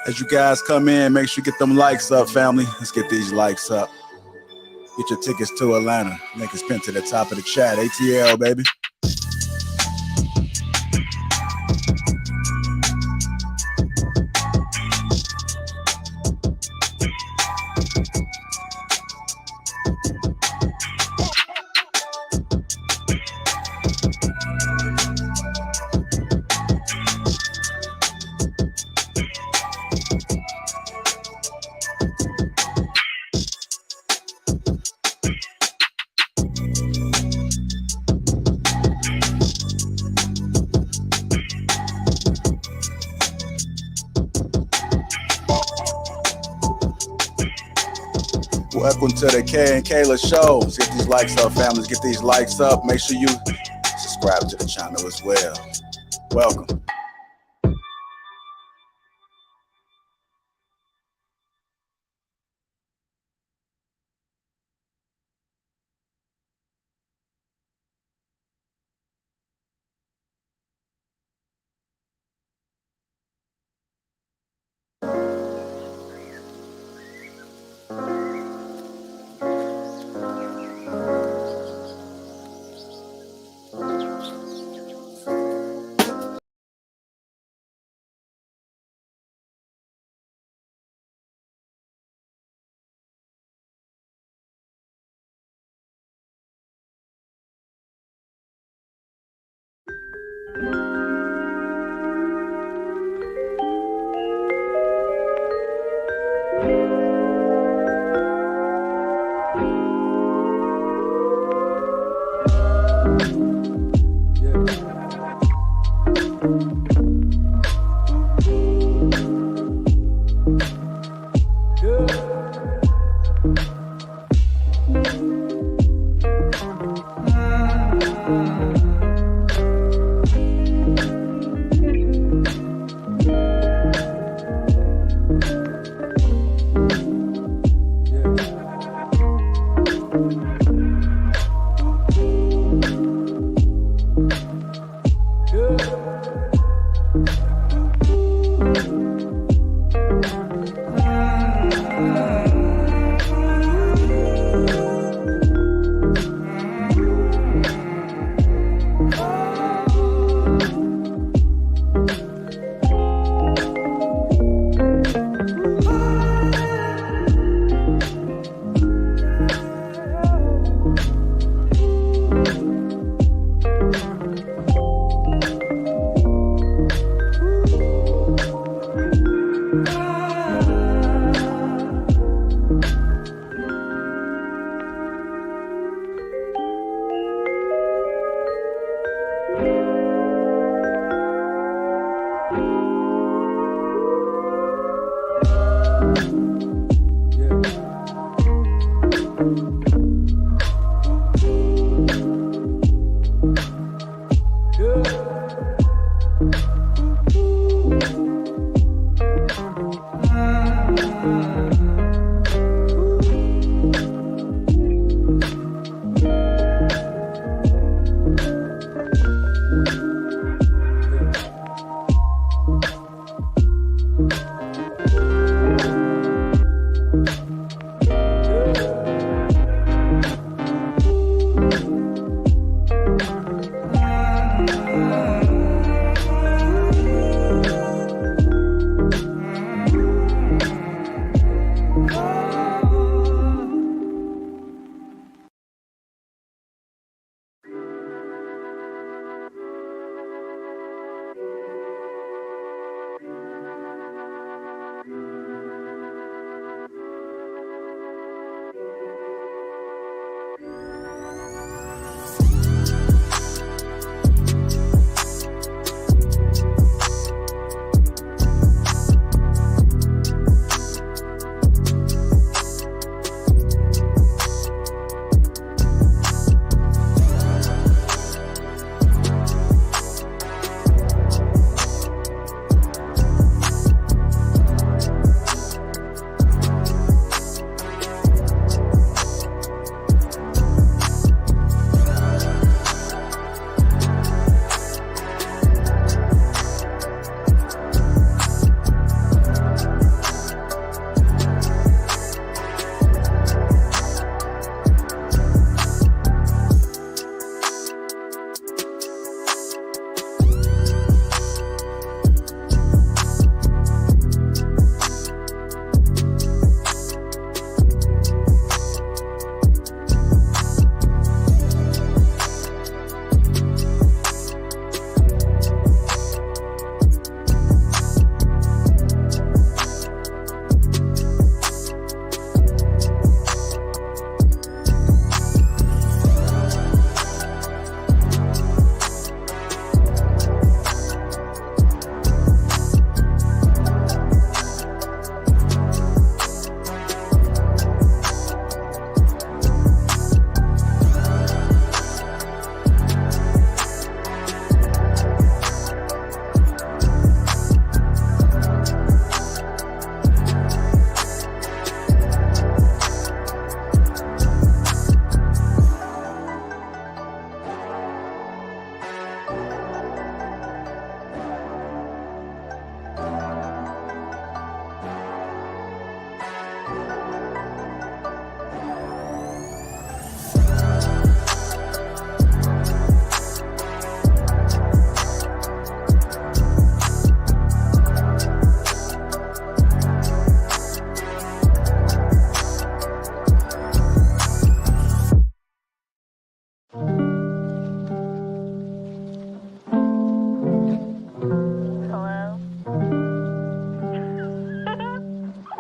As you guys come in, make sure you get them likes up, family. Let's get these likes up. Get your tickets to Atlanta. Link is pinned to the top of the chat. ATL, baby. Welcome to the Kay and Kayla show. Let's get these likes up, families. Get these likes up. Make sure you subscribe to the channel as well. Welcome.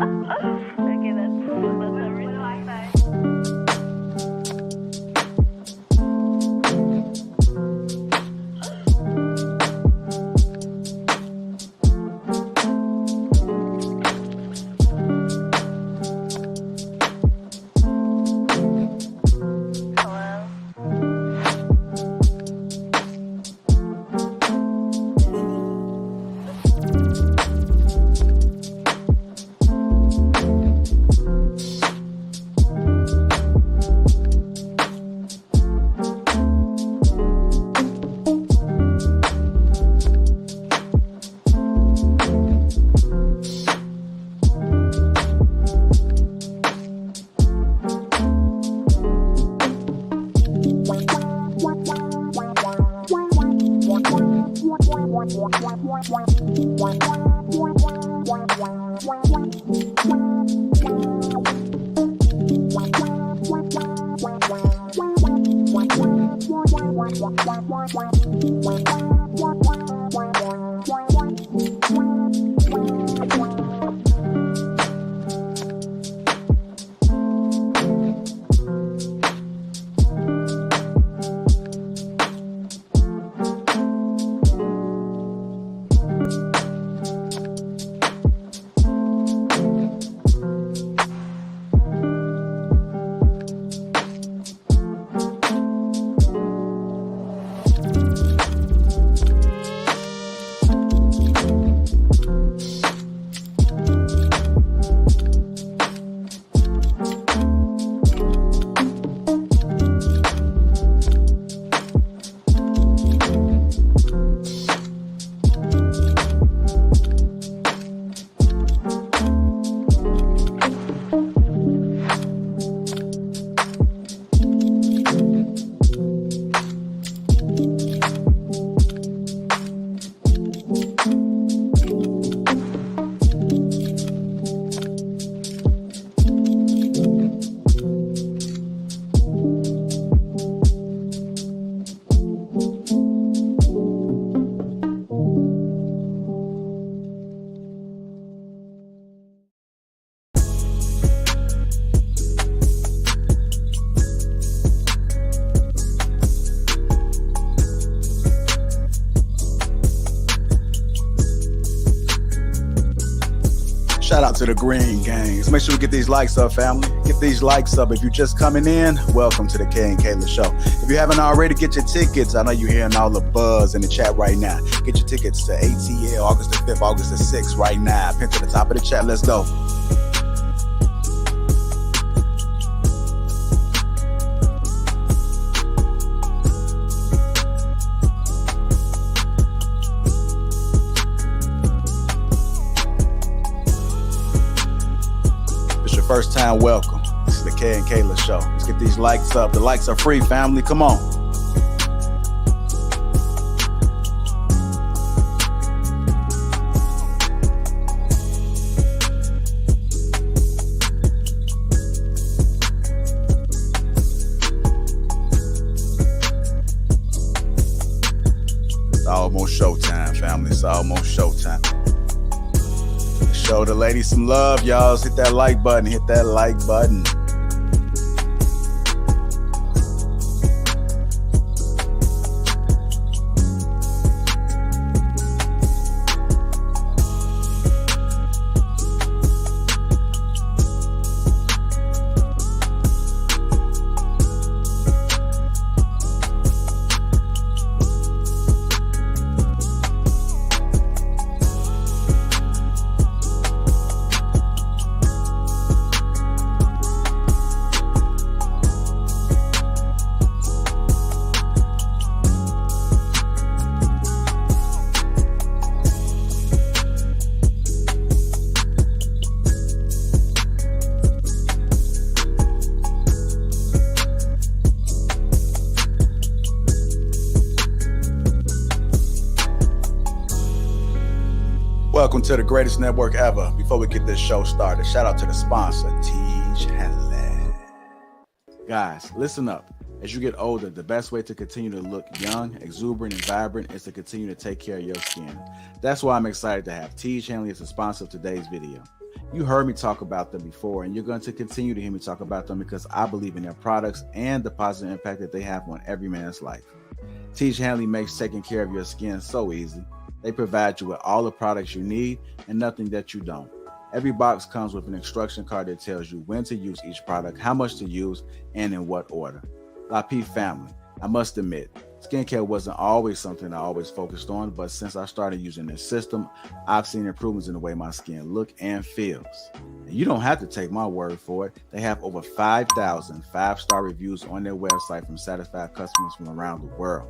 Okay, that's the reason why I say. Shout out to the Green Gangs. Make sure we get these likes up, family. Get these likes up. If you're just coming in, welcome to the Kay and Kayla show. If you haven't already, get your tickets. I know you're hearing all the buzz in the chat right now. Get your tickets to ATL August the 5th, August the 6th right now. Pin to the top of the chat. Let's go. First time, welcome. This is the Kay and Kayla show. Let's get these likes up. The likes are free, family. Come on. It's almost showtime, family. It's almost showtime. Show the ladies some love, y'all. Hit that like button. Hit that like button. Welcome to the greatest network ever. Before we get this show started, shout out to the sponsor, Richland. Guys, listen up. As you get older, the best way to continue to look young, exuberant, and vibrant is to continue to take care of your skin. That's why I'm excited to have Richland as a sponsor of today's video. You heard me talk about them before, and you're going to continue to hear me talk about them because I believe in their products and the positive impact that they have on every man's life. Teach Hanley makes taking care of your skin so easy. They provide you with all the products you need and nothing that you don't. Every box comes with an instruction card that tells you when to use each product, how much to use, and in what order. Lapeef family, I must admit, skincare wasn't always something I always focused on, but since I started using this system, I've seen improvements in the way my skin looks and feels. And you don't have to take my word for it. They have over 5,000 5-star reviews on their website from satisfied customers from around the world.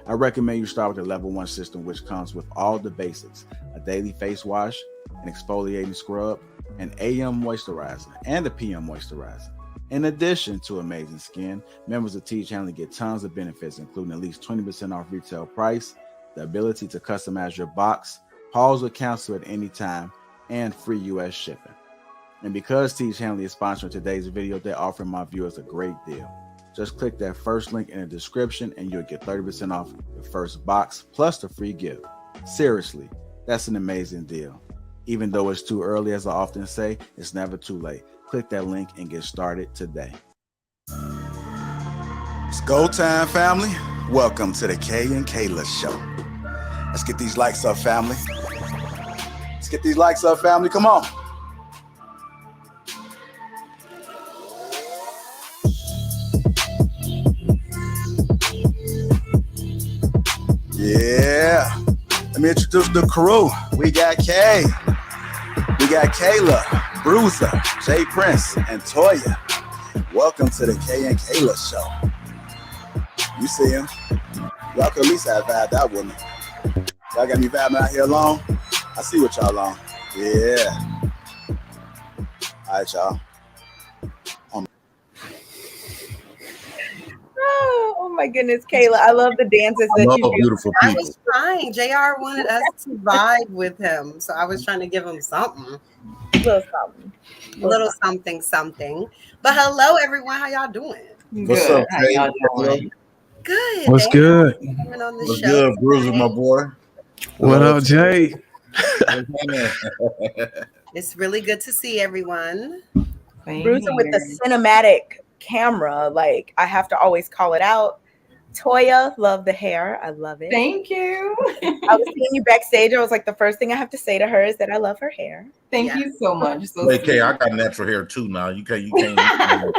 I recommend you start with the level 1 system, which comes with all the basics: a daily face wash, an exfoliating scrub, an AM moisturizer, and a PM moisturizer. In addition to amazing skin, members of Teach Hanley get tons of benefits, including at least 20% off retail price, the ability to customize your box, pause or cancel at any time, and free US shipping. And because Teach Hanley is sponsoring today's video, they're offering my viewers a great deal. Just click that first link in the description and you'll get 30% off the first box plus the free gift. Seriously, that's an amazing deal. Even though it's too early, as I often say, it's never too late. Click that link and get started today. It's go time, family. Welcome to the Kay and Kayla show. Let's get these likes up, family. Let's get these likes up, family. Come on. Yeah. Let me introduce the crew. We got Kay. We got Kayla, Bruiser, Jay Prince, and Toya. Welcome to the Kay and Kayla show. You see him? Y'all could at least have vibed out with me. Y'all got me vibing out here alone? I see what y'all on. Yeah. All right, y'all. Oh my goodness, Kayla. I love the dances that you do. Beautiful I people. was trying. JR wanted us to vibe with him. So I was trying to give him something. A little something. Something. But hello, everyone. How y'all doing? What's Good. up, How Jay? y'all doing? Good. What's Thank you good? for coming on the What's show good, Bruiser, today. my boy? What up, Jay? It's really good to see everyone. Bruiser with the cinematic camera. Like, I have to always call it out. Toya, love the hair. I love it. Thank you. I was seeing you backstage. I was like, the first thing I have to say to her is that I love her hair. Thank Yeah. you so much. So Wait, Kay, I got natural hair too now. You can't. Wow.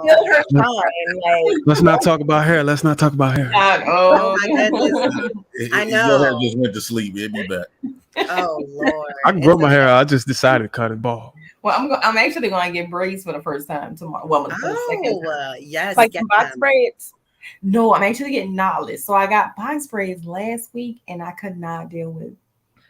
Feel her shine. Like, Let's not talk about hair. Let's not talk about hair. Oh my goodness. I Your hair know. just went to sleep. It'll be back. Oh Lord. I can grow my hair out. I just decided to cut it bald. Well, I'm actually going to get braids for the first time tomorrow. Well, for the second time. Yes. like get box them. braids. No, I'm actually getting knotless. So I got box braids last week, and I could not deal with.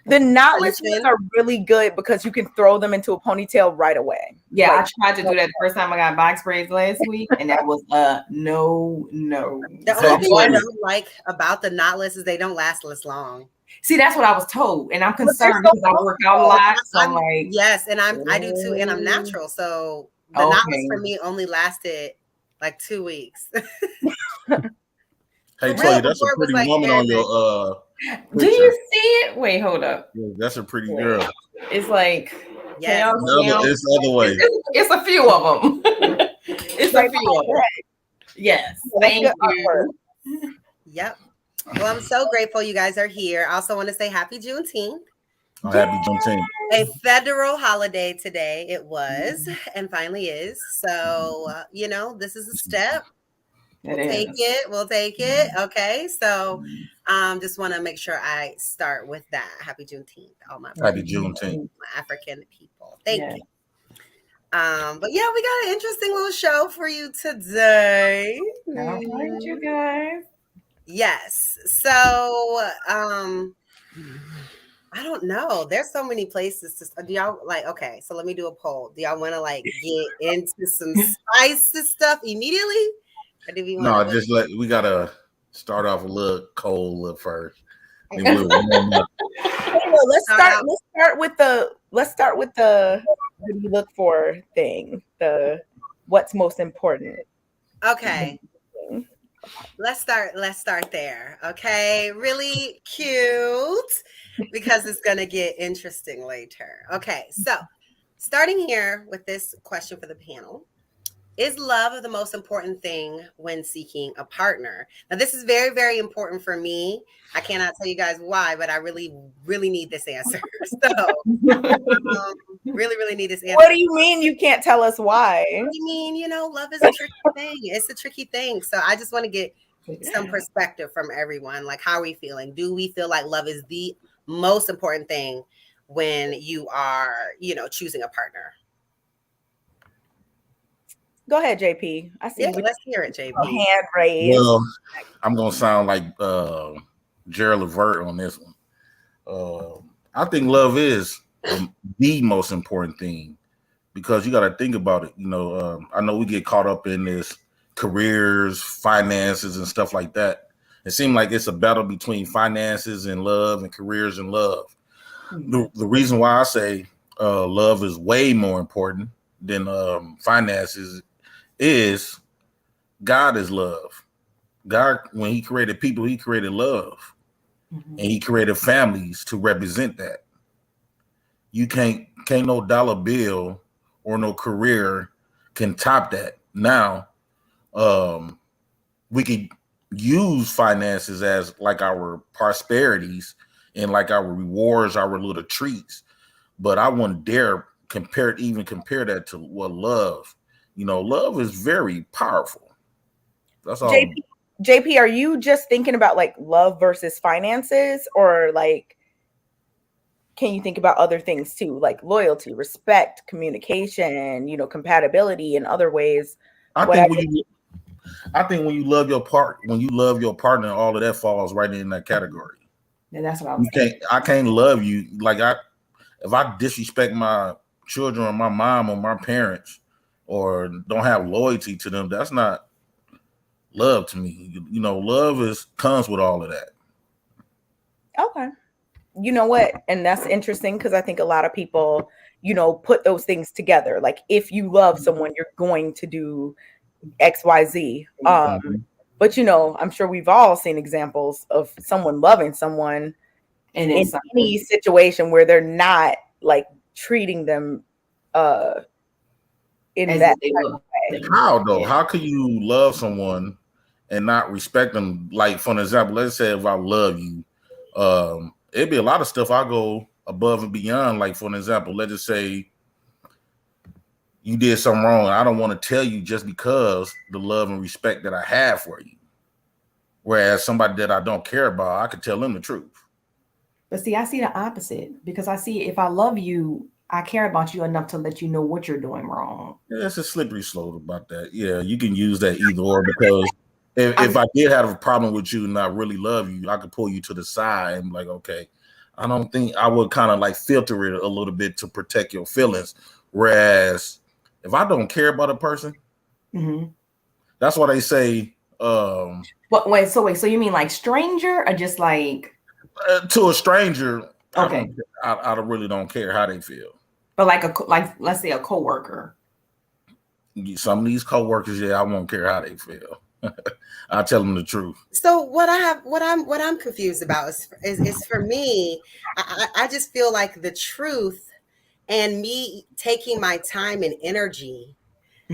The knotless Listen. ones are really good because you can throw them into a ponytail right away. Yeah, Like, I tried to do that the first time I got box braids last week, and that was no. The So only thing I Toya- don't like about the knotless is they don't last as long. See, that's what I was told, and I'm they're concerned so because I work out a lot. So I'm I'm- like, Yes, and I do too, and I'm natural. So the Okay. knotless for me only lasted like 2 weeks. Hey, For real, Toya, that's a before it was pretty like woman on hair your do picture. you see it? Wait, hold up. Yeah, that's a pretty girl. It's like, Yes. can y'all see 'em? It's the other way. It's a few of them. It's a few of them. Yes. Thank good you. Yep. Well, I'm so grateful you guys are here. I also want to say happy Juneteenth, Oh, happy Juneteenth. a federal holiday today. It was and finally is. So, this is a step. We'll take it. Okay. So, just want to make sure I start with that. Happy Juneteenth, all my Happy Juneteenth. my African people. Thank Yeah. you. But yeah, we got an interesting little show for you today. All right, you guys. Yes. So, I don't know. There's so many places to. Do y'all like? Okay, so let me do a poll. Do y'all want to like get into some spicy stuff immediately, or do we No, want? just we gotta start off a little cold first. Then we'll warm up. Well, let's start with the what do you look for thing. The what's most important. Okay. Let's start there. Okay. Really cute because it's going to get interesting later. Okay. So, starting here with this question for the panel. Is love the most important thing when seeking a partner? Now, this is very, very important for me. I cannot tell you guys why, but I really, really need this answer. So, really, really need this answer. What do you mean you can't tell us why? I mean, love is a tricky thing. It's a tricky thing. So, I just want to get some perspective from everyone. Like, how are we feeling? Do we feel like love is the most important thing when you are, choosing a partner? Go ahead, JP. I see. Yeah, let's hear it, JP. Hand raised. Well, I'm gonna sound like Gerald Levert on this one. I think love is the most important thing because you got to think about it. I know we get caught up in this careers, finances, and stuff like that. It seems like it's a battle between finances and love and careers and love. The reason why I say love is way more important than finances is God is love. God, when he created people, he created love. And he created families to represent that. You can't no dollar bill or no career can top that. Now, we could use finances as like our prosperities and like our rewards, our little treats. But I wouldn't dare compare that to what love. Love is very powerful. That's all. JP, are you just thinking about like love versus finances, or like can you think about other things too, like loyalty, respect, communication, compatibility in other ways? I think when you love your partner, all of that falls right in that category. And that's what I was saying. I can't love you if I disrespect my children or my mom or my parents or don't have loyalty to them. That's not love to me. Love comes with all of that. Okay. You know what? And that's interesting because I think a lot of people, put those things together. Like if you love someone, you're going to do X, Y, Z. But I'm sure we've all seen examples of someone loving someone and in any situation where they're not like treating them in as that way. How though? How can you love someone and not respect them? Like, for an example, let's say if I love you, it'd be a lot of stuff I go above and beyond. Like, for an example, let's just say you did something wrong. I don't want to tell you just because the love and respect that I have for you. Whereas somebody that I don't care about, I could tell them the truth. But see, I see the opposite because I see if I love you, I care about you enough to let you know what you're doing wrong. Yeah, it's a slippery slope about that. Yeah, you can use that either or, because if I did have a problem with you and I really love you, I could pull you to the side and be like, okay, I don't think I would kind of like filter it a little bit to protect your feelings. Whereas if I don't care about a person, that's why they say. But wait, so you mean like stranger or just like to a stranger? Okay, I really don't care how they feel. But like let's say a coworker. Some of these coworkers, I won't care how they feel. I tell them the truth. So what I'm confused about is for me, I just feel like the truth and me taking my time and energy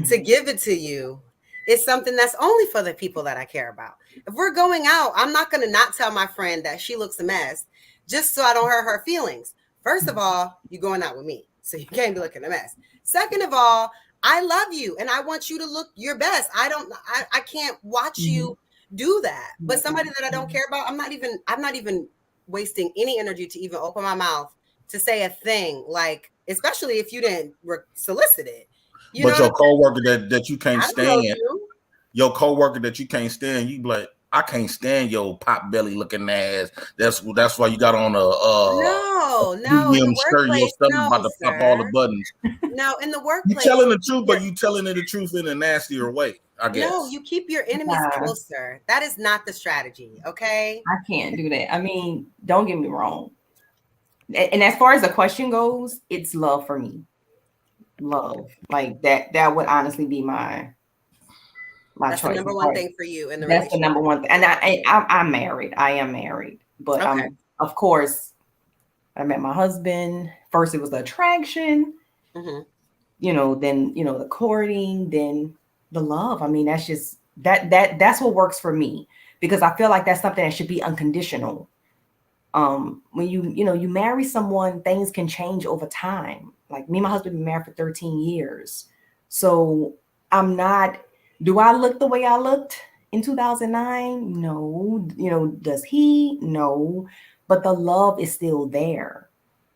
to give it to you is something that's only for the people that I care about. If we're going out, I'm not going to not tell my friend that she looks a mess just so I don't hurt her feelings. First of all, you're going out with me, so you can't be looking a mess. Second of all, I love you and I want you to look your best. I can't watch you do that. But somebody that I don't care about, I'm not even wasting any energy to even open my mouth to say a thing, like, especially if you didn't solicit it. But your coworker that you can't stand, your coworker that you can't stand, you be like, I can't stand your pot belly looking ass. That's why you got on no in the shirt. Your stomach about to pop all the buttons. No, in the workplace, you telling the truth, but you telling it the truth in a nastier way. I guess. No, you keep your enemies closer. That is not the strategy. Okay, I can't do that. I mean, don't get me wrong. And as far as the question goes, it's love for me. Love, like that would honestly be my my That's choice. the number one thing for you in the That's relationship. the number one thing. And I'm married. I am married. But Okay. of course, I met my husband. First, it was the attraction. Mm-hmm. Then the courting, then the love. I mean, that's just that's what works for me, because I feel like that's something that should be unconditional. When you marry someone, things can change over time. Like me and my husband been married for 13 years. So do I look the way I looked in 2009? No. Does he? No. But the love is still there.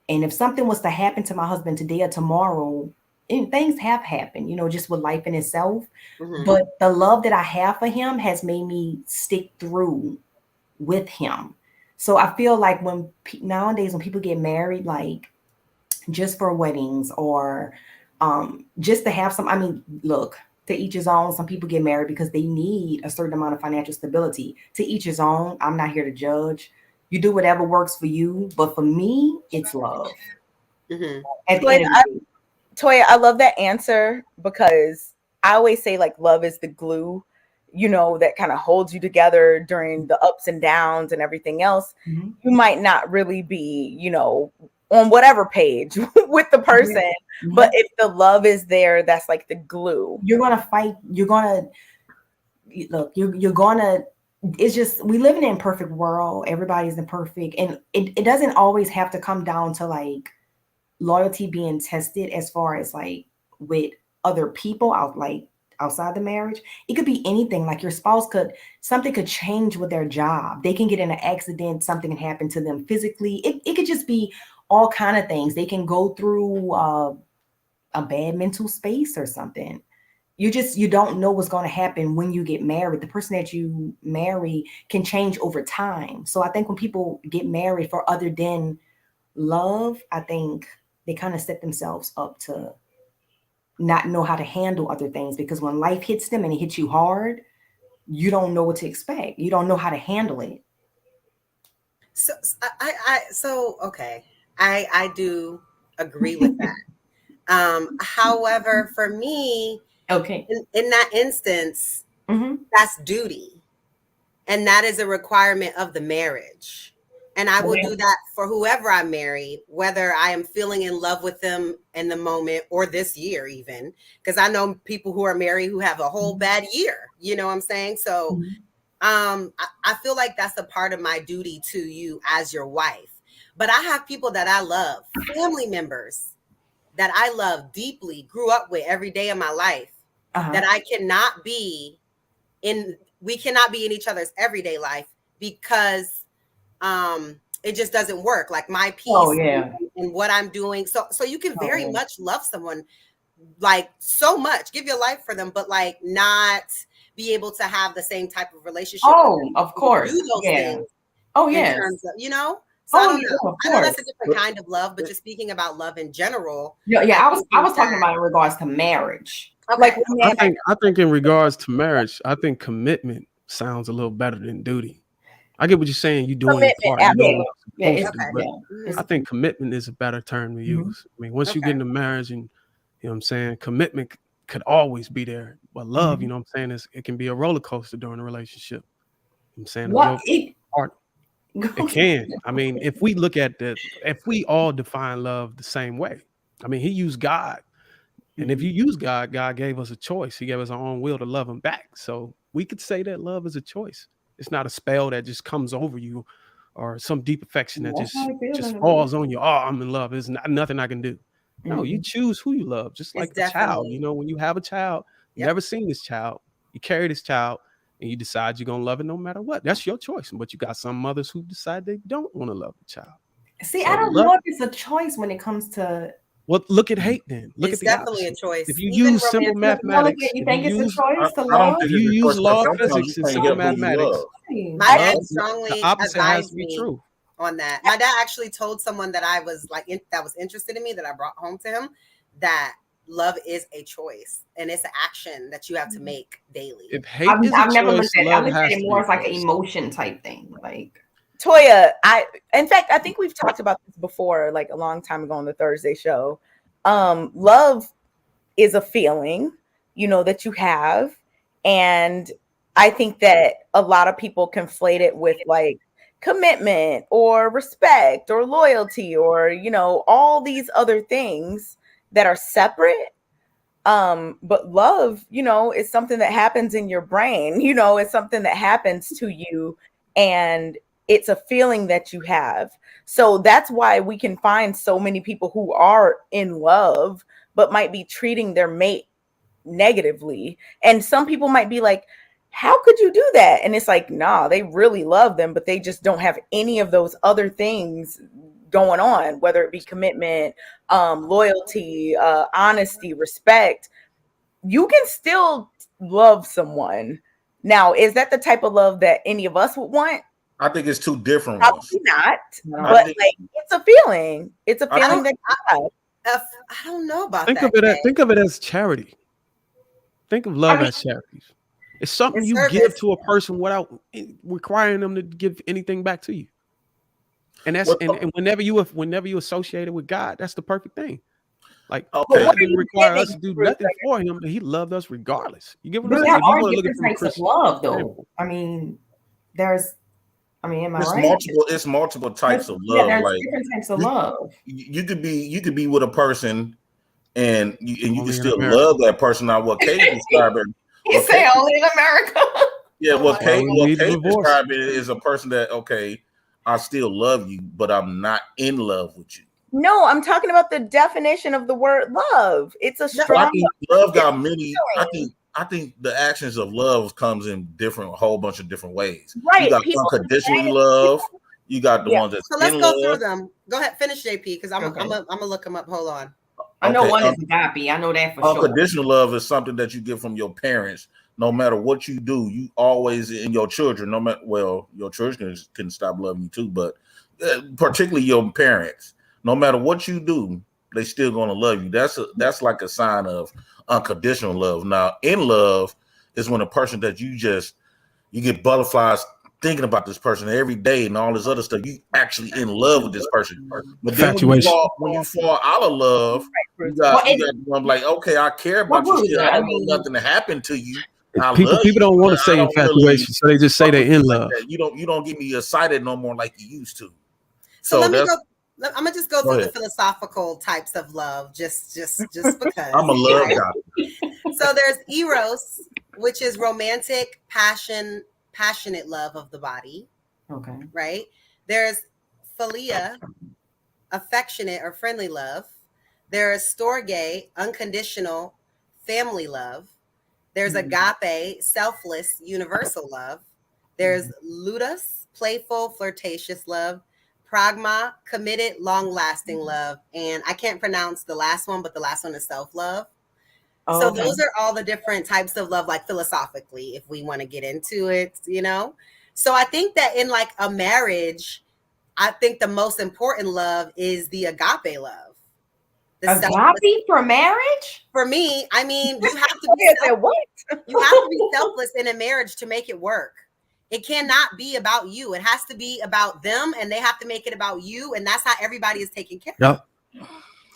And if something was to happen to my husband today or tomorrow, and things have happened, just with life in itself. Mm-hmm. But the love that I have for him has made me stick through with him. So I feel like nowadays when people get married, like just for weddings or just to have some, I mean, look, to each his own. Some people get married because they need a certain amount of financial stability. To each his own. I'm not here to judge. You do whatever works for you. But for me, it's love. Mm-hmm. At the end of the day. Toya, I love that answer, because I always say like love is the glue, that kind of holds you together during the ups and downs and everything else. Mhm. You might not really be, on whatever page with the person, Mhm. but if the love is there, that's like the glue. You're gonna fight. You're gonna look. You're gonna. It's just, we live in an imperfect world. Everybody's imperfect, and it doesn't always have to come down to like loyalty being tested as far as like with other people outside the marriage. It could be anything. Like your spouse something could change with their job. They can get in an accident, something can happen to them physically. It could just be all kind of things. They can go through a bad mental space or something. You don't know what's going to happen when you get married. The person that you marry can change over time. So I think when people get married for other than love, I think they kind of set themselves up to not know how to handle other things, because when life hits them and it hits you hard, you don't know what to expect. You don't know how to handle it. So okay. I do agree with that. However, for me, Okay. in that instance, Mm-hmm. that's duty. And that is a requirement of the marriage. And I will do that for whoever I marry, whether I am feeling in love with them in the moment or this year even. Because I know people who are married who have a whole bad year. You know what I'm saying? So I feel like that's a part of my duty to you as your wife. But I have people that I love, family members that I love deeply, grew up with every day of my life, that I cannot be we cannot be in each other's everyday life, because it just doesn't work. Like my peace and what I'm doing. So you can very much love someone, like so much, give your life for them, but like not be able to have the same type of relationship. Of course. Do those things. In terms of, So I don't know. I know that's a different kind of love, but just speaking about love in general. I was talking about in regards to marriage. Okay. Like I think in regards to marriage, I think commitment sounds a little better than duty. I get what you're saying. You doing your part. I think commitment is a better term to use. I mean, once you get into marriage, and you know what I'm saying, commitment could always be there. But love, you know what I'm saying, it can be a roller coaster during a relationship. You know what I'm saying? It can. I mean, if we look at if we all define love the same way, I mean, he used God. And if you use God, God gave us a choice. He gave us our own will to love him back. So we could say that love is a choice. It's not a spell that just comes over you, or some deep affection that just falls on you. Oh, I'm in love. There's nothing I can do. No, you choose who you love, just like a child. When you have a child, you never seen this child, you carry this child, and you decide you're going to love it no matter what. That's your choice. But you got some mothers who decide they don't want to love the child. See, I don't know if it's a choice when it comes to. Well, look at hate then. Look at the definitely opposite. a choice. If you use simple mathematics, You think it's a choice to love? If you use law of physics and simple mathematics, my dad strongly the opposite has to be true on that. My dad actually told someone that I was like that was interested in me, that I brought home to him, that love is a choice and it's an action that you have to make daily. If hate is a choice, love has to be more like an emotion type thing, like. Toya, in fact, I think we've talked about this before, like a long time ago on the Thursday show. Love is a feeling, that you have, And I think that a lot of people conflate it with like commitment or respect or loyalty or, you know, all these other things that are separate. But love, you know, is something that happens in your brain, you know, it's something that happens to you, and it's a feeling that you have. So that's why we can find so many people who are in love, but might be treating their mate negatively. And some people might be like, how could you do that? And it's like, nah, they really love them, but they just don't have any of those other things going on, whether it be commitment, loyalty, honesty, respect. You can still love someone. Now, is that the type of love that any of us would want? I think it's two different Probably ones. not, but like it's a feeling. It's a feeling that you have. I don't know about Think that. think of it as charity. Think of love as charity. It's something you give to a person without requiring them to give anything back to you. And that's and whenever you associate it with God, that's the perfect thing. Like God didn't require us to do nothing for him, but he loved us regardless. You get what I'm saying? There are different types of love, though. I mean, am I right? It's multiple types of love. Yeah, there's like different types of love. You could be with a person and you can still love that person. Now, what Kayla described, you say only in America. Yeah, what Kayla described is a person that I still love you, but I'm not in love with you. No, I'm talking about the definition of the word love. It's a strong love got many. I think the actions of love comes in a whole bunch of different ways. Right. You got unconditional love. You got the ones that's so let's go through them. Go ahead, finish JP, because I'm gonna look them up. Hold on. I know one is agape. I know that for sure. Unconditional love is something that you get from your parents. No matter what you do, you always in your children. Your children can stop loving you too, but particularly your parents. No matter what you do, they still gonna love you. That's like a sign of unconditional love. Now, in love is when a person that you get butterflies thinking about this person every day and all this other stuff. You actually in love with this person. But then when you fall out of love, you got I'm like, I care about you. I don't want nothing to happen to you. People don't want to say infatuation, so they just say they're in love. You don't get me excited no more like you used to. So let me go. I'm gonna just go through the philosophical types of love, just because I'm a love guy. So there's eros, which is romantic, passionate love of the body. Okay. Right. There's philia, affectionate or friendly love. There's storge, unconditional family love. There's agape, selfless, universal love. There's ludus, playful, flirtatious love. Pragma, committed, long-lasting love. And I can't pronounce the last one, but the last one is self-love. So those are all the different types of love, like philosophically, if we want to get into it, you know? So I think that in like a marriage, I think the most important love is the agape love. Agape for marriage? For me, I mean, you have to be you have to be selfless in a marriage to make it work. It cannot be about you. It has to be about them, and they have to make it about you, and that's how everybody is taken care of.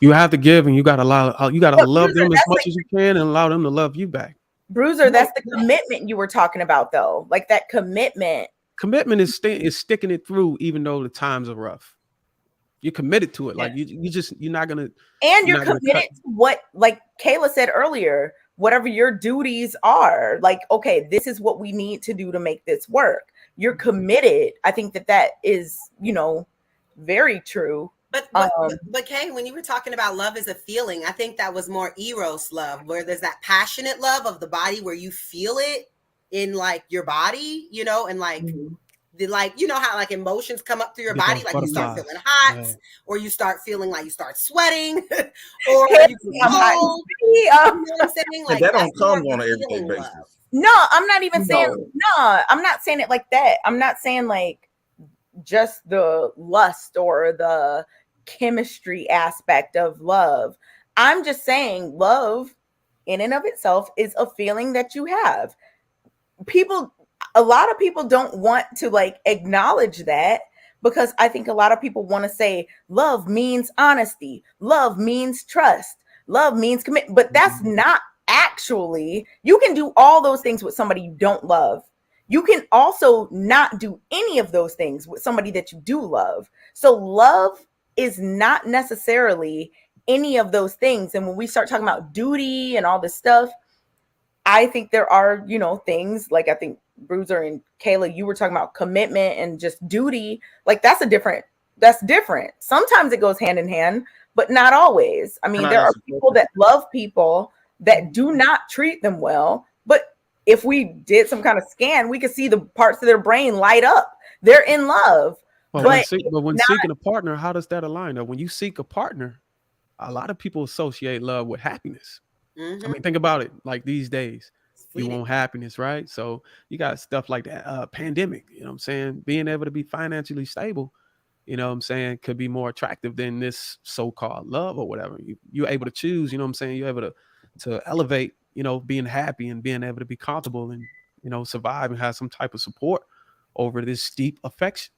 You have to give, and you got to love them as much as you can, and allow them to love you back. Bruiser, that's the commitment you were talking about, though. Like that commitment. Commitment is sticking it through, even though the times are rough. You're committed to it. Like you're not gonna. And you're committed to what, like Kayla said earlier, whatever your duties are. Like, okay, this is what we need to do to make this work. You're committed. I think that is, very true. But Kay, when you were talking about love as a feeling, I think that was more eros love, where there's that passionate love of the body where you feel it in like your body, and like how like emotions come up through your body, like you start feeling hot, or you start feeling like you start sweating, or you feel cold. You know what I'm saying? Like that don't come on an everyday basis. No, I'm not even saying I'm not saying it like that. I'm not saying like just the lust or the chemistry aspect of love. I'm just saying love in and of itself is a feeling that you have. A lot of people don't want to like acknowledge that, because I think a lot of people want to say love means honesty, love means trust, love means commitment, but that's not actually, you can do all those things with somebody you don't love. You can also not do any of those things with somebody that you do love. So love is not necessarily any of those things. And when we start talking about duty and all this stuff, I think there are, you know, things like, I think Bruiser and Kayla, you were talking about commitment and just duty. Like that's different. Sometimes it goes hand in hand, but not always. I mean, there are people that love people that do not treat them well, but if we did some kind of scan, we could see the parts of their brain light up. They're in love. But when seeking a partner, how does that align? When you seek a partner, a lot of people associate love with happiness. I mean, think about it. Like these days, you want happiness, right? So you got stuff like that pandemic, you know what I'm saying? Being able to be financially stable, you know what I'm saying, could be more attractive than this so-called love or whatever. You're able to choose, you know what I'm saying? You're able to elevate, you know, being happy and being able to be comfortable and, you know, survive and have some type of support over this deep affection.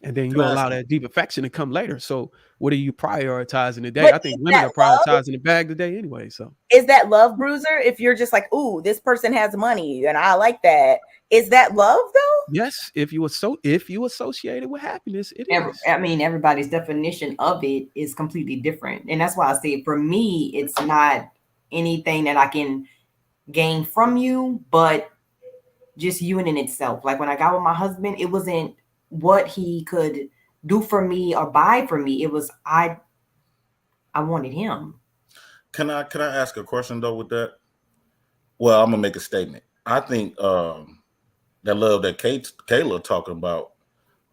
And then you allow that deep affection to come later. So what are you prioritizing today? But I think women are prioritizing the bag today anyway. So is that love, Bruiser? If you're just like, ooh, this person has money and I like that. Is that love though? Yes. If you associate it with happiness, it is. I mean, everybody's definition of it is completely different. And that's why I say for me, it's not anything that I can gain from you, but just you in itself. Like when I got with my husband, it wasn't what he could do for me or buy for me. It was I wanted him. Can I ask a question though with that? Well, I'm gonna make a statement. I think that love that Kayla talking about,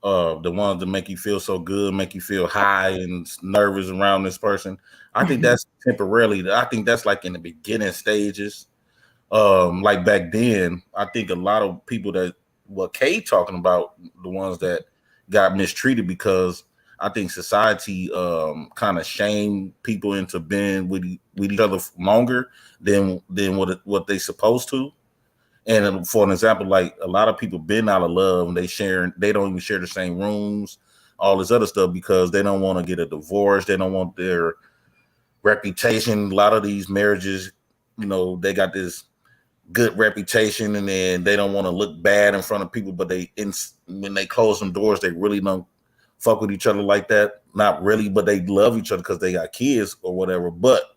the ones that make you feel so good, make you feel high and nervous around this person. I think that's temporarily. I think that's like in the beginning stages. Like back then, I think a lot of people that what Kay talking about, the ones that got mistreated because I think society kind of shamed people into being with each other longer than what they supposed to. And for an example, like a lot of people been out of love and they don't even share the same rooms, all this other stuff because they don't want to get a divorce. They don't want their reputation. A lot of these marriages, you know, they got this good reputation and then they don't want to look bad in front of people, but when they close some doors, they really don't fuck with each other like that. Not really, but they love each other because they got kids or whatever, but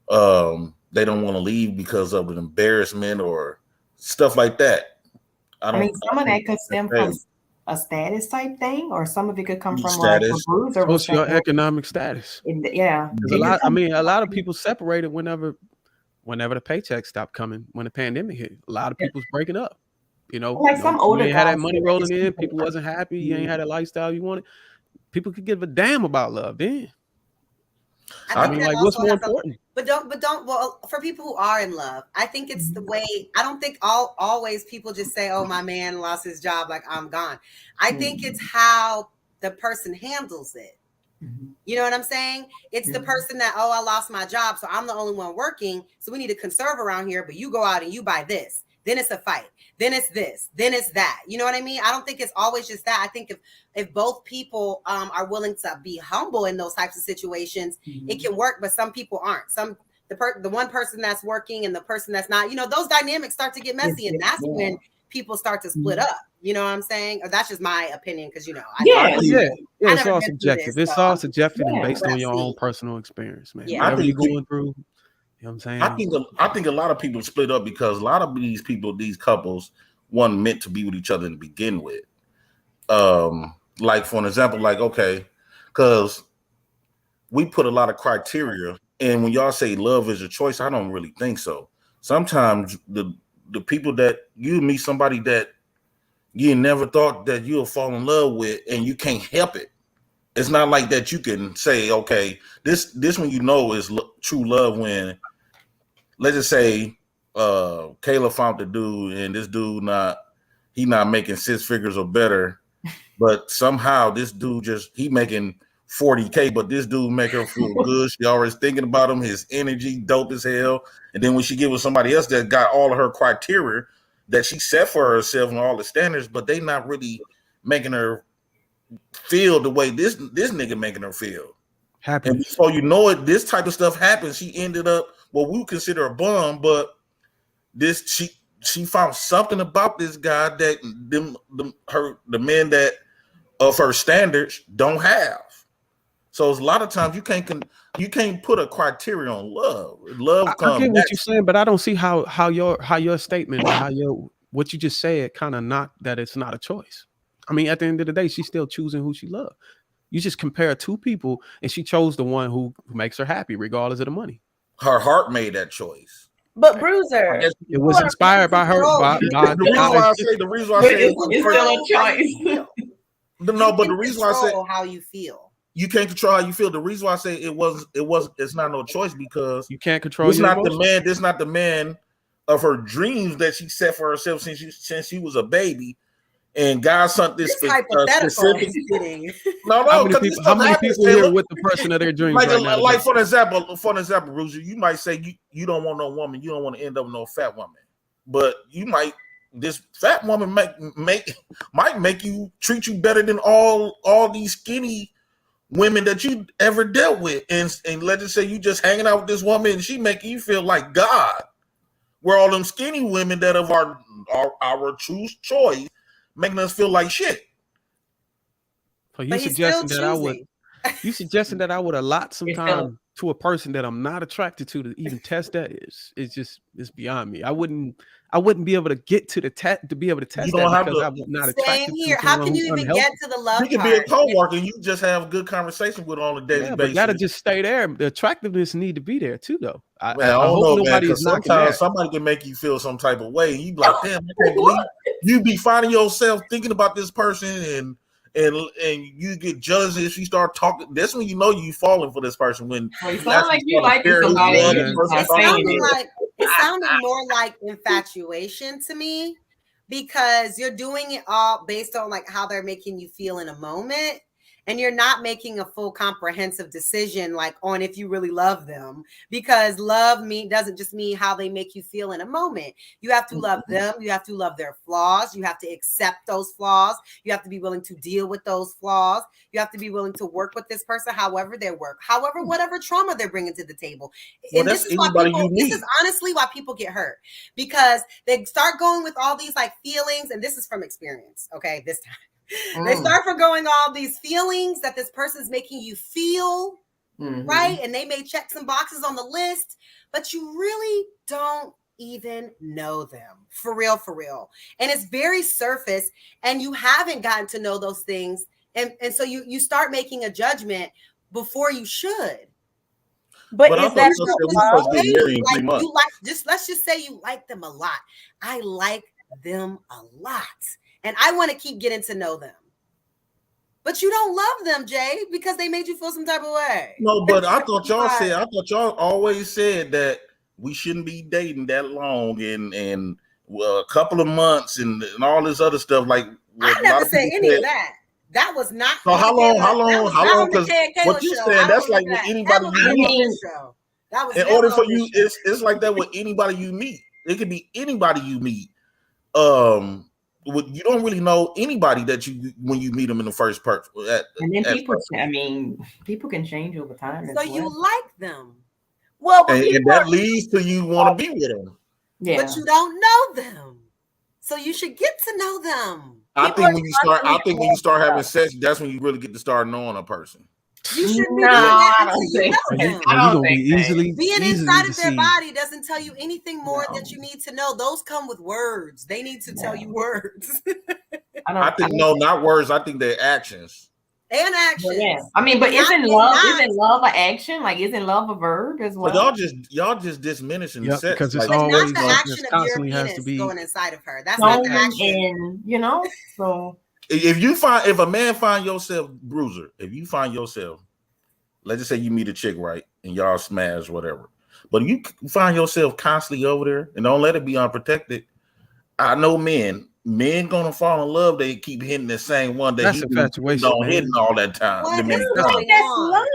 they don't want to leave because of an embarrassment or stuff like that. I mean, some of that could stem from a status type thing, or some of it could come from status, like a bruise or socioeconomic status. Yeah, a lot of people separated whenever the paychecks stopped coming. When the pandemic hit, a lot of people's breaking up. You know, like some older you ain't guys had that money rolling in. People wasn't happy. You ain't had that lifestyle you wanted. People could give a damn about love then. I mean, like, what's more important? But don't. Well, for people who are in love, I think it's the way. I don't think always people just say, "Oh, my man lost his job, like I'm gone." I think it's how the person handles it. You know what I'm saying? It's the person that, oh, I lost my job, so I'm the only one working. So we need to conserve around here, but you go out and you buy this. Then it's a fight. Then it's this. Then it's that. You know what I mean? I don't think it's always just that. I think if both people are willing to be humble in those types of situations, it can work. But some people aren't. The one person that's working and the person that's not. You know, those dynamics start to get messy, and that's when people start to split up. You know what I'm saying? Or that's just my opinion, because it's all subjective. It's all subjective and based on your own personal experience, man. Whatever you're going through. You know what I'm saying? I think a lot of people split up because a lot of these couples, weren't meant to be with each other to begin with. Like for an example, like, okay, because we put a lot of criteria, and when y'all say love is a choice, I don't really think so. Sometimes the people that you meet somebody that you never thought that you'll fall in love with, and you can't help it. It's not like that you can say, okay, this one you know is true love when, let's just say, Kayla found the dude, and this dude not making 6 figures or better, but somehow this dude he making 40K, but this dude make her feel good. She always thinking about him, his energy, dope as hell. And then when she get with somebody else that got all of her criteria that she set for herself and all the standards, but they not really making her feel the way this nigga making her feel. Happy. And before you know it, this type of stuff happens. She ended up what we would consider a bum, but she found something about this guy that the men that of her standards don't have. So it's a lot of times you can't put a criteria on love. Love comes. I get what you're saying, but I don't see how your statement and what you just said kind of knocked that it's not a choice. I mean, at the end of the day, she's still choosing who she loves. You just compare two people, and she chose the one who makes her happy, regardless of the money. Her heart made that choice. But Bruiser, it was inspired by her. The reason why I say it's still a choice. No, but the reason why I say how you feel. You can't control how you feel. The reason why I say it's not no choice because you can't control. It's not the man. This not the man of her dreams that she set for herself since she was a baby. And God sent this specific. No. How many people here with the person of their dreams right now? Like for example, Russel, you might say you don't want no woman. You don't want to end up with no fat woman, but this fat woman might make you treat you better than all these skinny women that you ever dealt with, and let's just say you just hanging out with this woman and she making you feel like God, where all them skinny women that of our true choice making us feel like shit. So you suggesting that I would allot some time to a person that I'm not attracted to even test that it's beyond me. I wouldn't be able to get to the test to be able to test that because I'm not attracted to. Here, how can you even get to the love? You can be a co-worker and you just have good conversation with on a daily basis. But gotta just stay there. The attractiveness need to be there too, though. I don't know, man. Sometimes somebody can make you feel some type of way. You be like, damn, I can't believe you be finding yourself thinking about this person and you get jealous if you start talking. That's when you know you falling for this person. When it sounds like you like somebody. It sounded more like infatuation to me because you're doing it all based on like how they're making you feel in a moment. And you're not making a full comprehensive decision like on if you really love them, because love doesn't just mean how they make you feel in a moment. You have to love them. You have to love their flaws. You have to accept those flaws. You have to be willing to deal with those flaws. You have to be willing to work with this person, whatever trauma they're bringing to the table. Well, and this is honestly why people get hurt, because they start going with all these like feelings. And this is from experience. Okay. This time. They start forgoing all these feelings that this person's making you feel, right? And they may check some boxes on the list, but you really don't even know them for real. And it's very surface and you haven't gotten to know those things. And so you start making a judgment before you should. But is that let's just say you like them a lot. I like them a lot. And I want to keep getting to know them. But you don't love them, Jay, because they made you feel some type of way. No, but I thought y'all always said that we shouldn't be dating that long and a couple of months and all this other stuff. Like I never said any of that. That was not. So how long? Because what you saying, that's like with anybody you meet. That was in order for you, it's like that with anybody you meet. It could be anybody you meet. You don't really know anybody that when you meet them in the first person. And then people can change over time. So you like them. Well, and that leads to you want to be with them. Yeah. But you don't know them. So you should get to know them. I think when you start having sex, that's when you really get to start knowing a person. You should be I don't think being inside of their body doesn't tell you anything more that you need to know. Those come with words. They need to tell you words. I think not words. I think they're actions. And actions. Yeah. I mean, but isn't love an action? Like, isn't love a verb as well? But y'all just diminishing sex because it's like, always not the action of your penis going inside of her. That's not the action. And so. If a man find yourself, Bruiser, if you find yourself, let's just say you meet a chick, right, and y'all smash whatever, but you find yourself constantly over there and don't let it be unprotected. I know men gonna fall in love. They keep hitting the same one. That's infatuation. Hitting all that time. I think that's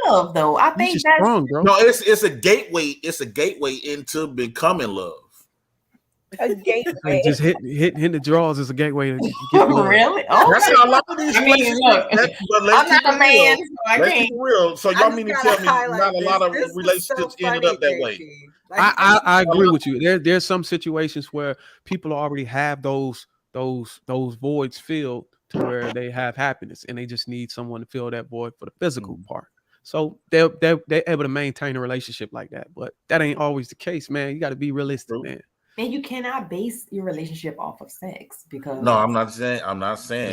love, though. I think that's wrong, bro. No, it's a gateway. It's a gateway into becoming love. A gateway. Just hitting the drawers is a gateway to get love. Really? Oh, That's how a lot of these I mean, look, but let's I'm not keep a it man, real. so I Let's can't. keep it real. So y'all mean to tell me not a lot of relationships ended up that way? I agree with you. There's some situations where people already have those voids filled to where they have happiness and they just need someone to fill that void for the physical part. So they're able to maintain a relationship like that. But that ain't always the case, man. You got to be realistic, man. And you cannot base your relationship off of sex because No, I'm not saying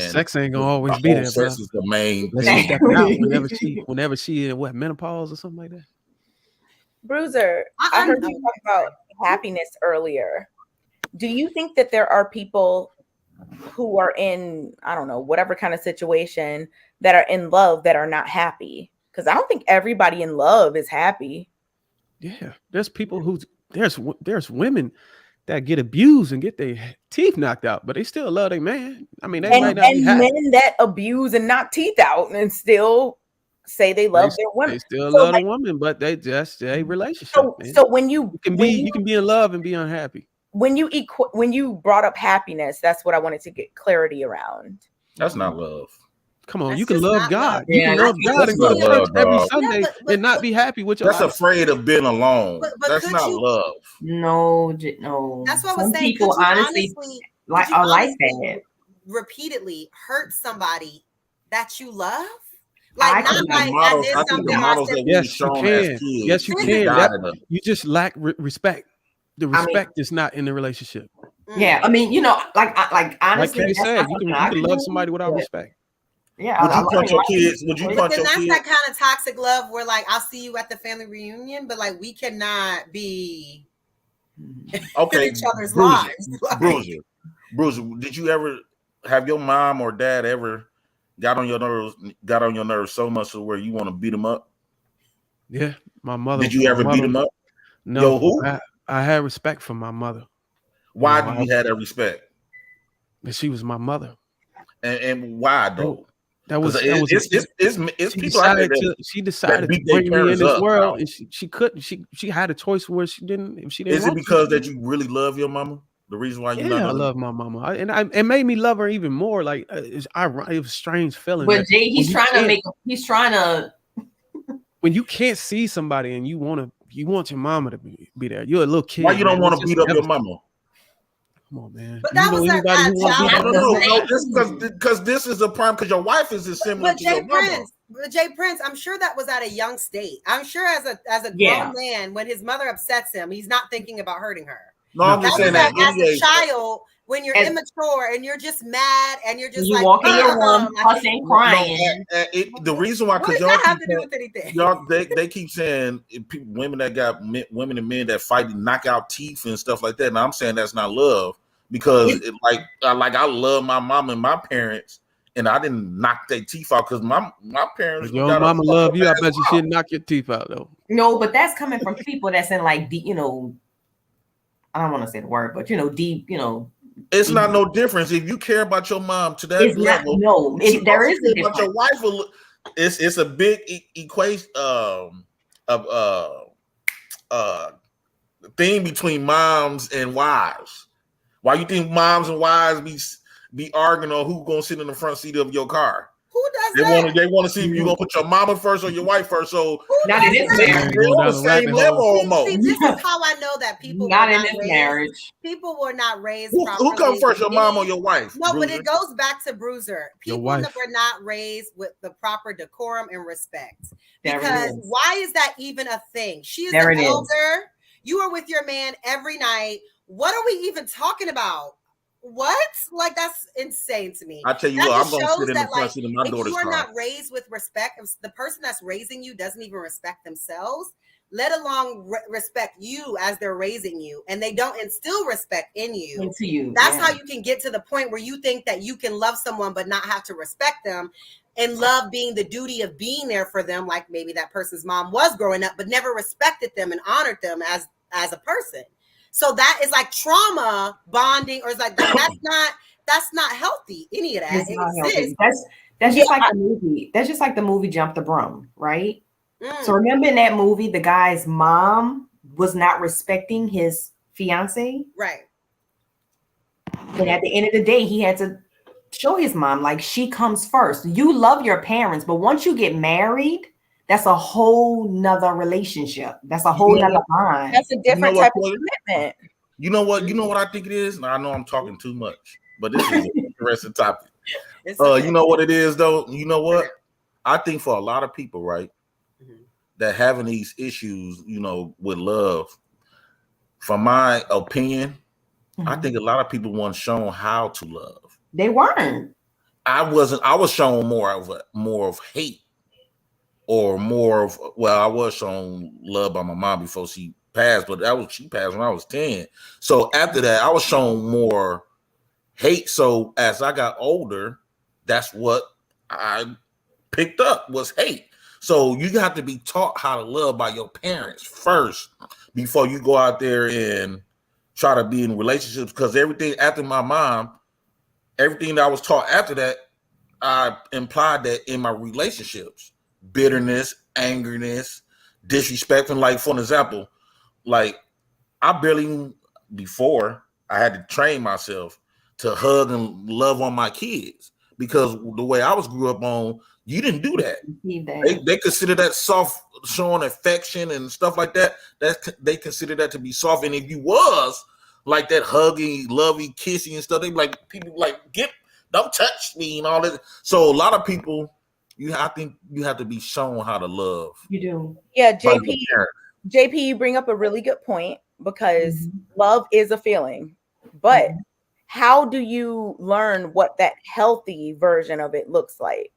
sex ain't gonna always be there. Sex is the main thing. thing. Whenever she in menopause or something like that. Bruiser, I heard you talk about happiness earlier. Do you think that there are people who are in, I don't know, whatever kind of situation that are in love that are not happy? Because I don't think everybody in love is happy. Yeah, there's people there's women that get abused and get their teeth knocked out, but they still love their man. I mean, they might not be happy. Men that abuse and knock teeth out and still say they love their women. They still love a woman, but they just a relationship. So when you can be in love and be unhappy. When you brought up happiness, that's what I wanted to get clarity around. That's not love. Come on, you can love God. You can love God and go to church every Sunday and not be happy with your life. That's afraid of being alone. That's not love. No. That's what I was Some saying. people honestly are like that. Repeatedly hurt somebody that you love. Like not like I did something. Yes, you can. Yes, you can. You just lack respect. The respect is not in the relationship. Yeah, I mean, like honestly, like you said, you can love somebody without respect. Yeah, would you punch your kids? Would you punch your kids? That's that kind of toxic love where, like, I'll see you at the family reunion, but like we cannot be okay. in each other's lives. Bruiser, did you ever have your mom or dad ever got on your nerves so much to where you want to beat them up? Yeah, my mother. Did you ever beat them up? No. Yo, who? I had respect for my mother. Why do you have that respect? She was my mother. And why though? It's people out there she decided to bring me in this world, and she couldn't. She had a choice where she didn't. If she didn't, is it because that you really love your mama? The reason why you love her? I love my mama, it made me love her even more. Like it was a strange feeling. But Jay, he's trying to. When you can't see somebody and you want your mama to be there, you're a little kid. Why you don't want to beat up your mama? Come on, man. But that was because this is a problem. Because your wife is similar to your mother. But Jay Prince, I'm sure that was at a young state. I'm sure as a grown man, when his mother upsets him, he's not thinking about hurting her. No, I'm just saying that as a child, when you're immature and you're just mad and you're just walk in your room, fussing, crying. The reason why, because y'all have to do with anything. Y'all, they keep saying women and men that fight and knock out teeth and stuff like that. And I'm saying that's not love because I love my mom and my parents, and I didn't knock their teeth out because my parents. If your mama love you, I bet you shouldn't knock your teeth out though. No, but that's coming from people that's in like deep, I don't want to say the word, but deep, it's not no difference if you care about your mom to that level. There is a difference. But your wife it's a big equation thing between moms and wives. Why you think moms and wives be arguing on who's gonna sit in the front seat of your car? Who does that? They want to see if you're gonna put your mama first or your wife first. So not in this marriage. They're on the same level almost. See, this is how I know that people not in this marriage. People were not raised properly. Who comes first, your mom or your wife? No, Bruiser? But it goes back to Bruiser. People that were not raised with the proper decorum and respect. Because why is that even a thing? She is an elder. You are with your man every night. What are we even talking about? What? Like, that's insane to me. I tell you what, I'm gonna sit in the front seat of my daughter's car. If you are not raised with respect, if the person that's raising you doesn't even respect themselves, let alone respect you as they're raising you, and they don't instill respect into you. That's how you can get to the point where you think that you can love someone but not have to respect them, and love being the duty of being there for them, like maybe that person's mom was growing up but never respected them and honored them as a person. So that is like trauma bonding, or it's like that's not healthy. Any of that. It's not healthy. That's just like the movie. That's just like the movie Jump the Broom, right? So remember in that movie, the guy's mom was not respecting his fiance, right? But at the end of the day, he had to show his mom, like, she comes first. You love your parents, but once you get married, that's a whole nother relationship. That's a whole nother bond. That's a different type of commitment. You know what? You know what I think it is? Now, I know I'm talking too much, but this is an interesting topic. You know what it is, though? You know what? I think for a lot of people, right, that having these issues, you know, with love, from my opinion, I think a lot of people weren't shown how to love. They weren't. I was shown more of hate, or more of, well, I was shown love by my mom before she passed, but she passed when I was 10. So after that, I was shown more hate. So as I got older, that's what I picked up, was hate. So you have to be taught how to love by your parents first before you go out there and try to be in relationships. Because everything after my mom, everything that I was taught after that, I implied that in my relationships. Bitterness, angerness, disrespecting. Like, for an example, like, before I had to train myself to hug and love on my kids, because the way I was grew up on, you didn't do that. They consider that soft, showing affection and stuff like that. They consider that to be soft. And if you was like that, hugging, lovey, kissing and stuff, they be like, people like, don't touch me and all that. So a lot of people, I think you have to be shown how to love. You do. Yeah, JP, you bring up a really good point, because love is a feeling, but how do you learn what that healthy version of it looks like?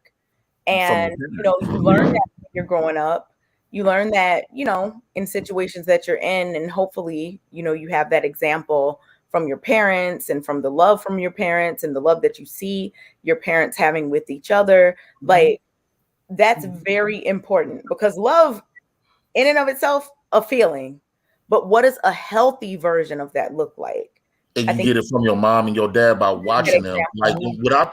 And, you know, you learn that when you're growing up. You learn that, you know, in situations that you're in, and hopefully, you know, you have that example from your parents, and from the love from your parents, and the love that you see your parents having with each other. Like, that's very important, because love in and of itself, a feeling, but what does a healthy version of that look like? And you get it from your mom and your dad by watching them. Like,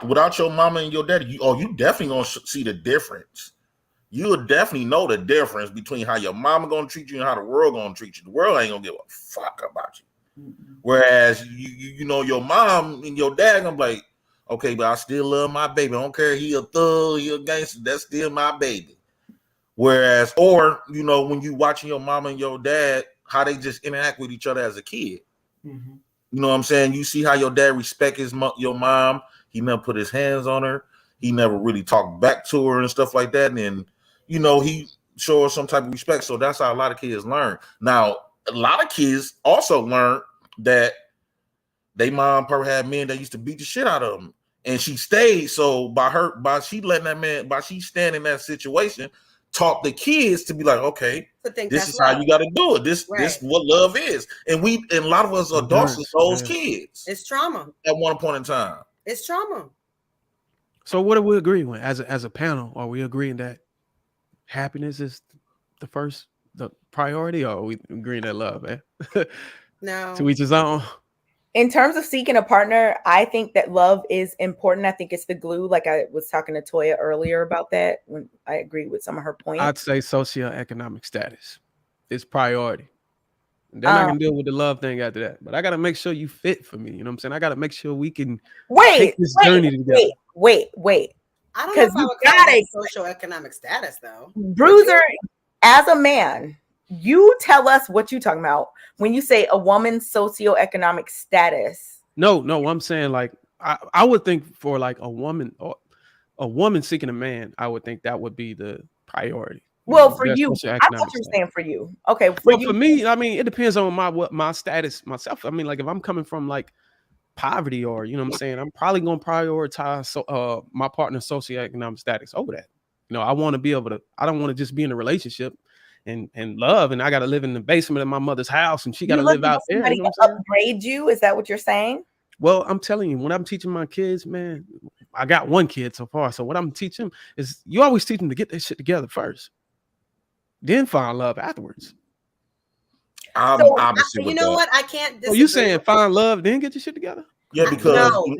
without your mama and your daddy, you definitely gonna see the difference. You will definitely know the difference between how your mama gonna treat you and how the world gonna treat you. The world ain't gonna give a fuck about you. Whereas you know, your mom and your dad gonna be like, okay, but I still love my baby. I don't care he a thug, he a gangster. That's still my baby. Whereas, or, you know, when you watching your mama and your dad, how they just interact with each other as a kid. You know what I'm saying? You see how your dad respect your mom. He never put his hands on her. He never really talked back to her and stuff like that. And, you know, he showed her some type of respect. So that's how a lot of kids learn. Now, a lot of kids also learn that they mom probably had men that used to beat the shit out of them. And she stayed. So by she letting that man, by she standing in that situation, taught the kids to be like, okay, this is how you got to do it. This is what love is. And a lot of us adults are those kids. It's trauma. At one point in time. It's trauma. So what are we agreeing with as a panel? Are we agreeing that happiness is the priority, or are we agreeing that love, man? No. To each his own. In terms of seeking a partner, I think that love is important. I think it's the glue. Like I was talking to Toya earlier about that, when I agree with some of her points. I'd say socioeconomic status is priority. And then I can deal with the love thing after that. But I got to make sure you fit for me. You know what I'm saying? I got to make sure we can take this journey together. Wait. I don't know if I would call it socioeconomic status, though. Bruiser, as a man, you tell us what you're talking about when you say a woman's socioeconomic status. No, I'm saying, like, I would think for like a woman seeking a man, I would think that would be the priority. Well, for you, I thought you were saying for you. Okay. For me, I mean, it depends on my status myself. I mean, like, if I'm coming from like poverty, or, you know what I'm saying, I'm probably going to prioritize my partner's socioeconomic status over that. You know, I want to be able to, I don't want to just be in a relationship and love, and I got to live in the basement of my mother's house, and she got to live out there. Somebody upgrade you? Is that what you're saying? Well, I'm telling you, when I'm teaching my kids, man, I got one kid so far. So what I'm teaching is, you always teach them to get that shit together first, then find love afterwards. You know what? I can't disagree. So you saying find love, then get your shit together? Yeah, because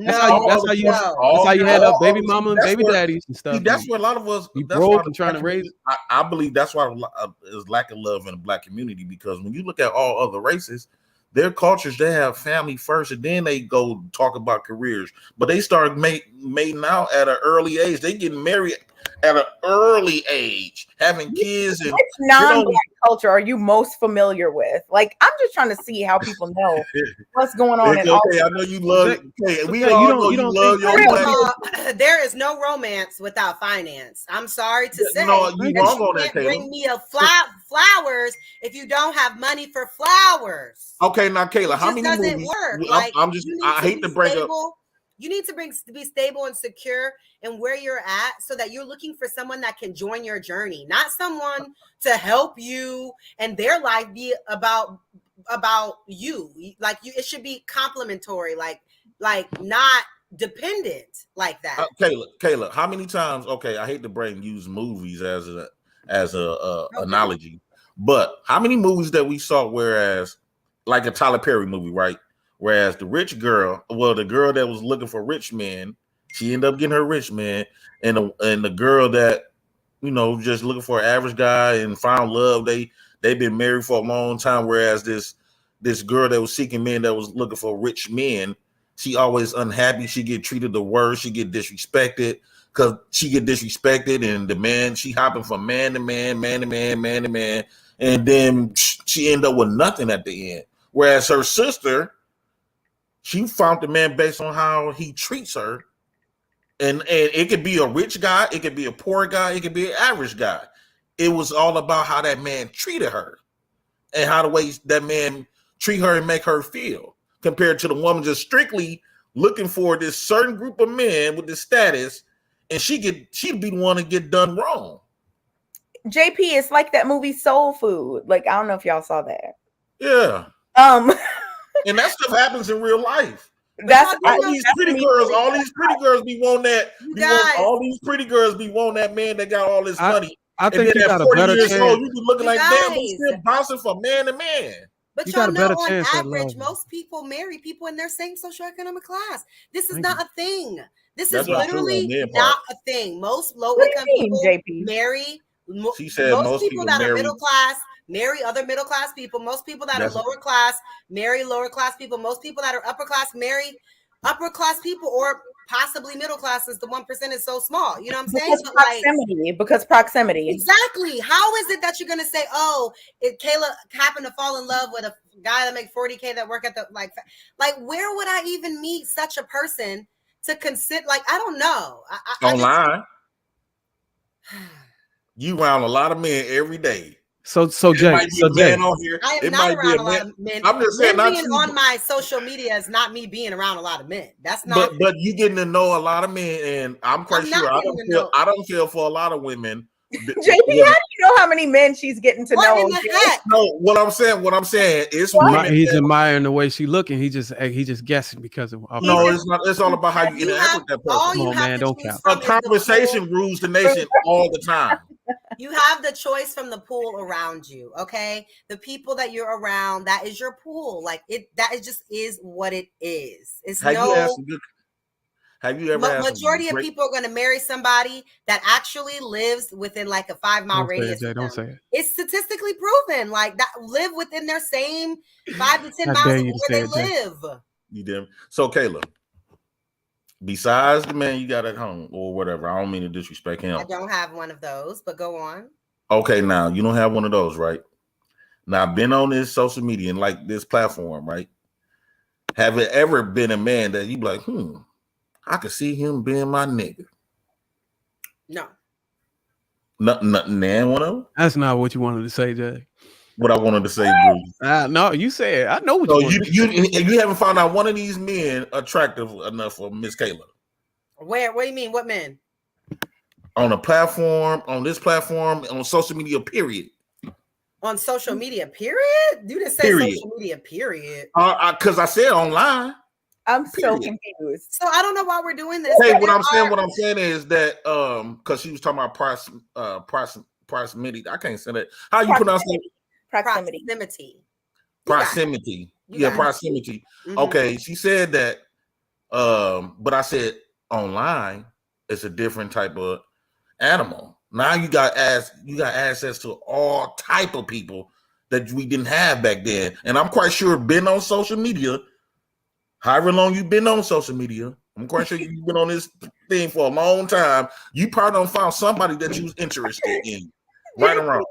that's how you had up baby mama and baby daddies and stuff. See, that's what a lot of us broke and trying to raise. I believe that's why there's lack of love in the black community, because when you look at all other races, their cultures, they have family first, and then they go talk about careers. But they start mating out at an early age. They getting married at an early age, having kids. And which non-Black culture are you most familiar with? Like, I'm just trying to see how people know what's going on. Okay, I know you love. Okay, we all know you love your Black. There is no romance without finance. I'm sorry to say. No, you wrong on that, Kayla. Bring me a flowers if you don't have money for flowers. Okay, now Kayla, how many movies? Work. Like, I hate to break up. You need to be stable and secure in where you're at, so that you're looking for someone that can join your journey, not someone to help you and their life be about you. Like, it should be complementary, like not dependent like that. Kayla, how many times? Okay, I hate to use movies as a analogy, but how many movies that we saw, whereas like a Tyler Perry movie, right? Whereas the rich girl, the girl that was looking for rich men, she ended up getting her rich man, and the girl that, just looking for an average guy and found love, they've been married for a long time. Whereas this girl that was seeking men, that was looking for rich men, she always unhappy. She get treated the worst. She get disrespected, and the man, she hopping from man to man, and then she end up with nothing at the end. Whereas her sister, she found the man based on how he treats her. And it could be a rich guy, it could be a poor guy, it could be an average guy. It was all about how that man treated her and how the way that man treat her and make her feel, compared to the woman just strictly looking for this certain group of men with this status, and she'd be the one to get done wrong. JP, it's like that movie Soul Food. Like, I don't know if y'all saw that. Yeah. And that stuff happens in real life. All these pretty girls be wanting that. All these pretty girls be wanting that man that got all this money. I think you got a better chance. You be looking like, damn, we still bouncing from man to man. But y'all know, on average, most people marry people in their same socioeconomic class. This is not a thing. This is literally not a thing. Most low-income people marry. She said most people that are middle class marry other middle class people. Most people that are lower class marry lower class people. Most people that are upper class marry upper class people, or possibly middle class, since the 1% is so small. You know what I'm saying? Because proximity. Exactly. How is it that you're going to say, oh, if Kayla happened to fall in love with a guy that make $40K that work at the, like where would I even meet such a person to consider? Like, I don't know. Online. You around a lot of men every day. So Jay, on here. I am not around a lot of men. I'm just saying, being on my social media is not me being around a lot of men. That's not. But you getting to know a lot of men, and I'm quite sure I don't feel for a lot of women. JP, how do you know how many men she's getting to know? In the heck? No, what I'm saying is he's admiring the way she looking. He just guessing because of. No, it's not. It's all about how you interact with that person. Come on, man, don't count. A conversation rules the nation all the time. You have the choice from the pool around you, okay? The people that you're around, that is your pool. Like, just is what it is. It's have you ever majority of people are going to marry somebody that actually lives within like a 5-mile radius. Don't say it. It's statistically proven, like, that live within their same 5 to 10 miles of where they live. You did. So, Kayla, besides the man you got at home or whatever, I don't mean to disrespect him. I don't have one of those, but go on. Okay, now you don't have one of those, right? Now, I've been on this social media and like this platform, right? Have it ever been a man that you be like, I could see him being my nigga? No. Nothing, man. One of them? That's not what you wanted to say, Jay. What I wanted to say, Bruce. No, you said. I know what you haven't found out one of these men attractive enough for Miss Kayla. Where? What do you mean? What men? On a platform, on this platform, on social media, period. On social media, period? You didn't say social media, period. Because I said online. I'm so confused. So I don't know why we're doing this. Hey, what I'm saying is that because she was talking about proximity. I can't say that. How you pronounce it? Proximity. Proximity. Yeah, proximity. Mm-hmm. Okay, she said that. But I said online it's a different type of animal. Now you got access to all type of people. that we didn't have back then. And I'm quite sure been on social media, however long you've been on social media, I'm quite sure you've been on this thing for a long time. You probably don't found somebody that you was interested in. Right or wrong.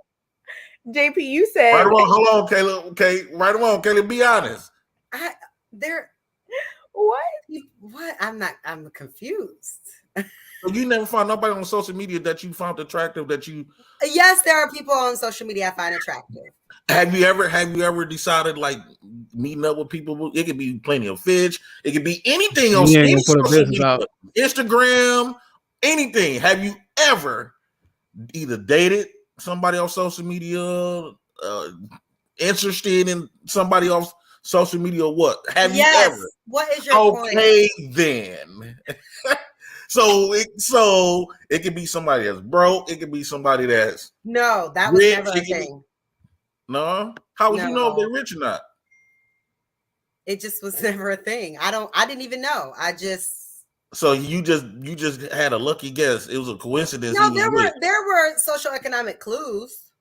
JP, you said right or wrong. Hold on, Kayla. Okay, right or wrong, Kayla. Be honest. What? I'm confused. So you never found nobody on social media that you found attractive that you. Yes, there are people on social media I find attractive. Have you ever decided like meeting up with people? It could be Plenty of Fish. It could be anything on any social media, Instagram, anything. Have you ever either dated somebody on social media, interested in somebody on social media, or what? Have you ever? What is your point? Okay, then. So it could be somebody that's broke. It could be somebody that's no. That was rich. never a thing. No, how would you know if they're rich or not? It just was never a thing. I didn't even know. So you just had a lucky guess. It was a coincidence. No, there were socioeconomic clues.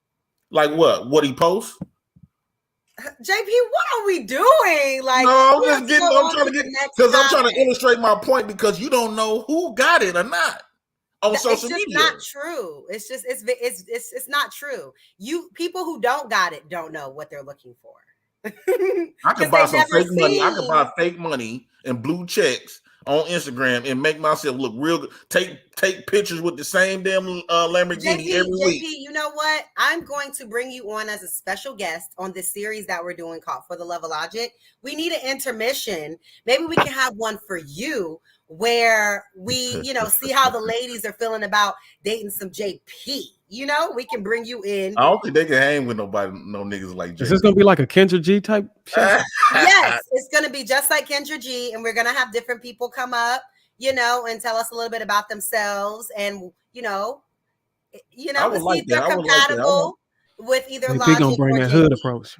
Like what? What he posts? JP, what are we doing? Like, no, I'm trying to illustrate my point because you don't know who got it or not on social media. It's not true. It's just it's not true. People who don't got it don't know what they're looking for. I could buy some fake money. I could buy fake money and blue checks on Instagram and make myself look real good. Take pictures with the same damn Lamborghini every week. You know what? I'm going to bring you on as a special guest on this series that we're doing called For the Love of Logic. We need an intermission. Maybe we can have one for you where we, see how the ladies are feeling about dating some JP. We can bring you in. I don't think they can hang with no niggas like JP. Is this gonna be like a Kendra G type show? Yes, it's gonna be just like Kendra G, and we're gonna have different people come up, and tell us a little bit about themselves, and see if they're compatible with either Logic. They gonna bring that hood approach.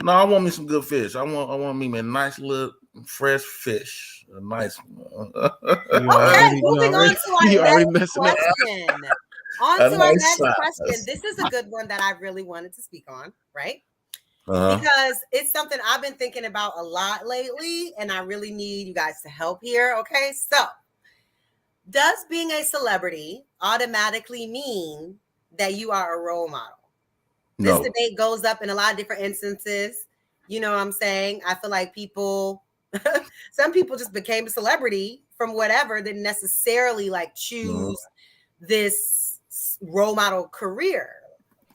No, I want me some good fish. I want me a nice little fresh fish, a nice one. Okay, moving on to our next question. On to our next question. This is a good one that I really wanted to speak on, right? Because it's something I've been thinking about a lot lately, and I really need you guys to help here. Okay, so does being a celebrity automatically mean that you are a role model? No. This debate goes up in a lot of different instances. You know what I'm saying? I feel like some people just became a celebrity from whatever, didn't necessarily like choose this role model career.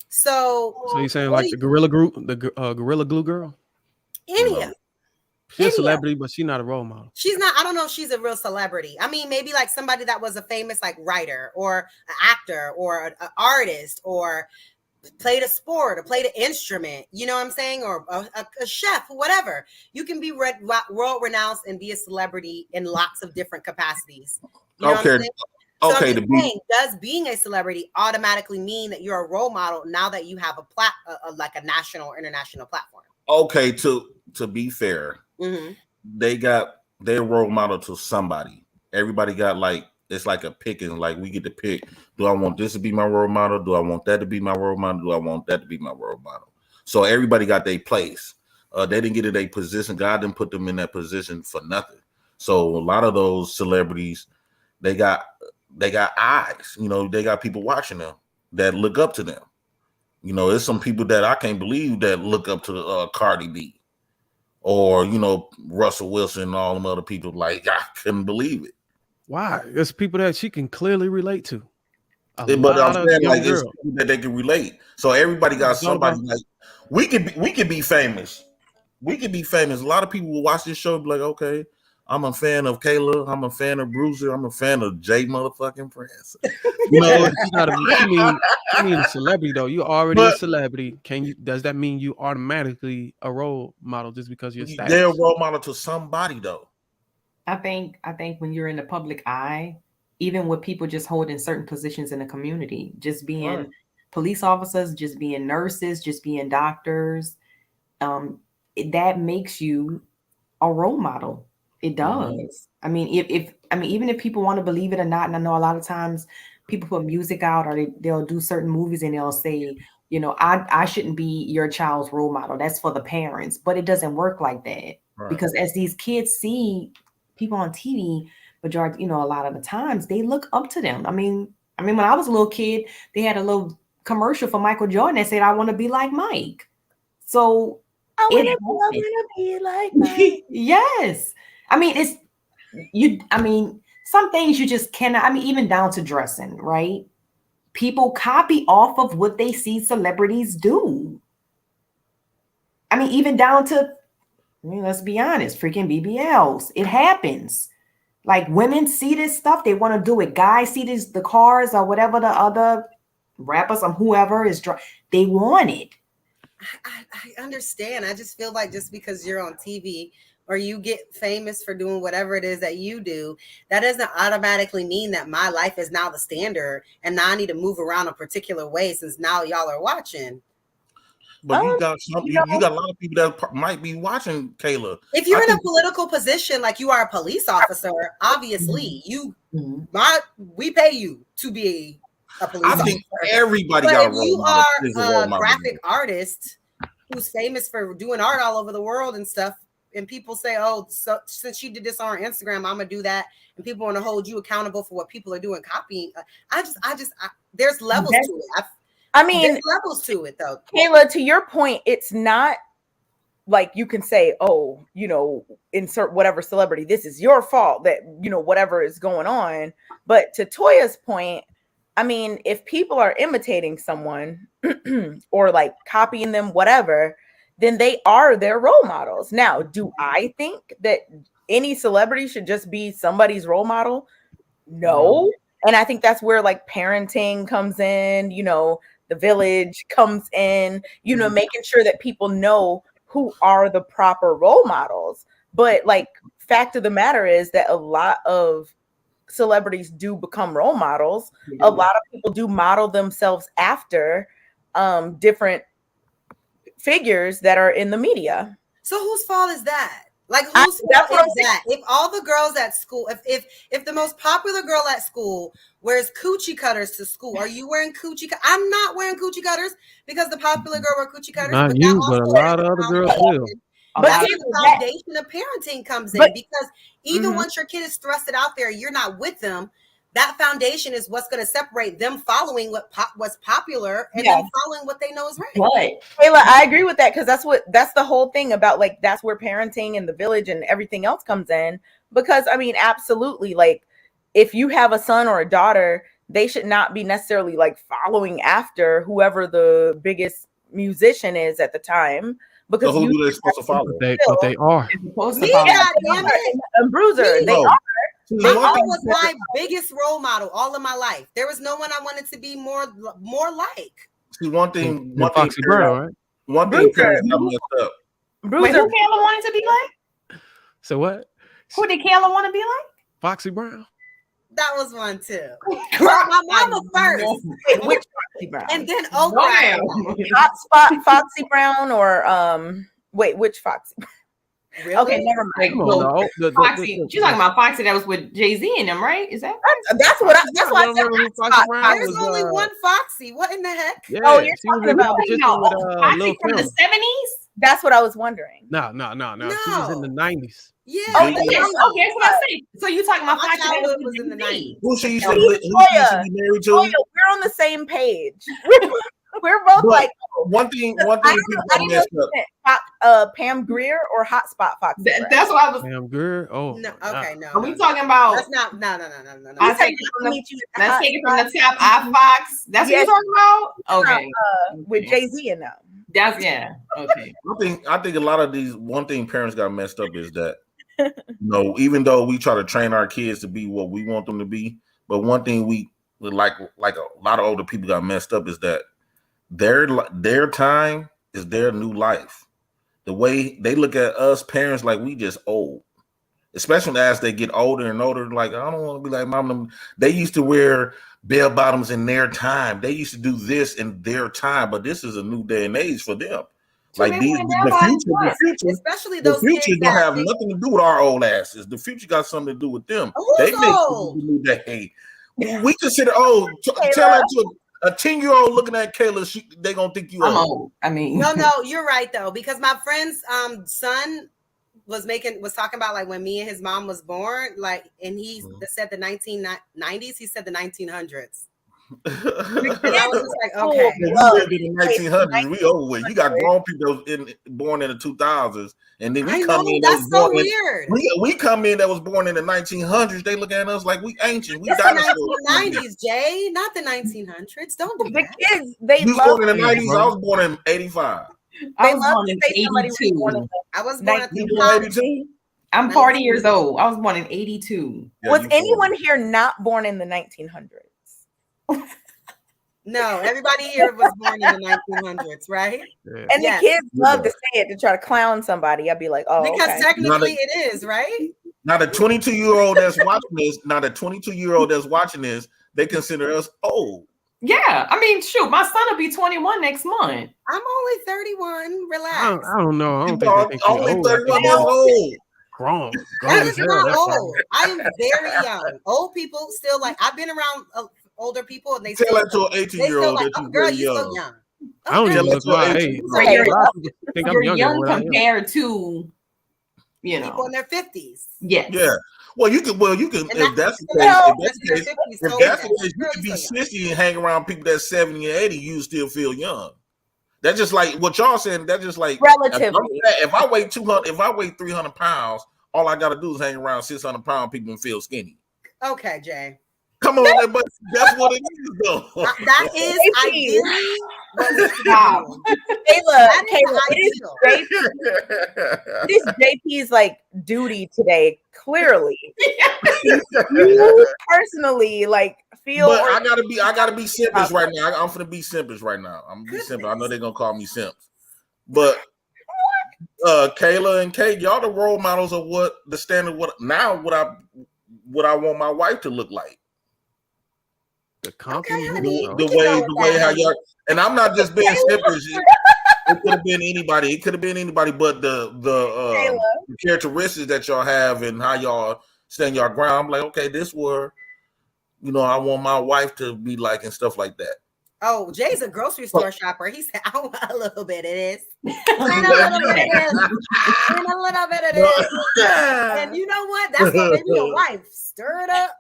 So you're saying like the Gorilla Group, the Gorilla Glue girl? She's a celebrity, but she's not a role model. She's not. I don't know if she's a real celebrity. I mean, maybe like somebody that was a famous like writer or an actor or an artist or played a sport or played an instrument. You know what I'm saying? Or a chef, whatever. You can be world renowned and be a celebrity in lots of different capacities. You know what I'm saying? So does being a celebrity automatically mean that you're a role model now that you have like a national or international platform? Okay, to be fair, they're role model to somebody. Everybody got it's like a picking. Like we get to pick. Do I want this to be my role model? Do I want that to be my role model? Do I want that to be my role model? So everybody got their place. They didn't get in a position. God didn't put them in that position for nothing. So a lot of those celebrities, they got eyes, they got people watching them that look up to them. There's some people that I can't believe that look up to Cardi B or, Russell Wilson and all them other people. Like, I couldn't believe it. Why? There's people that she can clearly relate to. But I'm saying like it's people that they can relate. So everybody got somebody like we could be famous. We could be famous. A lot of people will watch this show and be like, okay, I'm a fan of Kayla. I'm a fan of Bruiser. I'm a fan of Jay motherfucking Prince. I mean a celebrity though. You're already a celebrity. Does that mean you automatically a role model just because you're status? They're a role model to somebody though. I think when you're in the public eye, even with people just holding certain positions in the community, just being police officers, just being nurses, just being doctors, that makes you a role model. It does. I mean, even if people want to believe it or not, and I know a lot of times people put music out or they'll do certain movies and they'll say, you know, I shouldn't be your child's role model. That's for the parents, but it doesn't work like that. Right. Because as these kids see people on TV, majority, you know, a lot of the times they look up to them. I mean, when I was a little kid, they had a little commercial for Michael Jordan that said, "I want to be like Mike." So I want to be like Mike. Yes. I mean, some things you just cannot, I mean, even down to dressing, right? People copy off of what they see celebrities do. I mean, even down to, I mean, let's be honest, freaking BBLs. It happens. Like women see this stuff, they want to do it. Guys see the cars or whatever the other rappers or whoever is, they want it. I understand. I just feel like just because you're on TV or you get famous for doing whatever it is that you do, that doesn't automatically mean that my life is now the standard and now I need to move around a particular way since now y'all are watching. But you got a lot of people that might be watching, Kayla. If you're in a political position, like you are a police officer, obviously we pay you to be a police officer. I think everybody but got if you are a graphic artist who's famous for doing art all over the world and stuff, and people say, "Oh, so since you did this on Instagram, I'm gonna do that," and people want to hold you accountable for what people are doing, copying. There's levels to it. I mean, there's levels to it, though. Kayla, to your point, it's not like you can say, "Oh, you know, insert whatever celebrity. This is your fault that you know whatever is going on." But to Toya's point, I mean, if people are imitating someone or like copying them, whatever, then they are their role models. Now, do I think that any celebrity should just be somebody's role model? No. And I think that's where like parenting comes in, you know, the village comes in, you know, making sure that people know who are the proper role models. But like, fact of the matter is that a lot of celebrities do become role models. A lot of people do model themselves after different figures that are in the media. So whose fault is that? Like whose fault is that? If all the girls at school, if the most popular girl at school wears coochie cutters to school, are you wearing coochie cutters? I'm not wearing coochie cutters because the popular girl wear coochie cutters. Not you, but a lot of other girls will. But that's the foundation of parenting comes in because even once your kid is thrusted out there, you're not with them. That foundation is what's going to separate them following what's popular and then following what they know is right. Right. Kayla, I agree with that because that's the whole thing about like that's where parenting and the village and everything else comes in. Because I mean, absolutely, like if you have a son or a daughter, they should not be necessarily like following after whoever the biggest musician is at the time. Because so who do they supposed to follow? But they are. And Bruiser, they are. My mom was my biggest role model all of my life. There was no one I wanted to be more like. See, one thing Foxy Brown, right? One thing parents got messed up. Wait, who Kayla wanted to be like? So what? Who did Kayla want to be like? Foxy Brown. That was one too. My mama first. Wait, which Foxy Brown? And then Hot Spot Foxy Brown or wait, which Foxy? Really? Okay, never mind. Foxy. She's talking about Foxy that was with Jay-Z and them, right? Is that? That's what I said. There's only one Foxy. What in the heck? Yeah, oh, you're talking about Foxy from the 70s? That's what I was wondering. No. She was in the 90s. Yeah. Okay, that's what I say. So you talking about Foxy that was in the 90s? Who she used to be married to? We're on the same page. We're both like one thing people messed up. Pam Grier or Hotspot Foxy. That's what I was. Pam Grier. Oh no. Okay, no. Are we talking about? That's not. No. Let's take it from the top. iFox. That's what you're talking about. Okay. With Jay-Z and them. That's okay. I think a lot of these. One thing parents got messed up is that even though we try to train our kids to be what we want them to be, but one thing we like a lot of older people got messed up is that their time is their new life. The way they look at us parents like we just old, especially as they get older and older. Like, I don't want to be like mom. They used to wear bell bottoms in their time. They used to do this in their time, but this is a new day and age for them. So like the future, especially those the future don't have nothing to do with our old asses. The future got something to do with them. They make the new day. We consider tell that to a 10-year-old looking at Kayla, they gonna think you I'm old. old. I mean, no, you're right though, because my friend's son was talking about like when me and his mom was born, like, and he said the 1990s. He said the 1900s. And I was just like, okay. We lived in the 1900s. We over with. You got grown people born in the 2000s, and then we come in. That's so weird. We come in that was born in the 1900s. They look at us like we ancient. We it's dinosaurs. The 1990s, Jay, not the 1900s. Don't do that. The kids, they you was born in the 90s. I was born in 85. I was born in 82. I was born in 82. I'm 40 years old. I was born in 82. Was anyone here not born in the 1900s? No, everybody here was born in the 1900s, right? Yeah. And the kids love to say it to try to clown somebody. I'd be like, oh, because technically it is, right? Now the 22-year-old that's watching this, they consider us old. Yeah, I mean, shoot, my son will be 21 next month. I'm only 31. Relax. I don't know. I don't think only 31 years old. Grown. That is not old. I am very young. Old people still like. I've been around older people, and they tell still that to an 18-year-old like, that girl, you're so young. I don't even look my age. You're young compared to, people in their 50s. Yes. Yeah. Well, you can. If that's the case, you can be 60 and hang around people that's 70 and 80. You still feel young. That's just like what y'all saying. That's just like relatively. If I weigh 200, if I weigh 300 pounds, all I got to do is hang around 600-pound people and feel skinny. Okay, Jay. Come on, but that's what it is, though. That is ideally what we stop. Kayla, it is JP's like duty today. Clearly, you personally like feel. But I gotta be simpish right now. I'm gonna be simpish right now. I'm gonna be simple. I know they're gonna call me simps, but Kayla and Kate, y'all the role models of what the standard. What I want my wife to look like. The compliment, the way how y'all, and I'm not just being simpish. It could have been anybody. It could have been anybody, but the characteristics that y'all have and how y'all stand your ground. I'm like, okay, this were, I want my wife to be like and stuff like that. Oh, Jay's a grocery store shopper. He said, I want a little bit of this. And a little bit of this. And a little bit of this. And you know what? That's gonna make your wife stir it up.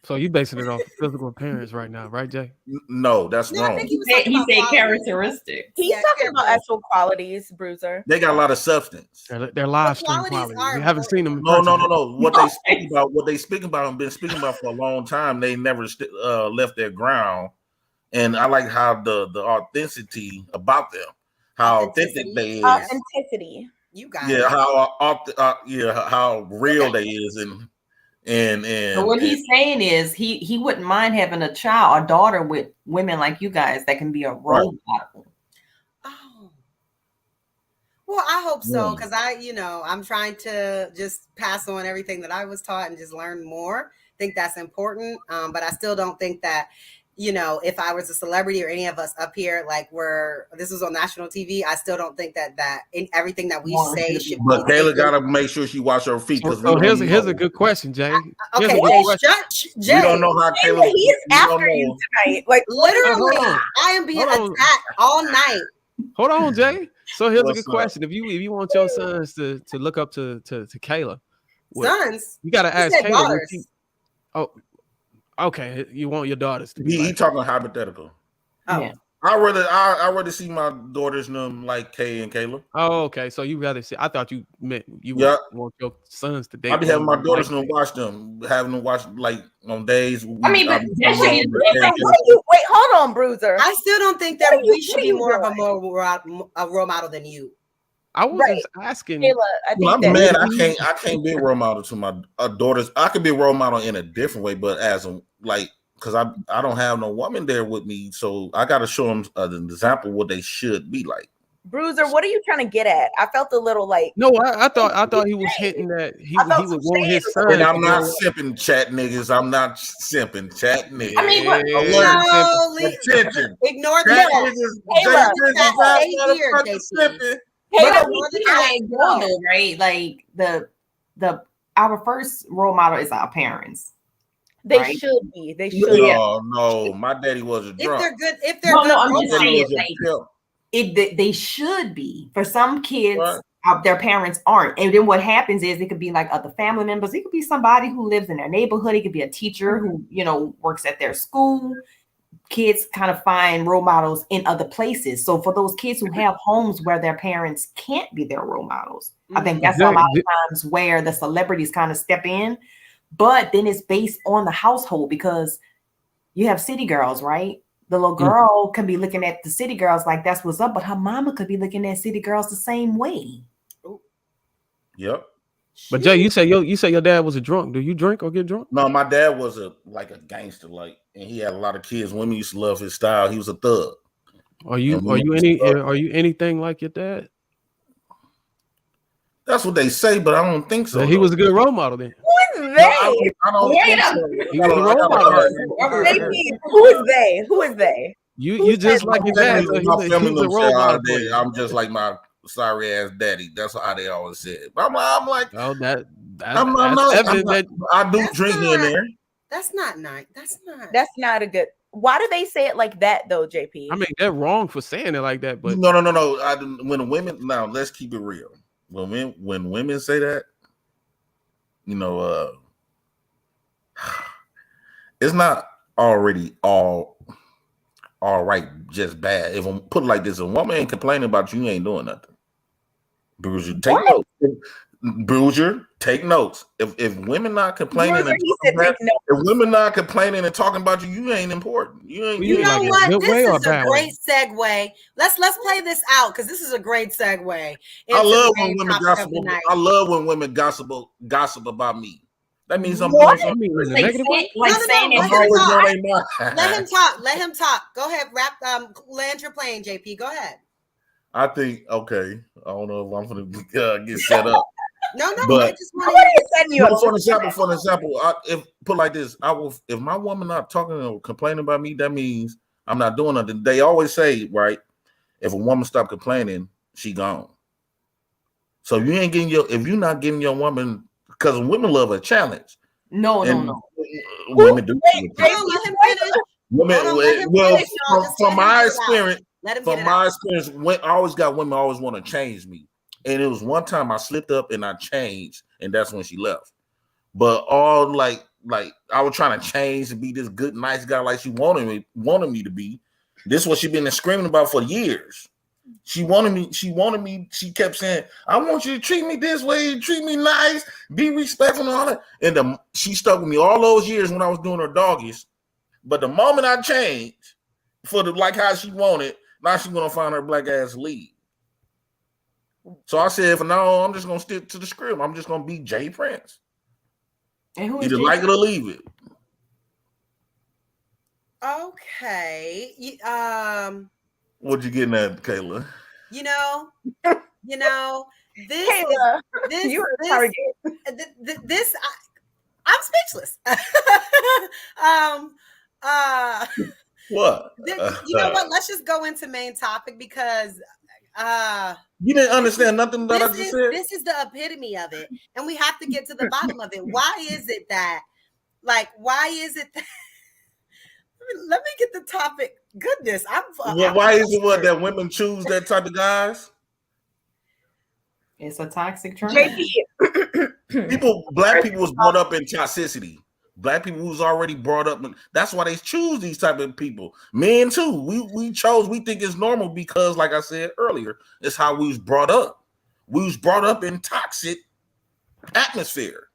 So you basing it off physical appearance right now, right, Jay? No, that's wrong. He said characteristics. He's talking about actual qualities, Bruiser. They got a lot of substance. They're live stream qualities. You haven't seen them. No. What they speak about and been speaking about for a long time. They never left their ground, and I like how the authenticity about them, how authentic they is. Authenticity. You got it. How real they is and so what he's saying is he wouldn't mind having a daughter with women like you guys that can be a role model. Oh, well, I hope so, because I'm trying to just pass on everything that I was taught and just learn more. I think that's important, but I still don't think that if I was a celebrity or any of us up here, like this was on national TV, I still don't think that in everything that we say should. But Kayla gotta make sure she wash her feet. So here's a good question, Jay. Okay, Jay. We don't know how Kayla. He's after you tonight. Like literally, I am being attacked all night. Hold on, Jay. So here's a good question. If you want your sons to look up to Kayla, sons, you gotta ask Kayla. Okay, you want your daughters to be he talking hypothetical. Oh. Yeah. I rather see my daughters like Kay and Kayla. Oh, okay. So you rather see? I thought you meant you want your sons to date. I be having my daughters watch them, having them watch like on days. Wait, hold on, Bruiser. I still don't think that we should be more of a role model than you. I was just asking. Kayla, I'm mad. I can't be a role model to my daughters. I could be a role model in a different way, but as a because I don't have no woman there with me, so I got to show them an example of what they should be like. Bruiser, what are you trying to get at? I felt a little like. No, I thought he was hitting that he would want his son. And I'm not simping, chat niggas. I'm not simping, chat niggas. I mean, attention. Ignore that. Right? Like our first role model is our parents. They right? should be. They should. No, my daddy wasn't drunk. If they're good, I'm just saying, they should be. For some kids, their parents aren't. And then what happens is it could be like other family members. It could be somebody who lives in their neighborhood. It could be a teacher who, works at their school. Kids kind of find role models in other places. So for those kids who have homes where their parents can't be their role models, I think that's a lot of times where the celebrities kind of step in. But then it's based on the household, because you have city girls, right? The little girl can be looking at the city girls like that's what's up, but her mama could be looking at city girls the same way. Yep. But Jay, you say your dad was a drunk. Do you drink or get drunk? No, my dad was a gangster, and he had a lot of kids. Women used to love his style. He was a thug. Are you anything like your dad? That's what they say, but I don't think so. He was a good role model then. Who is they? I don't think so. He was a role model. Who is they? You just like your dad. My family knows I'm just like my sorry ass daddy. That's how they always said. I'm like, oh, I do drink here and there. That's not nice. That's not a good. Why do they say it like that though, JP? I mean, they're wrong for saying it like that, but no. When women, now let's keep it real. When women say that, it's not already all right, just bad. If I'm put it like this, a woman ain't complaining about you ain't doing nothing. Bruiser, take notes. Bruiser, take notes. If women not complaining, if women not complaining and talking about you ain't important. You know what? This is a great segue. Let's play this out because this is a great segue. I love when women gossip. I love when women gossip about me. That means I'm doing something. Let him talk. Go ahead. Land your plane, JP. Go ahead. I think okay. I don't know if I'm gonna get set up. No. But I just want to set you up. For an example, if put like this, I will. If my woman not talking or complaining about me, that means I'm not doing nothing. They always say, right? If a woman stop complaining, she gone. So if you're not getting your woman, because women love a challenge. No. Women do. Let him finish. From my experience, I always got women always want to change me. And it was one time I slipped up and I changed, and that's when she left. But all like I was trying to change to be this good, nice guy like she wanted me to be. This is what she been screaming about for years. She wanted me. She kept saying, "I want you to treat me this way, treat me nice, be respectful and all that." And she stuck with me all those years when I was doing her doggies. But the moment I changed for how she wanted, now she's gonna find her black ass leave. So I said, for now, I'm just gonna stick to the script. I'm just gonna be Jay Prince. And who is either like it or leave it. Okay. What you getting at, Kayla? This Kayla, this I'm speechless. What? You know what? Let's just go into main topic because you didn't understand nothing that I just said. This is the epitome of it, and we have to get to the bottom of it. Why is it that? Let me get the topic. Goodness, why is it that women choose that type of guys? It's a toxic trend. Black people was brought up in toxicity. Black people who's already brought up, that's why they choose these type of people. Men too. We think it's normal because, like I said earlier, it's how we was brought up. We was brought up in toxic atmosphere.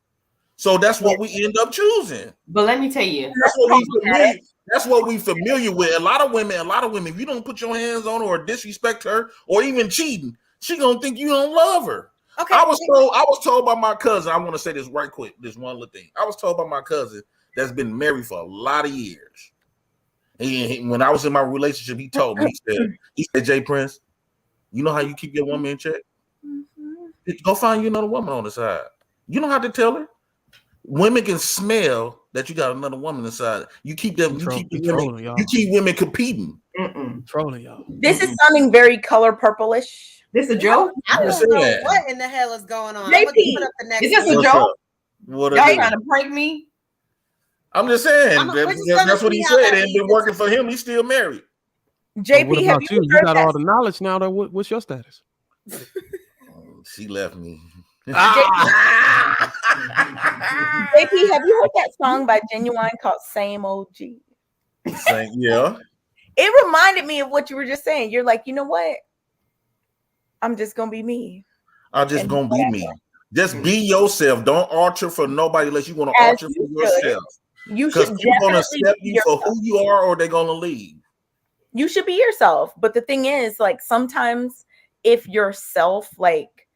So that's what we end up choosing. But let me tell you, that's what we familiar with. A lot of women, if you don't put your hands on her or disrespect her or even cheating, she gonna think you don't love her. Okay. I was told by my cousin. I want to say this right quick. This one little thing. I was told by my cousin that's been married for a lot of years. When I was in my relationship, he told me, he said, Jay Prince, you know how you keep your woman in check? Mm-hmm. Go find you another woman on the side. You don't have to tell her. Women can smell that you got another woman inside. You keep them. You keep women competing. Trolling y'all. This is sounding very color purplish. This a joke? I don't know what in the hell is going on. JP, put up the next is this a joke? Y'all trying to prank me? I'm just saying that's what he said. It ain't been working for him. He's still married. JP, what have about you? You got all the knowledge now. That what's your status? She left me. JP, have you heard that song by Genuine called "Same OG"? Yeah. It reminded me of what you were just saying. You're like, you know what? I'm just gonna be me. I'm just gonna be me. Just be yourself. Don't alter for nobody unless you want to alter for yourself. You should people gonna accept you for who you are, or they're gonna leave. You should be yourself. But the thing is, like, sometimes if yourself, like,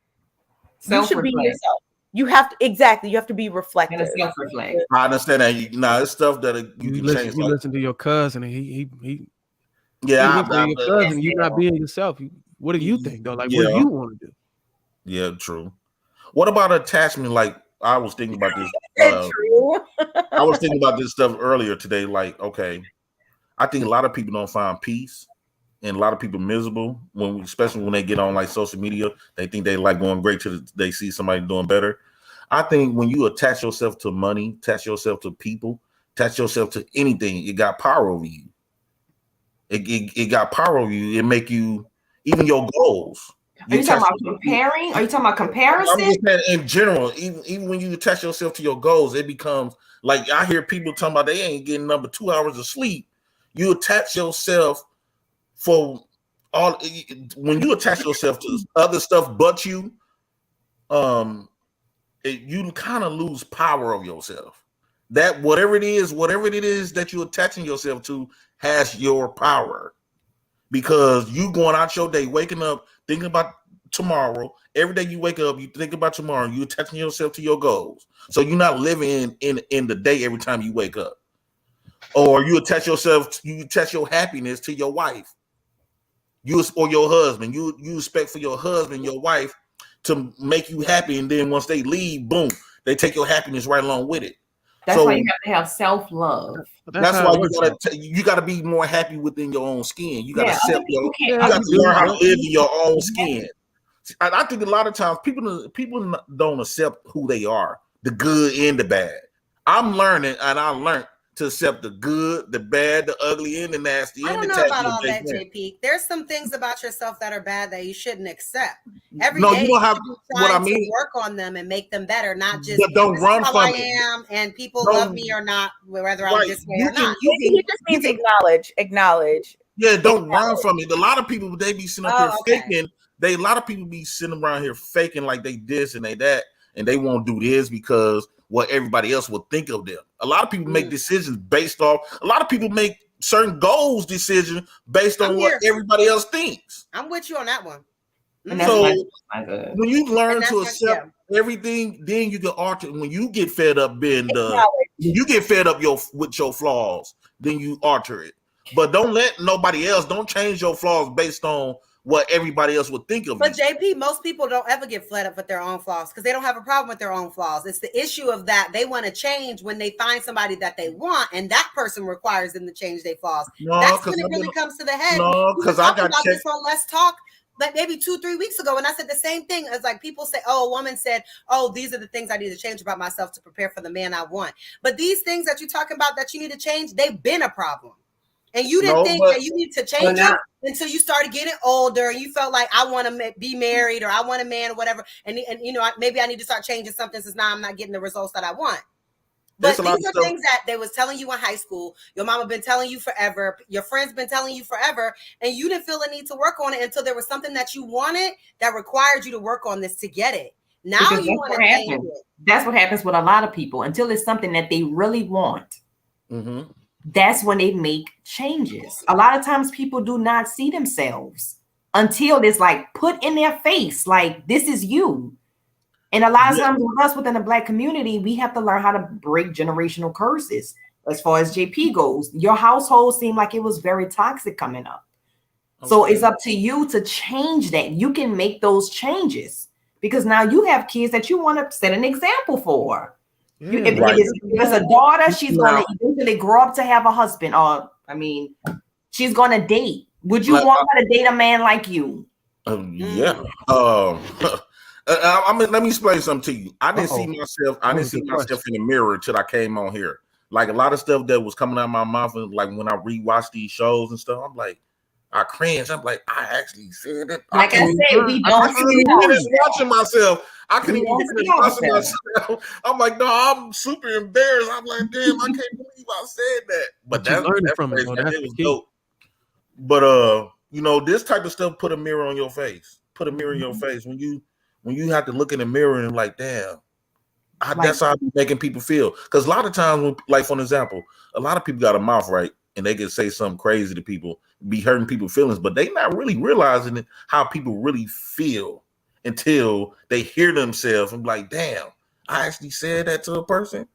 you should be yourself. You have to you have to be reflective. Self-reflect. I understand that. It's stuff that you can change. You listen to your cousin, and he yeah, your cousin. You're not being yourself. What do you think though? Like, what do you want to do? Yeah, true. What about attachment? Like, I was thinking about this. True. I was thinking about this stuff earlier today. Like, okay, I think a lot of people don't find peace, and a lot of people miserable especially when they get on like social media. They think they like going great till they see somebody doing better. I think when you attach yourself to money, attach yourself to people, attach yourself to anything, it got power over you. It got power over you. It make you even your goals. Are you talking about comparing? Are you talking about comparison? I'm just saying in general, even when you attach yourself to your goals, it becomes like I hear people talking about they ain't getting number 2 hours of sleep. You attach yourself for all when you attach yourself to other stuff but you, you kind of lose power of yourself. That whatever it is that you're attaching yourself to has your power. Because you going out your day, waking up, thinking about tomorrow. Every day you wake up, you think about tomorrow. You attaching yourself to your goals. So you're not living in the day every time you wake up. Or you attach your happiness to your wife. Or your husband. You expect for your husband, your wife to make you happy. And then once they leave, boom, they take your happiness right along with it. That's why you have to have self-love. That's why you gotta be more happy within your own skin. You gotta accept you got to learn how to live in your own skin. I think a lot of times people don't accept who they are, the good and the bad. I'm learning, and I learned to accept the good, the bad, the ugly, and the nasty. I don't know about all that, JP. There's some things about yourself that are bad that you shouldn't accept. Every day you don't have what I mean. To work on them and make them better, not just don't run how from I am and people love me or not, whether I'm this way or not. It just means acknowledge. Yeah, don't run from it. A lot of people they be sitting up here faking. A lot of people be sitting around here faking like they this and they that, and they won't do this because what everybody else will think of them. A lot of people make decisions based off. A lot of people make certain goals decisions based on what everybody else thinks. I'm with you on that one. And so when you learn to accept everything, then you can alter. When you get fed up being you get fed up with your flaws, then you alter it. But don't let nobody else. Don't change your flaws based on what everybody else would think of. But JP, most people don't ever get fed up with their own flaws because they don't have a problem with their own flaws. It's the issue of that they want to change when they find somebody that they want, and that person requires them to change their flaws. That's when it really comes to the head. No, because I got about this on Let's Talk. Like maybe 2-3 weeks ago, and I said the same thing. It's like people say, "Oh, a woman said, oh, these are the things I need to change about myself to prepare for the man I want." But these things that you're talking about that you need to change, they've been a problem. And you didn't think that you need to change it until you started getting older and you felt like I want to be married or I want a man or whatever. And you know, maybe I need to start changing something since now I'm not getting the results that I want. But these are things that they was telling you in high school. Your mama been telling you forever. Your friends been telling you forever. And you didn't feel the need to work on it until there was something that you wanted that required you to work on this to get it. Now you want to change it. That's what happens with a lot of people until it's something that they really want. Mm-hmm. That's when they make changes. A lot of times people do not see themselves until it's like put in their face, like this is you. And a lot of times with us within the Black community, we have to learn how to break generational curses. As far as JP goes, your household seemed like it was very toxic coming up. Okay. So it's up to you to change that. You can make those changes because now you have kids that you want to set an example for. If it's a daughter, she's going to eventually grow up to have a husband, or she's going to date. Would you want her to date a man like you? Yeah. Let me explain something to you. I didn't see myself. I didn't see myself in the mirror until I came on here. Like a lot of stuff that was coming out of my mouth, and like when I rewatch these shows and stuff, I'm like, I cringe. I'm like, I actually said it. Like I said, we I don't couldn't see even finish ourselves. watching myself. I couldn't We even don't finish see watching ourselves. myself. I'm like, no, I'm super embarrassed. I'm like, damn, I can't believe I said that. But you learning that's from it, crazy. though. That That's it the was key. dope. But you know, this type of stuff put a mirror on your face. Put a mirror in your face when you have to look in the mirror and like, damn. That's how I be making people feel. Because a lot of times, when, like for an example, a lot of people got a mouth, right? And they can say something crazy to people, be hurting people's feelings, but they not really realizing how people really feel until they hear themselves and be like, damn, I actually said that to a person.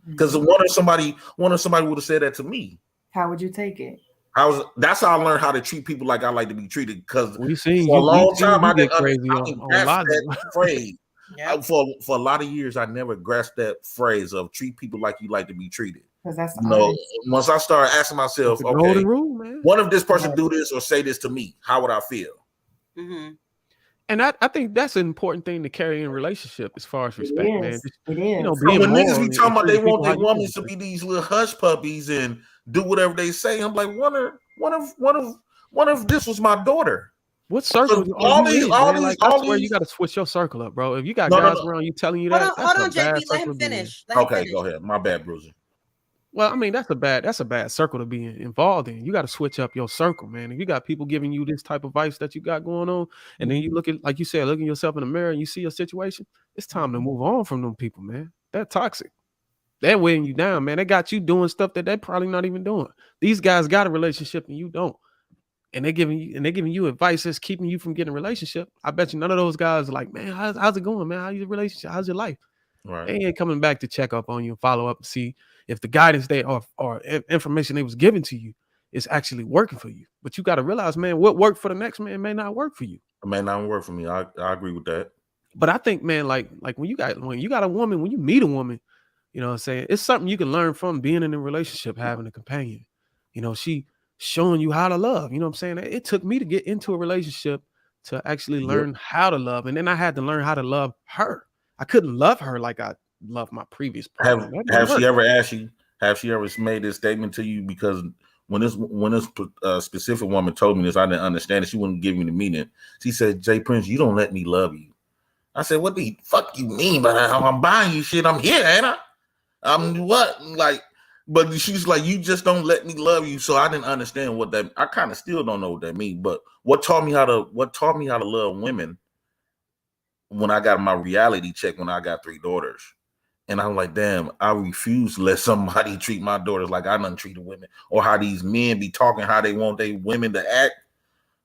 Because what if somebody would have said that to me? How would you take it? That's how I learned how to treat people like I like to be treated. Because We seen for a long you time, I get didn't crazy I on didn't grasp logic. that phrase. Yep. For a lot of years, I never grasped that phrase of treat people like you like to be treated. Because that's Once I started asking myself, the okay, golden rule, man. what if this person do this or say this to me? How would I feel? Mm-hmm. And I think that's an important thing to carry in a relationship as far as respect, man. It is. You know, So being when niggas moral be talking about they want their women woman to be these little hush puppies and do whatever they say, I'm like, what if this was my daughter? What circle all are you these, in, all man? these, Like, I all swear these. you got to switch your circle up, bro. If you got No, guys around you telling you that, Hold on, that's a bad JP. Let circle him to be in. finish. Let him Okay, finish. go ahead. My bad, Bruiser. Well, I mean, that's a bad circle to be involved in. You got to switch up your circle, man. If you got people giving you this type of advice that you got going on, and then you look at, like you said, looking yourself in the mirror and you see your situation, it's time to move on from them people, man. They're toxic. They're weighing you down, man. They got you doing stuff that they're probably not even doing. These guys got a relationship and you don't. And they're giving you advice that's keeping you from getting a relationship. I bet you none of those guys are like, man, how's it going, man? How's your relationship? How's your life? Right. They ain't coming back to check up on you and follow up and see if the guidance they or information they was given to you is actually working for you. But you got to realize, man, what worked for the next man may not work for you. It may not work for me. I agree with that. But I think, man, like when you got a woman, when you meet a woman, you know what I'm saying? It's something you can learn from being in a relationship, having a companion. You know, she showing you how to love. You know what I'm saying? It took me to get into a relationship to actually learn how to love. And then I had to learn how to love her. I couldn't love her like I loved my previous partner. Have she ever asked you? Have she ever made this statement to you? Because when this specific woman told me this, I didn't understand it. She wouldn't give me the meaning. She said, "Jay Prince, you don't let me love you." I said, "What the fuck you mean by that? I'm buying you shit. I'm here, ain't I? I'm what? Like." But she's like, you just don't let me love you. So I didn't understand what that. I kind of still don't know what that means. But what taught me how to love women when I got my reality check when I got 3 daughters, and I'm like, damn, I refuse to let somebody treat my daughters like I done treated women, or how these men be talking how they want their women to act.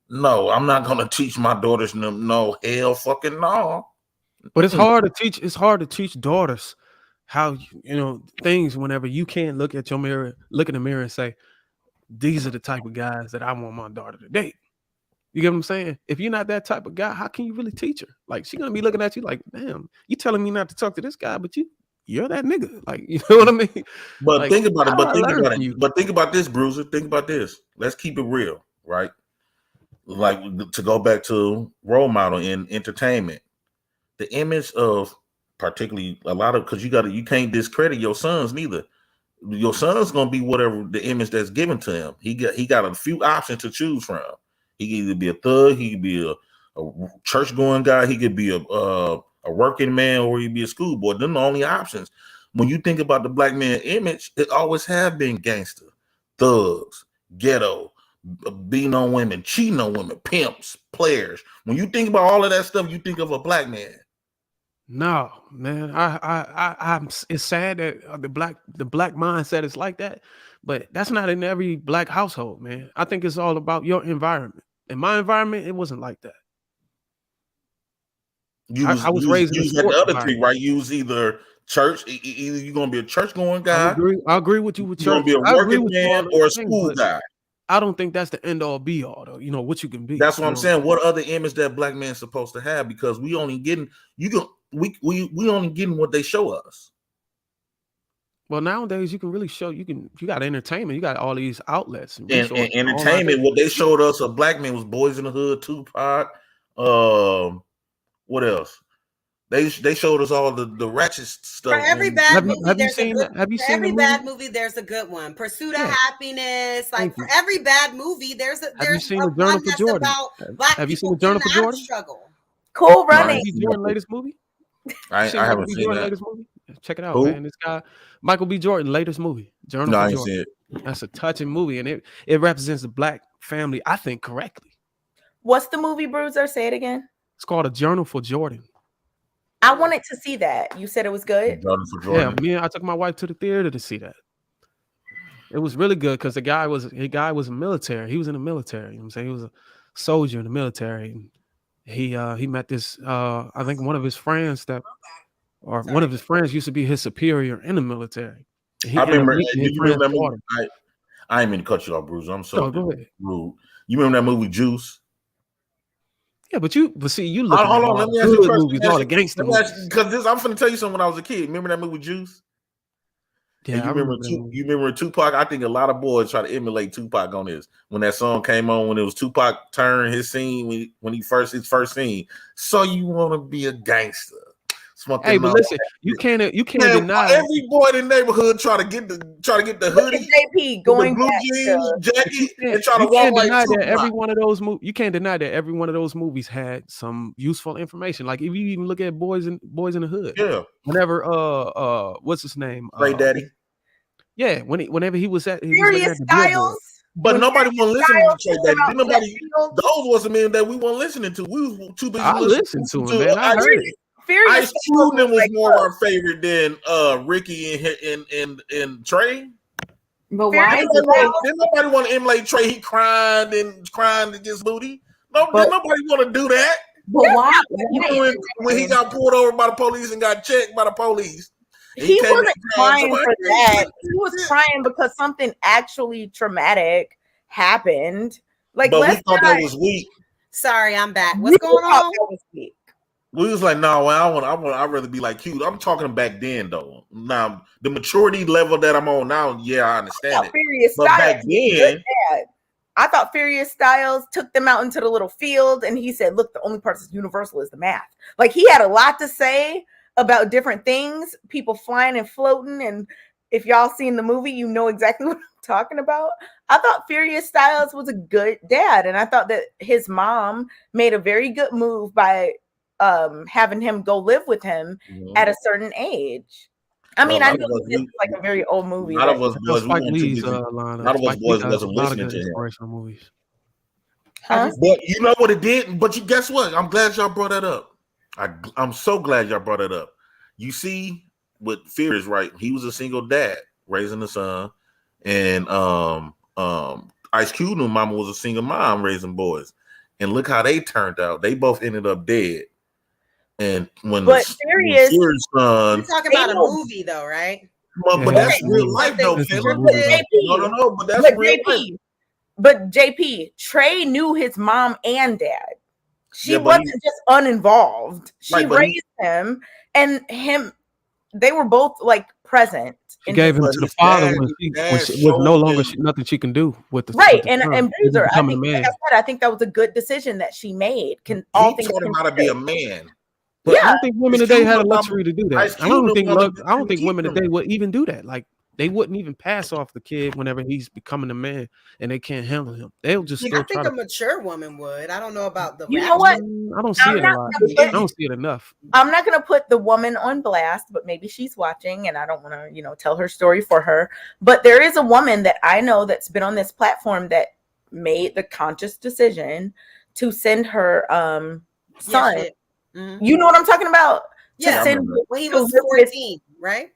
No, I'm not gonna teach my daughters no hell fucking no. But it's hard to teach. It's hard to teach daughters how things whenever you can't look in the mirror and say, these are the type of guys that I want my daughter to date. You get what I'm saying? If you're not that type of guy, how can you really teach her? Like, she's gonna be looking at you like, damn, you telling me not to talk to this guy, but you're that nigga. Like, you know what I mean? But like, think about it. But think about this, Bruiser. Think about this. Let's keep it real, right? Like, to go back to role model in entertainment, the image of particularly a lot of, because you can't discredit your sons neither. Your son's gonna be whatever the image that's given to him. He got a few options to choose from. He can either be a thug, he could be a church going guy, he could be a working man, or he'd be a schoolboy. Them the only options. When you think about the black man image, it always have been gangster, thugs, ghetto, beating on women, cheating on women, pimps, players. When you think about all of that stuff, you think of a black man. No, man. I'm. It's sad that the black mindset is like that, but that's not in every black household, man. I think it's all about your environment. In my environment, it wasn't like that. I was raised in the other three, right? You was either church, either you're gonna be a church going guy. I agree with you with church. You're gonna be a working man or a school guy. I don't think that's the end all be all, though. You know what you can be. That's what I'm saying. What other image that black man's supposed to have? Because we only getting we only getting what they show us. Well, nowadays you can really show you got entertainment, you got all these outlets and entertainment. What they showed us a black man was Boys in the Hood, Tupac. What else? They showed us all the ratchet stuff. For every bad movie, have you there's a seen good. have you For seen every the bad movie? movie, there's a good one. Pursuit of Yeah. Happiness. Like Thank for you. every bad movie, there's a Have you seen a the Journal one for that's Jordan? about black Have you seen people the Journal getting for out of Jordan? struggle. Cool No, I running. ain't B. seen Jordan that. latest movie? I Michael haven't B. seen Jordan that. latest movie? Check it out, Who? man. This guy, Michael B. Jordan latest movie, Journal No, for I ain't Jordan. seen it. That's a touching movie, and it represents the black family, I think, correctly. What's the movie, Bruiser? Say it again. It's called A Journal for Jordan. I wanted to see that. You said it was good. Jordan for Yeah, Jordan. I took my wife to the theater to see that. It was really good because the guy was a military. He was in the military. You know what I'm saying? He was a soldier in the military. And he met this I think one of his friends one of his friends used to be his superior in the military. He I ended up remember. meeting Do his you remember that friend's movie? daughter. I ain't mean to cut you off, Bruce. I'm so No, go ahead. rude. You remember that movie Juice? Yeah, but see, you looking Hold at on, all let me the ask you a good question. movies, all the gangster movies. Because I'm finna tell you something. When I was a kid, remember that movie Juice? Yeah, and I remember that movie. You remember Tupac? I think a lot of boys try to emulate Tupac on this. When that song came on, when it was Tupac turn his scene, when his first scene. So you want to be a gangster? Hey, but listen, you can't deny every boy in the neighborhood try to get the hoodie, JP going the blue back jeans, to, jacket, and try to you walk can't like deny that Tupac. you can't deny that every one of those movies had some useful information. Like if you even look at Boys in the Hood. Yeah. Whenever what's his name? Play Daddy. Yeah, whenever he was looking Furious at the Billboard. Styles. But nobody want to listen to Trey Daddy. about Didn't nobody? Sheffield. Those was the men that we weren't listening to. We was too busy I listened to him, man. I heard it. Furious Ice Cube was like, more of our favorite than Ricky and Trey. But why? Didn't nobody want to emulate Trey? He crying against Booty. No, didn't nobody want to do that. But why? When he got pulled over by the police and got checked by the police. He wasn't crying for that. He was crying because something actually traumatic happened. Like, but we thought that was weak. Sorry, I'm back. What's going on? That was weak. We was like, no, I'd rather be like Cute. I'm talking back then though. Now the maturity level that I'm on now, yeah, I understand it. But back then, I thought Furious Styles took them out into the little field and he said, look, the only part that's universal is the math. Like he had a lot to say about different things, people flying and floating. And if y'all seen the movie, you know exactly what I'm talking about. I thought Furious Styles was a good dad. And I thought that his mom made a very good move by having him go live with him at a certain age. I mean, I know this is like a very old movie. A lot of us boys, wasn't listening to inspirational movies. Huh? But you know what it did? But you guess what? I'm glad y'all brought that up. I'm so glad y'all brought it up. You see, with Furious, right? He was a single dad raising a son, and Ice Cube and Mama was a single mom raising boys. And look how they turned out. They both ended up dead. And when Furious son, you're talking about a movie, though, right? But that's real life, though. No, but that's real life. But JP, Trey knew his mom and dad. She wasn't just uninvolved. She raised him, and they were both like present. She gave him to the father when she was no longer nothing she can do with the right. With the and Bruiser, I think, like I said, I think that was a good decision that she made. He taught him how to be a man. But I don't think women today had a luxury to do that. I don't think women today would even do that. Like they wouldn't even pass off the kid whenever he's becoming a man and they can't handle him. They'll just. I think a mature woman would. I don't know about the. You know what? I don't see it a lot. I don't see it enough. I'm not going to put the woman on blast, but maybe she's watching, and I don't want to, tell her story for her. But there is a woman that I know that's been on this platform that made the conscious decision to send her son. Yeah, mm-hmm. You know what I'm talking about? Yeah. When he was 14, right?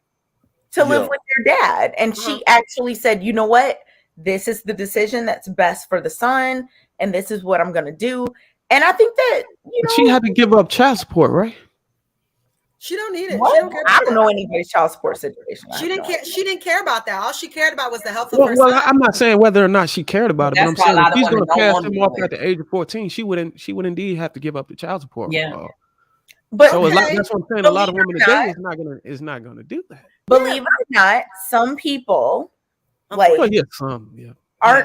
To live with their dad. And she actually said, you know what? This is the decision that's best for the son. And this is what I'm going to do. And I think that, she had to give up child support, right? She don't need it. I don't know anybody's child support situation. She didn't care. She didn't care about that. All she cared about was the health of her son. Well, I'm not saying whether or not she cared about it, but I'm saying if she's going to pass him off at the age of 14, she would indeed have to give up the child support. Yeah. But so that's what I'm saying. A lot of women today is not gonna do that. Believe it or not, some people aren't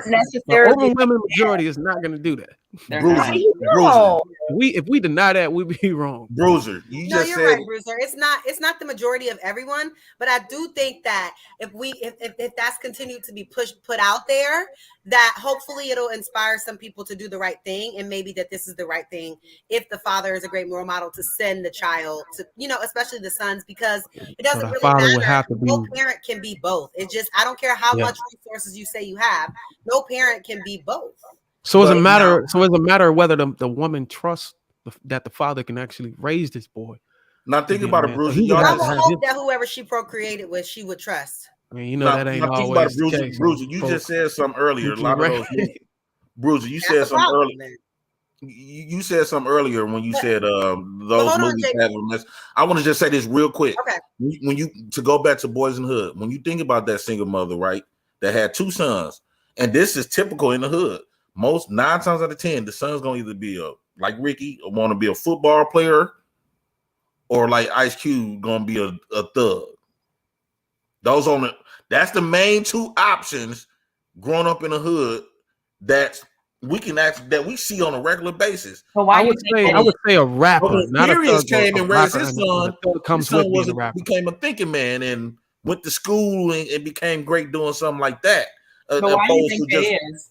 necessarily. The overwhelming majority is not gonna do that. Bruiser, No. If we deny that, we be wrong. Bruiser, you No, just you're said right, Bruiser. It's not the majority of everyone, but I do think that if that's continued to be put out there, that hopefully it'll inspire some people to do the right thing, and maybe that this is the right thing if the father is a great role model to send the child to, especially the sons, because it doesn't really father matter. would have to be. No parent can be both. It's just, I don't care how much resources you say you have, no parent can be both. So it's a matter. So it's a matter of whether the woman trusts that the father can actually raise this boy. Now think about it, Bruiser. I would hope that whoever she procreated with, she would trust. I mean, that ain't always the case. Bruiser, you just said something earlier. A lot of those Bruiser, you said something earlier. You said something earlier when you said those movies. I want to just say this real quick. Okay. When you to go back to Boys in the Hood, when you think about that single mother, right, that had 2 sons, and this is typical in the hood. Most 9 times out of 10, the son's gonna either be like Ricky, or want to be a football player, or like Ice Cube gonna be a thug. That's the main 2 options growing up in the hood that we see on a regular basis. So why I would say a rapper, not a thug. Came and raised his son. His son became a thinking man and went to school and became great doing something like that. So why do you think that is?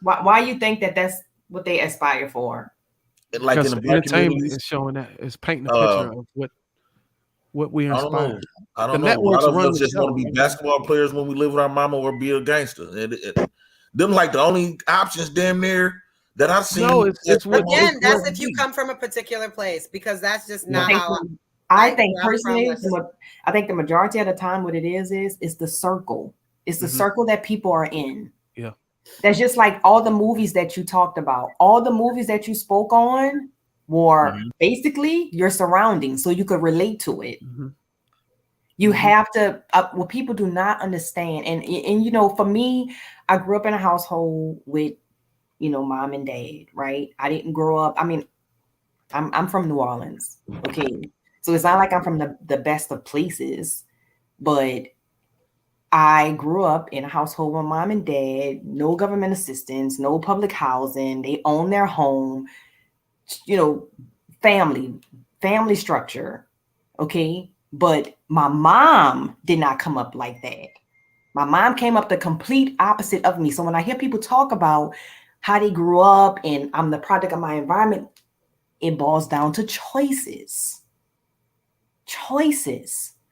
Why you think that that's what they aspire for? Like in the black entertainment is showing that, it's painting a picture of what we inspire. I don't know. A lot of us just want to be basketball players when we live with our mama, or be a gangster. Them like the only options damn near that I've seen. No, that's if you come from a particular place, because that's just not how I think personally, I think the majority of the time what it is the circle. It's the circle that people are in. Yeah. That's just like all the movies that you talked about. All the movies that you spoke on were basically your surroundings, so you could relate to it. You have to, what people do not understand. And for me, I grew up in a household with, mom and dad, right? I didn't grow up. I mean, I'm from New Orleans. Okay. So it's not like I'm from the best of places, but I grew up in a household with mom and dad, no government assistance, no public housing. They own their home, family structure. Okay. But my mom did not come up like that. My mom came up the complete opposite of me. So when I hear people talk about how they grew up and I'm the product of my environment, it boils down to choices.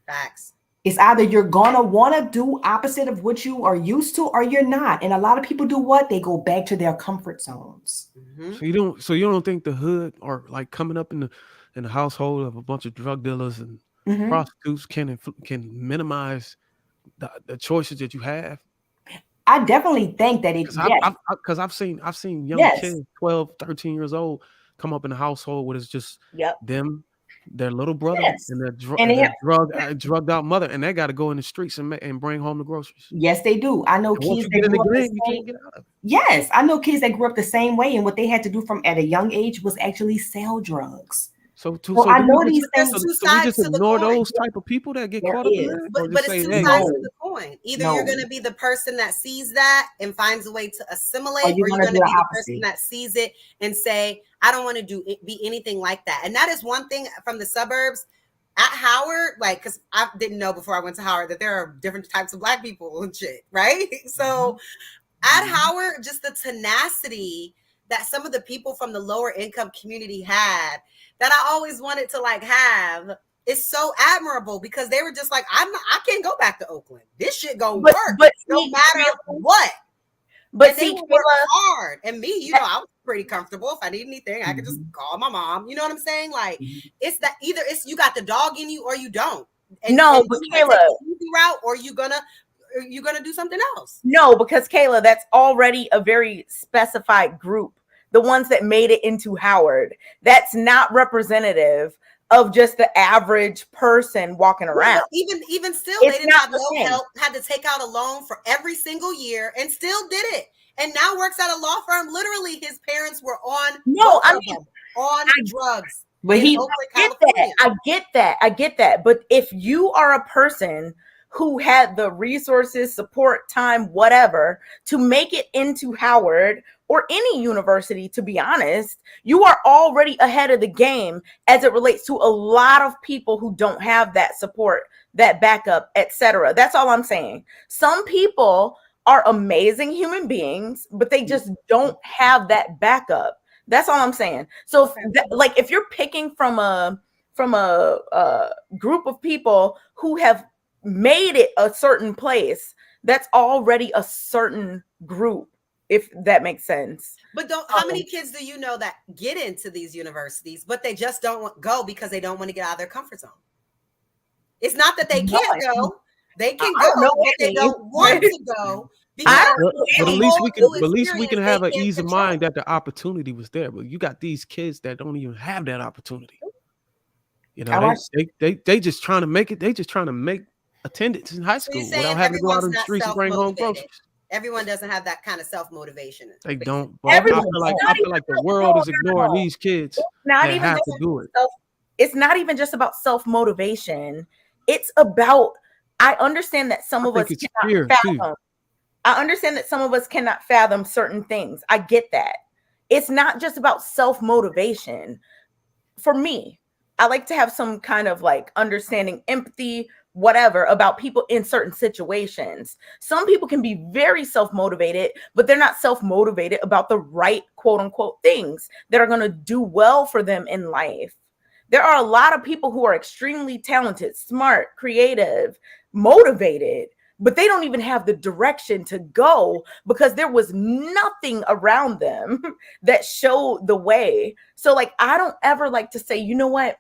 Facts. It's either you're gonna want to do opposite of what you are used to, or you're not. And a lot of people do what? They go back to their comfort zones. So you don't think the hood, or like coming up in the household of a bunch of drug dealers and prostitutes can minimize the choices that you have? I definitely think that because I've seen young kids 12, 13 years old come up in a household where it's just them, their little brother, and their drugged out mother, and they got to go in the streets and bring home the groceries. Yes, they do. I know kids that grew up you can't get out of it. Yes, I know kids that grew up the same way, and what they had to do from at a young age was actually sell drugs. So I know these things. So we just ignore those type of people that get caught up in that? But it's 2 sides of the coin. Either you're going to be the person that sees that and finds a way to assimilate, or you're going to be the person that sees it and say, I don't want to be anything like that. And that is one thing from the suburbs at Howard, like, because I didn't know before I went to Howard that there are different types of Black people and shit, right? So at Howard, just the tenacity that some of the people from the lower income community had, that I always wanted to have, is so admirable, because they were just like, I can't go back to Oakland. This shit gonna work, no matter what. But they work hard. And me, I was pretty comfortable. If I need anything, I could just call my mom. You know what I'm saying? Like, it's that either you got the dog in you or you don't. And but Kayla, easy route, or you gonna do something else. No, because Kayla, that's already a very specified group. The ones that made it into Howard, that's not representative of just the average person walking around. Even still, they didn't have no help, had to take out a loan for every single year, and still did it. And now works at a law firm. Literally, his parents were on drugs. But I get that. But if you are a person who had the resources, support, time, whatever, to make it into Howard or any university, to be honest, you are already ahead of the game as it relates to a lot of people who don't have that support, that backup, etc. That's all I'm saying. Some people are amazing human beings, but they just don't have that backup. That's all I'm saying. So if you're picking from a group of people who have made it a certain place, that's already a certain group, if that makes sense. But how many kids do you know that get into these universities, but they just don't go because they don't want to get out of their comfort zone? It's not that they can't go. They can go, but they don't want to go. But at least we can have an ease of mind that the opportunity was there. But you got these kids that don't even have that opportunity. You know, they just trying to make it. They just trying to make attendance in high school without having to go out on the streets and bring home groceries. Everyone doesn't have that kind of self-motivation. They don't. But I feel like the world is ignoring these kids that have to do it. It's not even just about self-motivation. It's about, I understand that some of us cannot fathom. I understand that some of us cannot fathom certain things. I get that. It's not just about self-motivation. For me, I like to have some kind of like understanding, empathy, whatever, about people in certain situations. Some people can be very self-motivated, but they're not self-motivated about the right, quote unquote, things that are going to do well for them in life. There are a lot of people who are extremely talented, smart, creative, motivated, but they don't even have the direction to go because there was nothing around them that showed the way. So like, I don't ever like to say, you know what?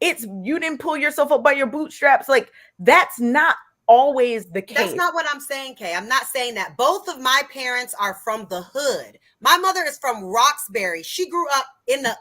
You didn't pull yourself up by your bootstraps. Like, that's not always the case. That's not what I'm saying, Kay. I'm not saying that. Both of my parents are from the hood. My mother is from Roxbury. She grew up in the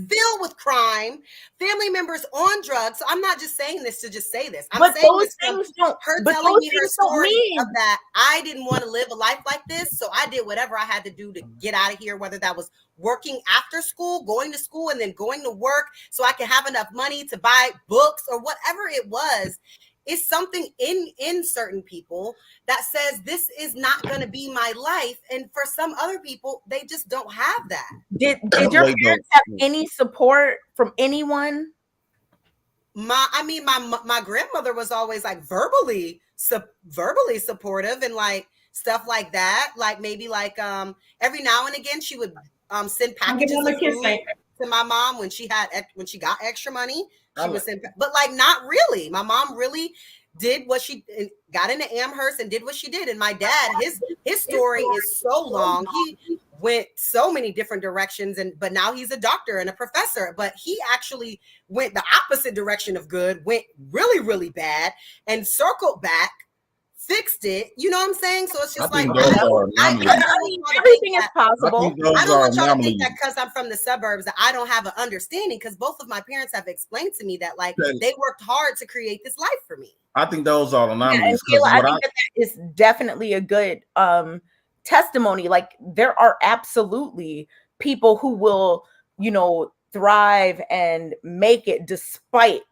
filled with crime, family members on drugs. So I'm not just saying this to just say this. I'm saying this from her telling me her story of that. I didn't want to live a life like this, so I did whatever I had to do to get out of here, whether that was working after school, going to school, and then going to work so I could have enough money to buy books or whatever it was. It's something in certain people that says this is not going to be my life. And for some other people, they just don't have that. Did your parents have any support from anyone? My grandmother was always like verbally supportive and like stuff like that. Like maybe like every now and again she would send packages of food to my mom when she got extra money. She was send, but like not really. My mom really did what she got into Amherst and did what she did. And my dad, his story is so long. He went so many different directions, but now he's a doctor and a professor. But he actually went the opposite direction of good, went really, really bad, and circled back, fixed it. You know what I'm saying? So it's just like everything is possible. I don't want y'all to think that because I'm from the suburbs that I don't have an understanding, because both of my parents have explained to me that like they worked hard to create this life for me. I think those are anomalies. Yeah, I think that is definitely a good testimony. Like there are absolutely people who will, thrive and make it despite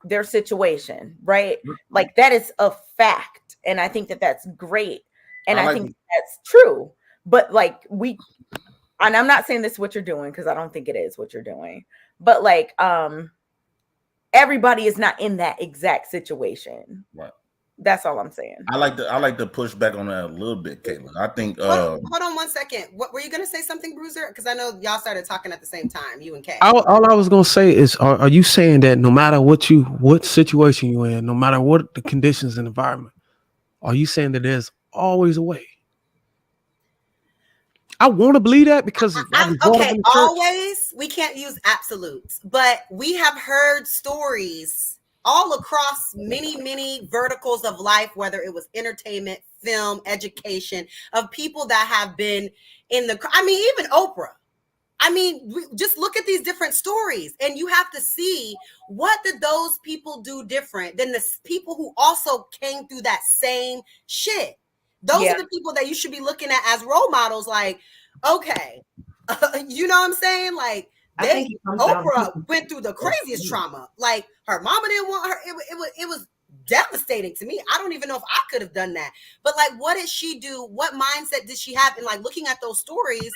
their situation, right? Like that is a fact. And I think that that's great. And I think that's true. But like and I'm not saying this is what you're doing, because I don't think it is what you're doing. But like everybody is not in that exact situation. Right. That's all I'm saying. I like to push back on that a little bit, Kayla. I think hold on 1 second. What were you gonna say something, Bruiser? Because I know y'all started talking at the same time, you and Kay. All I was gonna say is, are you saying that no matter what situation you're in, no matter what the conditions and environment, are you saying that there's always a way? I want to believe that because okay, always we can't use absolutes, but we have heard stories all across many verticals of life, whether it was entertainment, film, education, of people that have been even Oprah. Just look at these different stories, and you have to see what did those people do different than the people who also came through that same shit. Those are the people that you should be looking at as role models. Like, okay, you know what I'm saying? Like, Oprah went through the craziest trauma. Like, her mama didn't want her. It was devastating to me. I don't even know if I could have done that. But like, what did she do? What mindset did she have in like looking at those stories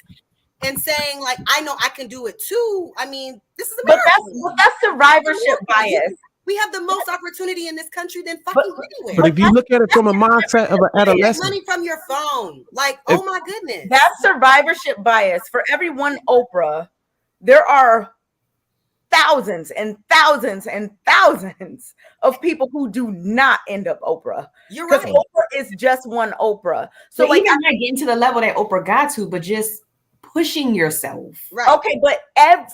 and saying like, I know I can do it too? I mean, this is America. But that's survivorship bias. We have the most opportunity in this country than fucking anywhere. But if you look at it from a mindset of an adolescent, money from your phone, like, oh my goodness, that's survivorship bias. For every one Oprah, there are thousands and thousands and thousands of people who do not end up Oprah. You're right. Oprah is just one Oprah. So like, even not getting to the level that Oprah got to, but just pushing yourself. Right. Okay, but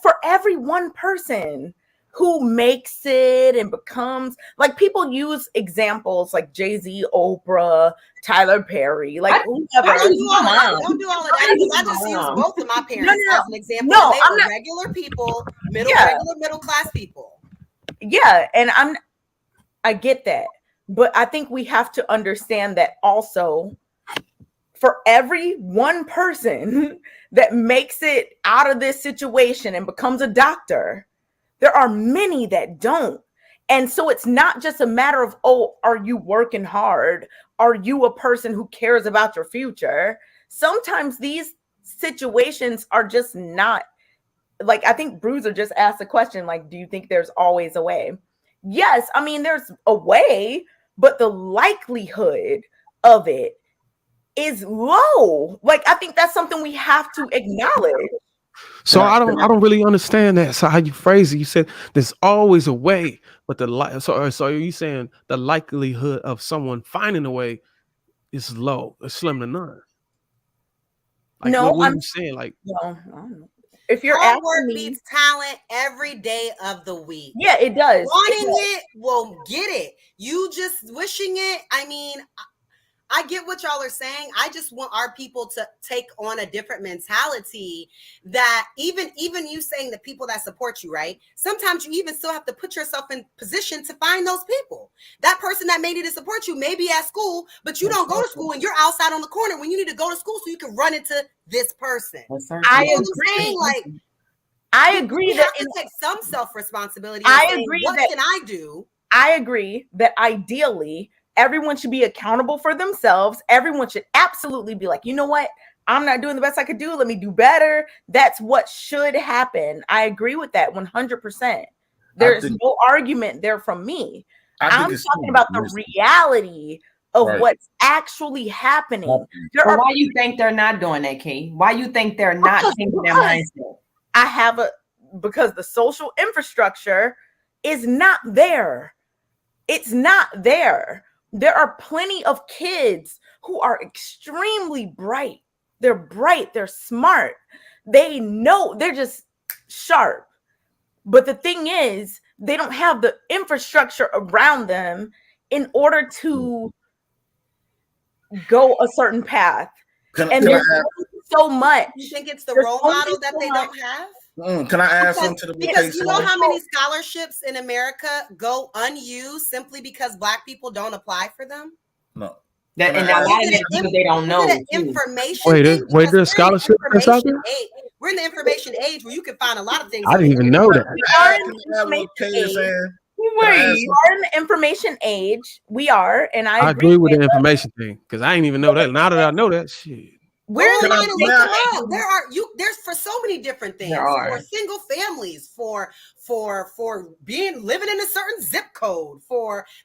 for every one person who makes it and becomes, like, people use examples like Jay-Z, Oprah, Tyler Perry, like whoever. Don't do all of that. I just use both of my parents as an example. No, they were regular people, middle class people. Yeah, and I get that, but I think we have to understand that also, for every one person that makes it out of this situation and becomes a doctor, there are many that don't. And so it's not just a matter of, oh, are you working hard? Are you a person who cares about your future? Sometimes these situations are just not, like, I think Bruiser just asked a question, like, do you think there's always a way? Yes, I mean, there's a way, but the likelihood of it is low. Like, I think that's something we have to acknowledge. So I don't really understand that. So how you phrase it, you said there's always a way, but so are you saying the likelihood of someone finding a way is low, it's slim to none? Like, no, what are you saying? Like, no, if you're hard work beats talent every day of the week. Yeah, it does. Wanting it will get it. You just wishing it. I mean, I get what y'all are saying. I just want our people to take on a different mentality, that even you saying the people that support you, right? Sometimes you even still have to put yourself in position to find those people. That person that made it to support you may be at school, but you don't go to school and you're outside on the corner when you need to go to school so you can run into this person. I agree. Like, I agree that to take some self-responsibility. I agree. What can I do? I agree that ideally everyone should be accountable for themselves. Everyone should absolutely be like, you know what? I'm not doing the best I could do. Let me do better. That's what should happen. I agree with that 100%. There's no argument there from me. I'm talking about the reality of what's actually happening. Why you think they're not doing that, Kay? Why you think they're not changing their mindset? Because the social infrastructure is not there. It's not there. There are plenty of kids who are extremely bright. They're bright. They're smart. They know, they're just sharp. But the thing is, they don't have the infrastructure around them in order to go a certain path. And there's so much. You think it's the role model that they don't have? Can I add something to the because you know how many scholarships in America go unused simply because Black people don't apply for them? No. And a lot of it because they don't know. Information. Wait, there's scholarships out there? We're in the information age where you can find a lot of things. I didn't even know that. We are in the information age. We are, and I agree with the information thing because I didn't even know that. Now that I know that, shit. We're trying to look them up. There's for so many different things, for single families, for living in a certain zip code,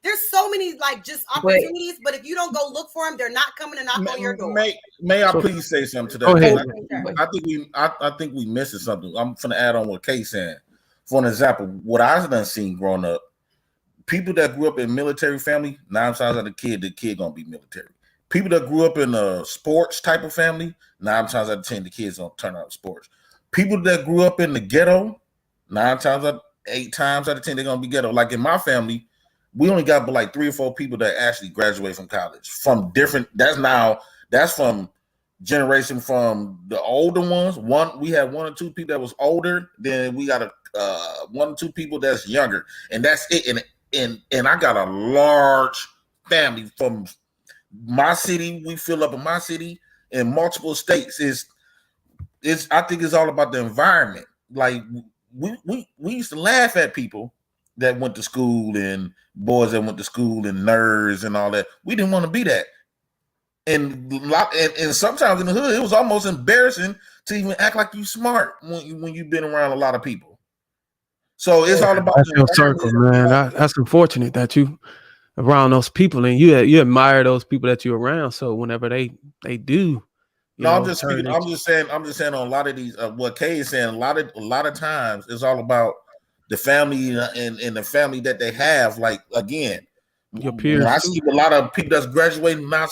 there's so many like just opportunities, but if you don't go look for them, they're not coming to knock on your door. May I please say something to that? I think we missing something. I'm gonna add on what Kay said. For an example, what I've done seen growing up, people that grew up in military family, 9 times out of the kid gonna be military. People that grew up in a sports type of family, 9 times out of 10, the kids don't turn out sports. People that grew up in the ghetto, 8 times out of 10, they're gonna be ghetto. Like in my family, we only got like 3 or 4 people that actually graduate from college from different. That's from generation from the older ones. We had 1 or 2 people that was older. Then we got 1 or 2 people that's younger, and that's it. And I got a large family from my city. We fill up in my city in multiple states. I think it's all about the environment. Like we used to laugh at people that went to school and boys that went to school and nerds and all that. We didn't want to be that. And sometimes in the hood, it was almost embarrassing to even act like you smart when you've been around a lot of people. So it's all about that's your circle, man. That's unfortunate that you around those people and you admire those people that you're around. So whenever they do, I'm just saying on a lot of these. What Kay is saying, a lot of times it's all about the family and the family that they have. Like again, your peers. I see a lot of people that's graduating now.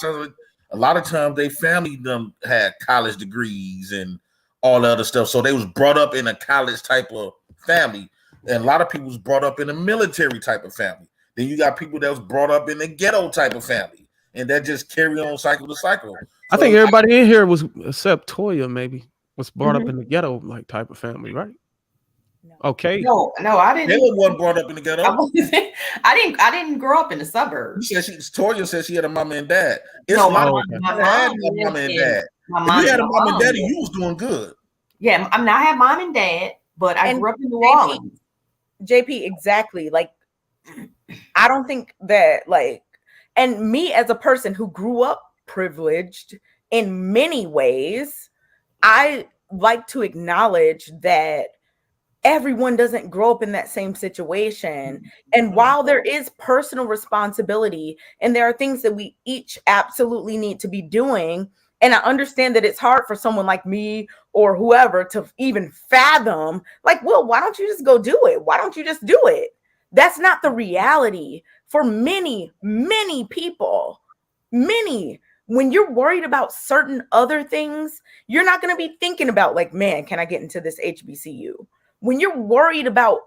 A lot of times they family them had college degrees and all the other stuff. So they was brought up in a college type of family. And a lot of people was brought up in a military type of family. Then you got people that was brought up in a ghetto type of family. And that just carry on cycle to cycle. I think everybody in here was, except Toya maybe, was brought up in the ghetto like type of family, right? Okay. No, I didn't. Kayla wasn't brought up in the ghetto. I didn't grow up in the suburbs. Toya said she had a mom and dad. My mom and dad. If you had a mom and daddy, you was doing good. Yeah, I had mom and dad, but I grew up in New Orleans. JP, exactly. Like, I don't think that, like, and me as a person who grew up privileged in many ways, I like to acknowledge that everyone doesn't grow up in that same situation. And while there is personal responsibility and there are things that we each absolutely need to be doing, and I understand that it's hard for someone like me or whoever to even fathom, like, well, why don't you just go do it? Why don't you just do it? That's not the reality for many, many people. Many. When you're worried about certain other things, you're not going to be thinking about, like, man, can I get into this HBCU? When you're worried about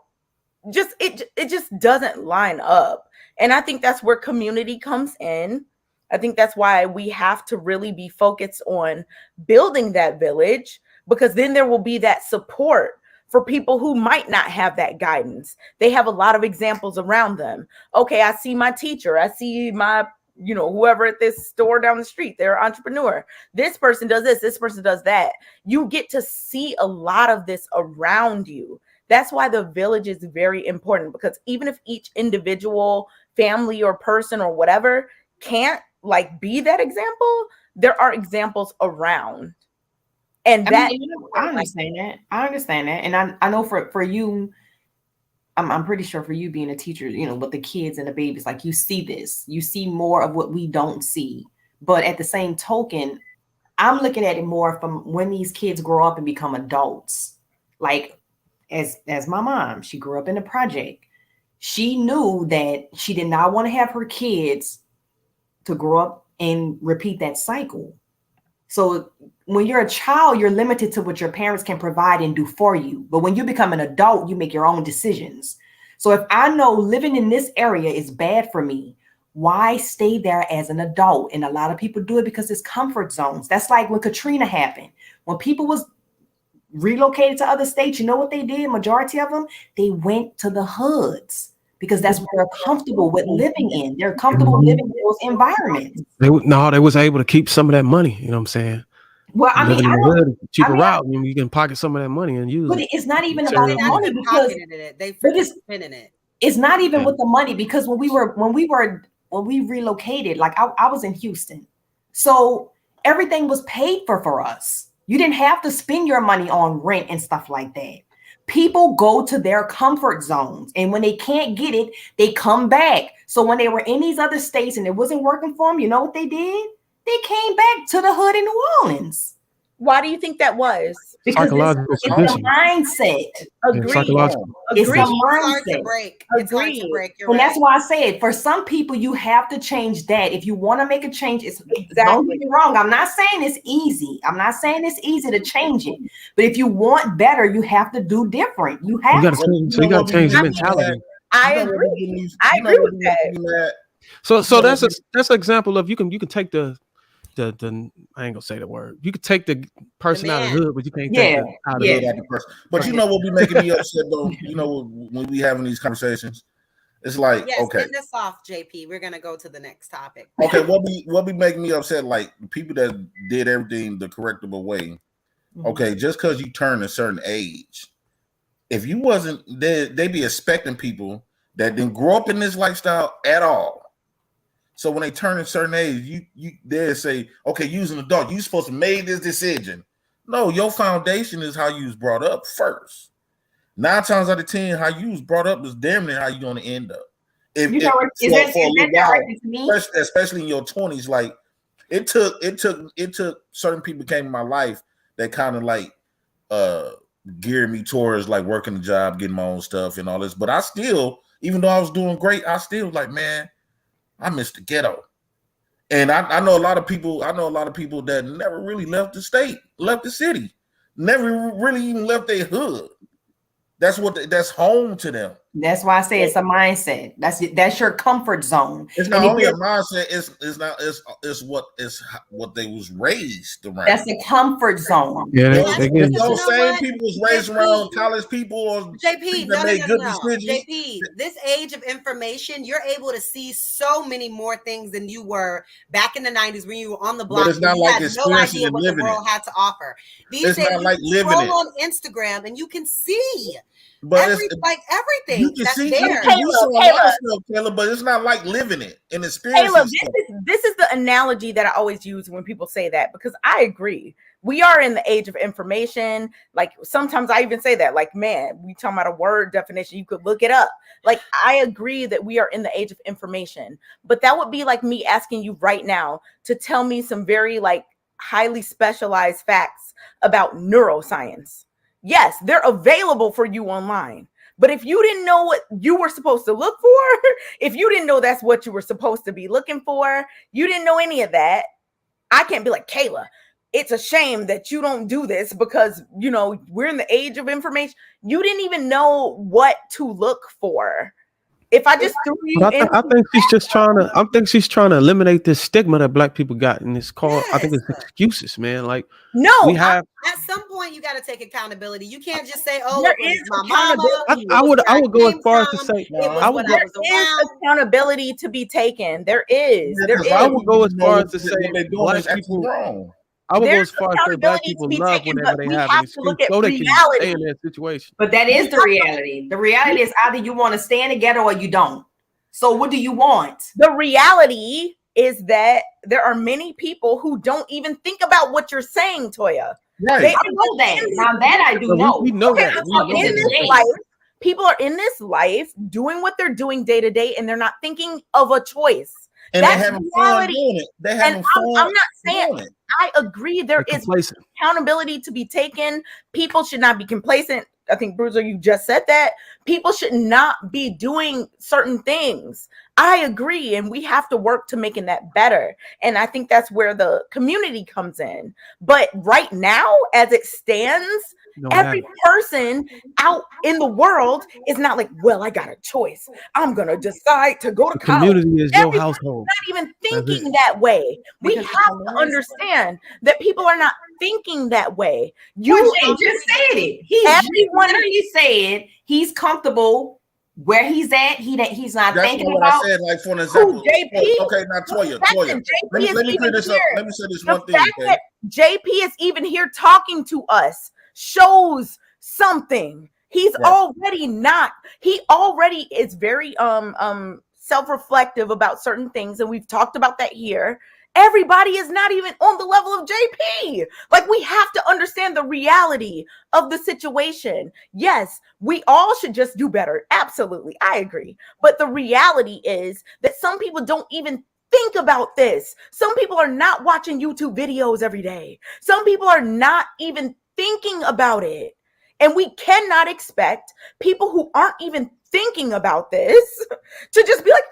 it just doesn't line up. And I think that's where community comes in. I think that's why we have to really be focused on building that village, because then there will be that support for people who might not have that guidance. They have a lot of examples around them. Okay, I see my teacher. I see my, whoever at this store down the street, they're an entrepreneur. This person does this person does that. You get to see a lot of this around you. That's why the village is very important, because even if each individual family or person or whatever can't like be that example, there are examples around. And I understand that. I understand that. And I know for you, I'm pretty sure for you being a teacher, with the kids and the babies, like you see this, you see more of what we don't see. But at the same token, I'm looking at it more from when these kids grow up and become adults. Like as my mom, she grew up in a project. She knew that she did not want to have her kids to grow up and repeat that cycle. So when you're a child, you're limited to what your parents can provide and do for you. But when you become an adult, you make your own decisions. So if I know living in this area is bad for me, why stay there as an adult? And a lot of people do it because it's comfort zones. That's like when Katrina happened. When people was relocated to other states, you know what they did? Majority of them, they went to the hoods, because that's what they're comfortable with living in. They're comfortable living in those environments. They was able to keep some of that money. You know what I'm saying? Well, I mean, cheaper route. You can pocket some of that money and use but it. it's not even about the money, because they freaking spending it. It's not even with the money, because when we relocated, like I was in Houston, so everything was paid for us. You didn't have to spend your money on rent and stuff like that. People go to their comfort zones, and when they can't get it, they come back. So when they were in these other states and it wasn't working for them, you know what they did? They came back to the hood in New Orleans. Why do you think that was? Because it's a mindset. Agreed. It's a mindset. It's hard to break. And that's why I said, for some people, you have to change that. If you want to make a change, don't get me wrong. I'm not saying it's easy. I'm not saying it's easy to change it. But if you want better, you have to do different. You got to change the mentality. I agree. I agree with that. So that's an example of you can take the I ain't gonna say the word. You could take the person out of the hood, but you can't take the out of the person. But you know what be making me upset though? You know, when we having these conversations, it's like, okay, end us off, JP. We're gonna go to the next topic. Okay, what be making me upset? Like people that did everything the correctable way. Okay, just because you turn a certain age, if you wasn't, they be expecting people that didn't grow up in this lifestyle at all. So when they turn a certain age, you they say, okay, you was an adult, you supposed to make this decision. No, your foundation is how you was brought up first. 9 times out of 10, how you was brought up is damn near how you're going to end up. If, you know, is that directed to me? Especially in your 20s, like it took certain people came in my life that kind of like geared me towards like working the job, getting my own stuff and all this. But I still, even though I was doing great, I still like, man, I miss the ghetto. And I know a lot of people. I know a lot of people that never really left the state, left the city, never really even left their hood. That's home to them. That's why I say it's a mindset. That's your comfort zone. It's not only a mindset. It's what they was raised around. That's a comfort zone. Yeah, those same people was raised around college people or JP. No. JP, this age of information, you're able to see so many more things than you were back in the 90s when you were on the block. But it's not like no idea what the world had to offer. These days, not like living it. On Instagram and you can see. But everything you can that's see there. Kayla, but it's not like living it and experiencing. This is the analogy that I always use when people say that, because I agree. We are in the age of information. Like sometimes I even say that, like, man, we talking about a word definition. You could look it up. Like, I agree that we are in the age of information, but that would be like me asking you right now to tell me some very like highly specialized facts about neuroscience. Yes, they're available for you online. But if you didn't know what you were supposed to look for, if you didn't know that's what you were supposed to be looking for, you didn't know any of that, I can't be like, Kayla, it's a shame that you don't do this because, you know, we're in the age of information. You didn't even know what to look for. If I just threw you I think she's just trying to. I think she's trying to eliminate this stigma that Black people got, and it's called. Yes. I think it's excuses, man. Like no, we have. At some point, you got to take accountability. You can't just say, "Oh, there it is was my mama." I would go as far as to say, there is accountability to be taken. There is. I would go as far as to say Black people. Wrong. I would go as far as to say Black people love whenever they have an excuse so they can stay in that situation. But that is the reality. The reality is either you want to stay in the ghetto or you don't. So what do you want? The reality is that there are many people who don't even think about what you're saying, Toya. Right. I know that. Now that I do know. We know that. People are in this life doing what they're doing day to day, and they're not thinking of a choice. And they're having fun doing it. They're having fun. I'm not saying I agree there is accountability to be taken. People should not be complacent. I think, Bruiser, you just said that. People should not be doing certain things. I agree. And we have to work to making that better. And I think that's where the community comes in. But right now, as it stands, every person out in the world is not like, well, I got a choice. I'm going to decide to go to college. Community is your household. Not even thinking that way. We have to understand that people are not thinking that way. You just said it. Everyone you said he's comfortable where he's at. He's not thinking about. That's what I said. Like for an example, JP. Okay, now Toya. Let me clear this up. Let me say this one thing. Okay? JP is even here talking to us shows something. He's already not. He already is very self-reflective about certain things, and we've talked about that here. Everybody is not even on the level of JP. Like, we have to understand the reality of the situation. Yes, we all should just do better. Absolutely. I agree. But the reality is that some people don't even think about this. Some people are not watching YouTube videos every day. Some people are not even thinking about it. And we cannot expect people who aren't even thinking about this to just be like,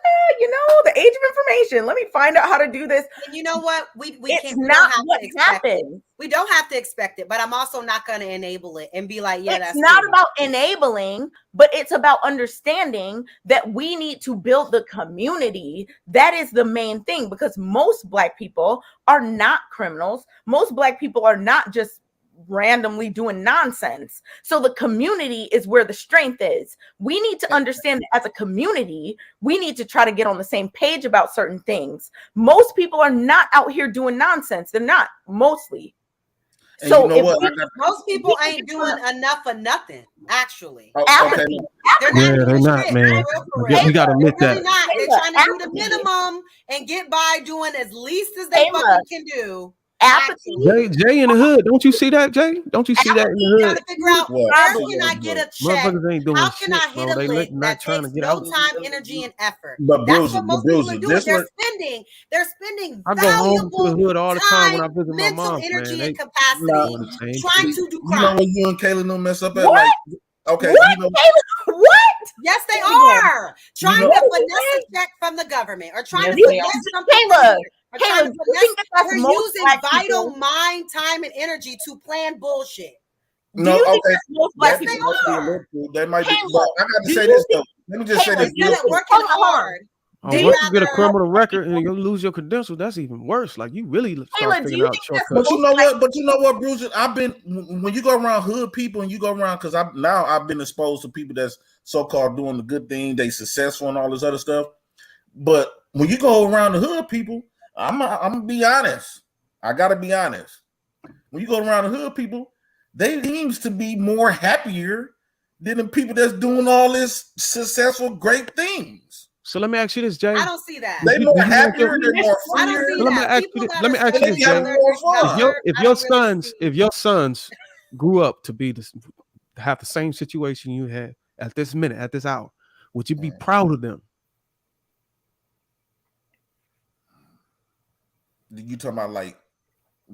the age of information. Let me find out how to do this. And you know what? We it's not what happens. We don't have to expect it, but I'm also not going to enable it and be like, it's not about enabling, but it's about understanding that we need to build the community. That is the main thing, because most Black people are not criminals. Most Black people are not just randomly doing nonsense. So the community is where the strength is. We need to understand that as a community, we need to try to get on the same page about certain things. Most people are not out here doing nonsense. They're not, mostly. And so you know what? Most people ain't doing enough for nothing, actually. Okay. They're not not, man. We gotta admit really that. not. They're trying to do the minimum and get by doing as least as they fucking can do. Apathy. Jay in the hood. Don't you see that, Jay? Don't you see that in the hood? Trying to figure out where can I get a check? How can I hit a lick that takes no time, energy, and effort? That's what most people are doing. They're spending I go home to the hood all the time when I time, visit my mental mom, energy, man. and capacity trying to do You know crime. when you and Kayla don't mess up at What? okay. What? You know, What? Yes, they are trying to finesse a check from the government or trying to finesse something. Kayla, do you think that's we're most using black vital people? mind, time, and energy to plan bullshit. Do you think that's most black Yes, people? they might be. Kayla, But I got to do say you this think- though. Let me just say this. Instead of working hard, Once you get a criminal record and you lose your credentials, that's even worse. Like you really start Kayla, do figuring you out think shortcuts. that's But you know what? But you know what, Bruce? I've been when you go around hood people and you go around because I've been exposed to people that's so-called doing the good thing, they successful and all this other stuff. But when you go around the hood people, I'm gonna be honest. I gotta be honest. When you go around the hood people, they seems to be more happier than the people that's doing all this successful great things. So let me ask you this, Jay. I don't see that. They more happier, they're more I don't see Let me that. ask you this, Jay. If your sons grew up to have the same situation you had at this minute, at this hour, would you be proud of them? You talking about like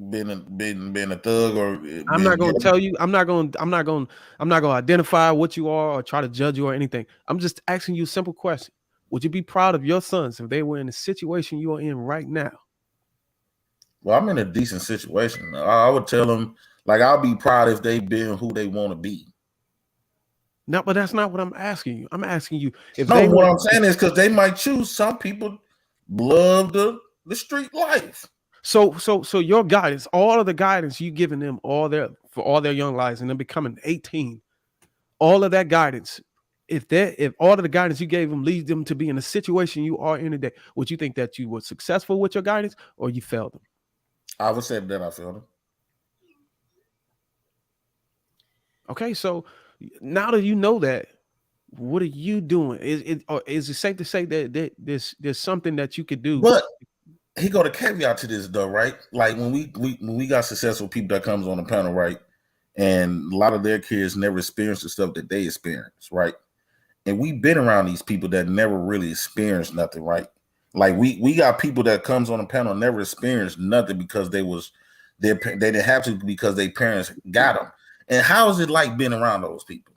being a thug or? I'm not going to tell you. I'm not going to identify what you are or try to judge you or anything. I'm just asking you a simple question. Would you be proud of your sons if they were in the situation you are in right now? Well, I'm in a decent situation. I would tell them, like, I'll be proud if they've been who they want to be. No, but that's not what I'm asking you. I'm asking you if no. What I'm saying is because they might choose. Some people love the street life. So your guidance, all of the guidance you giving them for all their young lives and them becoming 18, all of that guidance. If all of the guidance you gave them leads them to be in a situation you are in today, would you think that you were successful with your guidance or you failed them? I would say that I failed them. Okay, so now that you know that, what are you doing? Is it safe to say that there's something that you could do? But he got a caveat to this though, right? Like when we got successful people that comes on the panel, right? And a lot of their kids never experienced the stuff that they experienced, right? And we've been around these people that never really experienced nothing, right? Like we got people that comes on the panel never experienced nothing because they didn't have to because their parents got them. And how is it like being around those people?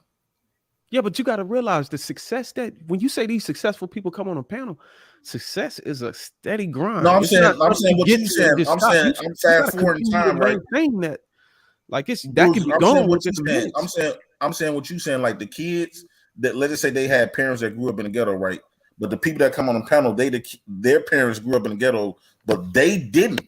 Yeah, but you got to realize the success that when you say these successful people come on a panel, success is a steady grind. No, I'm saying what you said. I'm saying forward in time, right? That like that can be gone within the minutes. I'm saying what you saying, like the kids that let's say they had parents that grew up in the ghetto, right? But the people that come on the panel, their parents grew up in the ghetto, but they didn't.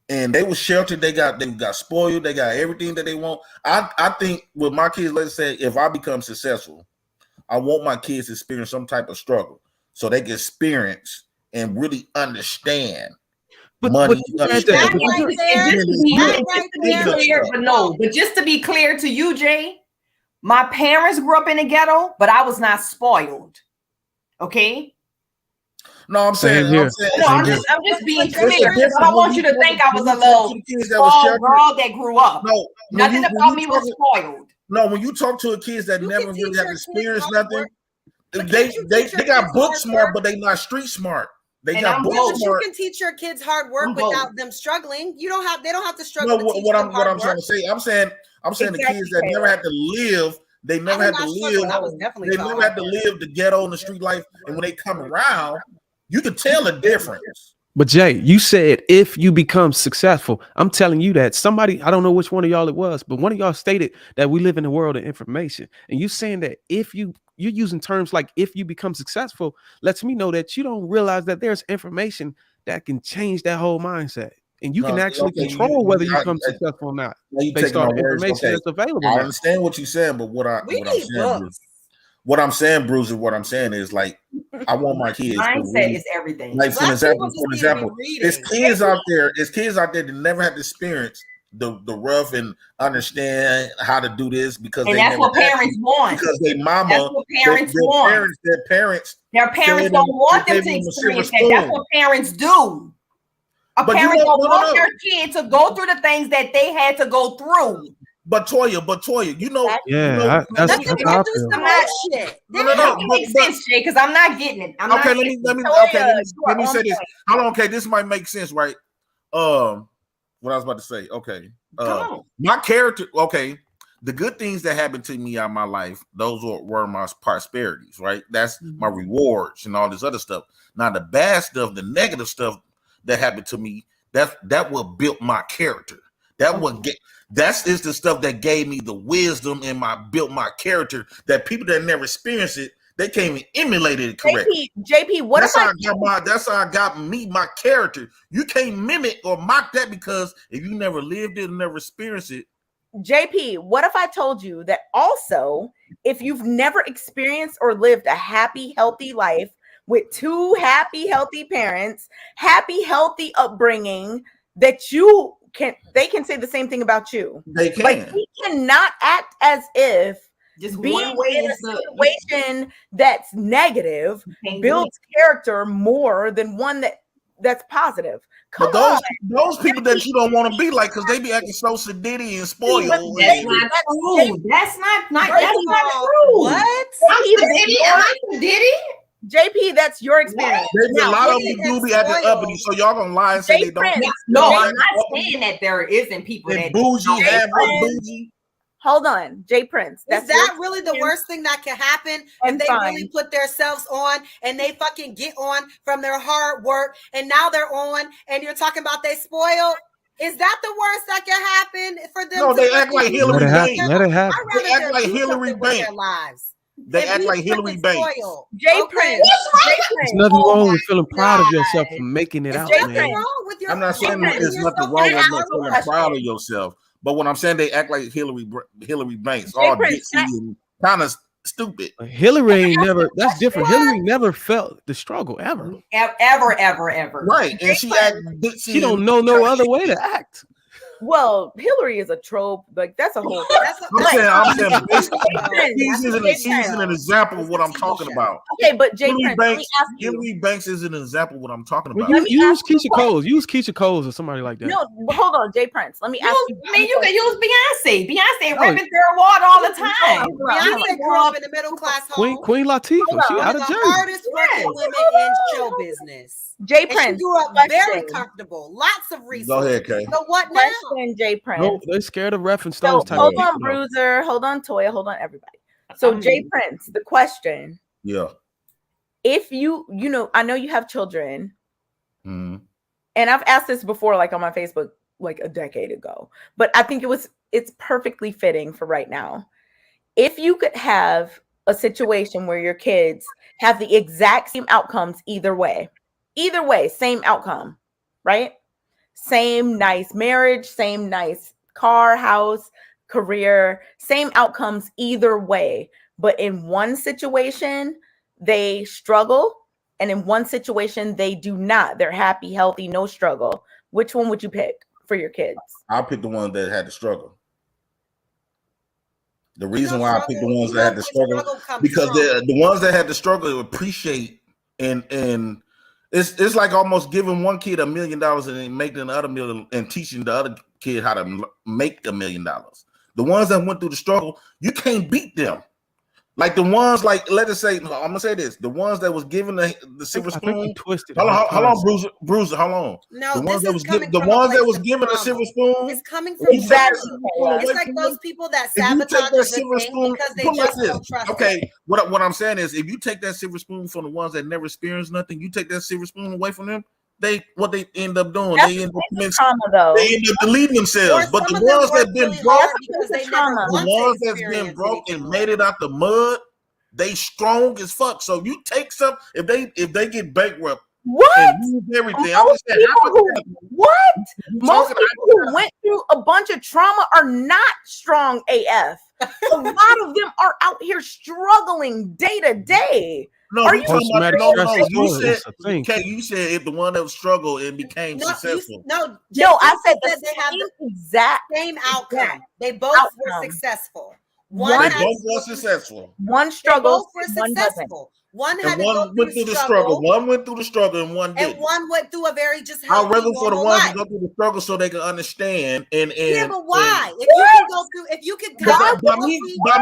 And they were sheltered. They got spoiled. They got everything that they want. I think with my kids, let's say if I become successful, I want my kids to experience some type of struggle so they can experience and really understand money. But just to be clear to you, Jay, my parents grew up in the ghetto, but I was not spoiled. Okay. No, I'm saying, I'm just being clear. I don't want you to think I was a little small girl that grew up. No, nothing about me was spoiled. No, when you talk to kids that never really have experienced nothing, they got book smart, but they not street smart. They got book smart. You can teach your kids hard work without them struggling. They don't have to struggle. No, what I'm trying to say, I'm saying the kids that never had to live. They never had to live. They never had to live the ghetto and the street life, and when they come around, you can tell a difference. But Jay, you said if you become successful, I'm telling you that somebody, I don't know which one of y'all it was, but one of y'all stated that we live in a world of information. And you saying that if you're using terms like if you become successful, lets me know that you don't realize that there's information that can change that whole mindset. And you can actually control whether you become successful or not based on information that's available. I understand what you're saying, but what I'm saying, Bruce, is what I'm saying is like I want my kids. Mindset is everything. Like for example, there's kids out there that never had to experience the rough and understand how to do this because and they that's never what parents want. because they mama, that's what parents want. Their parents don't want them to experience that. That's what parents do. A parent don't want their kid to go through the things that they had to go through. But Toya, yeah, that's how I feel. That makes sense, Jay, because I'm not getting it. Let me say this. Hold on, okay, this might make sense, right? What I was about to say, okay. My character, okay. The good things that happened to me in my life, those were my prosperities, right? That's my rewards and all this other stuff. Now, the bad stuff, the negative stuff that happened to me, that what built my character. That is the stuff that gave me the wisdom and built my character. That people that never experienced it, they can't even emulate it correctly. JP, that's how I got my character. You can't mimic or mock that because if you never lived it and never experienced it. JP, what if I told you that also, if you've never experienced or lived a happy, healthy life with two happy, healthy parents, happy, healthy upbringing, that they can say the same thing about you. They can. Like, we cannot act as if just being in a situation that's negative builds character more than one that's positive. But those people that you don't want to be like, because they be acting so sedity and spoiled. That's not true. That's not true. What? I'm sedity. JP, that's your experience. A lot of them do be acting uppity, so y'all gonna lie and say they don't. No, I'm not saying that there isn't people that bougie, bougie. Hold on, Jay Prince. Is that really the worst thing that can happen? And they really put themselves on and they fucking get on from their hard work and now they're on and you're talking about they spoiled? Is that the worst that can happen for them? No, they act like Hillary Banks. Let it happen. They act like Hillary Banks. They act like Hillary Banks. Jay Prince. There's nothing wrong with feeling proud of yourself for making it out, man. I'm not saying there's nothing wrong with feeling proud of yourself. But when I'm saying they act like Hillary Banks, all ditzy and kind of stupid. Hillary ain't never. That's different. Hillary never felt the struggle ever. Ever. Right, and she she don't know no other way to act. Well, Hillary is a trope. Like, that's a whole. I'm saying she's an example of what I'm talking about. Okay, but Hillary Banks is an example of what I'm talking about. Well, use Keisha Cole. Use Keisha Cole or somebody like that. No, hold on, Jay Prince. Let me ask you. I mean, you can use Beyonce. Beyonce ripping through water all the time. Beyonce grew up in a middle class home. Queen Latifah. She out of the Jersey. hardest working women in show business. Jay Prince. She grew up very comfortable. Lots of resources. Go ahead, Kay. So what now? Jay Prince. No, they're scared of reference stones. Hold on, Bruiser. Hold on, Toya. Hold on, everybody. So Jay Prince, the question. Yeah. If you I know you have children. Mm-hmm. And I've asked this before, like on my Facebook, like a decade ago. But I think it's perfectly fitting for right now. If you could have a situation where your kids have the exact same outcomes either way, same outcome, right? Same nice marriage, same nice car, house, career, same outcomes either way. But in one situation, they struggle. And in one situation, they do not. They're happy, healthy, no struggle. Which one would you pick for your kids? I'll pick the one that had to struggle. The reason why I picked the ones that had to struggle because the ones that had to struggle appreciate and it's like almost giving one kid $1 million and then making the other $1 million and teaching the other kid how to make $1 million. The ones that went through the struggle, you can't beat them. Like the ones, like let us say, I'm gonna say this: the ones that was given the silver spoon. Twisted. Hold on, Bruiser. Hold on. No, the ones that was given the silver spoon. It's coming from exactly. It's like those people that sabotage the silver spoon because they just don't trust. Okay, what I'm saying is, if you take that silver spoon from the ones that never experienced nothing, you take that silver spoon away from them. They end up doing. They end up deleting themselves. But the ones that been broke, and made it out the mud, they strong as fuck. So you take some if they get bankrupt. What? Everything. Most people who went through a bunch of trauma are not strong AF. A lot of them are out here struggling day to day. No, Are you you talking about you said if the one that struggled and became successful. I said they have the exact same outcome. They both were successful. They both were successful. One struggled, both were one successful. One had and one went through the struggle. One went through the struggle, and one didn't. And one went through a very just I'd healthy, rather for the ones life. who go through the struggle so they can understand. And yeah, but why? If you can go through, if you could by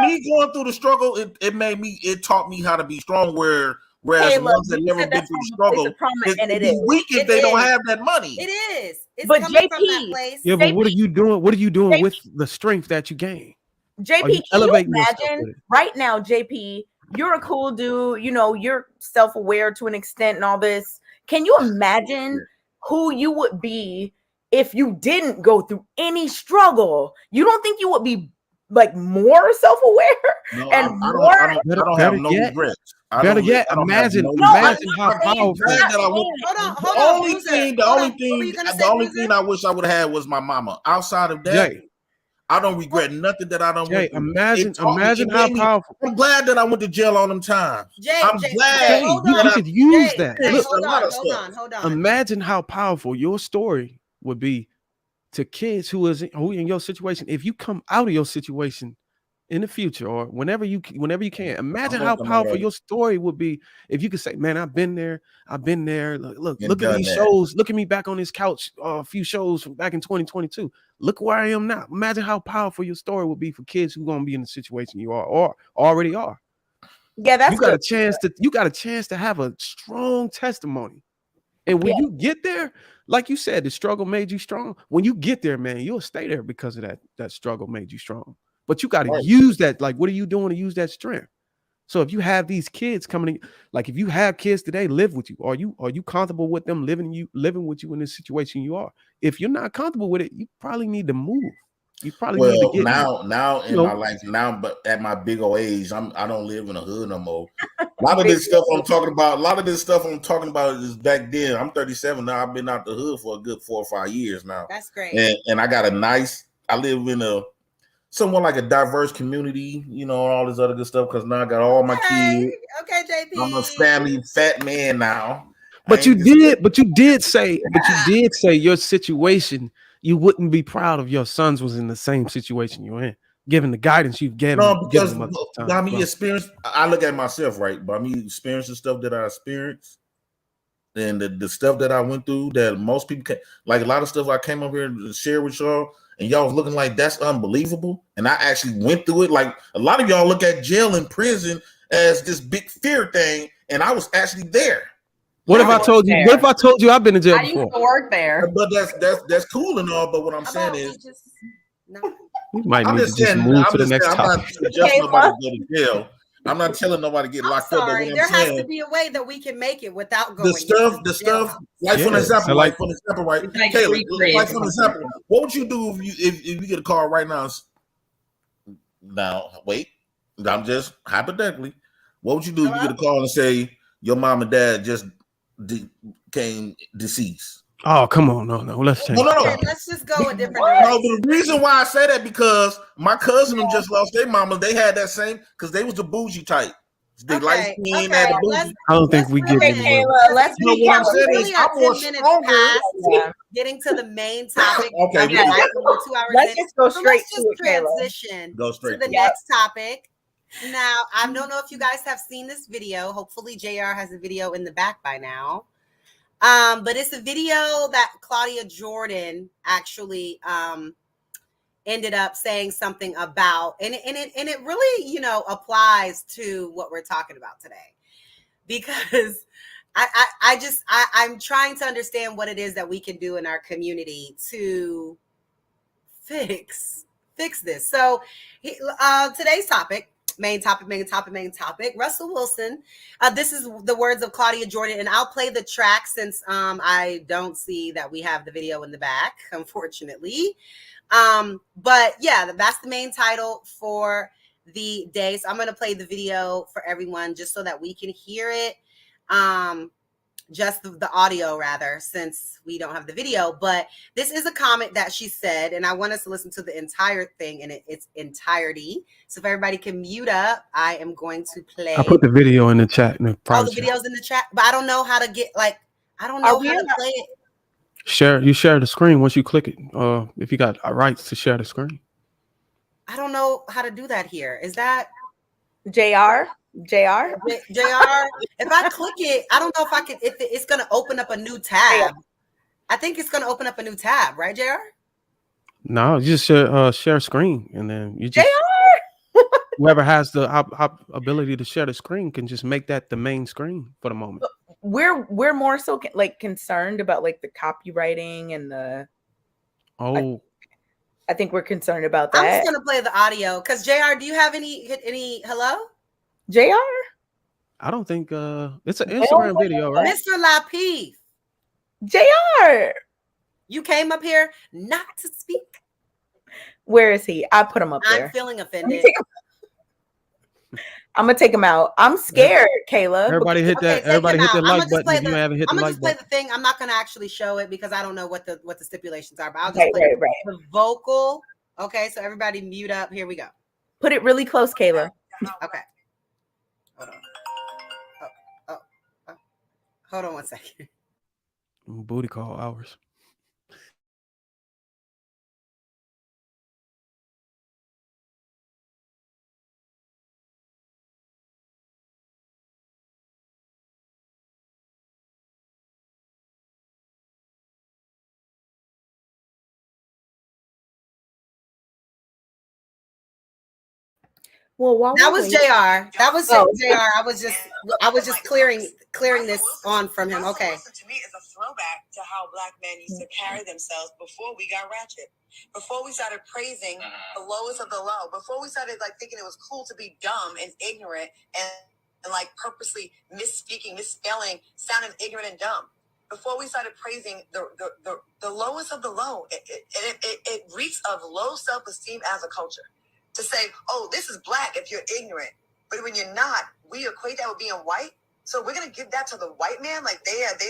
me going through the struggle, it taught me how to be strong. Whereas Kayla, ones that never been through the struggle, it is weak if they don't have that money. It is. It's but coming JP, from that place. Yeah, but what are you doing? What are you doing with the strength that you gain? JP, can you imagine right now, JP, you're a cool dude, you know, you're self-aware to an extent and all this. Can you imagine who you would be if you didn't go through any struggle? You don't think you would be like more self-aware and I don't have no regrets. Better yet, imagine how powerful. The only thing I wish I would have had was my mama. Outside of that, I don't regret nothing that I don't. Imagine how powerful. I'm glad that I went to jail all them times. I'm glad you could use that. Look, hold on. Imagine how powerful your story would be to kids who in your situation. If you come out of your situation in the future or whenever you can, imagine how powerful your story would be if you could say, man, I've been there. Look at these shows. Look at me back on this couch, a few shows from back in 2022. Look where I am now. Imagine how powerful your story would be for kids who are going to be in the situation you are or already are. Yeah, that's you got a chance to have a strong testimony. And when you get there, like you said, the struggle made you strong. When you get there, man, you'll stay there because of that struggle made you strong. But you got to use that. Like, what are you doing to use that strength? So if you have these kids coming, like if you have kids today live with you, are you comfortable with them living with you in this situation you are? If you're not comfortable with it, you probably need to move. You probably need to get now in my life now, but at my big old age, I don't live in a hood no more. A lot of this stuff I'm talking about is back then. I'm 37 now. I've been out the hood for a good 4 or 5 years now. That's great. And I live in a somewhat like a diverse community, you know, all this other good stuff. Because now I got all my kids. Okay, JP. I'm a family fat man now. But you did say your situation. You wouldn't be proud if your sons was in the same situation you're in, given the guidance you've given. No, because by me experience, I look at myself, right? By me experiencing stuff that I experienced, and the stuff that I went through, that most people like a lot of stuff I came up here to share with y'all, and y'all was looking like that's unbelievable. And I actually went through it. Like a lot of y'all look at jail and prison as this big fear thing, and I was actually there. What if I told you? What if I told you I've been in jail before? I used to work there. But that's cool and all. But what I'm saying is, you might need to just move to the next topic. I'm not suggesting nobody go to jail. I'm not telling nobody to get locked up. But what there has to be a way that we can make it without going. The stuff. Like for example, right? Kayla, like for example, what would you do if you get a call right now? Now, wait. I'm just hypothetically. What would you do if you get a call and say your mom and dad just became deceased? Oh, come on. No. Let's change. No. Let's just go a different direction. No, the reason why I say that because my cousin just lost their mama. They had that same because they was the bougie type. They light skin, had the bougie. I don't think we get Kayla, let's be what I'm saying is I'm more stronger. Getting to the main topic. Okay, let's just go straight to it, transition. Go straight to the next topic. Now, I don't know if you guys have seen this video. Hopefully, JR has a video in the back by now. But it's a video that Claudia Jordan actually ended up saying something about, and it really, you know, applies to what we're talking about today, because I'm trying to understand what it is that we can do in our community to fix this. So today's topic. Main topic. Russell Wilson. This is the words of Claudia Jordan, and I'll play the track since I don't see that we have the video in the back, unfortunately. But yeah, that's the main title for the day. So I'm going to play the video for everyone just so that we can hear it. just the audio rather, since we don't have the video. But this is a comment that she said, and I want us to listen to the entire thing in its entirety. So if everybody can mute up, I am going to play. I put the video in the chat. The video's in the chat, but I don't know how to get I don't know how to play it. You share the screen once you click it. If you got rights to share the screen. I don't know how to do that here. Is that JR? JR? If I click it, I don't know if I can, if it's going to open up a new tab. I think it's going to open up a new tab, right, JR? No, you just share screen, and then you just whoever has the ability to share the screen can just make that the main screen for the moment. We're more so like concerned about like the copywriting and the. I think we're concerned about that. I'm just gonna play the audio because JR, do you have any hello? JR? I don't think it's an Instagram video, right? Mr. Lapeef. JR. You came up here not to speak. Where is he? I put him up there. I'm feeling offended. I'm gonna take him out. I'm scared, Kayla. Everybody hit that. Everybody hit the like button if you haven't hit the like button. I'm gonna just play the thing. I'm not gonna actually show it because I don't know what the stipulations are. But I'll just play the vocal. Okay, so everybody mute up. Here we go. Put it really close, Kayla. Okay. Hold on. Hold on 1 second. Booty call hours. Well, that was JR. That was JR. I was just clearing this on from him. Okay. To me, is a throwback to how Black men used to carry themselves before we got ratchet. Before we started praising the lowest of the low. Before we started like thinking it was cool to be dumb and ignorant and like purposely misspeaking, misspelling, sounding ignorant and dumb. Before we started praising the lowest of the low, it reeks of low self-esteem as a culture. To say, oh, this is Black if you're ignorant. But when you're not, we equate that with being white. So we're going to give that to the white man? Like they have the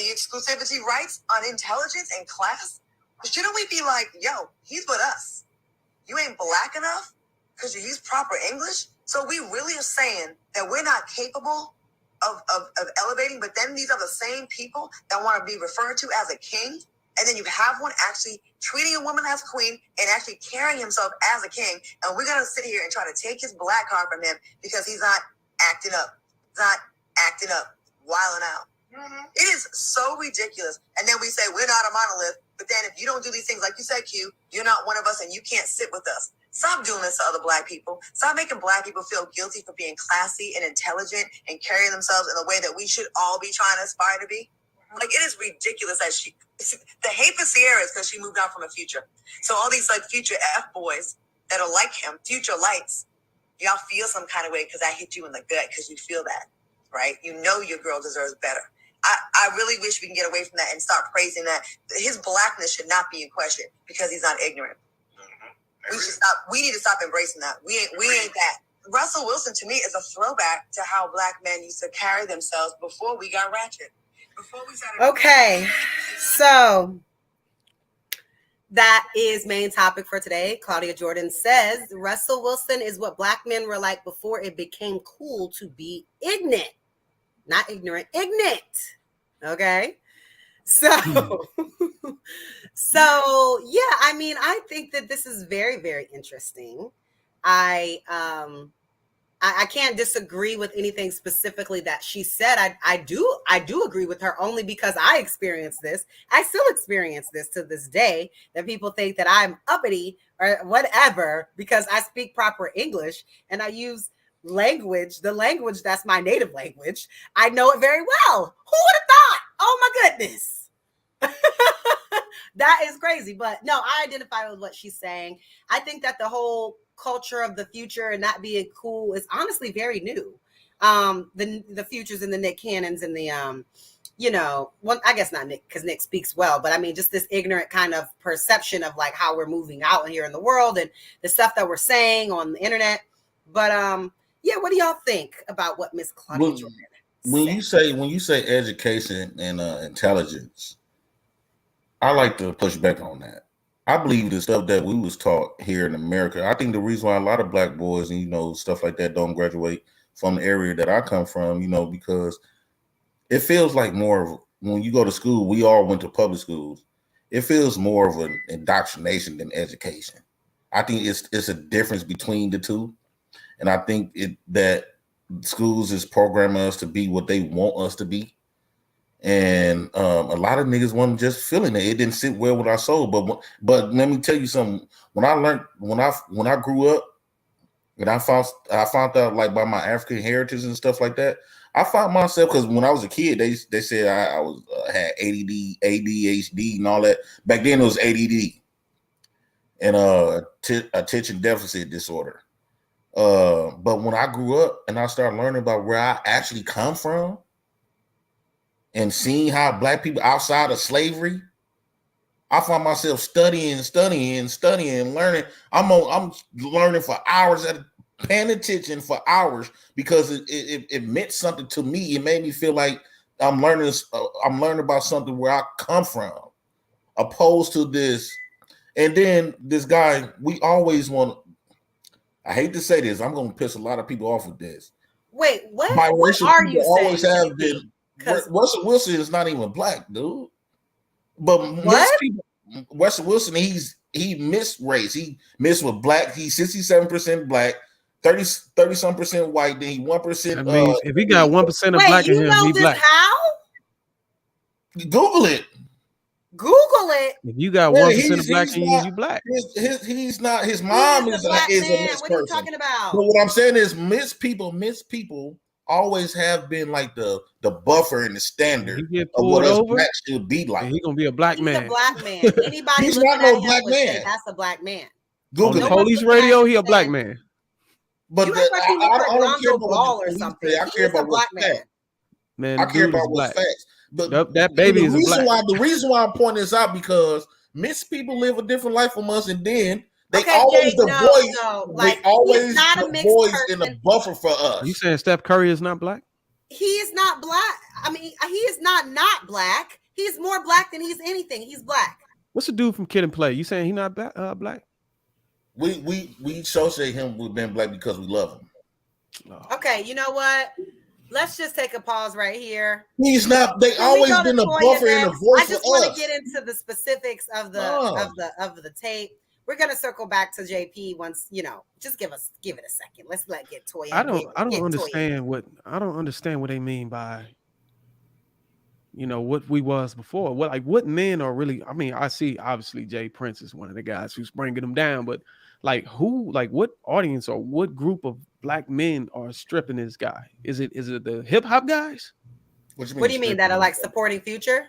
exclusivity rights on intelligence and class? Shouldn't we be like, yo, he's with us. You ain't Black enough because you use proper English? So we really are saying that we're not capable of elevating, but then these are the same people that want to be referred to as a king. And then you have one actually treating a woman as queen and actually carrying himself as a king. And we're going to sit here and try to take his Black card from him because he's not acting up. He's not acting up, wilding out. Mm-hmm. It is so ridiculous. And then we say, we're not a monolith. But then if you don't do these things, like you said, Q, you're not one of us and you can't sit with us. Stop doing this to other Black people. Stop making Black people feel guilty for being classy and intelligent and carrying themselves in the way that we should all be trying to aspire to be. Like, it is ridiculous that the hate for Sierra is because she moved on from a Future. So all these like Future F boys that are like him, Future lights, y'all feel some kind of way because I hit you in the gut because you feel that, right? You know your girl deserves better. I really wish we can get away from that and start praising that. His Blackness should not be in question because he's not ignorant. Mm-hmm. We should stop. We need to stop embracing that. We ain't that. Russell Wilson to me is a throwback to how Black men used to carry themselves before we got ratchet. Okay, so that is main topic for today. Claudia Jordan says Russell Wilson is what Black men were like before it became cool to be ignorant. Not ignorant, ignorant. Okay. So yeah, I mean, I think that this is very, very interesting. I can't disagree with anything specifically that she said. I do agree with her only because I experienced this. I still experience this to this day, that people think that I'm uppity or whatever because I speak proper English and I use the language that's my native language. I know it very well. Who would have thought? Oh my goodness. That is crazy. But no, I identify with what she's saying. I think that the whole culture of the future and not being cool is honestly very new. The futures and the Nick Cannons and the I guess not Nick because Nick speaks well, but I mean just this ignorant kind of perception of like how we're moving out here in the world and the stuff that we're saying on the internet. But yeah, what do y'all think about what Miss Claudia Jordan when you say education and intelligence, I like to push back on that. I believe the stuff that we was taught here in America. I think the reason why a lot of black boys and stuff like that don't graduate from the area that I come from, because it feels like more of when you go to school. We all went to public schools. It feels more of an indoctrination than education. I think it's a difference between the two, and I think that schools is programming us to be what they want us to be. And a lot of niggas wasn't just feeling it. It didn't sit well with our soul. But let me tell you something. When I grew up, and I found out like by my African heritage and stuff like that, I found myself, because when I was a kid, they said I was had ADD, ADHD, and all that. Back then it was ADD and attention deficit disorder. But when I grew up and I started learning about where I actually come from, and seeing how black people outside of slavery, I find myself studying, learning. I'm learning for hours paying attention for hours, because it meant something to me. It made me feel like I'm learning about something where I come from, opposed to this. And then this guy, we always want. I hate to say this, I'm going to piss a lot of people off with this. Wait, what are you always saying? Have been. Russell Wilson is not even black, dude. But Russell Wilson, he mixed race. He mixed with black. He's 67% black, 30-some% white. Then he 1%. If he got 1% of black in him, he black. How? Google it. If you got 1% of black in you black. He's not. His mom is a mixed person. What are you talking about? But what I'm saying is, mixed people always have been like the buffer and the standard of what us black should be like. He's gonna be a black man. He's a black man. Anybody he's not no black man. That's a black man. Google on the police radio. He a black man. But I don't care about ball or something. I care about what's fact. Man, I care about what's facts. But that baby is black. The reason why I'm pointing this out, because mixed people live a different life from us, and then they Like, always the voice in the buffer for us. You saying Steph Curry is not black? He is not black. I mean, he is not black. He's more black than he's anything. He's black. What's the dude from Kid and Play? You saying he not black? We associate him with being black because we love him. Oh. Okay, you know what? Let's just take a pause right here. He's not. They always been a buffer and a voice. I just want to get into the specifics of the tape. We're gonna circle back to JP once, just give it a second. Let's get Toya. I don't understand what they mean by what we was before. What men are really, I mean, I see obviously Jay Prince is one of the guys who's bringing them down, but what audience or what group of black men are stripping this guy? Is it the hip hop guys? What do you mean that are like supporting Future?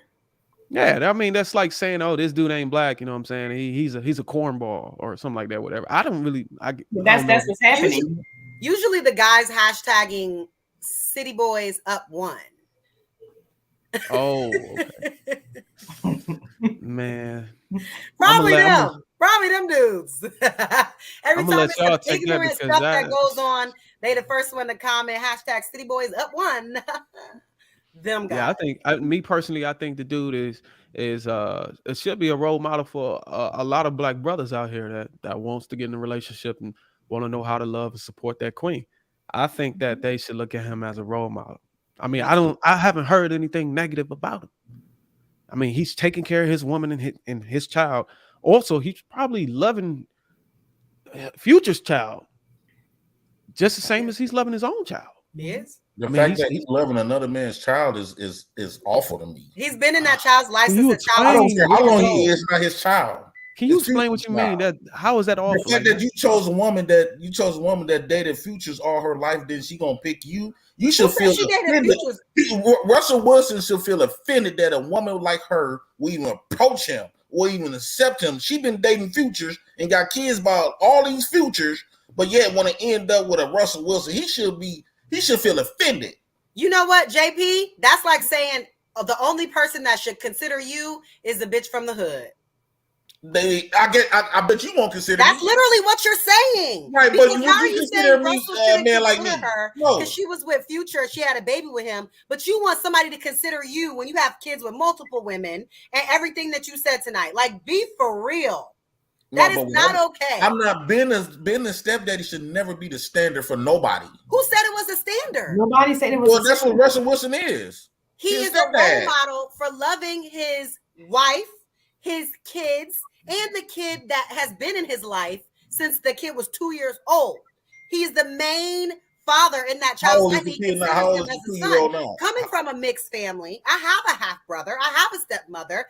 Yeah, I mean that's like saying, "Oh, this dude ain't black." You know what I'm saying? He's a cornball or something like that. Whatever. I don't really. That's what's happening. Usually, the guys hashtagging City Boys up one. Oh, okay. Man. Probably them dudes. Every time it's some ignorant stuff that goes on, they the first one to comment hashtag City Boys up one. Them guys. Yeah, I think the dude is it should be a role model for a lot of black brothers out here that wants to get in a relationship and want to know how to love and support that queen. I think that they should look at him as a role model. I mean, I haven't heard anything negative about him. I mean, he's taking care of his woman and his child. Also, he's probably loving Future's child just the same as he's loving his own child. Yes. The fact that he's loving another man's child is awful to me. He's been in that child's life since the child. I don't care how long he is not his child. Can you explain what you mean? How is that awful? The fact that you chose a woman that dated Futures all her life, then she gonna pick you. You should feel offended. Russell Wilson should feel offended that a woman like her will even approach him or even accept him. She been dating Futures and got kids by all these Futures, but yet want to end up with a Russell Wilson. He should feel offended. You know what, JP? That's like saying the only person that should consider you is the bitch from the hood. I bet you won't consider That's me. literally what you're saying. Right, because but how are you saying me, Russell shouldn't man like consider me? her No. because she was with Future, she had a baby with him, but you want somebody to consider you when you have kids with multiple women and everything that you said tonight. Like, be for real. That is not okay. I'm not being a stepdaddy should never be the standard for nobody. Who said it was a standard? Nobody said it was. Well, that's what Russell Wilson is. He is a role model for loving his wife, his kids, and the kid that has been in his life since the kid was 2 years old. He's the main father in that child's life. He considers him as a son. Coming from a mixed family, I have a half brother. I have a stepmother.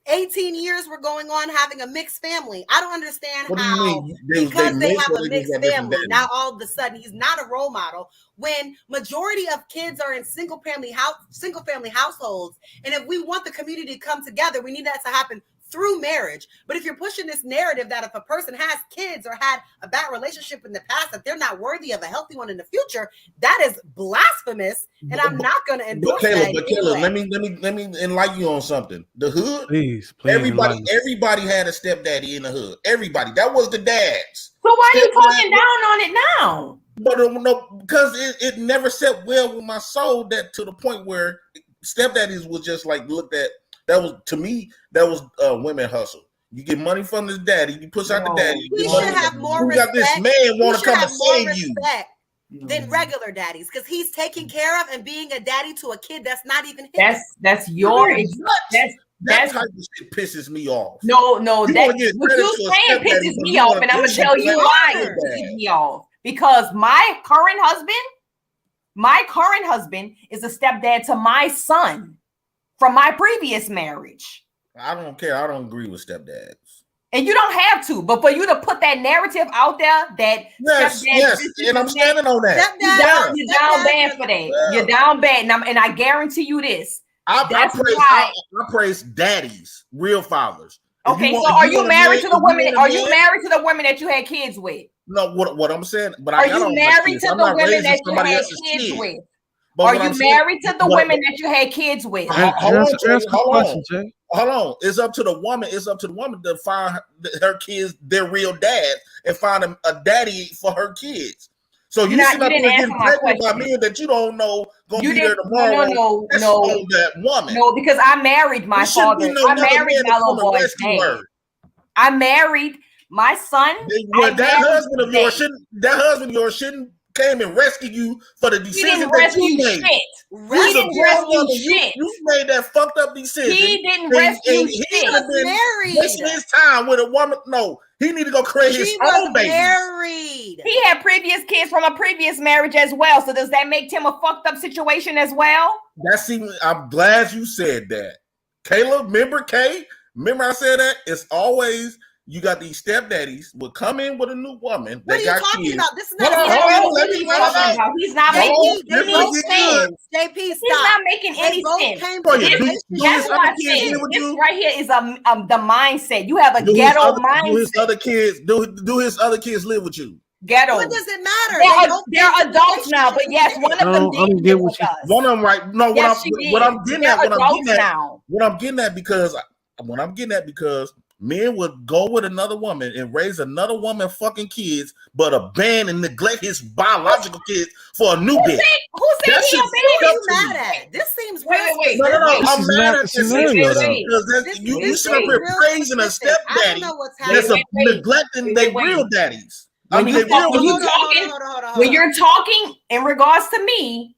18 years we're going on having a mixed family. I don't understand how because they have a mixed family, now all of a sudden he's not a role model when majority of kids are in single family households. And if we want the community to come together, we need that to happen through marriage. But if you're pushing this narrative that if a person has kids or had a bad relationship in the past, that they're not worthy of a healthy one in the future, that is blasphemous. And I'm not going to endorse that. But Kayla, let me enlighten you on something. The hood, please, everybody had a stepdaddy in the hood. Everybody, that was the dads. So why are you talking down on it now? But no, because it never set well with my soul that to the point where stepdaddies was just like looked at. That was, to me, that was women hustle. You get money from the daddy, you push out the daddy. He should have more respect. This man want to come and save you than regular daddies because he's taking care of and being a daddy to a kid that's not even his. That's your that type of shit pisses me off. No, what you saying pisses me off, and I'm gonna tell you why it pisses me off. Because my current husband is a stepdad to my son from my previous marriage. I don't care. I don't agree with stepdads. And you don't have to, but for you to put that narrative out there that yes, and I'm standing on that. You're down bad for that. Yeah. You're down bad, and I guarantee you this. I praise daddies, real fathers. Okay, so are you married to the women? Are you married to the women that you had kids with? No, what I'm saying, but are you married to the women that you had kids with? Are you married to the women that you had kids with? Hold on. It's up to the woman. It's up to the woman to find her kids their real dad and find a daddy for her kids. So you sit up there getting pregnant by men that you don't know gonna be there tomorrow. No, that woman. No, because I married my father. I married my little boy's dad. I married my son. That husband of yours shouldn't came and rescue you for the decision that you made. He didn't rescue shit. You made that fucked up decision. He didn't rescue shit. He was married. Wasting his time with a woman. No, he need to go create his own baby. Married. He had previous kids from a previous marriage as well. So does that make him a fucked up situation as well? I'm glad you said that. Kayla, remember I said that? It's always you got these stepdaddies will come in with a new woman. What are you talking about? This is not He's not making any sense. JP, he's not making any sense. That's what I said. This right here is the mindset. You have a ghetto mindset. Do his other kids live with you? Ghetto. What does it matter? They're adults now, but yes, one of them did live with us. One of them, right? No, what I'm getting at because men would go with another woman and raise another woman fucking kids, but abandon and neglect his biological kids for a new bitch. Who said he abandoned? Mad at? This seems wait. No. I'm mad at this because you sit up here praising a stepdaddy that's neglecting their real daddies. When you're talking in regards to me,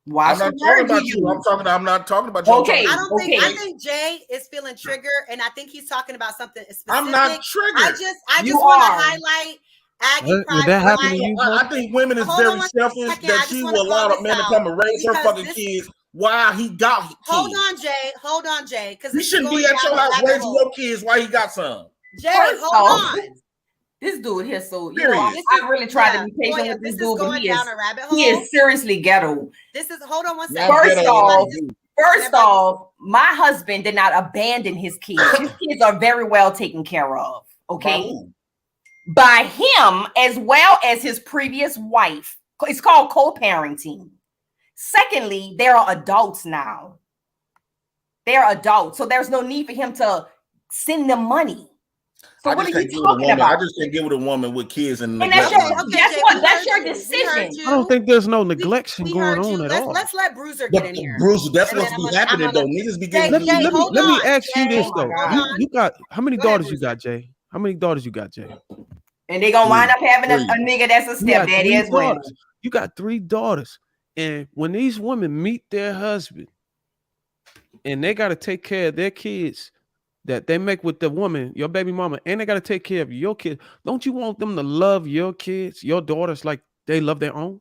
why I'm not talking about you. I'm not talking about you. Okay. I think Jay is feeling triggered, and I think he's talking about something specific. I'm not triggered. I just want to highlight Aggie Pride. I think women is very selfish that she will allow a man to come and raise her fucking kids while he got kids. Hold on, Jay. Because he shouldn't be at your house raising your kids while he got some. Jay, hold on. This dude here, so I really tried to be patient with this dude, but he is seriously ghetto. Hold on one second. First off, my husband did not abandon his kids. His kids are very well taken care of. Okay, by him as well as his previous wife. It's called co-parenting. Secondly, they are adults now. They are adults, so there's no need for him to send them money. So what are you talking about? I just can't get with a woman with kids and that's your decision. I don't think there's no neglection going on at all. Let's let Bruiser get in here. Bruiser, that's what's be happening though. Niggas be getting. Let me ask you this though. You got how many daughters you got, Jay? How many daughters you got, Jay? And they gonna wind up having a nigga that's a stepdaddy as well. You got 3 daughters, and when these women meet their husband, and they got to take care of their kids that they make with the woman, your baby mama, and they got to take care of your kids. Don't you want them to love your kids, your daughters, like they love their own?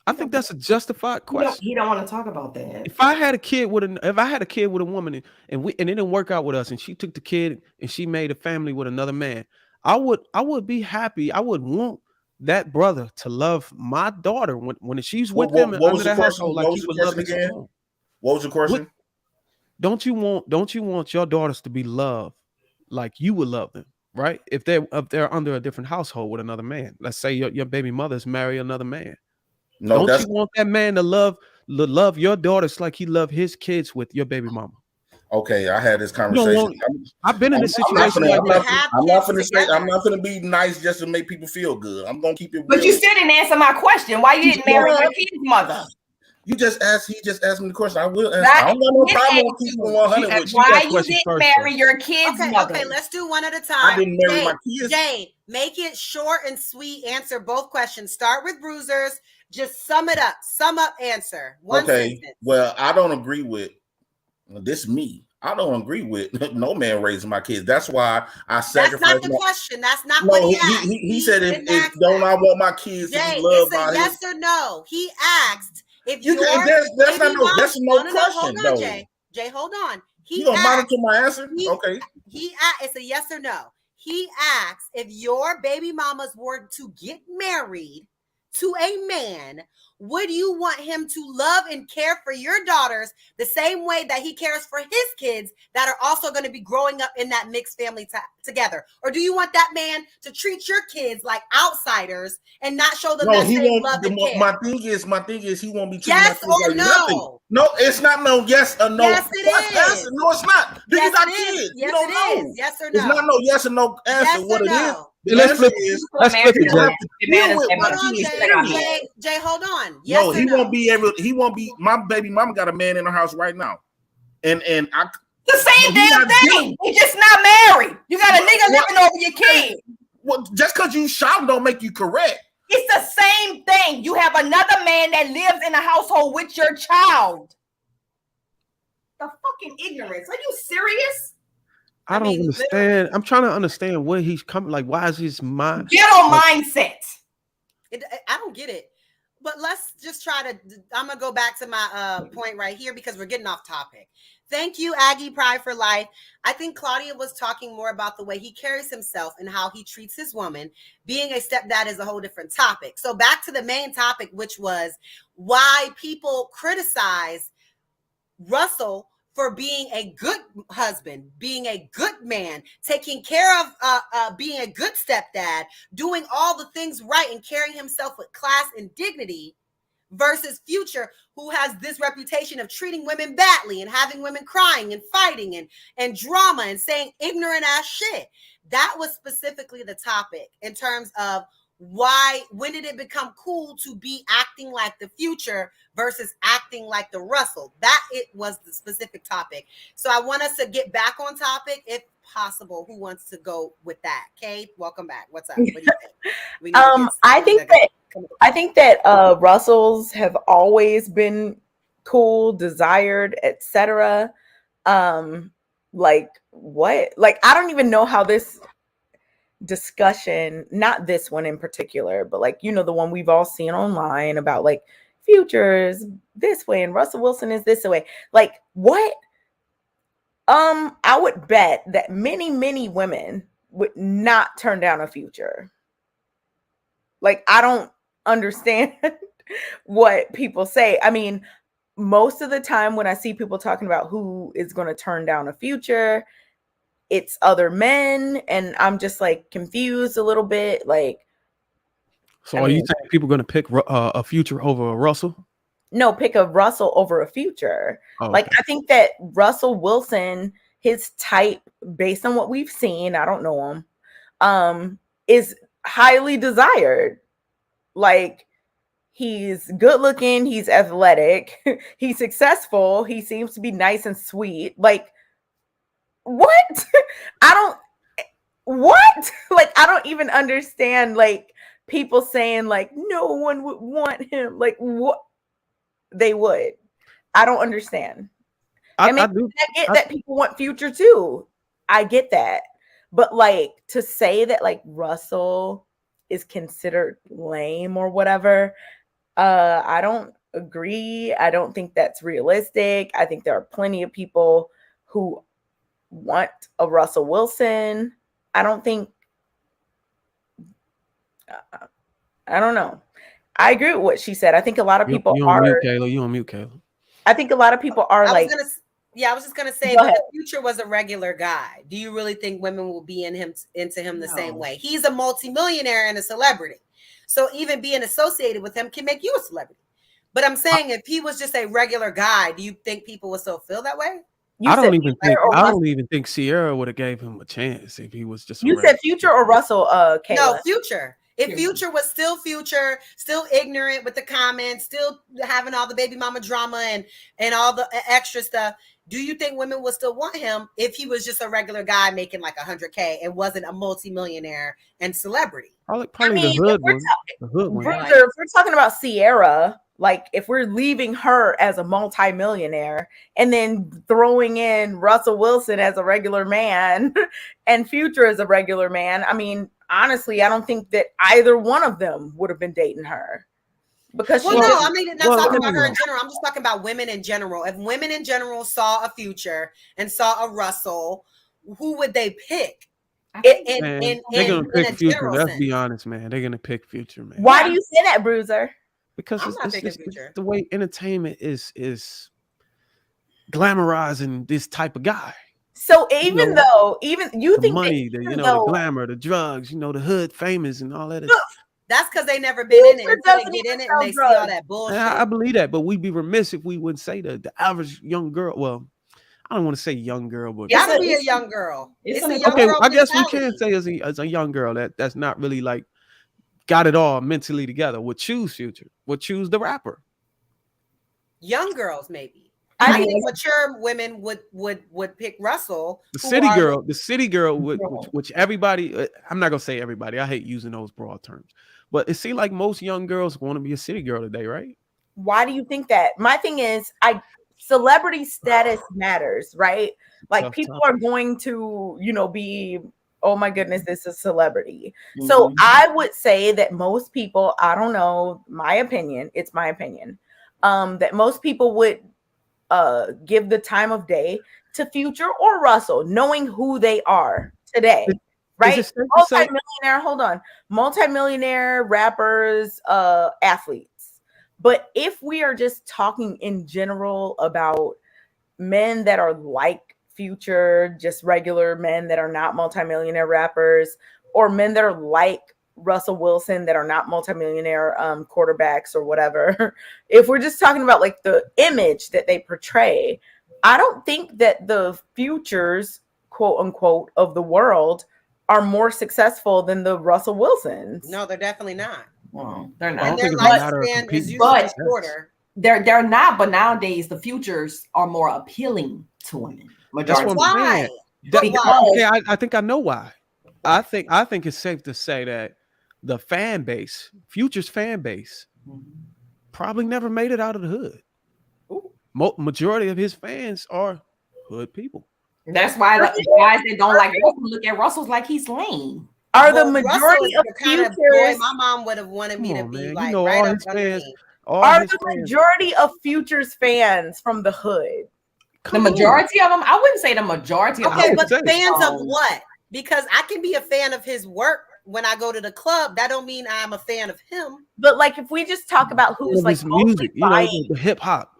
I think that's a justified question. He don't want to talk about that. If I had a kid with a woman and it didn't work out with us, and she took the kid and she made a family with another man, I would be happy. I would want that brother to love my daughter when she's with him under that household, like he would love his own. What was the question? Don't you want your daughters to be loved like you would love them, right? If they're under a different household with another man. Let's say your baby mother's marry another man. No, don't you want that man to love your daughters like he loved his kids with your baby mama? Okay, I had this conversation. I've been in this situation. I'm not gonna be nice just to make people feel good. I'm gonna keep it. But you still didn't answer my question. Why you didn't marry your kid's mother? You just asked. He just asked me the question. I will answer. I don't got no problem with keeping 100 with you. Why you didn't marry your kid's mother? Okay, let's do one at a time. I didn't marry my kids. Jay, make it short and sweet. Answer both questions. Start with Bruisers. Just sum it up. Sum up answer. One sentence. Well, I don't agree with this. I don't agree with no man raising my kids. That's why I sacrifice. That's not the question. That's not what he asked. He said, if don't I want my kids to be loved by him? Yes or no. He asked if that's not no question. Hold on, Jay. Jay, hold on. You gonna monitor my answer? Okay. It's a yes or no. He asked if your baby mamas were to get married to a man, would you want him to love and care for your daughters the same way that he cares for his kids that are also going to be growing up in that mixed family together? Or do you want that man to treat your kids like outsiders and not show them that same love and care? My thing is he won't be treating yes my kids or like no? Nothing. No, it's not no yes or no. Yes, it is. No, it's not. Yes, you got it kids. Is. Yes, you don't it know. Is. Yes or no? It's not no yes or no answer. Yes what it no? is. Let's flip it, Jay, hold on. Yes no, he won't be able. He won't be. My baby mama got a man in her house right now, and I. The same damn thing. He just not married. You got a nigga living over your kid. Well, just because you shout don't make you correct. It's the same thing. You have another man that lives in a household with your child. The fucking ignorance. Are you serious? I don't understand. I'm trying to understand where he's coming. Like, why is his mind? Ghetto mindset. I don't get it. But let's just try to. I'm gonna go back to my point right here because we're getting off topic. Thank you, Aggie Pride for Life. I think Claudia was talking more about the way he carries himself and how he treats his woman. Being a stepdad is a whole different topic. So back to the main topic, which was why people criticize Russell for being a good husband, being a good man, taking care of being a good stepdad, doing all the things right and carrying himself with class and dignity versus Future, who has this reputation of treating women badly and having women crying and fighting and drama and saying ignorant ass shit. That was specifically the topic in terms of when did it become cool to be acting like the Future versus acting like the Russell? That it was the specific topic. So I want us to get back on topic if possible. Who wants to go with that? Kate, welcome back. What's up? What do you think? I think that Russells have always been cool, desired, etc. Like what? Like I don't even know how this discussion, not this one in particular, but like, you know, the one we've all seen online about like Future is this way and Russell Wilson is this way. Like what? I would bet that many women would not turn down a Future. Like I don't understand what people say. I mean, most of the time when I see people talking about who is going to turn down a Future, it's other men, and I'm just like confused a little bit. Like, so are you saying people going to pick a Future over a Russell? No, pick a Russell over a Future. Oh, like okay. I think that Russell Wilson, his type, based on what we've seen, I don't know him, is highly desired. Like, he's good looking, he's athletic, he's successful, he seems to be nice and sweet. Like, what? I don't what? Like, I don't even understand, like, people saying like no one would want him. Like, what? They would. I don't understand. I get that people want Future too. I get that. But like, to say that like Russell is considered lame or whatever, I don't agree. I don't think that's realistic. I think there are plenty of people who want a Russell Wilson. I don't think, I don't know. I agree with what she said. I think a lot of people you on mute, Kayla. You on mute, Kayla. I think a lot of people are I was just gonna say, but if Future was a regular guy, do you really think women will be into him the same way? He's a multimillionaire and a celebrity, so even being associated with him can make you a celebrity. But I'm saying, if he was just a regular guy, do you think people would still feel that way? I don't even think Sierra would have gave him a chance if he was just. You said Future or Russell? Kayla? No, Future. If Future was still Future, still ignorant with the comments, still having all the baby mama drama and all the extra stuff, do you think women would still want him if he was just a regular guy making like $100K and wasn't a multimillionaire and celebrity? Probably the hood one. If we're talking about Sierra, like if we're leaving her as a multimillionaire and then throwing in Russell Wilson as a regular man and Future as a regular man, I mean, honestly, I don't think that either one of them would have been dating her. Because I'm not talking about her in general. I'm just talking about women in general. If women in general saw a Future and saw a Russell, who would they pick? They're gonna pick Future. Let's be honest, man. They're gonna pick Future, man. Why do you say that, Bruiser? Because it's the way entertainment is glamorizing this type of guy. So even though you think money, the glamour, the drugs, the hood famous and all that. That's because they never been in it until they get in it and they see all that bullshit. I believe that, but we'd be remiss if we wouldn't say the average young girl. Well, I don't want to say young girl, but gotta be a young girl. I guess we can say as a young girl that's not really like got it all mentally together. Would choose Future. Would choose the rapper. Young girls, maybe. I think mature women would pick Russell. The city girl, which everybody. I'm not gonna say everybody. I hate using those broad terms, but it seems like most young girls want to be a city girl today, right? Why do you think that? My thing is, celebrity status matters, right? Like people are going to, be, oh my goodness, this is a celebrity. Mm-hmm. So I would say that most people, I don't know, it's my opinion, that most people would give the time of day to Future or Russell, knowing who they are today, right? Multimillionaire rappers, athletes. But if we are just talking in general about men that are like Future, just regular men that are not multimillionaire rappers, or men that are like Russell Wilson that are not multimillionaire quarterbacks or whatever, if we're just talking about like the image that they portray, I don't think that the Futures, quote unquote, of the world are more successful than the Russell Wilsons. No, they're definitely not. Well, they're not. And their lifespan is usually shorter. They're not, but nowadays the Futures are more appealing to women. Why? I think I know why. I think it's safe to say that the fan base, Future's fan base, probably never made it out of the hood. Majority of his fans are hood people. That's why the guys that don't like Russell look at Russell's like he's lame. Are the majority of Futures? My mom would have wanted me to be like right up fans. Are the majority of Futures fans from the hood? The majority of them? I wouldn't say the majority of them. Okay, but fans of what? Because I can be a fan of his work when I go to the club. That don't mean I'm a fan of him. But like, if we just talk about who's like music, the hip hop.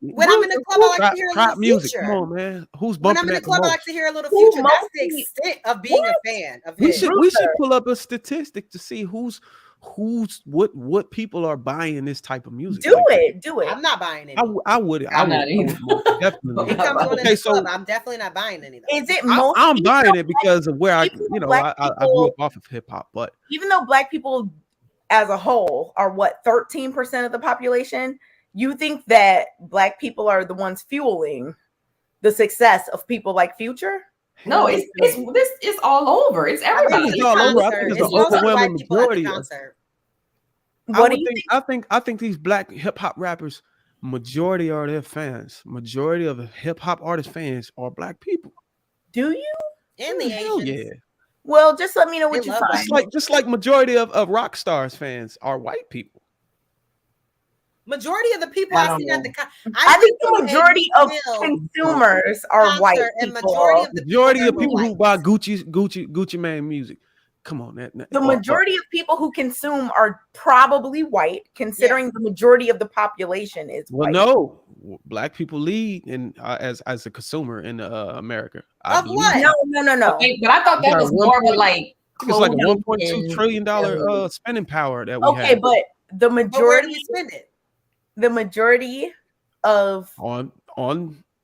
When I'm in the club, I like to hear a little music. Future. Come on, man. Who's when I'm in the club, I like to hear a little Future. That's the extent of being a fan of his. We should pull up a statistic to see who's what people are buying this type of music. Do it. I'm not buying it. I would definitely. It comes on in Okay, the so club. I'm definitely not buying any. Is it I'm buying it because of where I black grew people- up off of hip hop, but even though black people as a whole are what 13% of the population, you think that black people are the ones fueling the success of people like Future? No, it's all over. It's everybody. It's all over. I think it's an overwhelming majority. I think these black hip hop rappers, majority of their fans, majority of the hip hop artist fans are black people. Do you? And the Asians. Yeah. Well, just let me know what you find. Just like majority of rock stars fans are white people. Majority of the people I see at the I think the majority of consumers are white people. Majority of people who buy Gucci Mane music. Come on, the majority of people who consume are probably white, considering the majority of the population is white. No, black people lead in as a consumer in America. Of what? No. Okay, but I thought that was more of like it's like a $1.2 trillion spending power that we have. Okay, but the majority, where do we spend it? The majority of on.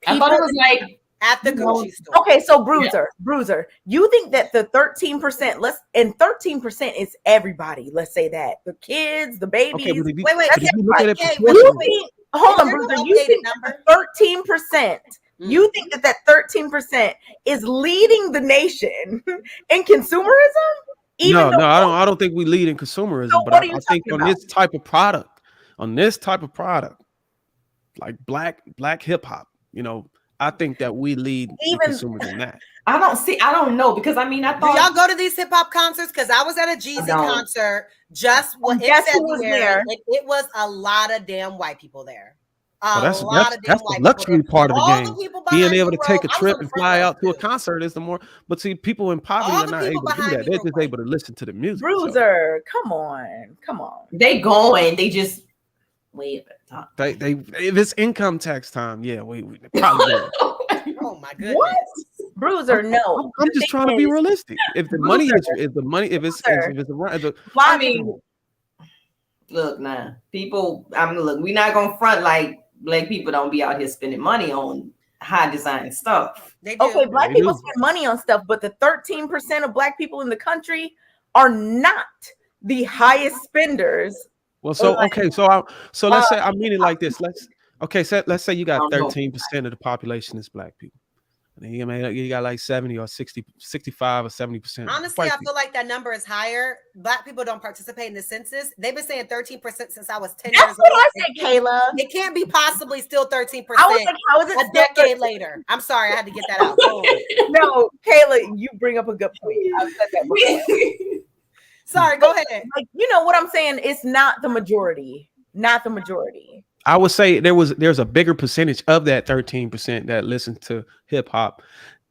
I thought it was like. At the Gucci store. Okay, so Bruiser, you think that the 13%, 13% is everybody. Let's say that the kids, the babies. Okay, hold on, Bruiser. You think that 13%? You think that 13% is leading the nation in consumerism? No, I don't think we lead in consumerism. So but I think on this type of product, like black hip hop, I think that we lead consumers in that. I don't know because I thought. Do y'all go to these hip hop concerts? Because I was at a Jeezy concert just in February. It was a lot of damn white people there. That's the luxury part of the game. Being able to take a trip and fly out to a concert is the more. But see, people in poverty are not able to do that. They're just able to listen to the music. Bruiser, come on. They going. They just wait. They if it's income tax time, we probably do. Oh my goodness. What? Bruiser, no. I'm just trying to be realistic. If the money is around, look, nah. People, we're not gonna front like black people don't be out here spending money on high design stuff. Okay, black people spend money on stuff, but the 13% of black people in the country are not the highest spenders. Well, so let's say I mean it like this. Let's say you got 13% of the population is black people. And you got like 70 or 60, 65 or 70%. Honestly, I feel like that number is higher. Black people don't participate in the census. They've been saying 13% since I was 10 years old. That's what I said, Kayla. It can't be possibly still 13%. I was like, how is it a decade later? I'm sorry, I had to get that out. No, Kayla, you bring up a good point. I've said that before. Sorry, go ahead. Like, what I'm saying? It's not the majority. Not the majority. I would say there's a bigger percentage of that 13% that listen to hip hop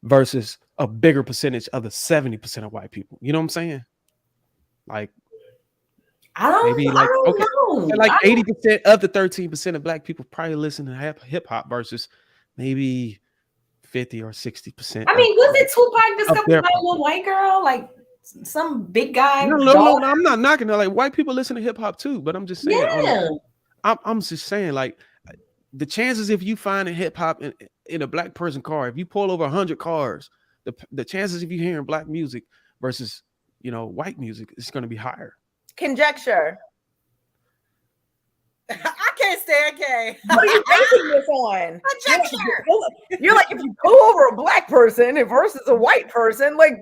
versus a bigger percentage of the 70% of white people. You know what I'm saying? Like I don't know. Like 80% of the 13% of black people probably listen to hip hop versus maybe 50 or 60%. Was it Tupac discussing about a little white girl? Like some big guy. No, I'm not knocking it. Like white people listen to hip hop too, but I'm just saying. I'm just saying, like the chances if you find a hip hop in a black person car, if you pull over 100 cars, the chances of you hearing black music versus white music is going to be higher. Conjecture. I can't stand Kay. What are you basing this on? Conjecture. You're like, if you pull over a black person versus a white person, like.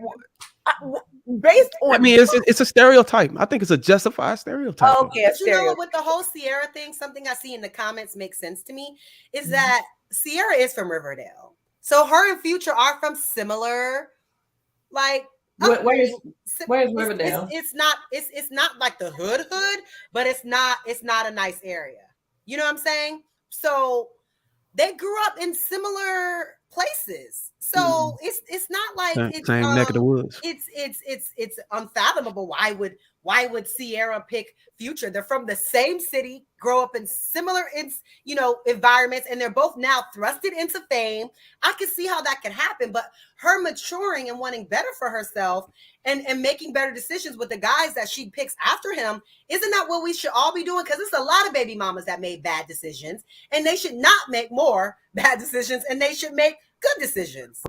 Based on, it's a stereotype. I think it's a justified stereotype. Okay, with the whole Sierra thing, something I see in the comments makes sense to me is that Sierra is from Riverdale, so her and Future are from similar, like. Where's Riverdale? It's not like the hood, but it's not a nice area. You know what I'm saying? So they grew up in similar places. So it's not like it's same neck of the woods. It's unfathomable. Why why would Sierra pick Future? They're from the same city, grow up in similar, environments, and they're both now thrusted into fame. I can see how that could happen, but her maturing and wanting better for herself and making better decisions with the guys that she picks after him, isn't that what we should all be doing? Because it's a lot of baby mamas that made bad decisions, and they should not make more bad decisions, and they should make good decisions.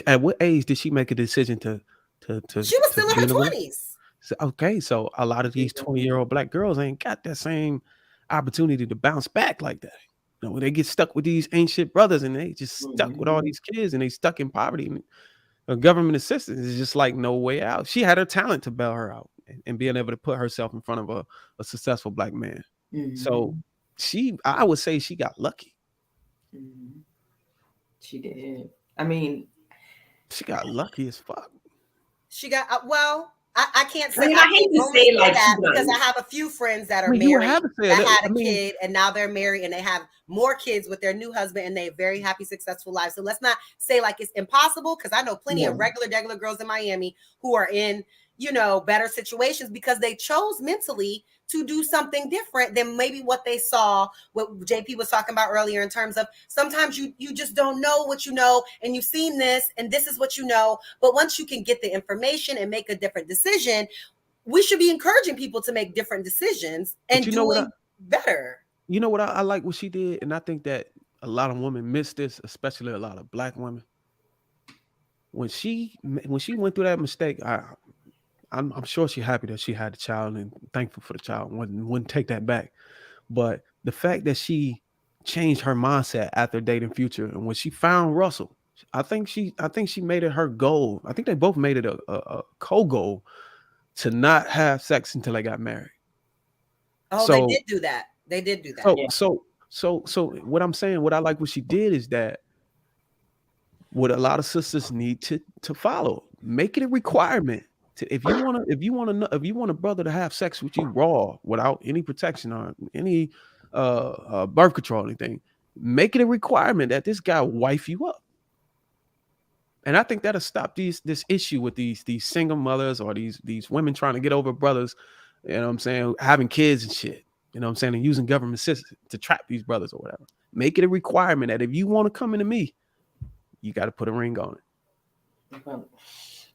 At what age did she make a decision to she was still in her 20s. So, okay, so a lot of these 20-year-old black girls ain't got that same opportunity to bounce back like that. They get stuck with these ancient brothers, and they just stuck with all these kids, and they stuck in poverty. And government assistance is just like no way out. She had her talent to bail her out and being able to put herself in front of a successful black man. So I would say she got lucky. She did. I mean, she got lucky as fuck. She got I can't say. I hate to say like that because I have a few friends that are married that had a kid and now they're married and they have more kids with their new husband and they have very happy, successful lives. So let's not say like it's impossible, because I know plenty of regular girls in Miami who are in, better situations because they chose mentally to do something different than maybe what they saw, what JP was talking about earlier in terms of sometimes you just don't know what you know, and you've seen this and this is what you know. But once you can get the information and make a different decision, we should be encouraging people to make different decisions and doing better. You know what I like what she did, and I think that a lot of women miss this, especially a lot of black women. When she went through that mistake, I'm sure she's happy that she had the child and thankful for the child. Wouldn't take that back. But the fact that she changed her mindset after dating Future, and when she found Russell, I think she made it her goal. I think they both made it a co-goal to not have sex until they got married. Oh, they did do that. They did do that. So what I'm saying, what I like what she did is that what a lot of sisters need to follow, make it a requirement. If you want a brother to have sex with you raw without any protection or any birth control or anything, make it a requirement that this guy wife you up. And I think that'll stop this issue with these single mothers or these women trying to get over brothers, you know what I'm saying, having kids and shit, you know what I'm saying, and using government assistance to trap these brothers or whatever. Make it a requirement that if you want to come into me, you got to put a ring on it.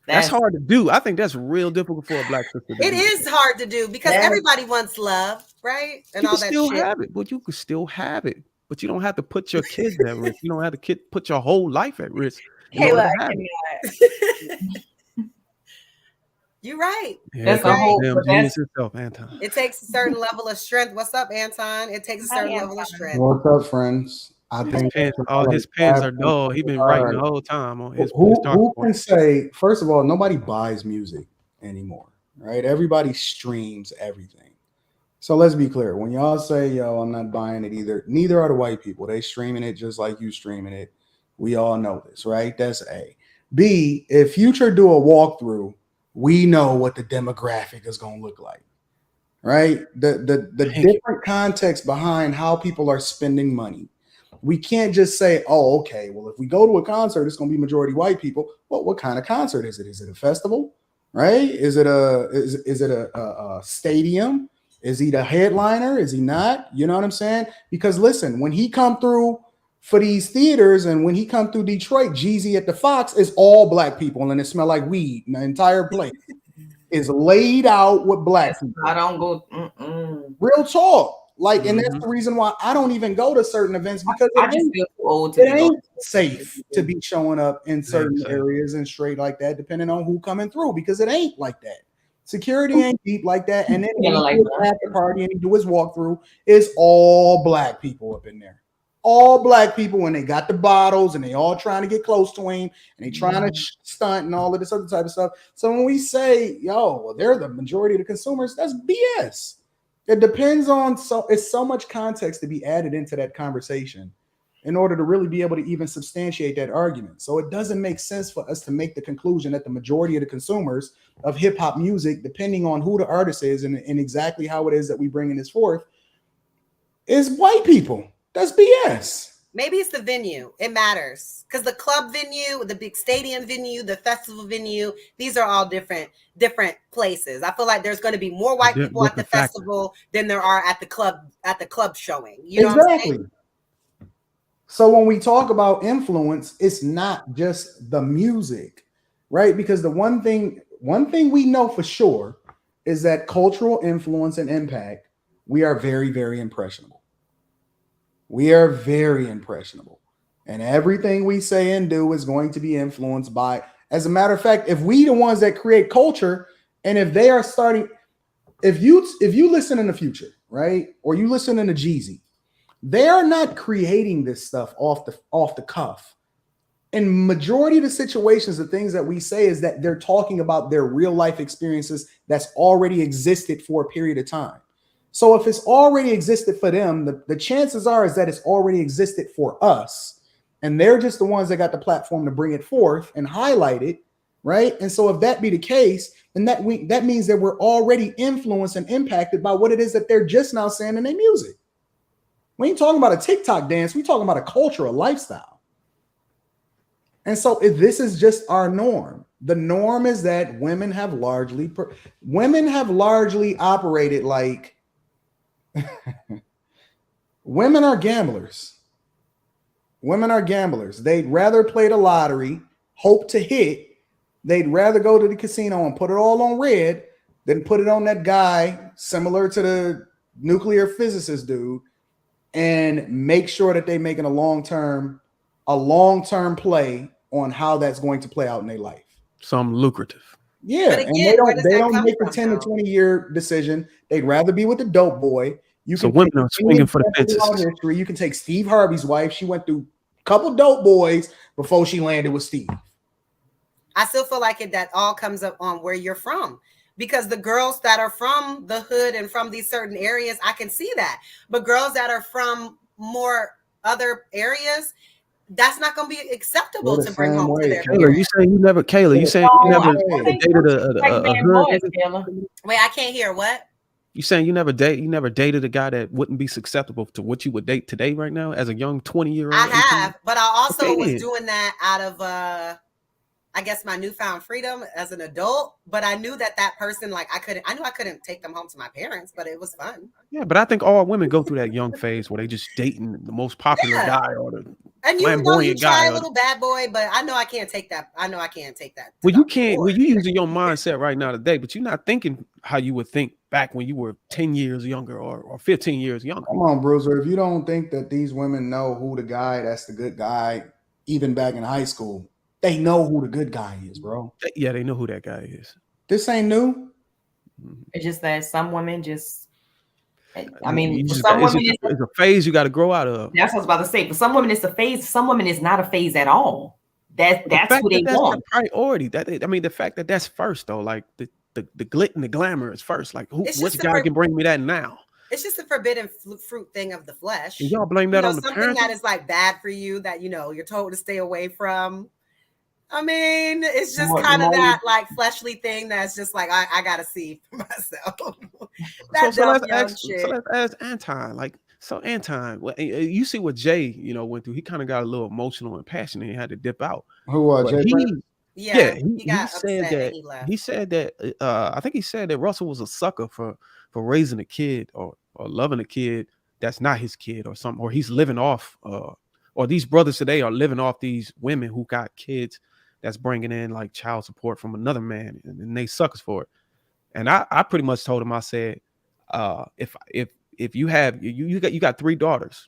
That's hard to do. I think that's real difficult for a black sister to do. It is hard to do because everybody wants love, right? And you all can that still shit. have it, but you can still have it. But you don't have to put your kids at risk. You don't have to put your whole life at risk. Kayla, you're right. Yeah, that's a whole yourself, Anton. It takes a certain level of strength. What's up, Anton? It takes a certain level of strength. What's up, friends? I think his pens are dull. He's been writing the whole time on his. Who can say? First of all, nobody buys music anymore, right? Everybody streams everything. So let's be clear. When y'all say, "Yo, I'm not buying it either," neither are the white people. They streaming it just like you streaming it. We all know this, right? That's A. B. If Future do a walkthrough, we know what the demographic is going to look like, right? The different context behind how people are spending money. We can't just say, oh, okay, well, if we go to a concert, it's going to be majority white people. Well, what kind of concert is it? Is it a festival, right? Is it a stadium? Is he the headliner? Is he not? You know what I'm saying? Because listen, when he come through for these theaters and when he come through Detroit, Jeezy at the Fox is all black people and it smell like weed. And the entire place is laid out with black people. I don't go. Real talk. Like, and that's the reason why I don't even go to certain events because I just feel too old to it ain't safe to be showing up in certain areas and straight like that, depending on who coming through, because it ain't like that. Security ain't deep like that. And then when he do after party and he do his walkthrough, it's all black people up in there. All black people, when they got the bottles and they all trying to get close to him and they trying to stunt and all of this other type of stuff. So when we say, yo, well, they're the majority of the consumers, that's BS. It depends on, it's so much context to be added into that conversation in order to really be able to even substantiate that argument. So it doesn't make sense for us to make the conclusion that the majority of the consumers of hip hop music, depending on who the artist is and exactly how it is that we bringing this forth, is white people. That's BS. Maybe it's the venue. It matters because the club venue, the big stadium venue, the festival venue, these are all different places. I feel like there's going to be more white people at the festival than there are at the club showing. You know what I'm saying? So when we talk about influence, it's not just the music, right? Because the one thing we know for sure is that cultural influence and impact, we are very, very impressionable. We are very impressionable. And everything we say and do is going to be influenced by, as a matter of fact, if we the ones that create culture, and if they are starting, if you listen in the future, right? Or you listen in the Jeezy, they are not creating this stuff off the cuff. In majority of the situations, the things that we say is that they're talking about their real life experiences that's already existed for a period of time. So if it's already existed for them, the chances are is that it's already existed for us. And they're just the ones that got the platform to bring it forth and highlight it, right? And so if that be the case, then that means that we're already influenced and impacted by what it is that they're just now saying in their music. We ain't talking about a TikTok dance. We're talking about a culture, a lifestyle. And so if this is just our norm, the norm is that women have largely operated like women are gamblers. Women are gamblers. They'd rather play the lottery, hope to hit. They'd rather go to the casino and put it all on red than put it on that guy, similar to the nuclear physicist dude, and make sure that they're making a long-term play on how that's going to play out in their life. Some lucrative. Yeah, again, and they don't make a 10 to 20 year decision. They'd rather be with the dope boy. Women are swinging for the fences. You can take Steve Harvey's wife. She went through a couple dope boys before she landed with Steve. I still feel like that all comes up on where you're from. Because the girls that are from the hood and from these certain areas, I can see that. But girls that are from more other areas, that's not going to be acceptable to bring home to their parents. You saying you never dated a hood? Wait, I can't hear what? You saying you never dated a guy that wouldn't be susceptible to what you would date today right now as a young 20-year-old? I have, but I also was doing that out of I guess my newfound freedom as an adult, but I knew that person, like I knew I couldn't take them home to my parents, but it was fun. Yeah, but I think all women go through that young phase where they just dating the most popular guy or the flamboyant guy. Try a little bad boy, but I know I can't take that. Well, you can't. Well, you using your mindset right now today, but you're not thinking how you would think back when you were 10 years younger or 15 years younger. Come on, Bruiser. If you don't think that these women know who the guy that's the good guy, even back in high school, they know who the good guy is, bro. Yeah, they know who that guy is. This ain't new. It's just that some women just, I mean, it's a phase you got to grow out of. That's what I was about to say. For some women, it's a phase. Some women, it's not a phase at all. That's what they want. Priority. The fact that that's first though, like the glit and the glamour is first. Like, which guy can bring me that now? It's just a forbidden fruit thing of the flesh. And y'all blame that on the something that is like bad for you that you're told to stay away from. I mean, it's just kind of that like fleshly thing that's just like I gotta see for myself. So let's ask Anton. Anton, you see what Jay went through. He kind of got a little emotional and passionate. He had to dip out. Who Jay? He said that I think he said that Russell was a sucker for raising a kid or loving a kid that's not his kid or something, or he's living off or these brothers today are living off these women who got kids that's bringing in like child support from another man, and they suckers for it. And I pretty much told him, I said, if you got 3 daughters,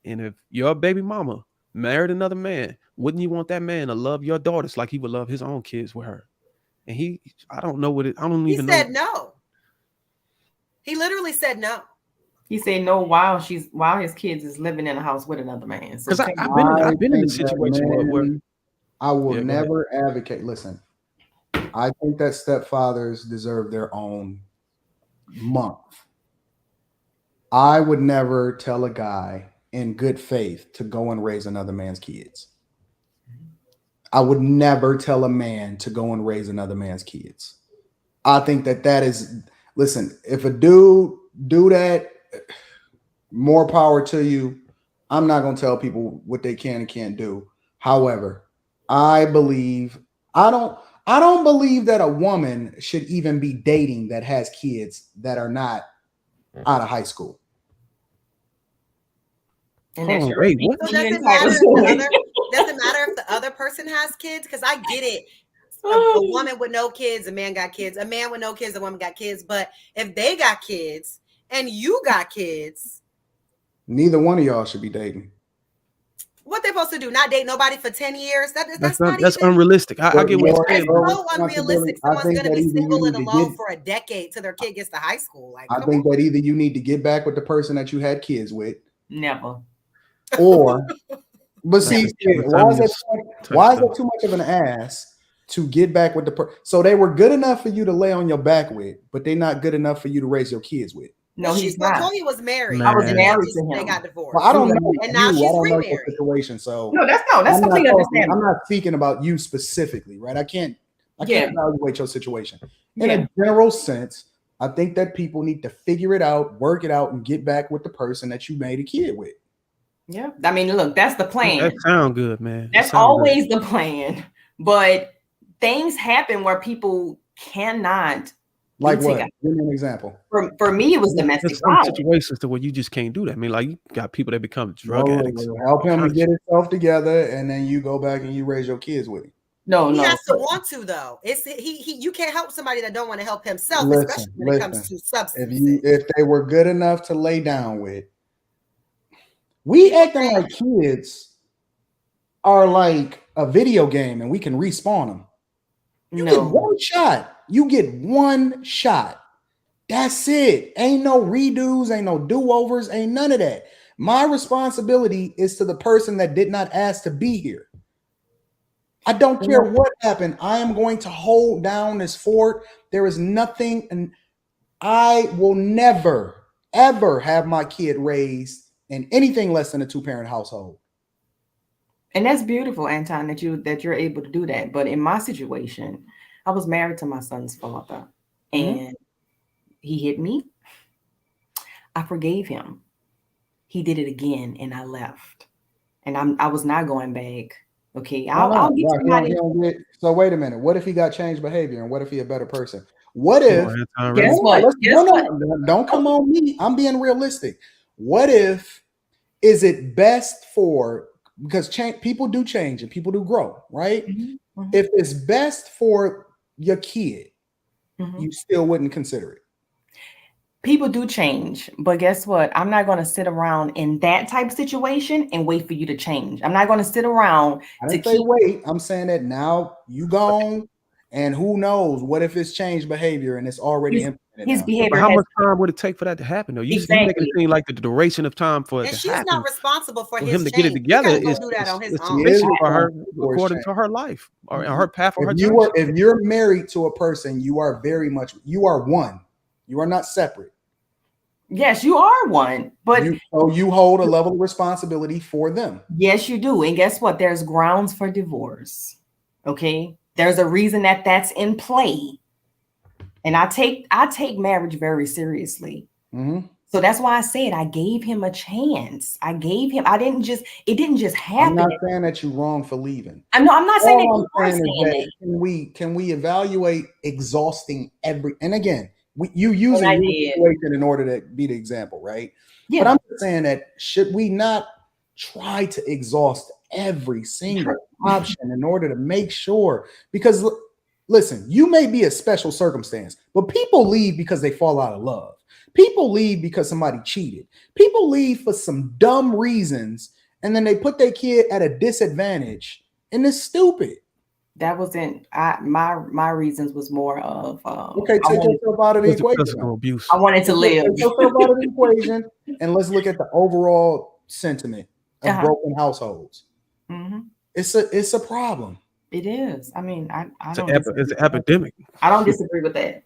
and if your baby mama married another man, wouldn't you want that man to love your daughters like he would love his own kids with her? And he said no. He literally said no. He said no while his kids is living in a house with another man. Because I've been in a situation where I will never advocate. Listen, I think that stepfathers deserve their own month. I would never tell a guy in good faith to go and raise another man's kids. I would never tell a man to go and raise another man's kids. I think that is, listen, if a dude do that, more power to you. I'm not going to tell people what they can and can't do. However, I don't believe that a woman should even be dating that has kids that are not out of high school. And that's your wait, what? So does it matter if the other person has kids? Because I get it. A woman with no kids, a man got kids. A man with no kids, a woman got kids. But if they got kids and you got kids, neither one of y'all should be dating. What they supposed to do? Not date nobody for 10 years? That's unrealistic. I get what you're saying. It's so unrealistic. Someone's going to be single and alone for a decade till their kid gets to high school. Like, I think that either you need to get back with the person that you had kids with. Never. Or, but see, why is that too much of an ass to get back with the person? So they were good enough for you to lay on your back with, but they're not good enough for you to raise your kids with. No, he's not. He was married. Man. I was married to him. They got divorced. Well, I don't know. And now she's remarried. Situation. So that's completely understandable. I'm not speaking about you specifically, right? I can't evaluate your situation. In a general sense, I think that people need to figure it out, work it out, and get back with the person that you made a kid with. Yeah, I mean, look, that's the plan. That sounds good, man. That's always the plan. But things happen where people cannot. Like what? Give me an example. For me, it was domestic violence. Situations to where you just can't do that. I mean, like you got people that become drug addicts. Help him to get himself together, and then you go back and you raise your kids with him. He has to want to, though. It's you can't help somebody that don't want to help himself, especially when it comes to substances. If they were good enough to lay down with, we acting like kids are like a video game, and we can respawn them. You get one shot. You get one shot. That's it. Ain't no redos, ain't no do-overs, ain't none of that. My responsibility is to the person that did not ask to be here. I don't care what happened. I am going to hold down this fort. There is nothing, and I will never, ever have my kid raised in anything less than a two-parent household. And that's beautiful, Anton, that you're able to do that. But in my situation, I was married to my son's father, and he hit me. I forgave him. He did it again, and I left. And I was not going back. Okay, I'll get somebody. So wait a minute. What if he got changed behavior, and what if he a better person? What if? Guess what? Don't come on me. I'm being realistic. What if? Is it best for? Because people do change and people do grow, right? Mm-hmm. If it's best for your kid, you still wouldn't consider it. People do change, but guess what? I'm not going to sit around in that type of situation and wait for you to change. I'm not going to sit around. I didn't say wait. I'm saying that now you gone, and who knows? What if it's changed behavior and it's already implemented? His behavior. How much time would it take for that to happen? Though you make it seem like the duration of time for it to happen. And she's not responsible for him to get it together. Is do that on his own. For her, according to her life or her path for her. If you're married to a person, you are one. You are not separate. Yes, you are one, but you hold a level of responsibility for them. Yes, you do. And guess what? There's grounds for divorce. Okay, there's a reason that's in play. And I take marriage very seriously. Mm-hmm. So that's why I said I gave him a chance. It didn't just happen. I'm not saying that you're wrong for leaving. I'm not saying that you're saying that. Can we evaluate exhausting and again, you use a situation in order to be the example, right? Yeah. But I'm saying that should we not try to exhaust every single option in order to make sure, because listen, you may be a special circumstance, but people leave because they fall out of love. People leave because somebody cheated. People leave for some dumb reasons, and then they put their kid at a disadvantage, and it's stupid. That wasn't my reasons was more of take yourself out of the equation. Abuse. I wanted to live. Take yourself out of the equation, and let's look at the overall sentiment of broken households. Mm-hmm. It's a problem. It is. I mean, it's an epidemic. I don't disagree with that.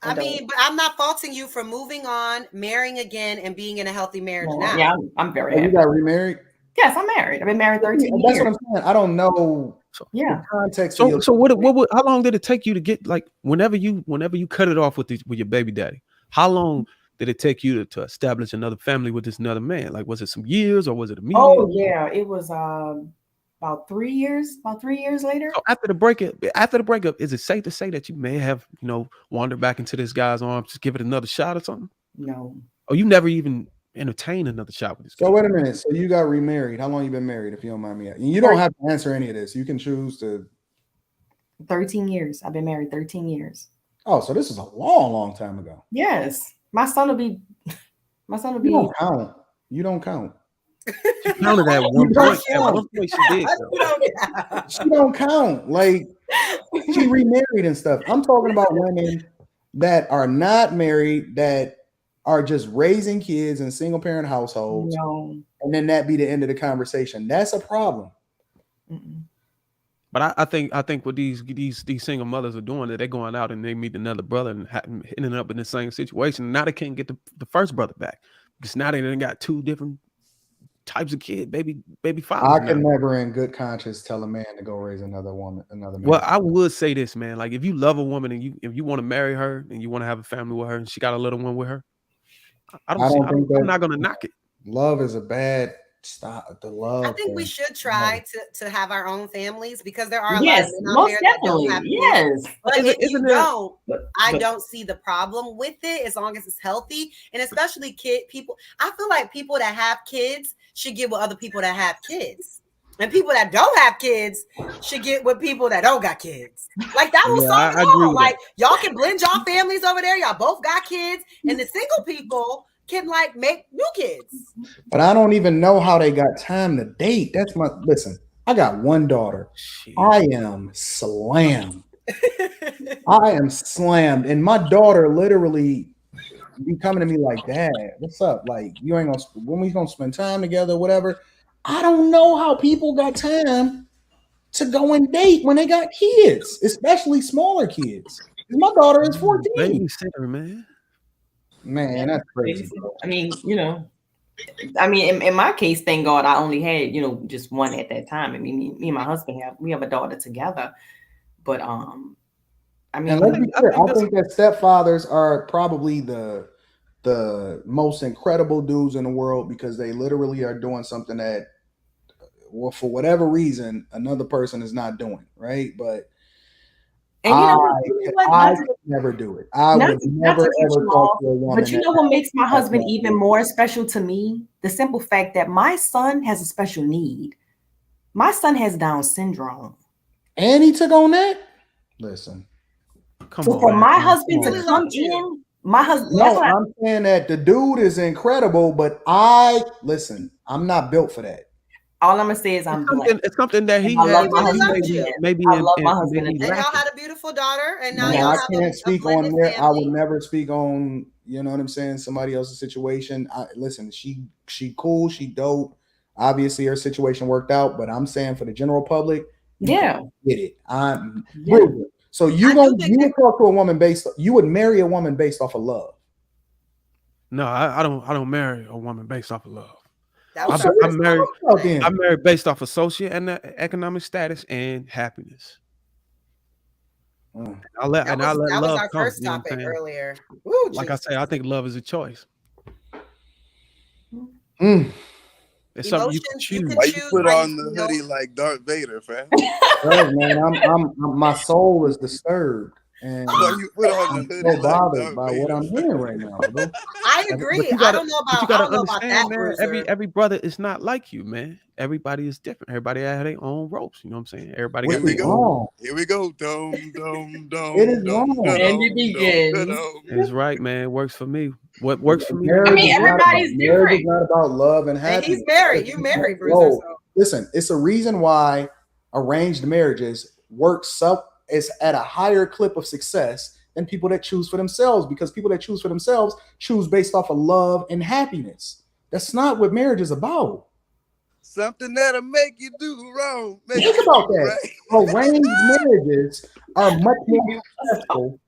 I mean, but I'm not faulting you for moving on, marrying again, and being in a healthy marriage now. Yeah, I'm very happy. You got remarried? Yes, I'm married. I've been married 13 years. That's what I'm saying. I don't know. The context. So what? How long did it take you to get, like, whenever you cut it off with your baby daddy? How long did it take you to establish another family with this another man? Like, was it some years or was it immediate? Oh yeah, it was about 3 years. About 3 years later. So after the breakup, is it safe to say that you may have, wandered back into this guy's arms to give it another shot or something? No. Oh, you never even entertained another shot with this guy. So wait a minute. So you got remarried. How long you been married, if you don't mind me asking? You don't have to answer any of this. You can choose to. 13 years. I've been married 13 years. Oh, so this is a long, long time ago. Yes. My son will be. You don't count. You don't count. She counted at one point. At one point she did. She don't count. Like, she remarried and stuff. I'm talking about women that are not married, that are just raising kids in single parent households. No. And then that be the end of the conversation. That's a problem. Mm-mm. But I think what these single mothers are doing, that they're going out and they meet another brother and ending up in the same situation. Now they can't get the first brother back because now they done got two different types of kid, baby fathers. I can never, in good conscience, tell a man to go raise another man. Well, I would say this, man. Like, if you love a woman and if you want to marry her and you want to have a family with her and she got a little one with her, I'm not gonna knock it. Love is a bad stop. The love. I think we should try to have our own families because there are a yes, lot of men out most there that definitely. don't have Yes. kids. But if you don't, I don't see the problem with it as long as it's healthy, and especially people. I feel like people that have kids should get with other people that have kids. And people that don't have kids should get with people that don't got kids. Like, that was I agree with like, y'all can blend y'all families over there. Y'all both got kids, and the single people can like make new kids. But I don't even know how they got time to date. Listen, I got one daughter. Jeez. I am slammed. And my daughter literally be coming to me like, Dad, what's up? Like, when we gonna spend time together, whatever. I don't know how people got time to go and date when they got kids, especially smaller kids. My daughter is 14. Babysitter, man, that's crazy. I mean, in my case, thank God I only had, just one at that time. I mean, me and my husband we have a daughter together. But I mean, let's be clear, I think that stepfathers are probably the most incredible dudes in the world because they literally are doing something that, well, for whatever reason, another person is not doing, right? But I could never do it. I would never ever talk to a woman. But you know what makes my husband even more special to me? The simple fact that my son has a special need. My son has Down syndrome. And he took on that? Listen. So for my husband to come in, my husband. No, I'm saying that the dude is incredible, but I'm not built for that. All I'm gonna say is it's something that he has. Maybe I love my husband. And y'all had a beautiful daughter, and now I can't speak on there. I would never speak on, you know what I'm saying, somebody else's situation. Listen, she cool, she dope. Obviously, her situation worked out, but I'm saying for the general public, get it. So you would talk to a woman you would marry a woman based off of love. No, I don't marry a woman based off of love. I'm married based off of social and economic status and happiness. I let love was our come, first topic earlier. Ooh, like I say, I think love is a choice. It's something you can choose. Why you put on the hoodie like Darth Vader, fam? Man, my soul is disturbed. And you put on the hoodie so bothered by what I'm hearing right now. Bro. I agree. I don't know about that. Man, every brother is not like you, man. Everybody is different. Everybody has their own ropes. You know what I'm saying? Everybody. Here we go. Here we go. It is wrong. And it begins. It's right, man. It works for me. What works for me? I mean, everybody's different. Marriage is not about love and happiness. And he's married. You married, Bruiser. Listen, it's a reason why arranged marriages work is at a higher clip of success than people that choose for themselves, because people that choose for themselves choose based off of love and happiness. That's not what marriage is about. Something that'll make you do wrong. Think about that. Right. Arranged marriages are much more successful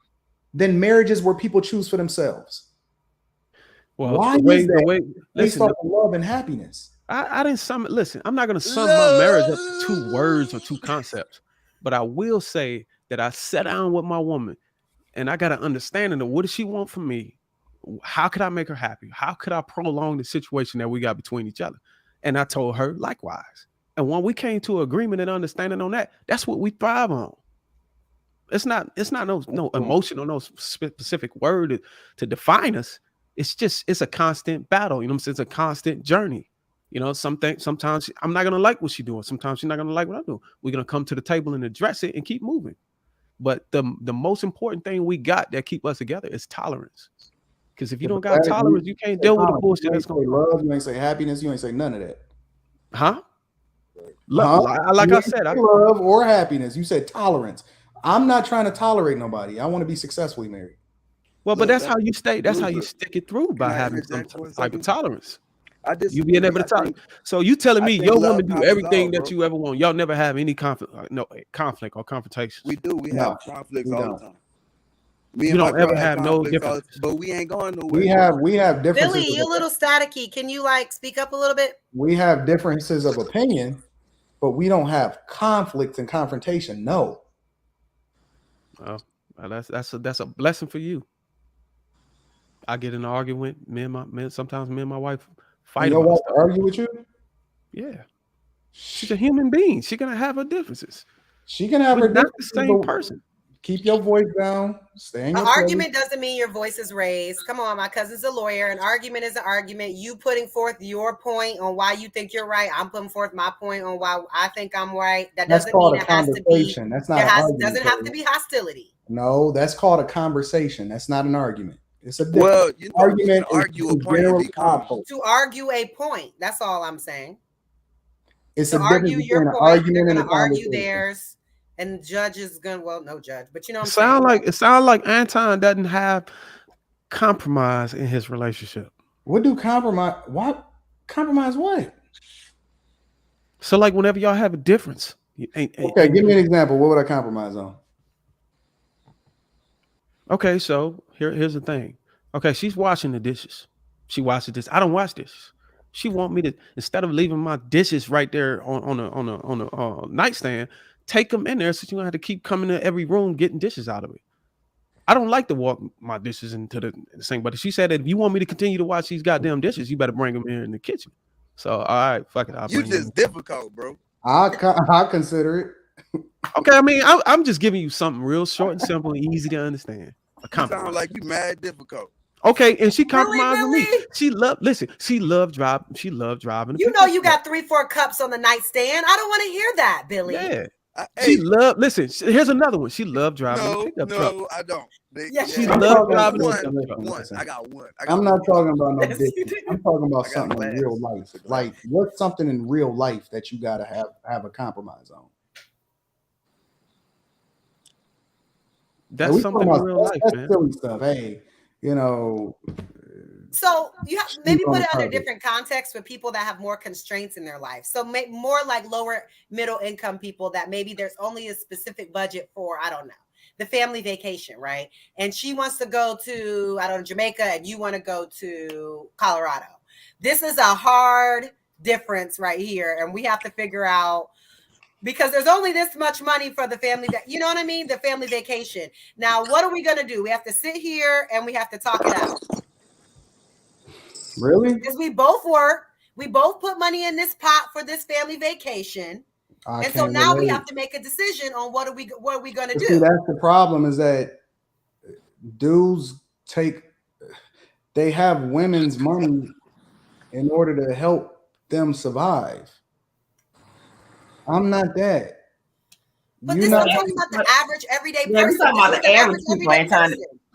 than marriages where people choose for themselves. Well, why is that? Based off of love and happiness. I didn't sum it. Listen, I'm not going to sum my marriage up to 2 words or 2 concepts, but I will say that I sat down with my woman and I got an understanding of what does she want from me? how could I make her happy? How could I prolong the situation that we got between each other? And I told her likewise. And when we came to agreement and understanding on that, that's what we thrive on. It's not no emotion or no specific word to define us. It's a constant battle. You know what I'm saying? It's a constant journey. You know, sometimes I'm not gonna like what she's doing. Sometimes she's not gonna like what I do. We're gonna come to the table and address it and keep moving. But the most important thing we got that keep us together is tolerance. Because if you don't got tolerance, you can't deal with the bullshit that's going on. Love, you ain't say happiness, you ain't say none of that. Huh? Like I said, love or happiness. You said tolerance. I'm not trying to tolerate nobody. I want to be successfully married. Well, but that's how you stay. That's how you stick it through by having some type of tolerance. You being able to tolerate. So you telling me your woman do everything that you ever want. Y'all never have any conflict or confrontations. We do. We have conflicts all the time. You don't ever have no difference. But we ain't going nowhere. We have differences. Billy, you're a little staticky. Can you like speak up a little bit? We have differences of opinion, but we don't have conflict and confrontation. No. Oh, well, that's a blessing for you. I get in an argument. Sometimes me and my wife fight. You know what? Argue with you? Yeah. She's a human being. She's gonna have her differences. She can have her not the same person. Keep your voice down. Stay in An your argument doesn't mean your voice is raised. Come on, my cousin's a lawyer. An argument is an argument. You putting forth your point on why you think you're right. I'm putting forth my point on why I think I'm right. That doesn't mean it has to be. That's not an argument. Doesn't have to be hostility. No, that's called a conversation. That's not an argument. It's a argument. Argue a point. To argue a point. That's all I'm saying. It's to a argue your point. They're going to argue theirs. And the judge is going, well, no judge, but you know what I'm saying? It sounds like Anton doesn't have compromise in his relationship. What do compromise? What compromise? What? So like whenever y'all have a difference. Okay, give me an example. What would I compromise on? Okay, so here's the thing. Okay, she's washing the dishes. She washes this. I don't wash dishes. She want me to, instead of leaving my dishes right there on a nightstand, take them in there so you don't have to keep coming to every room getting dishes out of it. I don't like to walk my dishes into the sink, but she said that if you want me to continue to wash these goddamn dishes, you better bring them here in the kitchen. So, all right, fuck it. You just difficult, bro. I'll consider it. Okay, I mean, I'm just giving you something real short and simple and easy to understand. You sound like you mad difficult. Okay, and she compromised with me. She loved driving. You know you got 3-4 cups on the nightstand. I don't want to hear that, Billy. Yeah. She loved. Listen, here's another one. She loved driving. No, I don't. She loved driving. One. I got one. I'm not talking about no dick. I'm talking about something in real life. Like, what's something in real life that you gotta have a compromise on? That's something in real life, man. Silly stuff. Hey, you know. So you have maybe put it under different context for people that have more constraints in their life. So more like lower middle income people that maybe there's only a specific budget for, I don't know, the family vacation, right? And she wants to go to, I don't know, Jamaica, and you want to go to Colorado. This is a hard difference right here. And we have to figure out, because there's only this much money for the family, you know what I mean? The family vacation. Now, what are we going to do? We have to sit here and we have to talk it out. Really? Because we both work, we both put money in this pot for this family vacation, and so now we have to make a decision on what are we going to do. See, that's the problem, is that dudes they have women's money in order to help them survive. I'm not that. But this is talking about the average everyday person. We're talking about the average people, Anton.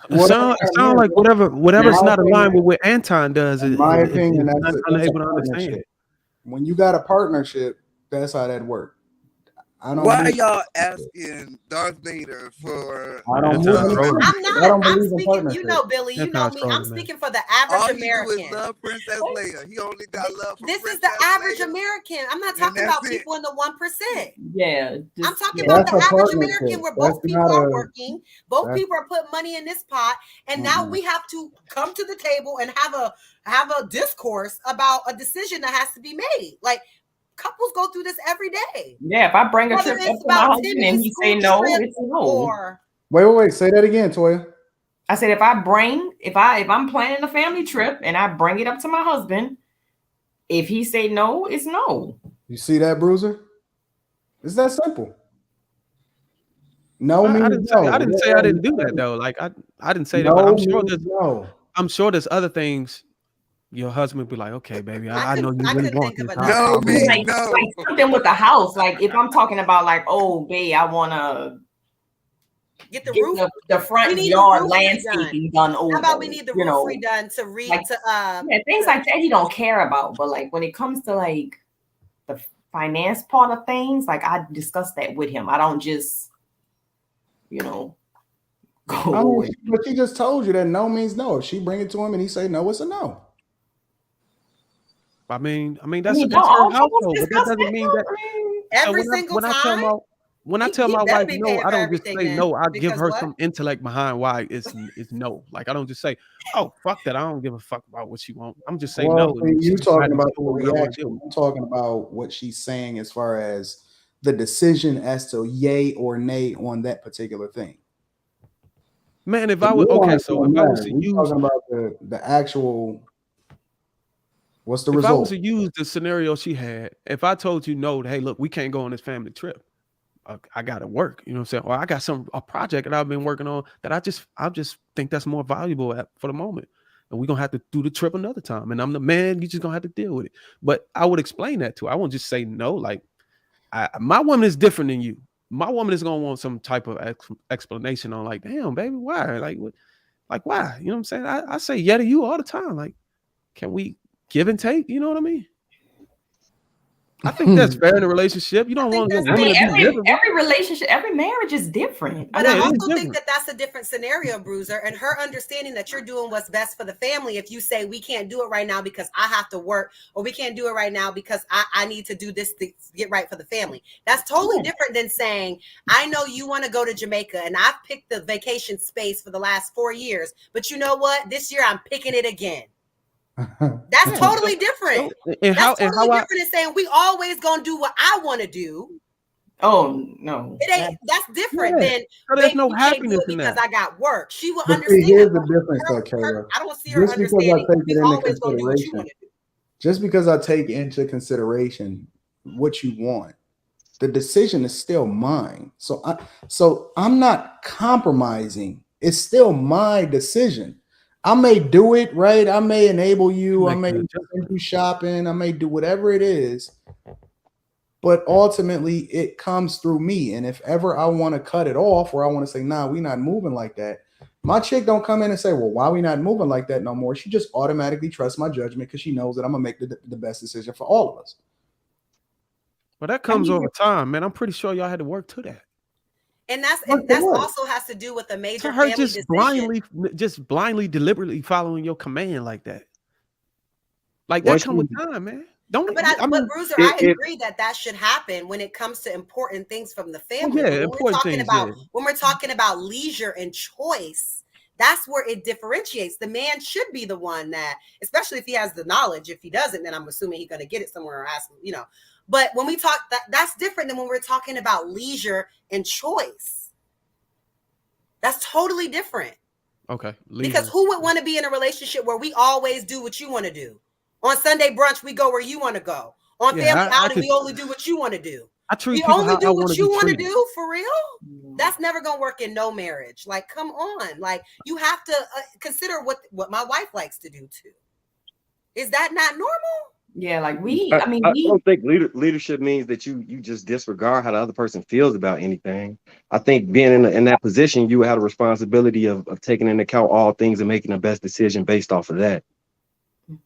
It sounds like whatever's not aligned with what Anton does. In my opinion, that's unable to understand. When you got a partnership, that's how that works. Why are y'all asking Darth Vader for? I'm not. I'm speaking. You know, Billy. You know me. I'm speaking for the average American. All he do is love Princess Leia. He only got love for This Princess is the average Leia. American. I'm not talking about people in the 1%. Yeah, I'm talking about the average American, where both people are working, both people are putting money in this pot, and now we have to come to the table and have a discourse about a decision that has to be made. Like, couples go through this every day. Yeah, if I bring a trip up to my husband and he say no, it's a no. Wait. Say that again, Toya. I said, if I'm planning a family trip and I bring it up to my husband, if he say no, it's no. You see that, Bruiser? It's that simple. No I means didn't no. say I didn't say I didn't do that though. Like I didn't say that, but No I'm sure means no. I'm sure there's other things your husband would be like, okay, baby, I know you I really couldn't want think this. of No another. means Like no. something with the house. Like if I'm talking about like, oh, babe, I want to Get the get roof. the We front need the yard roof landscaping done over. How about we need the you roof know, redone to like, things like that he don't care about. But like when it comes to like the finance part of things, like I discuss that with him. I don't just, go with. But she just told you that no means no. If she bring it to him and he say no, it's a no. I mean that's her household, but that doesn't mean that every single time. When I tell my wife no, I don't just say then, no. I give her what? some intellect behind why it's no. Like I don't just say, oh fuck that. I don't give a fuck about what she wants. I'm just saying no. You talking about the what I want to reaction. do. I'm talking about what she's saying as far as the decision as to yay or nay on that particular thing. Man, if I was okay, so if I was to use talking about the actual. What's the if result? I was to use the scenario she had, if I told you no, hey, look, we can't go on this family trip. I got to work, you know what I'm saying? Or I got a project that I've been working on that I just think that's more valuable for the moment. And we're going to have to do the trip another time. And I'm the man, you just going to have to deal with it. But I would explain that to her. I won't just say no. Like my woman is different than you. My woman is going to want some type of explanation on like, damn, baby, why? Like why? You know what I'm saying? I say yeah to you all the time. Like, can we give and take? You know what I mean? I think that's fair in a relationship. You don't want your woman to be miserable. Every relationship, every marriage is different. But I also think that that's a different scenario, Bruiser, and her understanding that you're doing what's best for the family. If you say we can't do it right now because I have to work, or we can't do it right now because I need to do this to get right for the family. That's totally different than saying, I know you want to go to Jamaica and I've picked the vacation space for the last 4 years, but you know what? This year I'm picking it again. That's totally different. That's totally different than saying we always gonna do what I want to do. Oh no, it ain't. That's different than there's no happiness in because that. I got work. She will But understand. Here's the difference, though, Kayla. I don't see her understanding. We always gonna do what you want to do. Just because I take into consideration what you want, the decision is still mine. So I'm not compromising. It's still my decision. I may do it, right? I may enable you. I may do shopping. I may do whatever it is. But ultimately, it comes through me. And if ever I want to cut it off or I want to say, nah, we're not moving like that, my chick don't come in and say, well, why are we not moving like that no more? She just automatically trusts my judgment because she knows that I'm going to make the best decision for all of us. Well, that comes over time, man. I'm pretty sure y'all had to work to that. And that's also has to do with a major family decision. blindly, deliberately following your command like that. Like that comes with time, man. But Bruiser, I agree that should happen when it comes to important things from the family. When we're talking about leisure and choice, that's where it differentiates. The man should be the one that, especially if he has the knowledge. If he doesn't, then I'm assuming he's going to get it somewhere or ask him, you know. But when we talk, that's different than when we're talking about leisure and choice. That's totally different. Okay. Because who would want to be in a relationship where we always do what you want to do? On Sunday brunch, we go where you want to go. On family outing, we only do what you want to do. We only do what you want to do, for real? That's never going to work in no marriage. Like, come on. Like, you have to consider what my wife likes to do, too. Is that not normal? Yeah, like I don't think leadership means that you just disregard how the other person feels about anything. I think being in that position, you have a responsibility of taking into account all things and making the best decision based off of that.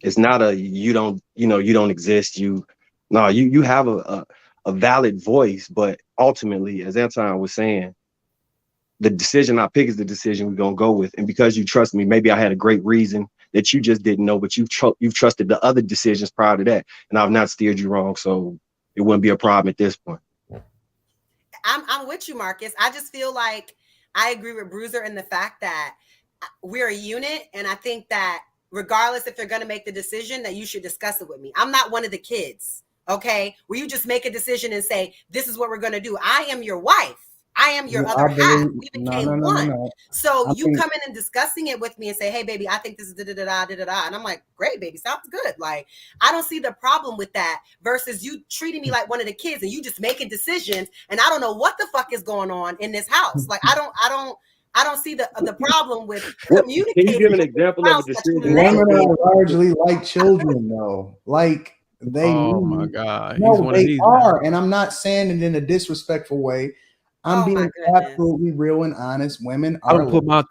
It's not you don't exist. You have a valid voice, but ultimately, as Anton was saying, the decision I pick is the decision we're gonna go with. And because you trust me, maybe I had a great reason that you just didn't know, but you've trusted the other decisions prior to that, and I've not steered you wrong, so it wouldn't be a problem at this point. I'm with you, Marcus. I just feel like I agree with Bruiser in the fact that we're a unit, and I think that regardless if you're going to make the decision, that you should discuss it with me. I'm not one of the kids, okay, where you just make a decision and say, this is what we're going to do. I am your wife. I am your other half. We became one. No. So you come in and discussing it with me and say, hey, baby, I think this is da-da-da-da-da-da. And I'm like, great, baby, sounds good. Like, I don't see the problem with that versus you treating me like one of the kids and you just making decisions and I don't know what the fuck is going on in this house. Like, I don't see the problem with communicating. Can you give an example of a decision? Women are largely like children, though. Like they. Oh my God! No, they are, and I'm not saying it in a disrespectful way. I'm being absolutely real and honest. Women are. I don't put my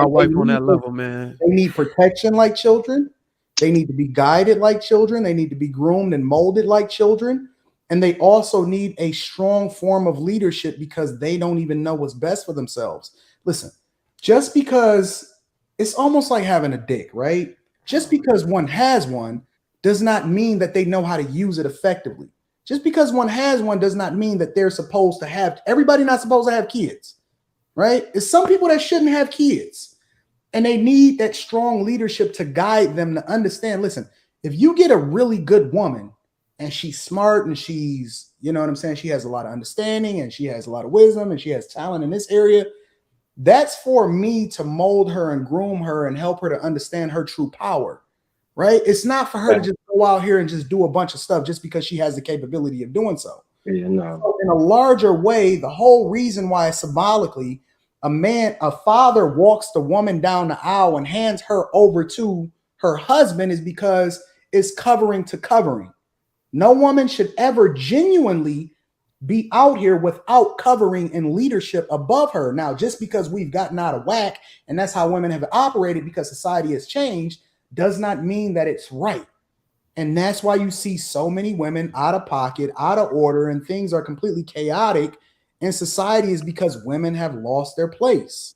wife on that level, man. They need protection like children. They need to be guided like children. They need to be groomed and molded like children. And they also need a strong form of leadership because they don't even know what's best for themselves. Listen, just because it's almost like having a dick, right? Just because one has one does not mean that they know how to use it effectively. Just because one has one does not mean that they're supposed to have, everybody not supposed to have kids, right? It's some people that shouldn't have kids and they need that strong leadership to guide them to understand. Listen, if you get a really good woman and she's smart and she's, you know what I'm saying? She has a lot of understanding and she has a lot of wisdom and she has talent in this area. That's for me to mold her and groom her and help her to understand her true power, right? It's not for her to just go out here and just do a bunch of stuff just because she has the capability of doing so. Yeah, no. So in a larger way, the whole reason why symbolically a father walks the woman down the aisle and hands her over to her husband is because it's covering to covering. No woman should ever genuinely be out here without covering and leadership above her. Now, just because we've gotten out of whack and that's how women have operated because society has changed does not mean that it's right. And that's why you see so many women out of pocket, out of order, and things are completely chaotic in society is because women have lost their place.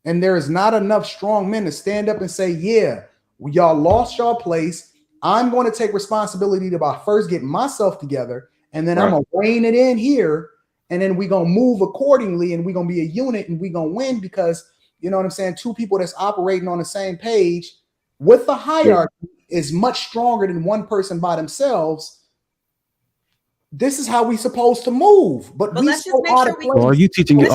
And there is not enough strong men to stand up and say, yeah, y'all lost your place. I'm going to take responsibility to first get myself together. And then I'm going to rein it in here. And then we're going to move accordingly. And we're going to be a unit and we're going to win because, you know what I'm saying? Two people that's operating on the same page with the hierarchy is much stronger than one person by themselves. This is how we supposed to move. But we so out of place. Are you teaching your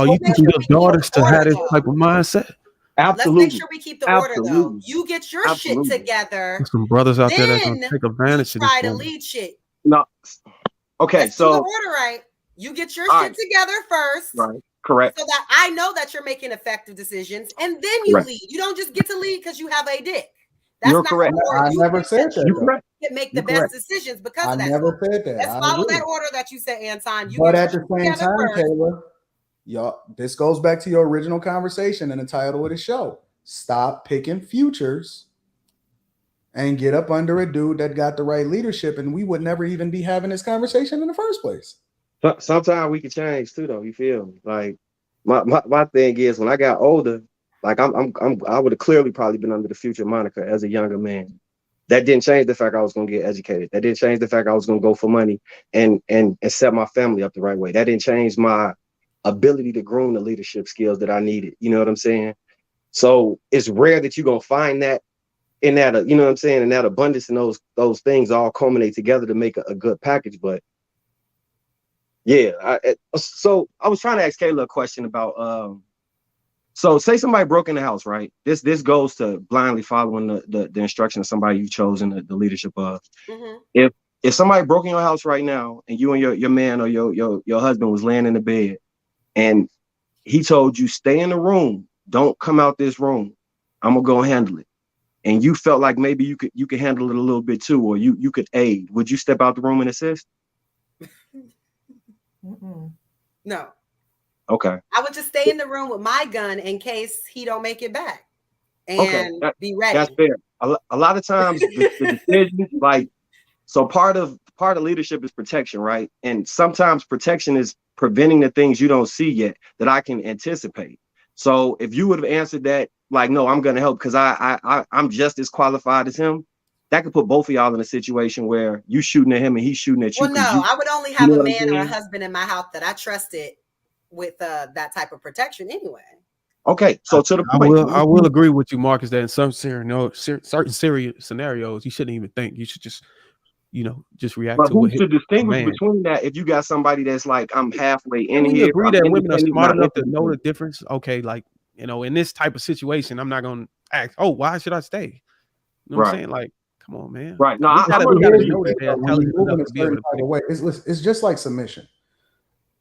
daughters to have this type of mindset? Absolutely. Let's make sure we keep the order though. You get your shit together. There's some brothers out there that's gonna take advantage of this. Try to lead shit. No. Okay, let's do the order right. You get your shit together first. Right. Correct. So that I know that you're making effective decisions, and then you lead. You don't just get to lead because you have a dick. That's You're not correct. I never said that. You're correct. Make the best decisions because of that. I never said that. Let's follow that order that you said, Anton. But at the same time, Kayla, y'all, this goes back to your original conversation and the title of the show. Stop picking futures and get up under a dude that got the right leadership, and we would never even be having this conversation in the first place. But sometimes we can change too, though. You feel me? Like my thing is when I got older, like I would have clearly probably been under the future moniker as a younger man. That didn't change the fact I was going to get educated. That didn't change the fact I was going to go for money and set my family up the right way. That didn't change my ability to groom the leadership skills that I needed. You know what I'm saying? So it's rare that you're going to find that in that, you know what I'm saying, in that abundance and those things all culminate together to make a good package. But yeah, so I was trying to ask Kayla a question about, so say somebody broke in the house, right? This goes to blindly following the instruction of somebody you've chosen the leadership of. Mm-hmm. If somebody broke in your house right now and you and your man or your husband was laying in the bed and he told you, stay in the room, don't come out this room, I'm gonna go handle it. And you felt like maybe you could handle it a little bit too, or you could aid. Would you step out the room and assist? No. Okay. I would just stay in the room with my gun in case he don't make it back and be ready. That's fair. A lot of times the decisions, like, so part of leadership is protection, right? And sometimes protection is preventing the things you don't see yet that I can anticipate. So if you would have answered that, like, no, I'm going to help because I'm just as qualified as him, that could put both of y'all in a situation where you shooting at him and he's shooting at you. Well, no, I would only have a man or a husband in my house that I trusted with that type of protection anyway. Okay, so to the point, I will agree with you, Marcus, that in certain scenarios you shouldn't even think. You should just just react But to who's what to his distinguish man. between that if you got somebody that's like, I'm halfway in Can we here, agree I'm that women are independent, smart not enough to interested? know the difference? Okay, like, in this type of situation, I'm not gonna ask, oh, why should I stay? You know what I'm Right. saying? Like, come on, man. Right. No, We I'm gotta gonna agree know with that you. they're When you intelligent move enough in a to be able certain to type pick. of way, it's just like submission.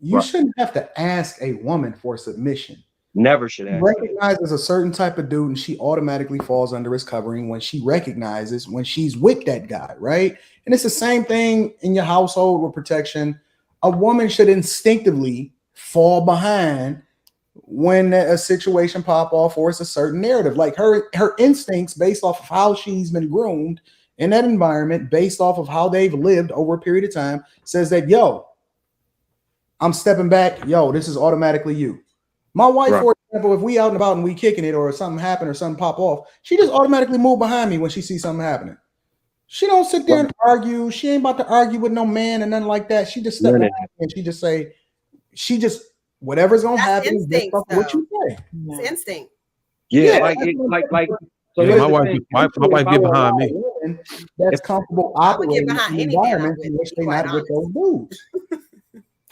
You Right. shouldn't have to ask a woman for submission. Never should ask. Recognizes a certain type of dude, and she automatically falls under his covering when she recognizes when she's with that guy, right? And it's the same thing in your household with protection. A woman should instinctively fall behind when a situation pop off or it's a certain narrative. Like her instincts based off of how she's been groomed in that environment, based off of how they've lived over a period of time, says that, yo, I'm stepping back. Yo, this is automatically you. My wife, Right. for example, if we out and about and we kicking it or something happen or something pop off, she just automatically move behind me when she sees something happening. She don't sit there and argue. She ain't about to argue with no man and nothing like that. She just step behind me and she just say, whatever's gonna happen is based off what you say. It's instinct. Yeah, Yeah, so yeah, here's my the wife thing. get behind me. That's comfortable I would get operating behind in any man I'm environments in with, which to be they're quite not with honest. those dudes.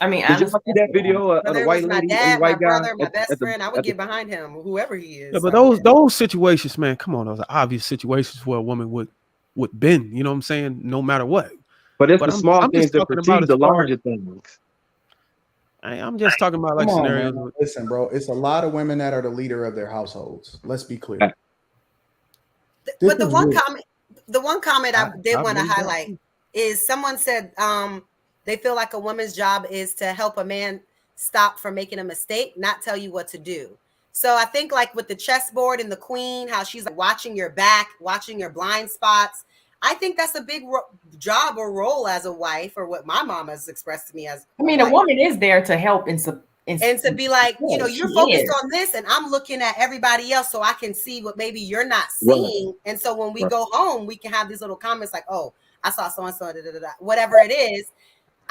I mean, Did you honestly, see that video of Whether the it white was my lady and the dad, my white guy brother, my best at the friend, I would get behind him, whoever he is. Yeah, but So, those situations, man, come on, those are obvious situations where a woman would bend. You know what I'm saying? No matter what. But it's But the small I'm things just that talking about precede as the far larger as things. I'm just talking about like Come on, scenarios. man. Listen, bro, it's a lot of women that are the leader of their households. Let's be clear. but the one comment I did want to believe that. highlight is someone said they feel like a woman's job is to help a man stop from making a mistake, not tell you what to do. So I think like with the chessboard and the queen, how she's like watching your back, watching your blind spots. I think that's a big job or role as a wife, or what my mom has expressed to me as. I mean, a woman is there to help and to be like, yeah, you're focused on this and I'm looking at everybody else so I can see what maybe you're not seeing. Right. And so when we go home, we can have these little comments like, oh, I saw so-and-so, whatever it is.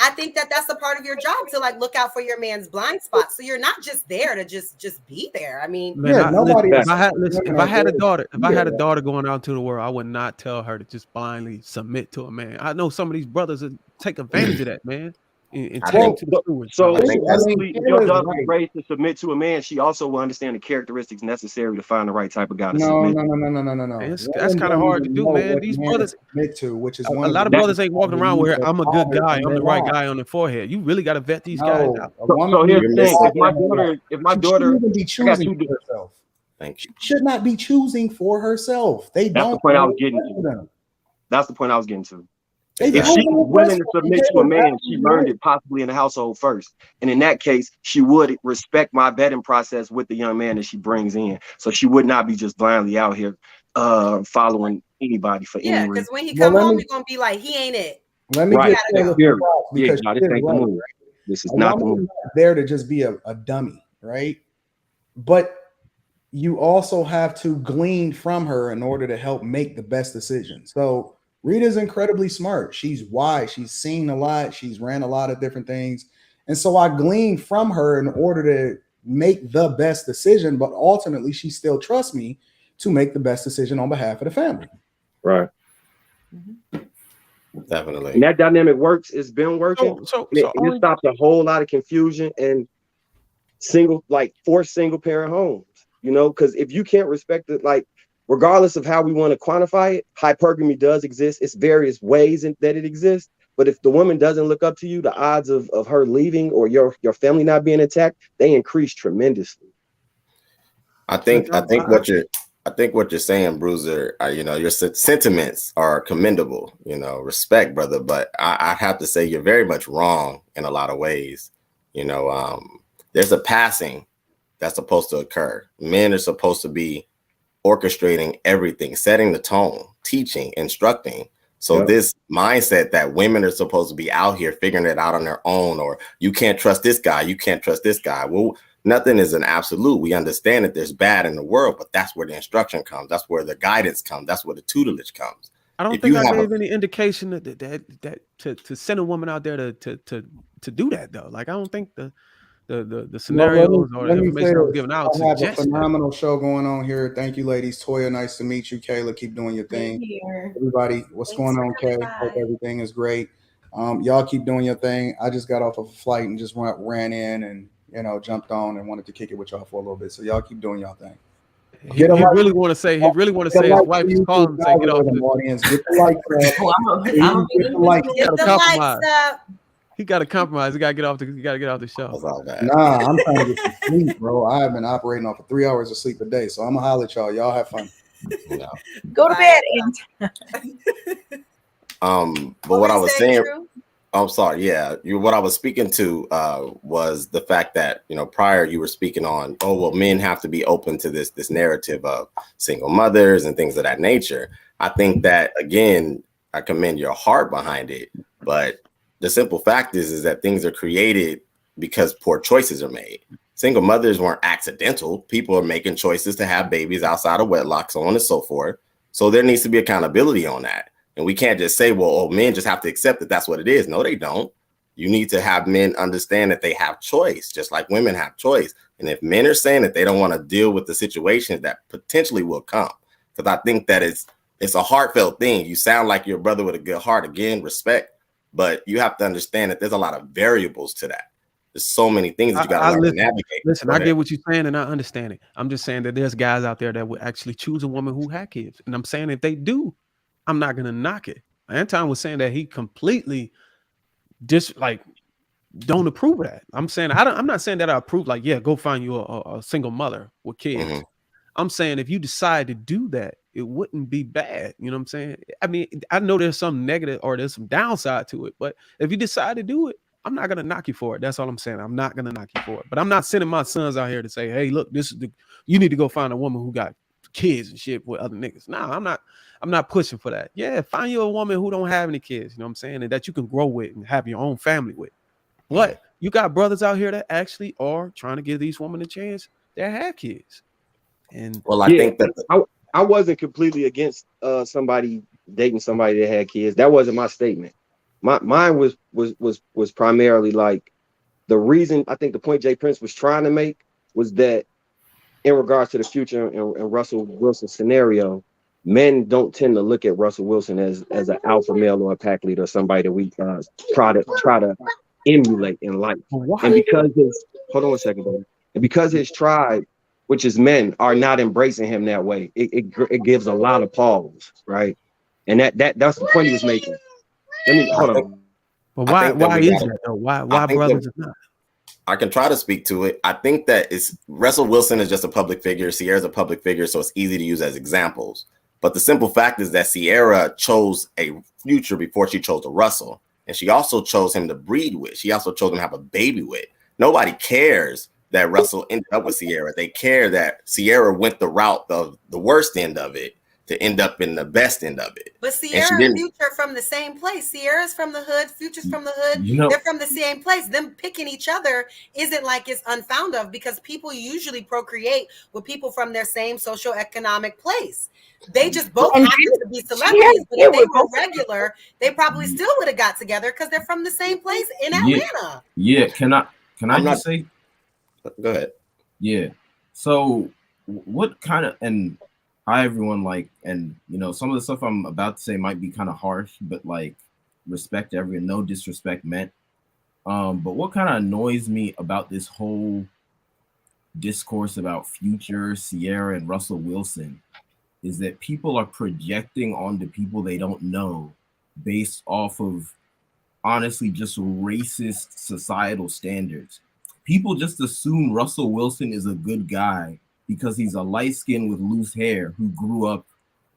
I think that that's a part of your job to like look out for your man's blind spots. So you're not just there to just be there. I mean, Man, if I had a daughter going out into the world, I would not tell her to just blindly submit to a man. I know some of these brothers that take advantage of that, man. And take them to the stewards. So obviously, if your daughter is raised to submit to a man, she also will understand the characteristics necessary to find the right type of guy to submit. No. That's kind of hard to do, man. These brothers submit to, which is a lot of brothers ain't walking around where I'm a good guy, I'm the right guy on the forehead. You really got to vet these guys out. So here's the thing: if my daughter, be choosing for herself. She should not be choosing for herself. That's the point I was getting to. That's the point I was getting to. If she's willing to submit to a man, she learned it possibly in the household first. And in that case, she would respect my vetting process with the young man that she brings in. So she would not be just blindly out here following anybody for any reason. Because when he come home, you're going to be like, he ain't it. Let me get because this is not the move. There to just be a dummy, right? But you also have to glean from her in order to help make the best decision. So Rita's incredibly smart. She's wise. She's seen a lot. She's ran a lot of different things. And so I glean from her in order to make the best decision, but ultimately she still trusts me to make the best decision on behalf of the family. Right. Definitely. And that dynamic works. It's been working. It stops a whole lot of confusion and forced single parent homes, because if you can't respect it, regardless of how we want to quantify it, hypergamy does exist. It's various ways that it exists. But if the woman doesn't look up to you, the odds of her leaving or your family not being attacked, they increase tremendously. I think what you're saying, Bruiser, your sentiments are commendable, respect, brother. But I have to say you're very much wrong in a lot of ways. There's a passing that's supposed to occur. Men are supposed to be orchestrating everything, setting the tone, teaching, instructing. So this mindset that women are supposed to be out here figuring it out on their own, or you can't trust this guy, you can't trust this guy. Well, nothing is an absolute. We understand that there's bad in the world, but that's where the instruction comes. That's where the guidance comes. That's where the tutelage comes. I don't think I gave any indication that to send a woman out there to do that though. Like I don't think the scenarios or the let me information say I'm this. giving out I have a suggests that. phenomenal show going on here. Thank you, ladies. Toya, nice to meet you. Kayla, keep doing your thing. Here. Everybody, what's Thanks going on, for coming Kay? Hope by. everything is great. Y'all keep doing your thing. I just got off of a flight and just ran in and jumped on and wanted to kick it with y'all for a little bit. So y'all keep doing y'all thing. He really want to say his wife is calling and say get off the audience. Get the lights up. Get the lights Get the lights up. He got to compromise. He got to get off the show. Nah, I'm trying to get some sleep, bro. I have been operating off of 3 hours of sleep a day, so I'm gonna holler at y'all. Y'all have fun. Go to bed. But what I was saying, I'm sorry. Yeah, what I was speaking to was the fact that prior you were speaking on, men have to be open to this narrative of single mothers and things of that nature. I think that again, I commend your heart behind it, but the simple fact is that things are created because poor choices are made. Single mothers weren't accidental. People are making choices to have babies outside of wedlock, so on and so forth. So there needs to be accountability on that. And we can't just say, men just have to accept that that's what it is. No, they don't. You need to have men understand that they have choice, just like women have choice. And if men are saying that they don't want to deal with the situations that potentially will come, because I think that it's a heartfelt thing. You sound like your brother with a good heart. Again, respect. But you have to understand that there's a lot of variables to that. There's so many things that you got to learn to navigate. Listen, I get what you're saying and I understand it. I'm just saying that there's guys out there that would actually choose a woman who had kids. And I'm saying if they do, I'm not going to knock it. Anton was saying that he completely don't approve of that. I'm saying I'm not saying that I approve go find you a single mother with kids. Mm-hmm. I'm saying if you decide to do that, it wouldn't be bad. You know what I'm saying? I mean, I know there's some negative or there's some downside to it, but if you decide to do it, I'm not going to knock you for it. That's all I'm saying. I'm not going to knock you for it, but I'm not sending my sons out here to say, hey, look, you need to go find a woman who got kids and shit with other niggas. Nah, I'm not pushing for that. Yeah. Find you a woman who don't have any kids, you know what I'm saying? And that you can grow with and have your own family with. But you got brothers out here that actually are trying to give these women a chance that have kids. And I think that I wasn't completely against somebody dating somebody that had kids. That wasn't my statement. Mine was primarily like the reason. I think the point Jay Prince was trying to make was that in regards to the future and Russell Wilson scenario, men don't tend to look at Russell Wilson as an alpha male or a pack leader or somebody that we try to emulate in life. And because hold on a second, baby. And because his tribe, which is men, are not embracing him that way, it gives a lot of pause, right? And that's the point he was making. Hold on. But why is that though? Why brothers are not? I can try to speak to it. I think that Russell Wilson is just a public figure. Sierra's a public figure, so it's easy to use as examples. But the simple fact is that Sierra chose a future before she chose a Russell. And she also chose him to breed with. She also chose him to have a baby with. Nobody cares that Russell ended up with Sierra. They care that Sierra went the route of the worst end of it to end up in the best end of it. But Sierra and Future from the same place. Sierra's from the hood, Future's from the hood. They're from the same place. Them picking each other isn't like it's unfound of, because people usually procreate with people from their same socioeconomic place. They just both happen to be celebrities, but if they were regular, they probably still would have got together because they're from the same place in Atlanta. Yeah. Can I just say? Go ahead. Yeah. So what kind of, and hi everyone, and some of the stuff I'm about to say might be kind of harsh, but respect to everyone, no disrespect meant. But what kind of annoys me about this whole discourse about Future, Sierra, and Russell Wilson is that people are projecting onto people they don't know based off of honestly just racist societal standards. People just assume Russell Wilson is a good guy because he's a light skin with loose hair who grew up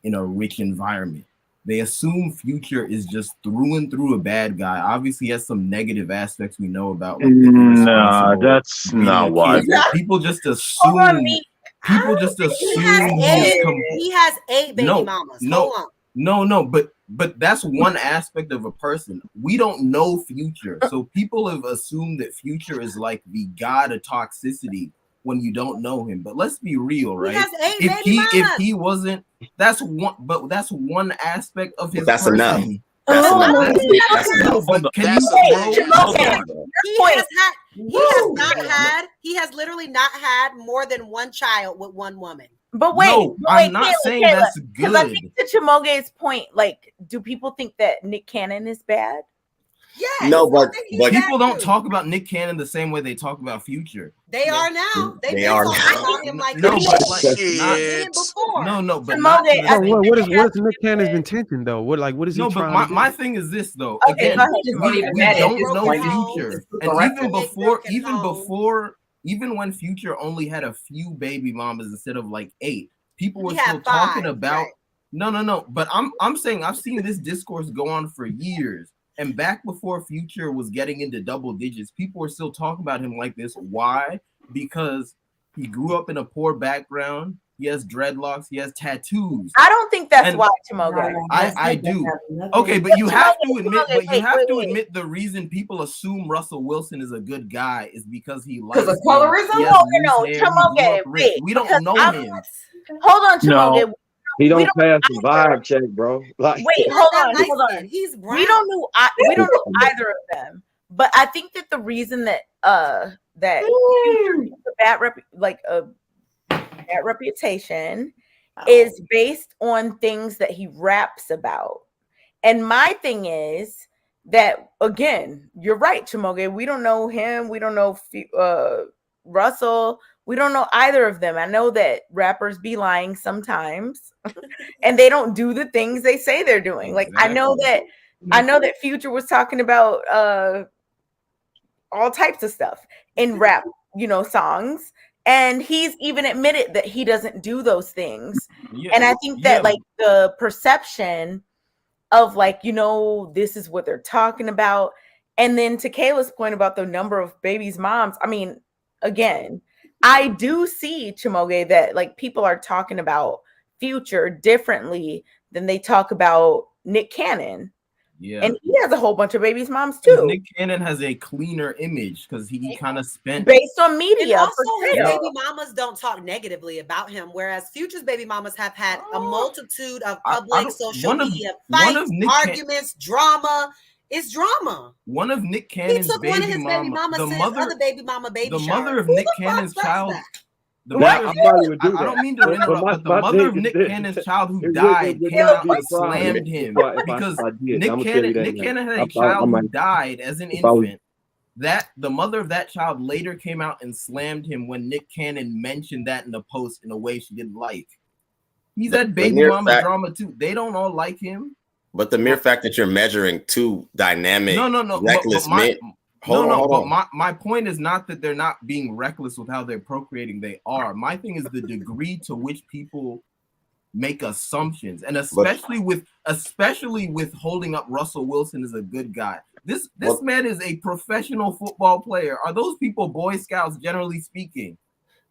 in a rich environment. They assume Future is just through and through a bad guy. Obviously, he has some negative aspects we know about. Nah, that's not why. People just assume. People just assume he has 8 baby mamas. Hold on. No, but that's one aspect of a person. We don't know Future, so people have assumed that Future is like the god of toxicity when you don't know him. But let's be real, right? If he wasn't, that's one aspect of his. That's person. Enough. That's enough. But can He has literally not had more than one child with one woman. But wait, I'm not saying that's good. Because I think to Chimoge's point, like, do people think that Nick Cannon is bad? Yeah. No, but people don't talk about Nick Cannon the same way they talk about Future. They are now. They are talking about him like no, but before. No, but what is Nick Cannon's intention though? What is he trying to do? My thing is this though. Okay, Again, we don't know Future, and even when Future only had a few baby mamas instead of like 8, people were still talking about. Right. No. But I'm saying I've seen this discourse go on for years. And back before Future was getting into double digits, people were still talking about him like this. Why? Because he grew up in a poor background. He has dreadlocks. He has tattoos. I don't think that's why, Chimoge. I do. Okay, but you have to admit. But you have to admit the reason people assume Russell Wilson is a good guy is because he likes because of colorism. No, Chimoge. We don't know him. Hold on, Chimoge. No. He don't pass the vibe check, bro. Like, wait, hold on. He's brown. We don't know either of them. But I think that the reason that that a bad reputation is based on things that he raps about. And my thing is that, again, you're right, Chimoge. We don't know him. We don't know Russell. We don't know either of them. I know that rappers be lying sometimes and they don't do the things they say they're doing. Like, I know that Future was talking about all types of stuff in rap, songs. And he's even admitted that he doesn't do those things. Yeah, and I think that like the perception of like, this is what they're talking about. And then to Kayla's point about the number of babies' moms, I mean, again, I do see, Chimoge, that like people are talking about Future differently than they talk about Nick Cannon. Yeah. And he has a whole bunch of babies' moms too. Nick Cannon has a cleaner image because he kind of spent based on media. And also, his baby mamas don't talk negatively about him, whereas Future's baby mamas have had a multitude of public social media fights, arguments, drama. It's drama. One of Nick Cannon's baby mama, the mother of Nick Cannon's child. I don't mean to interrupt, but the mother of Nick Cannon's child who died came out and slammed him because Nick Cannon had a child who died as an infant. That the mother of that child later came out and slammed him when Nick Cannon mentioned that in a post in a way she didn't like. He's had baby mama drama too. They don't all like him. But the mere fact that you're measuring two dynamic, reckless men. Hold on. But my point is not that they're not being reckless with how they're procreating. They are. My thing is the degree to which people make assumptions, and especially with holding up Russell Wilson as a good guy. This man is a professional football player. Are those people Boy Scouts, generally speaking?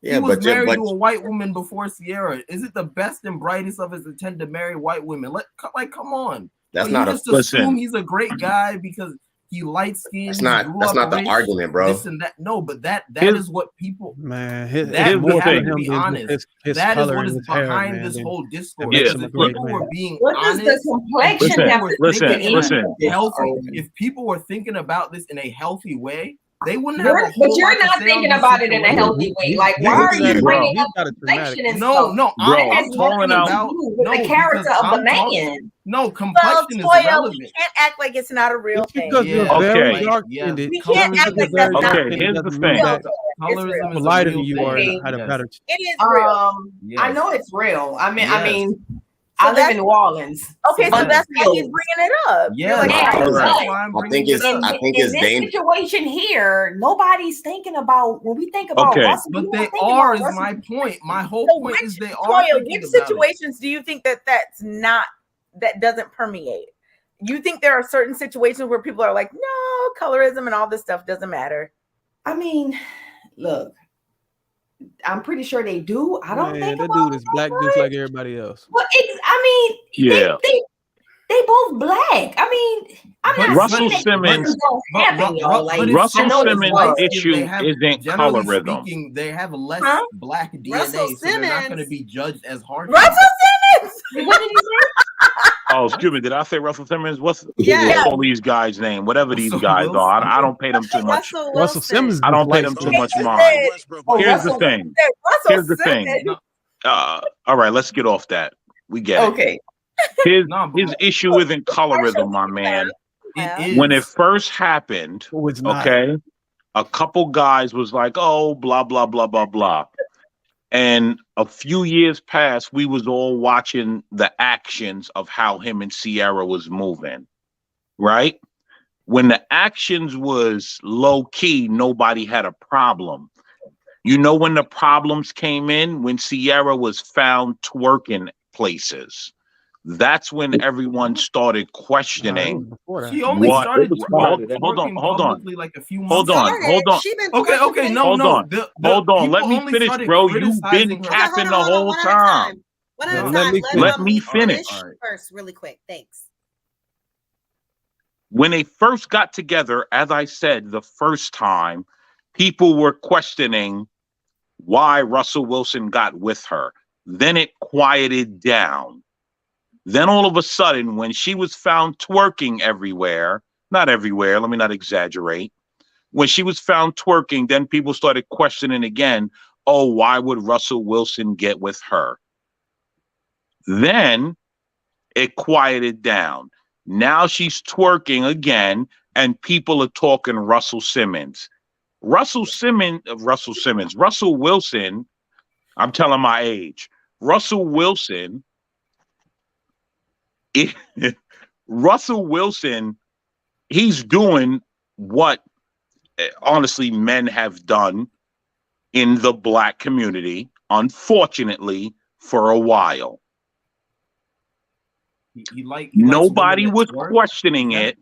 Yeah, he was married to a white woman before Sierra. Is it the best and brightest of his intent to marry white women? Come on. That's not just assume he's a great guy because he light skinned. That's not the argument, bro. This and that. No, but that is what people. Man, we have to be honest. That is what is behind this whole discourse. Yeah, people were being What honest. does the complexion have to listen. If people were thinking about this in a healthy way, they wouldn't have a whole but you're not thinking about it in a healthy way. Like, why are you bringing up complexion and stuff? No, I'm talking about the character of the man. No, complexion is relevant. We can't act like it's not a real thing. Because you're very dark-skinned. We can't act like that's not real. Here's the thing. Colorism is lighter than you are. Had a better. It is real. I know it's real. I mean. I live in New Orleans. Okay, so that's why he's bringing it up. Yeah, I think it's dangerous. This situation here, nobody's thinking about when we think about Russell, but they are. Is my point. My whole point is they are. Which situations do you think that doesn't permeate? You think there are certain situations where people are like, no, colorism and all this stuff doesn't matter? I mean, look. I'm pretty sure they do. I don't think that dude is black just like everybody else. Well, they both black. I mean, I'm not Russell Simmons. Russell Simmons' issue isn't colorism. They have less black DNA, so they're not going to be judged as harsh. Russell Simmons. What did he say? Oh, excuse me. Did I say Russell Simmons? What's Yes. all these guys' name? Whatever these Russell guys Wilson. are, I don't pay them too much. Russell Simmons. I don't pay them too much mind. Here's the thing. Here's the thing. All right, let's get off that. We get it. His issue isn't colorism, my man. It is. When it first happened, okay, a couple guys was like, oh, blah, blah, blah, blah, blah. And a few years past, we was all watching the actions of how him and Sierra was moving, right? When the actions was low key, nobody had a problem. You know when the problems came in? When Sierra was found twerking places. That's when everyone started questioning. She only started Hold on. like a few Hold months. on. Okay. No. Hold on. Let me finish, bro. You've been capping the whole time. Let me finish first, really quick. Thanks. When they first got together, as I said, the first time, people were questioning why Russell Wilson got with her. Then it quieted down. Then all of a sudden, when she was found twerking everywhere, not everywhere, let me not exaggerate. When she was found twerking, then people started questioning again, oh, why would Russell Wilson get with her? Then it quieted down. Now she's twerking again, and people are talking Russell Wilson, I'm telling my age. Russell Wilson, he's doing what honestly men have done in the black community, unfortunately, for a while. Nobody was questioning it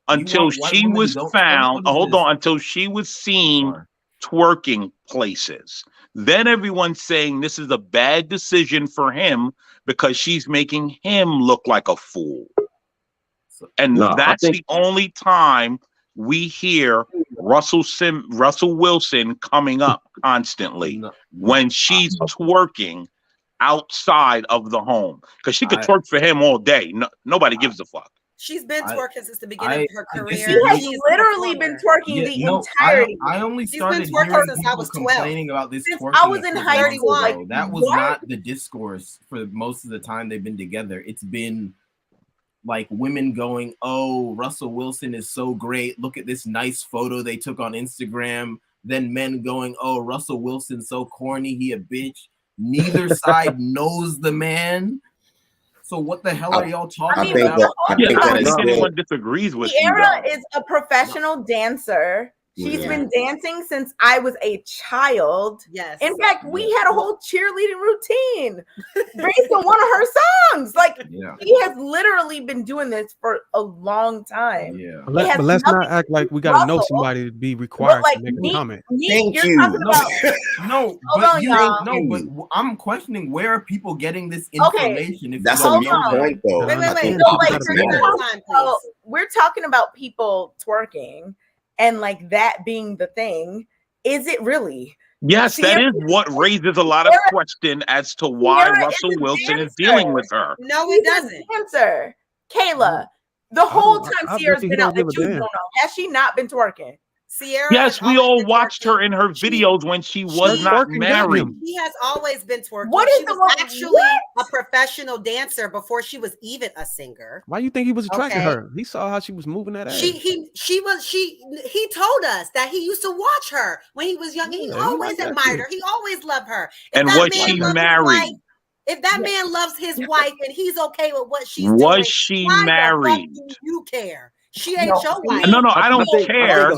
until she was found. Until she was seen twerking places. Then everyone's saying this is a bad decision for him because she's making him look like a fool. And that's the only time we hear Russell Wilson coming up constantly when she's twerking outside of the home, because she could twerk for him all day. Nobody gives a fuck. She's been twerking since the beginning of her career. She has literally been twerking the entirety. I only started She's been twerking since I was 12. Complaining about this Since twerking I was in high school. Like, that was not the discourse for most of the time they've been together. It's been like women going, oh, Russell Wilson is so great. Look at this nice photo they took on Instagram. Then men going, oh, Russell Wilson's so corny. He a bitch. Neither side knows the man. So what the hell are y'all talking about? I don't think anyone disagrees with you. Sierra is a professional dancer. She's been dancing since I was a child. Yes. In fact, we had a whole cheerleading routine based on one of her songs. Like, he has literally been doing this for a long time. Yeah. But let's not act like we got to know somebody to be required to make a comment. Thank you. But I'm questioning, where are people getting this information? If that's a mute point, though. Wait. We're talking about people twerking. And like that being the thing, is it really? Yes, that is what raises a lot of question as to why Russell Wilson is dealing with her. No, it doesn't. Answer, Kayla. The whole time Sierra's been out, that you don't know, has she not been twerking? Sierra, yes, we all watched her in her videos when she was not married. She has always been twerking. What is she was actually a professional dancer before she was even a singer. Why do you think he was attracting her? He saw how she was moving that ass. He told us that he used to watch her when he was young. He always admired her. He always loved her. And was she married? If that man loves his wife and he's okay with what she's doing, was she married? You care. She ain't your wife. No, I don't care.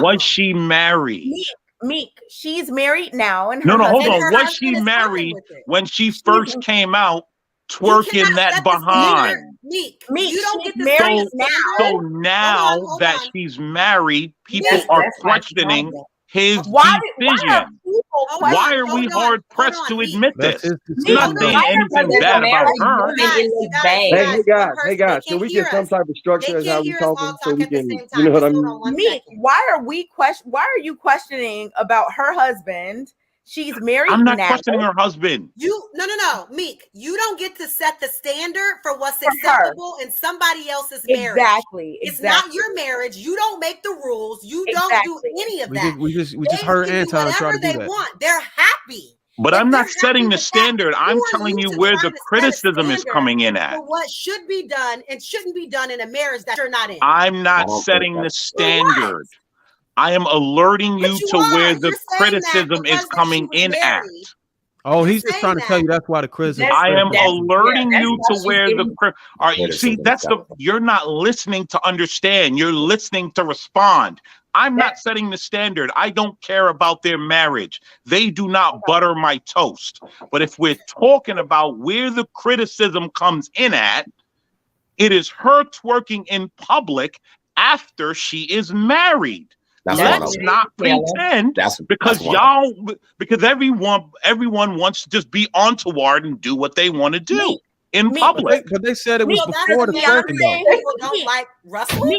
Was she married? Meek, she's married now. And hold on. Was she married when she first came out twerking that behind? Meek, you don't get married now. So now that she's married, people are questioning his decision. Why are we hard pressed to admit this? He's not saying anything bad about her. Hey guys, can we get some type of structure as how we talking so we can, you know what I mean? Meek, why are you questioning about her husband? She's married. I'm not now. questioning her husband. No, Meek. You don't get to set the standard for what's acceptable in somebody else's marriage. Exactly. It's not your marriage. You don't make the rules. You don't do any of that. We just heard Anton try to do that. Want. They're happy. But I'm not setting the standard. I'm telling you where the criticism is coming in at. For what should be done and shouldn't be done in a marriage that you're not in. I'm not setting the standard. I am alerting you to where the criticism is coming in at. Oh, he's just trying to tell you that's why the criticism. I am alerting you to where the see, that's you're not listening to understand. You're listening to respond. I'm not setting the standard. I don't care about their marriage. They do not butter my toast. But if we're talking about where the criticism comes in at, it is her twerking in public after she is married. Let's not pretend because everyone wants to just be untoward and do what they want to do in public. But they said it was before the twerking. People don't like Russell.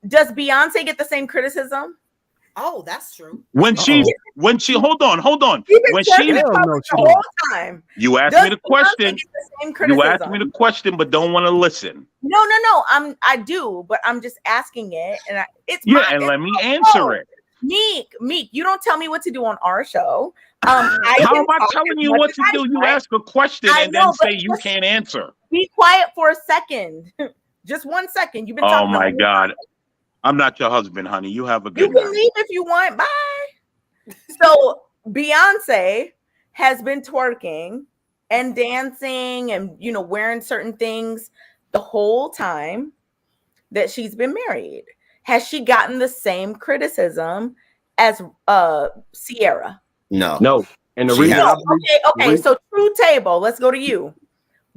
Does Beyonce get the same criticism? Oh, that's true. When she hold on. When she the whole time. You asked me the question. You asked me the question, but don't want to listen. No. I do, but I'm just asking it, and let me answer it. Meek, you don't tell me what to do on our show. How am I telling you what to do? You ask a question and then say you can't answer. Be quiet for a second. Just 1 second. You've been talking. Oh my God. I'm not your husband, honey. You have a good night. You can leave if you want. Bye. So Beyonce has been twerking and dancing and wearing certain things the whole time that she's been married. Has she gotten the same criticism as Sierra? No. And the reason okay. So True Table, let's go to you.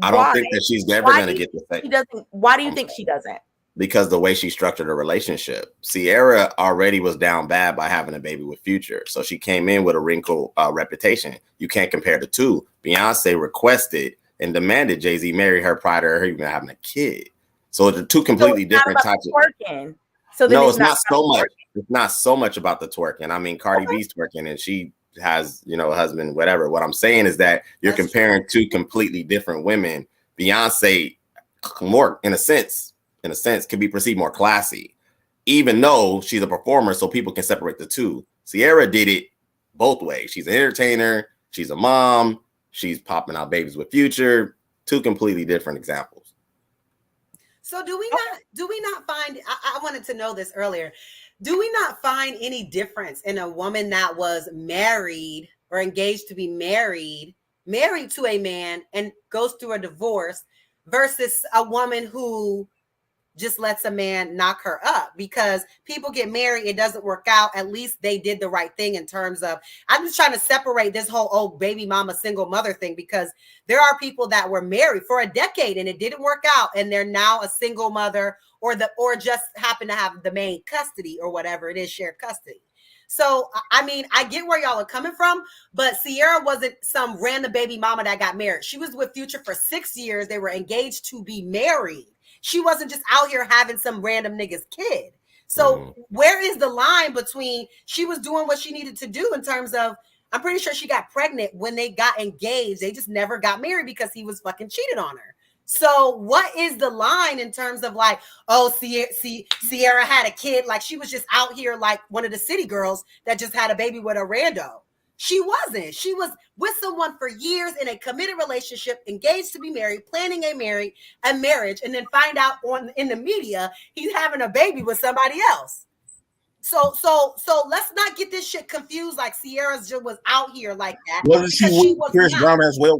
I don't think that she's never going to get the same. Why do you think she doesn't? Because the way she structured her relationship. Sierra already was down bad by having a baby with Future. So she came in with a wrinkle reputation. You can't compare the two. Beyonce requested and demanded Jay-Z marry her prior to her even having a kid. So it's two completely different types of twerking. So no, it's not so much. It's not so much about the twerking. I mean, Cardi B's twerking and she has, a husband, whatever. What I'm saying is that you're comparing two completely different women. Beyonce, more in a sense, can be perceived more classy, even though she's a performer, so people can separate the two. Sierra did it both ways. She's an entertainer, she's a mom, she's popping out babies with Future. Two completely different examples. So do we not find, I wanted to know this earlier, do we not find any difference in a woman that was married or engaged to be married to a man and goes through a divorce versus a woman who just lets a man knock her up? Because people get married, it doesn't work out. At least they did the right thing in terms of, I'm just trying to separate this whole baby mama, single mother thing, because there are people that were married for a decade and it didn't work out and they're now a single mother or just happen to have the main custody or whatever it is, shared custody. So, I mean, I get where y'all are coming from, but Sierra wasn't some random baby mama that got married. She was with Future for 6 years. They were engaged to be married. She wasn't just out here having some random nigga's kid. So where is the line between she was doing what she needed to do in terms of, I'm pretty sure she got pregnant when they got engaged. They just never got married because he was fucking cheated on her. So what is the line in terms of like, oh, Sierra had a kid, like she was just out here like one of the city girls that just had a baby with a rando? She wasn't. She was with someone for years in a committed relationship, engaged to be married, planning a marriage, and then find out in the media he's having a baby with somebody else. So let's not get this shit confused. Like Sierra just was out here like that. Wasn't she with Chris Brown as well?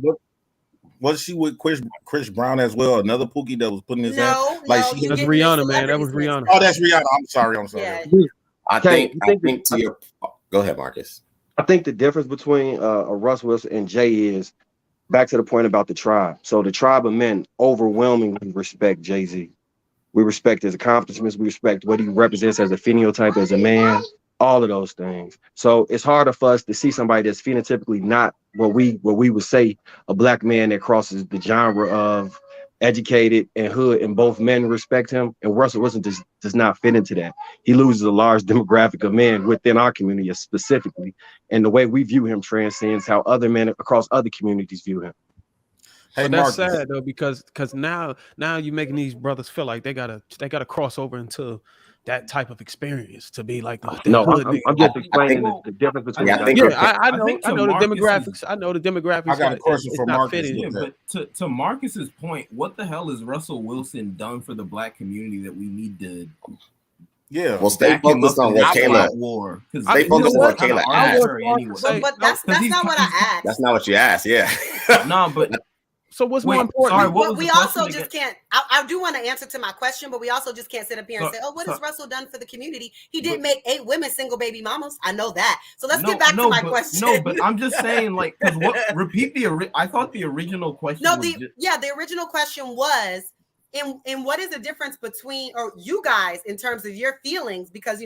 Was she with Chris Brown as well? Another Pookie that was putting his hand? That's Rihanna, man. That was Rihanna. Oh, that's Rihanna. I'm sorry. Yeah. I think to your. Go ahead, Marcus. I think the difference between Russ Wilson and Jay is back to the point about the tribe. So the tribe of men overwhelmingly respect Jay-Z. We respect his accomplishments. We respect what he represents as a phenotype, as a man, all of those things. So it's harder for us to see somebody that's phenotypically not what we would say a black man that crosses the genre of educated, and hood, and both men respect him. And Russell Wilson does not fit into that. He loses a large demographic of men within our community specifically. And the way we view him transcends how other men across other communities view him. But that's sad though, because now you're making these brothers feel like they gotta cross over into that type of experience to be like I'm just explaining the difference between. I know the demographics. I know the demographics. I got a question for Marcus. Yeah, but to Marcus's point, what the hell has Russell Wilson done for the black community that we need to? Yeah, well, stay focused on what Kayla. Stay focused on what Kayla asked. But that's not what I asked. That's not what you asked. Yeah. No, but. So what's more important? Sorry, but we also just can't. I do want to answer to my question, but we also just can't sit up here and say, "Oh, what has Russell done for the community?" He did make 8 women single baby mamas. I know that. So let's get back to my question. No, but I'm just saying, like, because repeat the. I thought the original question. No, the original question was, in what is the difference between, or you guys, in terms of your feelings, because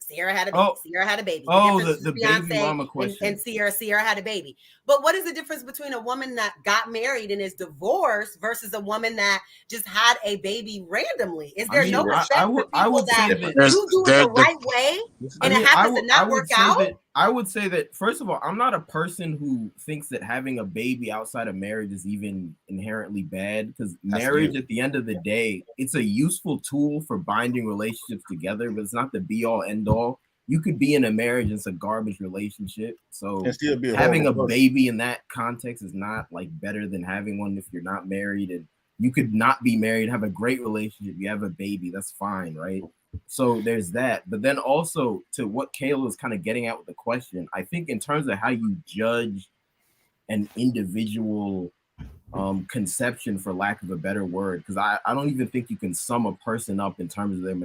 Sierra had a baby. Sierra had a baby. The baby mama question. And Sierra had a baby. But what is the difference between a woman that got married and is divorced versus a woman that just had a baby randomly? Is there no respect for people that you do it the right way and it happens to not work out? I would say that, first of all, I'm not a person who thinks that having a baby outside of marriage is even inherently bad, because marriage, at the end of the day, it's a useful tool for binding relationships together, but it's not the be all end all. You could be in a marriage and it's a garbage relationship. So having a baby in that context is not like better than having one if you're not married. And you could not be married, have a great relationship, you have a baby, that's fine, right? So there's that. But then also to what Kayla was kind of getting at with the question, I think in terms of how you judge an individual conception, for lack of a better word, because I don't even think you can sum a person up in terms of their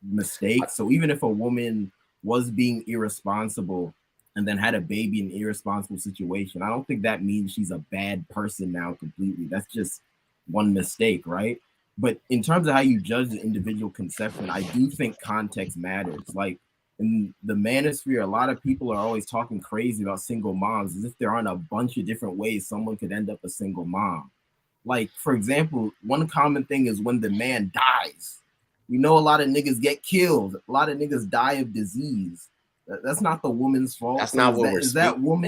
mistakes. So even if a woman was being irresponsible and then had a baby in an irresponsible situation, I don't think that means she's a bad person now completely. That's just one mistake, right? But in terms of how you judge the individual conception, I do think context matters. Like in the manosphere, a lot of people are always talking crazy about single moms as if there aren't a bunch of different ways someone could end up a single mom. Like, for example, one common thing is when the man dies. We know a lot of niggas get killed. A lot of niggas die of disease. That's not the woman's fault. That's not what we're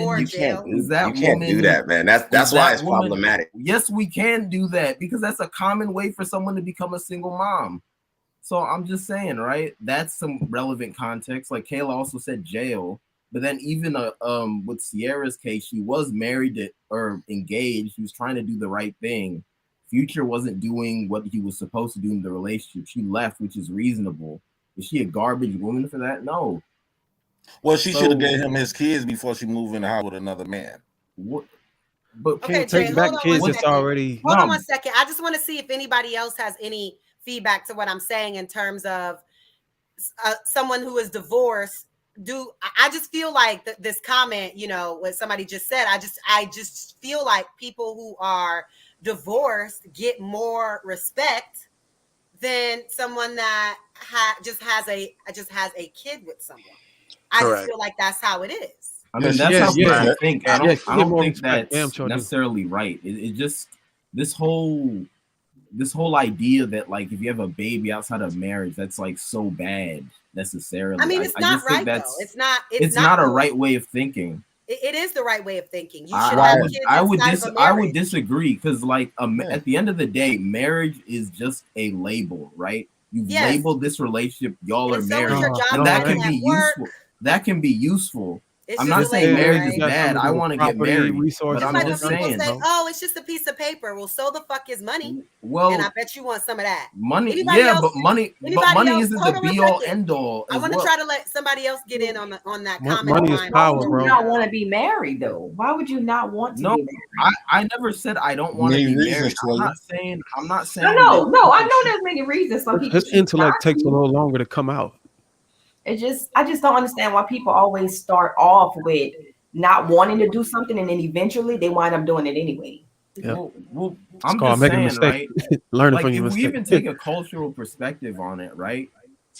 Or You can't do that, man. That's why it's problematic. Yes, we can do that because that's a common way for someone to become a single mom. So I'm just saying, right? That's some relevant context. Like Kayla also said jail, but then even with Sierra's case, she was married or engaged. She was trying to do the right thing. Future wasn't doing what he was supposed to do in the relationship. She left, which is reasonable. Is she a garbage woman for that? No. Well, she should have gave him his kids before she moved in the house with another man. What? But okay, take Jay, back kids. It's already. Hold on 1 second. I just want to see if anybody else has any feedback to what I'm saying in terms of someone who is divorced. I just feel like this comment, what somebody just said. I just feel like people who are divorced get more respect than someone that just has a kid with someone. I just feel like that's how it is. I mean, that's how I think. I don't think that's necessarily right. It just this whole idea that like if you have a baby outside of marriage, that's like so bad necessarily. I mean, it's not right though. It's not a right way of thinking. It is the right way of thinking. You should have kids I would disagree because like at the end of the day, marriage is just a label, right? You've labeled this relationship. Y'all are married, and that can be useful. That can be useful. I'm not saying marriage is bad. I want to get married, but I'm just saying. Oh, it's just a piece of paper. Well, so the fuck is money. Well, and I bet you want some of that. Money, but money isn't the be all end all. I want to try to let somebody else get in on that comment. Money is power, bro. You not want to be married though. Why would you not want to be married? I never said I don't want to be married. I'm not saying. No. I know there's many reasons. Some people. His intellect takes a little longer to come out. I just don't understand why people always start off with not wanting to do something and then eventually they wind up doing it anyway. Yeah. Well, I'm just saying, right? Learning like from your if mistake. we even take a cultural perspective on it, right?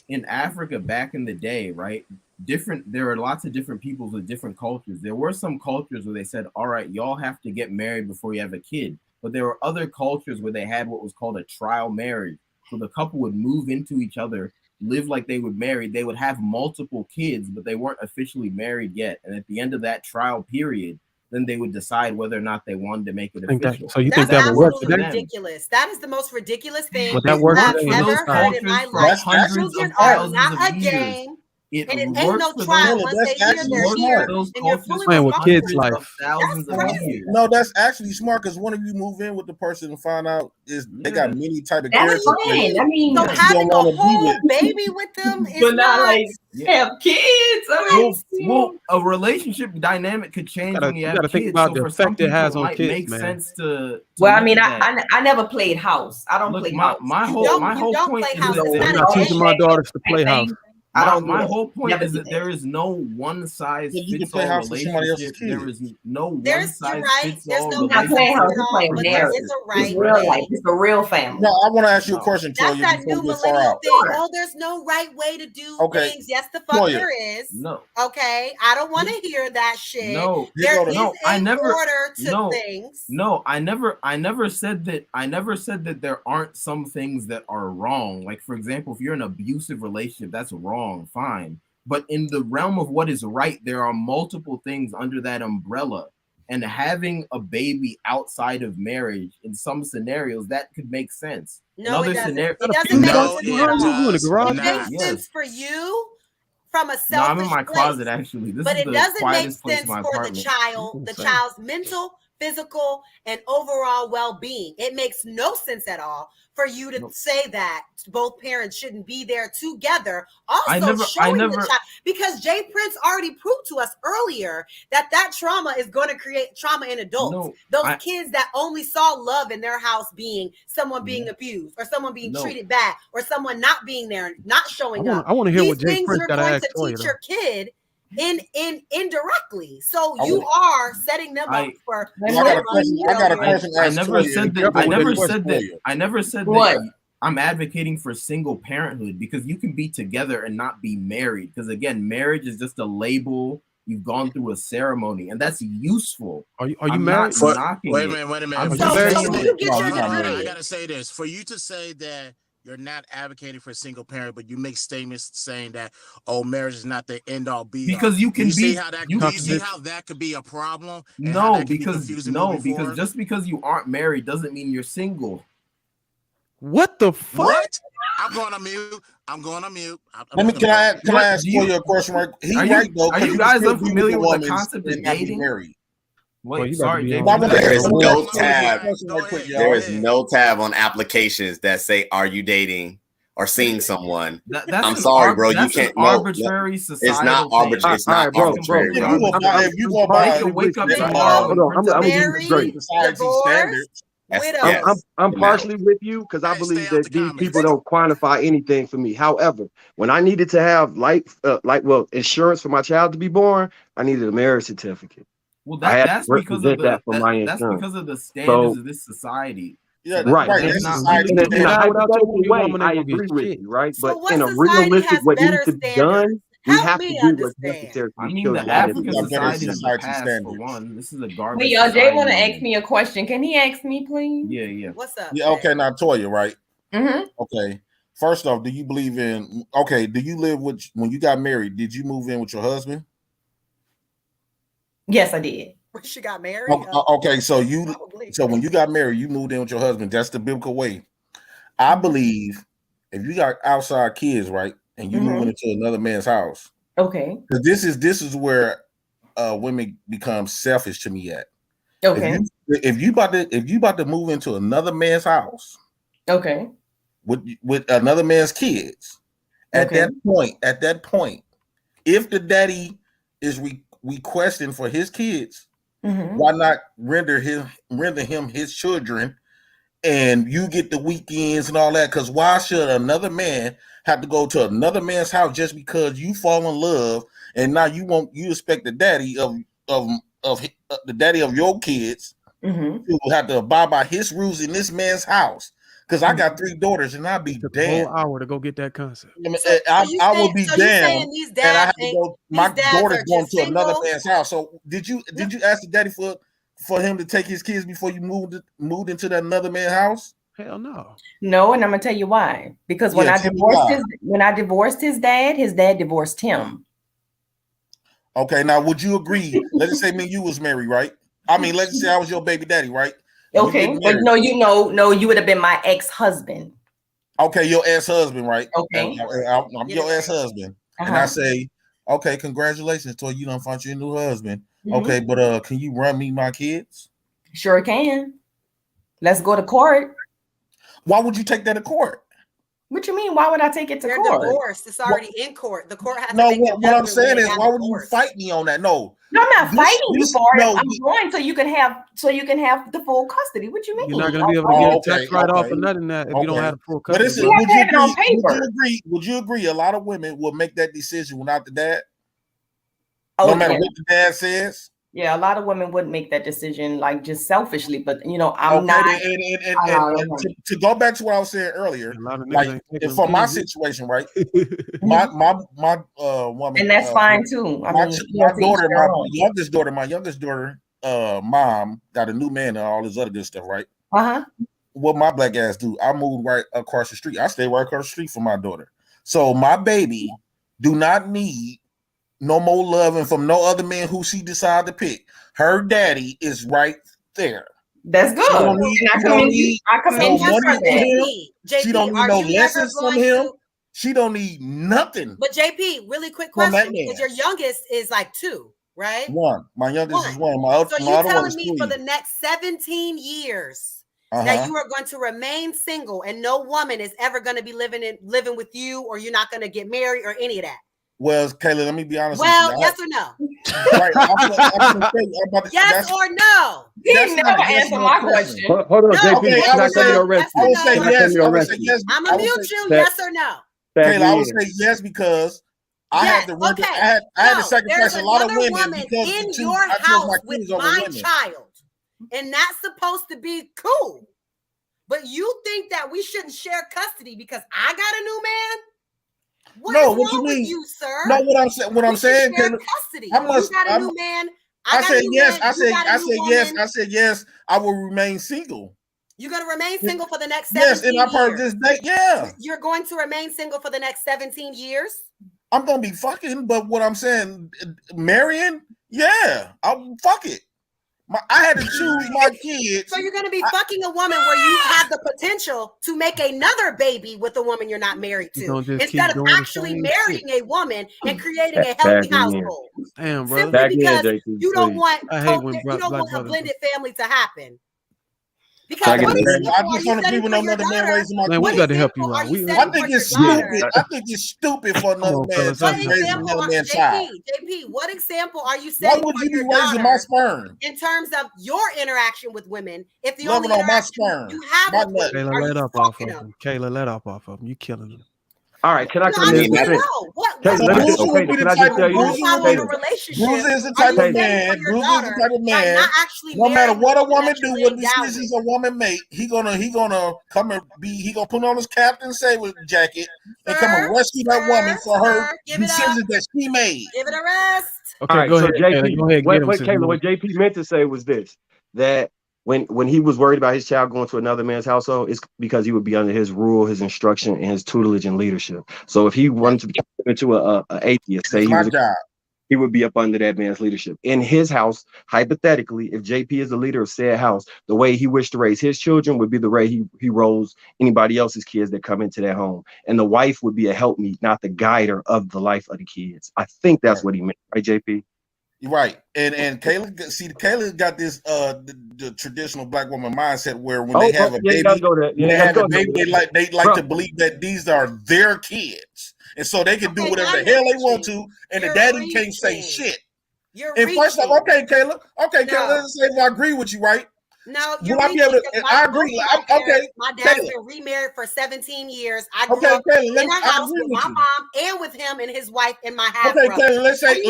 In Africa back in the day, right? There are lots of different peoples with different cultures. There were some cultures where they said, all right, y'all have to get married before you have a kid. but there were other cultures where they had what was called a trial marriage. So the couple would move into each other, live like they would marry. They would have multiple kids, but they weren't officially married yet. And at the end of that trial period, then they would decide whether or not they wanted to make it official. So you think that would work today? Ridiculous. That is the most ridiculous thing Would that work I've today? ever heard in my life. Children are not a game. It and it ain't works no for trial. those- Once that's they hear, actually they're smart. here, Those and you're cultures fully Playing with kids' responsible. life. Thousands of years. No, that's actually smart because one of you move in with the person and find out is they got many type of That's characters. fine. I mean, So that you having a don't wanna be whole with. baby with them is but not like Yeah. have kids. I mean, Well, a relationship dynamic could change when you You have gotta think kids. about So the for some effect it people, has it on might kids, make man. sense to well, I look mean, at that. I never played house. I don't Look, play my house. whole point play is house. that It's I'm not not a teaching game. my daughters to play house. I don't. My do whole that. point Never is do that there is no one size You can fits play all house with somebody else's relationship. There kids. is no one There's, size you're right. fits There's all no I'm not playing house. at I'm all, playing but there marriage. is a It's right real way. life. It's a real family. No, I want to ask you a No. question, That's Toya, that before new we get far millennial out. thing. Sure. Oh, there's no right way to do Okay, things. Yes, the fuck Toya. there is. No. Okay, I don't want to hear that shit. No, There is no, I a never. order to No, things. no, I never said that. I never said that there aren't some things that are wrong. Like, for example, if you're in an abusive relationship, that's wrong. Fine. But in the realm of what is right, there are multiple things under that umbrella. And having a baby outside of marriage, in some scenarios, that could make sense. No, in it other doesn't. scenarios, It doesn't make No, sense it at all. does It not. makes Yes. sense for you from a No, I'm in selfish my place, closet actually. This but is it the doesn't make quietest place in sense my for the apartment. child, the child's mental, physical, and overall well-being. It makes no sense at all for you to say that both parents shouldn't be there together. Also, showing the child, because Jay Prince already proved to us earlier that trauma is going to create trauma in adults. Those kids that only saw love in their house being someone being abused or someone being treated bad or someone not being there and not showing up. I want to hear These what Jay things Prince you're got to going ask to Toya, teach though. your kid in indirectly. So you are setting them up for. I got a question. I got a question. I never said that. I never said What? that. I'm advocating for single parenthood because you can be together and not be married. Because again, marriage is just a label. You've gone through a ceremony, and that's useful. Are you I'm married? not knocking Wait a it. minute, wait a minute. I'm For just you to saying say that- that- I gotta say this. For you to say that you're not advocating for a single parent, but you make statements saying that, oh, marriage is not the end all be all. Because you can do you be- see how that you- do you see how that could be a problem? And how No, that could be because confusing moving forward? just because you aren't married doesn't mean you're single. What the fuck? What? I'm going on mute. I'm going on mute. Can I ask Toya a question? Right? He's right though. Are 'cause you can guys still be unfamiliar a with the woman concept of and not be dating? married. Wait, sorry, Jay. There is no tab. There There is no tab on applications that say, "Are you dating or seeing someone?" That's I'm an sorry, bro. You that's an can't. No, arbitrary it's not societal arbitrary. thing. It's not All right, bro, arbitrary. If bro. you go by, if you go by, Make a wake up if you tomorrow. go and I'm print gonna out give you straight. society standards. I'm partially with you because I believe that these people don't quantify anything for me. However, when I needed to have insurance for my child to be born, I needed a marriage certificate. Well, I had that's to because of represent that for my that's insurance. because of the standards So- of this society. Yeah, Right. That's not legal. In a hypothetical way, woman I ain't gonna agree get with shit. you, right? So But what in a society realistic, has what needs better to be standards? done, we Help have me to do what's understand. necessary for I these mean, the children. That is African got better society is society the past for standards. one. This is a garbage. Wait, y'all, Jay want to society. ask me a question. Can he ask me, please? Yeah, yeah. What's up? Yeah, okay, now Toya, right? Mm-hmm. Okay. First off, do you believe in? Okay, do you live with when you got married? Did you move in with your husband? Yes, I did. She got married. Okay, so when you got married, you moved in with your husband. That's the biblical way. I believe if you got outside kids, right, and you moving into another man's house, Okay. because this is where women become selfish to me at. Okay. If you about to move into another man's house, Okay. with another man's kids, at Okay. that point, if the daddy is requesting for his kids, why not render him his children, and you get the weekends and all that? Because why should another man have to go to another man's house just because you fall in love and now you expect the daddy of the daddy of your kids to have to abide by his rules in this man's house? Because I got 3 daughters and I'd be damned. Whole hour to go get that concept. I would be damned, and I have to go. My dads daughter's are going just to another single? man's house. So did you ask the daddy for for him to take his kids before you moved into that another man's house? Hell no. No, and I'm gonna tell you why. Because when I divorced his dad divorced him. Okay, now would you agree? Let's just say me and you was married, right? I mean, let's say I was your baby daddy, right? Okay, but no, you would have been my ex-husband. Okay, your ex-husband, right? Okay, I'm your ex-husband, and I say, okay, congratulations, Toy, you done found your new husband. Okay, but can you run me my kids? Sure can. Let's go to court. Why would you take that to court? What you mean? Why would I take it to They're court? divorced. It's already in court. The court has to No, make what I'm saying is, why would you fight me on that? No, I'm not fighting you for it. I'm going so you can have the full custody. What you mean? You're not gonna be able to get a tax write-off or nothing that if you don't have the full But custody. would you agree? A lot of women will make that decision without the dad, no matter what the dad says. Yeah, a lot of women wouldn't make that decision like just selfishly, but I'm not. And to go back to what I was saying earlier, like for my situation, right? my woman, and that's fine too. My youngest daughter, mom got a new man and all this other good stuff, right? What my black ass do? I moved right across the street. I stay right across the street from my daughter. So my baby do not need no more loving from no other man who she decide to pick. Her daddy is right there. That's good. I commend you for that. She don't need no lessons from him. She don't need nothing. But JP, really quick question, because your youngest is like 2, right? 1. My youngest is 1. So you telling me for the next 17 years that you are going to remain single and no woman is ever going to be living with you, or you're not going to get married or any of that? Well, Kayla, let me be honest. Well, yes or no? Right. Yes or no? He never answered my question. Hold on, JP. Can I come to your rescue? I would say yes. I'm gonna mute you. Yes or no? Kayla, I would say yes because I had to render, I had to sacrifice a lot of women because in your house with my child, and that's supposed to be cool. But you think that we shouldn't share custody because I got a new man? What is wrong with you, sir? No, what I'm saying, custody. You got a new man. I said yes. I said yes. I will remain single. You're gonna remain single for the next 17 years. Yes, and I'm part of this date. Yeah. You're going to remain single for the next 17 years. I'm gonna be fucking, but what I'm saying, marrying, yeah, I'll fuck it. I had to choose my kids. So you're going to be fucking a woman where you have the potential to make another baby with a woman you're not married to, instead of actually marrying a woman and creating a healthy household. Damn, bro. Simply because you don't want a blended family to happen. Because I just want to be with another man raising my kids. Man, we got to help you out. I think it's stupid. I think it's stupid for another man to raise another man's child. JP, what example are you setting for your daughter raising my sperm in terms of your interaction with women? If the loving only on my sperm, you have with women, Kayla, let up off of him. Kayla, let up off of him. You killing him. All right, can I come in? Can I just tell you? Bruiser is the type of man. No matter what a woman do, what decisions a woman make, he gonna come and he gonna put on his Captain Saber jacket and come and rescue that woman for her decisions that she made. Give it a rest. Okay, all right, go so ahead. JP, Go ahead. Kayla, what JP meant to say was this: that when he was worried about his child going to another man's household, it's because he would be under his rule, his instruction, and his tutelage and leadership. So if he wanted to be into a atheist, say he would be up under that man's leadership. In his house, hypothetically, if JP is the leader of said house, the way he wished to raise his children would be the way he rolls anybody else's kids that come into that home. And the wife would be a helpmeet, not the guider of the life of the kids. I think that's what he meant, right, JP? Right, and Kayla got this the traditional black woman mindset where when they have a baby, they like to believe that these are their kids, and so they can do whatever the hell they want to, and the daddy can't say shit. And first off, okay, Kayla, let's say if I agree with you, right? No, will I be able to? I agree. Okay, my dad's been remarried for 17 years. I grew up Kayla, in a house with my mom and with him and his wife and my half brother. Okay, Kayla, let's say,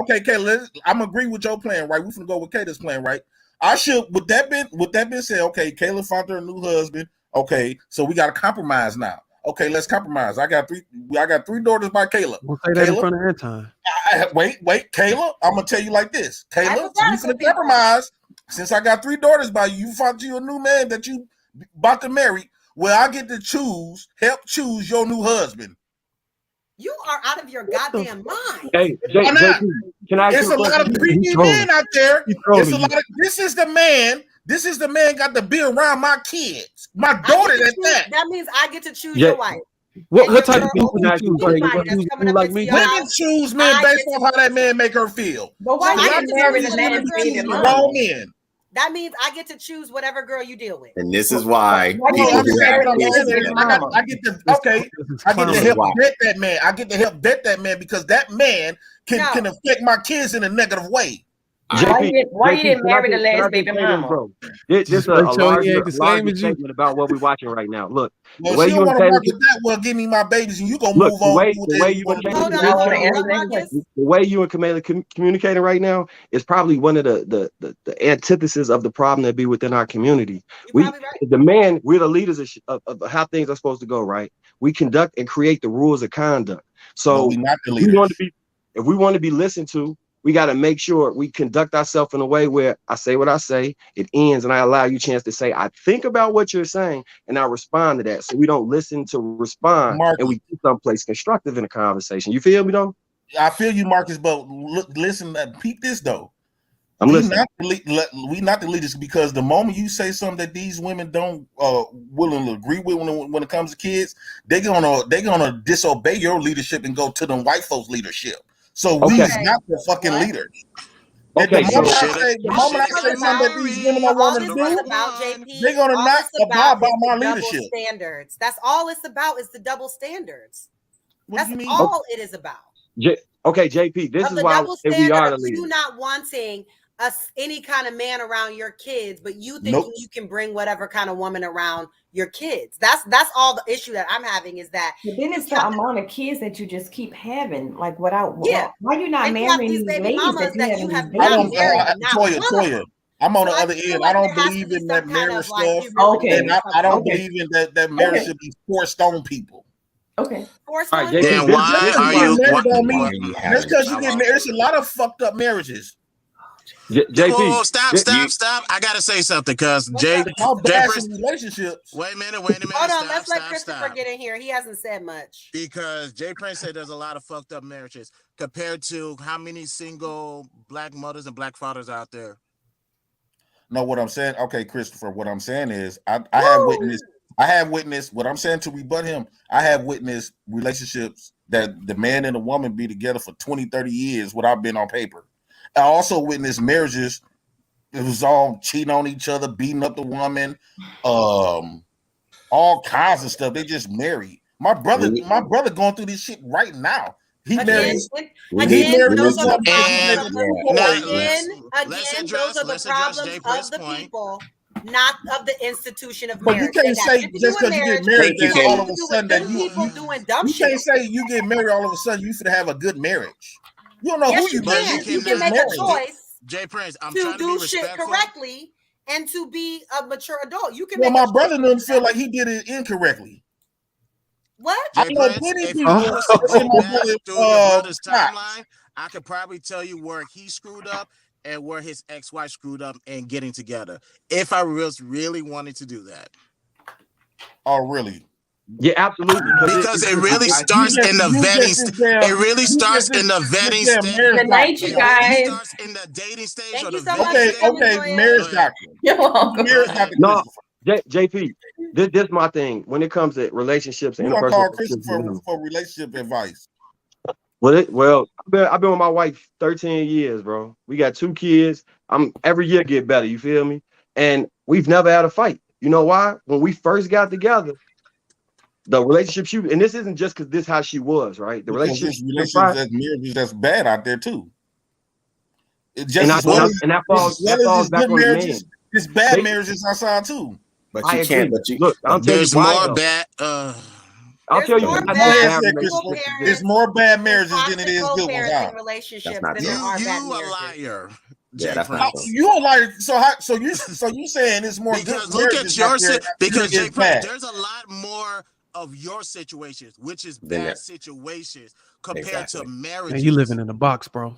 okay, Kayla, I'm agree with your plan, right? We're gonna go with Kayla's plan, right? I should. With that being said, okay, Kayla found her a new husband. Okay, so we got to compromise now. Okay, let's compromise. I got three daughters by Kayla. We'll say that in front of her time. Wait, Kayla. I'm gonna tell you like this, Kayla. We finna compromise. since I got 3 daughters by you, you found you a new man that you about to marry. Well, I get to help choose your new husband. You are out of your goddamn mind. Hey, Why not? can I? It's a lot of creepy men out there. It's a lot of. This is the man. This is the man got to be around my kids, my daughter. That means I get to choose your wife. What type of people you choose? Like me? Women choose men based off how that man make her feel. But why I you married a man wrong men? That means I get to choose whatever girl you deal with. And this is why I get to help vet that man. I get to help vet that man because that man can affect my kids in a negative way. Why you didn't marry the last baby mama? Bro, this is a larger statement about what we're watching right now. Look, the way you and Kayla, give me my babies, and you gonna move on. The way you and Kayla communicating right now is probably one of the antithesis of the problem that be within our community. We're the leaders of how things are supposed to go. Right? We conduct and create the rules of conduct. So we're not the leaders. If we want to be listened to, we got to make sure we conduct ourselves in a way where I say what I say, it ends, and I allow you a chance to say, I think about what you're saying, and I respond to that. So we don't listen to respond, and we get someplace constructive in a conversation. You feel me, though? I feel you, Marcus, but listen, peep this, though. I'm listening. We not the leaders because the moment you say something that these women don't willingly agree with when it comes to kids, they're gonna disobey your leadership and go to the white folks' leadership. So we is not the fucking leaders. Okay, the moment I say something that these women don't want to do, they're gonna not abide by my leadership. Standards. That's all it's about is the double standards. That's mean? all it is about. Okay, JP, this is why we are the leaders. You not wanting any kind of man around your kids, but you think you can bring whatever kind of woman around your kids. That's all the issue that I'm having is that. But then it's the amount of kids that you just keep having. Like why you not marrying these ladies that you have not married? Toya, I'm on the other end. I don't believe in that marriage stuff. And I don't believe in that marriage should be forced on people. Okay. Then why are you? That's because you get married. There's a lot of fucked up marriages. JP, stop! I gotta say something because relationships. Wait a minute. Hold on, let's let Christopher get in here. He hasn't said much. Because Jay Prince said there's a lot of fucked up marriages compared to how many single black mothers and black fathers out there. No, what I'm saying, okay, Christopher. What I'm saying is, I have witnessed. What I'm saying to rebut him, I have witnessed relationships that the man and the woman be together for 20, 30 years without being on paper. I also witnessed marriages. It was all cheating on each other, beating up the woman, all kinds of stuff. They just married. My brother going through this shit right now. He married. Again, those are the problems of the people, not of the institution of marriage. But you can't say just because you get married that all of a sudden that you can't say you get married all of a sudden you should have a good marriage. You don't know who you can. You can make a choice. Jay Prince, I'm to trying do to be shit respectful. correctly and to be a mature adult. You can. Well, my brother doesn't feel like he did it incorrectly. What? Jay Prince, if you was to go back through your brother's timeline, I could probably tell you where he screwed up and where his ex-wife screwed up in getting together. If I really wanted to do that. Oh, really? Yeah, absolutely. Because it really starts in the vetting. It really starts in the vetting stage. Good night, you guys. It starts in the dating stage or the okay, marriage doctor. You're welcome. No, JP, this is my thing. When it comes to relationships and interpersonal, call Christopher for relationship advice. Well, I've been with my wife 13 years, bro. We got 2 kids. I'm every year get better. You feel me? And we've never had a fight. You know why? When we first got together, the relationship and this isn't just because this is how she was, right? The relationship that's bad out there too. And that falls back on the man. It's bad marriages outside too. But you can't. But you look. There's more bad. I'll tell you. There's more bad marriages than it is good ones. Relationships than there are bad You a liar. Yeah, that's not true. You a liar. So you saying it's more because good look at your because Jay Prince, bad. there's a lot more of your situations, which is bad situations compared to marriage. And you living in a box, bro.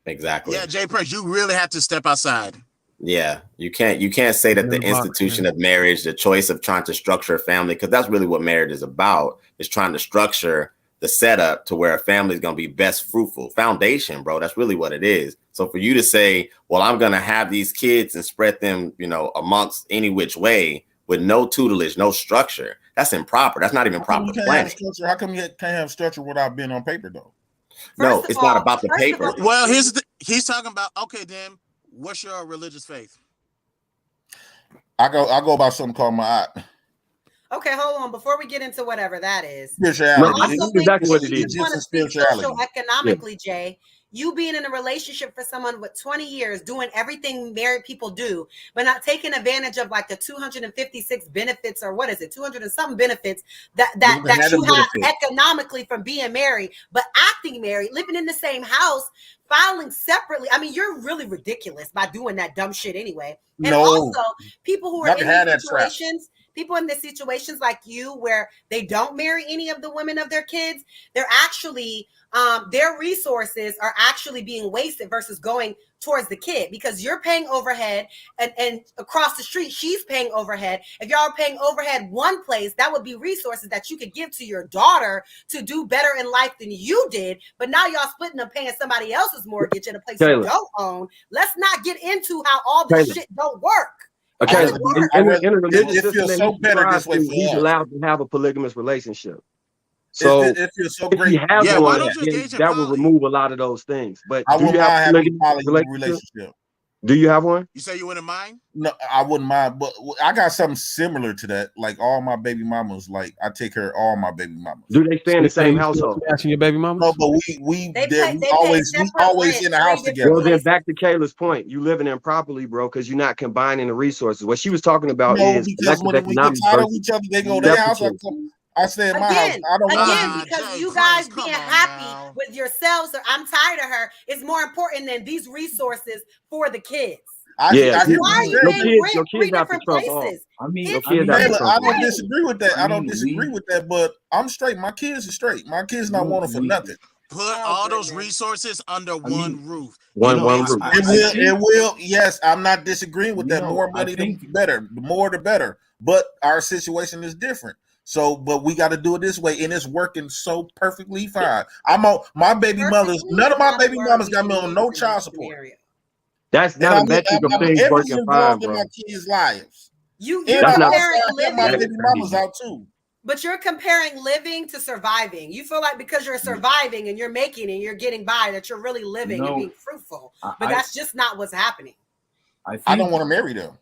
Exactly. Yeah, Jay Prince, you really have to step outside. Yeah, you can't say that the institution of marriage, the choice of trying to structure a family, because that's really what marriage is about, is trying to structure the setup to where a family is going to be best fruitful. Foundation, bro, that's really what it is. So for you to say, well, I'm going to have these kids and spread them, amongst any which way with no tutelage, no structure, that's improper. That's not even proper planning. How come you can't have structure without being on paper, though? No, it's not about the paper. Well, he's talking about, okay, then what's your religious faith? I go by something called my. Okay, hold on. Before we get into whatever that is, spirituality. I also Exactly what it you is. want to Just speak spirituality. socioeconomically, Jay. You being in a relationship for someone with 20 years, doing everything married people do, but not taking advantage of like the 256 benefits, or what is it, 200 and something benefits that you have economically from being married, but acting married, living in the same house, filing separately. I mean, you're really ridiculous by doing that dumb shit anyway. And also, people who are in these situations, people in the situations like you, where they don't marry any of the women of their kids, they're actually their resources are actually being wasted versus going towards the kid, because you're paying overhead and across the street she's paying overhead. If y'all are paying overhead one place, that would be resources that you could give to your daughter to do better in life than you did. But now y'all splitting up paying somebody else's mortgage in a place you don't own. Let's not get into how all this shit don't work. Okay, in a religious system, so better this way. He's allowed to have a polygamous relationship. So it feels so great. If he has Yeah, one, that will remove a lot of those things. But I do wouldn't you mind have having a a polygamous relationship. Do you have one? You say you wouldn't mind? No, I wouldn't mind, but I got something similar to that. Like all my baby mamas, like I take care of all my baby mamas. Do they stay in the same household? Asking your baby mama? No, but we always in the house together. Well, then back to Kayla's point, you living improperly, bro, because you're not combining the resources. What she was talking about is because when we get tired of each other, they go to their house. I stay in my house. I don't Again, because you guys being happy with yourselves, or I'm tired of her, is more important than these resources for the kids. Why are you paying rent your three kids have to different trump places? all. I don't disagree with that. I don't disagree with that, but I'm straight. My kids are straight. My kids not wanting for nothing. Put all those resources under one roof. One roof. It will. Yes, I'm not disagreeing with that. More money, the better. The more, the better. But our situation is different. So, but we got to do it this way, and it's working so perfectly fine. I'm on my baby mothers. None of my baby mamas got me on no child support. That's not a metric of things working fine, bro. In my kids' lives. You're That's not comparing my living, baby mamas out too. but you're comparing living to surviving. You feel like because you're surviving and you're making and you're getting by, that you're really living and being fruitful. But that's just not what's happening. I don't want to marry them.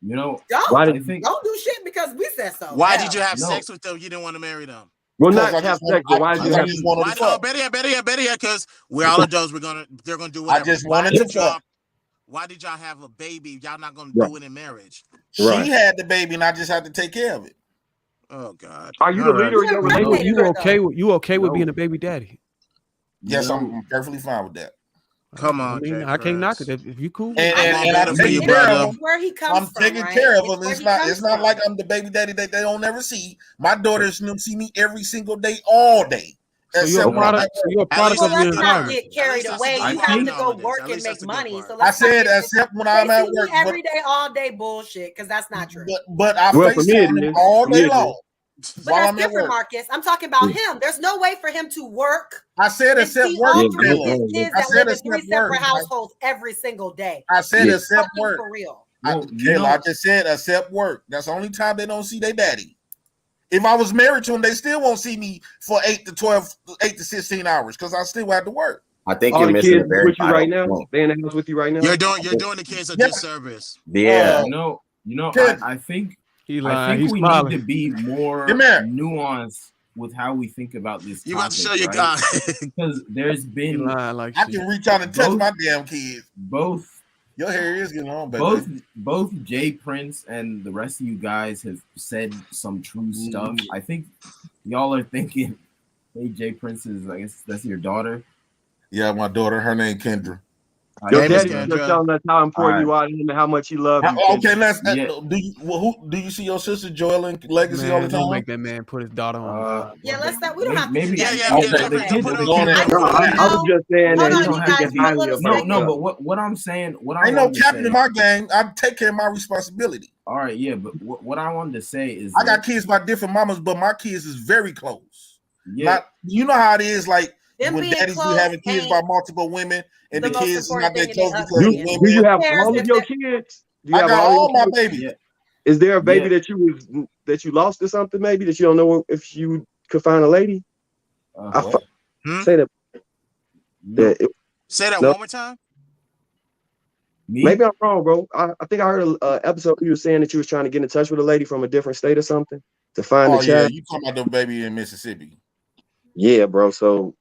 Don't do shit because we said so. Why did you have sex with them? You didn't want to marry them. Well, not have sex, but why did you have sex? Better yet, because we're all adults. They're gonna do whatever. I just wanted to fuck. Why did y'all have a baby? Y'all not gonna do it in marriage. She had the baby, and I just had to take care of it. Oh God! Are you the leader of your relationship? You okay with being a baby daddy? Yes, I'm perfectly fine with that. Come on, I can't knock it if you cool. And I'm taking care of him. Where he comes I'm taking care of him. It's not like I'm the baby daddy that they don't ever see. My daughters see me every single day, all day. So you're a product of your environment. Not get carried away. You have to go work and make money. So I said except when I'm at work. Every day, all day bullshit, because that's not true. But I FaceTime him all day long. But that's different, Marcus. I'm talking about him. There's no way for him to work. I said except work. All three of his kids that live in three separate households every single day. I said except work. For real. Kayla, I just said except work. That's the only time they don't see their daddy. If I was married to him, they still won't see me for 8 to 16 hours because I still have to work. I think you're missing a very vital right now. point. They in the house with you right now. You're doing the kids a disservice. Yeah. I think we need to be more nuanced with how we think about this topic. You want to show your guy because there's been I can reach out and touch my damn kids. Your hair is getting long, baby. Both Jay Prince and the rest of you guys have said some true stuff. I think y'all are thinking, hey, Jay Prince is, I guess that's your daughter. Yeah, my daughter. Her name Kendra. Your daddy was just telling us how important you are to him and how much he loves you. Okay, do you see your sister Joel in Legacy all the time? Don't make that man put his daughter on. Yeah, let's not. We don't have to maybe. do that. I was just saying that Hold he on, you guys. speaking highly of her. No, but what I'm saying, what I ain't no captain in my gang. I take care of my responsibility. All right, yeah, but what I wanted to say is I got kids by different mamas, but my kids is very close. Yeah. You know how it is, like Them when being daddies be close having kids by multiple women, and the the most kids is not important that thing in close their because Do you have all of your kids? Do you I have got all my your kids? babies. Is there a baby that you lost or something? Maybe that you don't know if you could find a lady. Say that. Say that one more time. Maybe I'm wrong, bro. I think I heard an episode you were saying that you was trying to get in touch with a lady from a different state or something to find the Yeah, child. you talking about the baby in Mississippi? Yeah, bro. So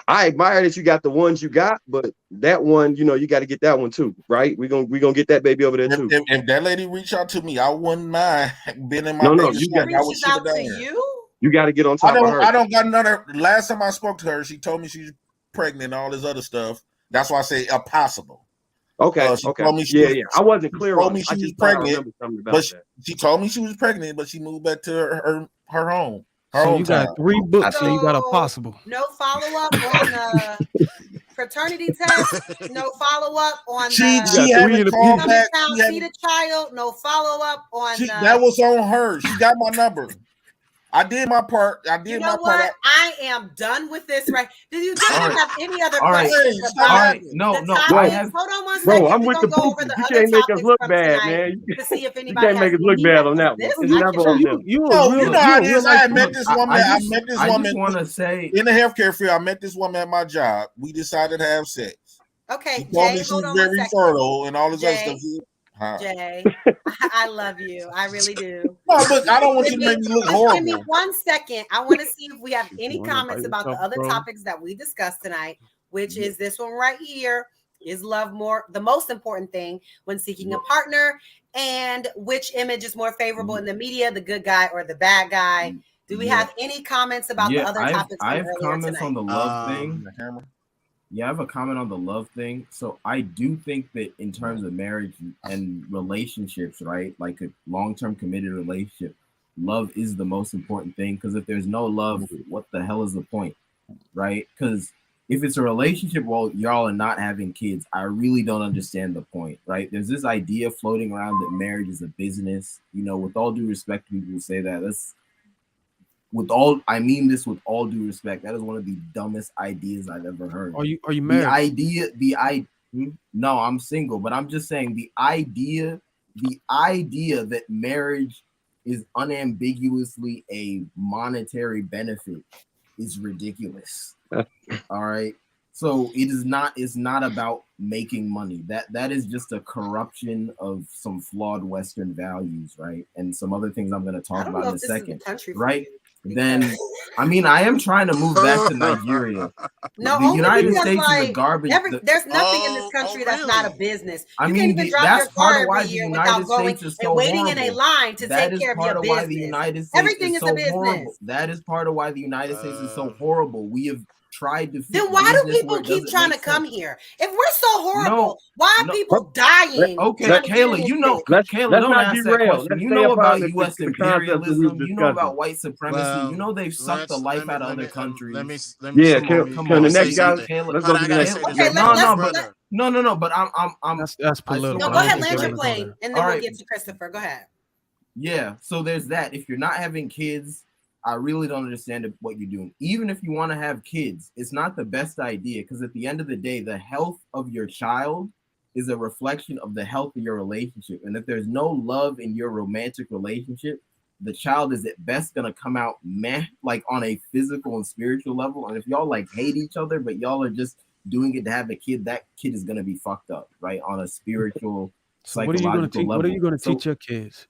I admire that you got the ones you got, but that one, you got to get that one too, right? We gonna get that baby over there too. If that lady reach out to me, I wouldn't mind being in my No, baby. you got reaches out to you. You got to get on top of her. I don't got another. Last time I spoke to her, she told me she's pregnant and all this other stuff. That's why I say impossible. Okay. She told me I wasn't clear told on me it. she I was just thought I pregnant, remembered something about but that. she told me she was pregnant, but she moved back to her home. So you got 3 books and you got a possible. No follow up on the paternity test. No follow up on She the haven't called back. see the child. No follow up on That was on her. She got my number. I did my part. You know what? I am done with this. Right? Did you gentlemen have any other All right. questions All about right. the No. topics? I have. Hold on one second. Bro, I'm We're with the gonna go over bookies. the You other can't make us topics look from bad, tonight man. to see if You anybody can't make has us look any bad on more, that 'cause one. this It's never on them. You know how it is. I met this woman. I met this woman. I just want to say in the healthcare field. I met this woman at my job. We decided to have sex. Okay, She told Jay, me she's hold on very 1 second. fertile and all this other Jay, stuff. Jay, I love you. I really do. No, but I don't want you to make me look Just give me horrible. 1 second. I want to see if we have any wanna comments bite about the yourself, other bro? topics that we discussed tonight, which is this one right here. Is love more the most important thing when seeking a partner? And which image is more favorable in the media, the good guy or the bad guy? Do we have any comments about the other topics? I have comments tonight? on the love thing. Yeah, I have a comment on the love thing. So I do think that in terms of marriage and relationships, right? Like a long-term committed relationship, love is the most important thing. Because if there's no love, what the hell is the point, right? Because if it's a relationship while y'all are not having kids, I really don't understand the point, right? There's this idea floating around that marriage is a business. With all due respect to people who say that, I mean this with all due respect. That is one of the dumbest ideas I've ever heard. Are you married? No, I'm single, but I'm just saying the idea that marriage is unambiguously a monetary benefit is ridiculous. All right. So it's not about making money. That is just a corruption of some flawed Western values, right? And some other things I'm going to talk about in a second, right? Then, I mean, I am trying to move back to Nigeria. No, the United States is a like, garbage. There's nothing in this country that's not a business. I You mean, can't even drop that's your part car of why every the year United without going States is so and waiting horrible. in a line to That take is care of part your of why the business. United States Everything is is so a business. horrible. That is part of why the United States is so horrible. We have tried to. Then why do people keep trying to come here? If we're so horrible, why are people dying? Okay, Kayla, let's don't not ask that derail. question. Let's You stay know upon about U.S. the concept that we've imperialism. You know discussed. about white supremacy. Well, you know they've sucked the life out of other countries. Let me Yeah, come can on, the next guy? Kayla, Let's go to the next. No. But I'm. That's political. No, go ahead, land your plane, and then we'll get to Christopher. Go ahead. Yeah, so there's that. If you're not having kids, I really don't understand what you're doing. Even if you want to have kids, it's not the best idea because at the end of the day, the health of your child is a reflection of the health of your relationship. And if there's no love in your romantic relationship, the child is at best going to come out like on a physical and spiritual level. And if y'all like hate each other, but y'all are just doing it to have a kid, that kid is going to be fucked up, right? On a spiritual, psychological level. What are you going to teach your kids?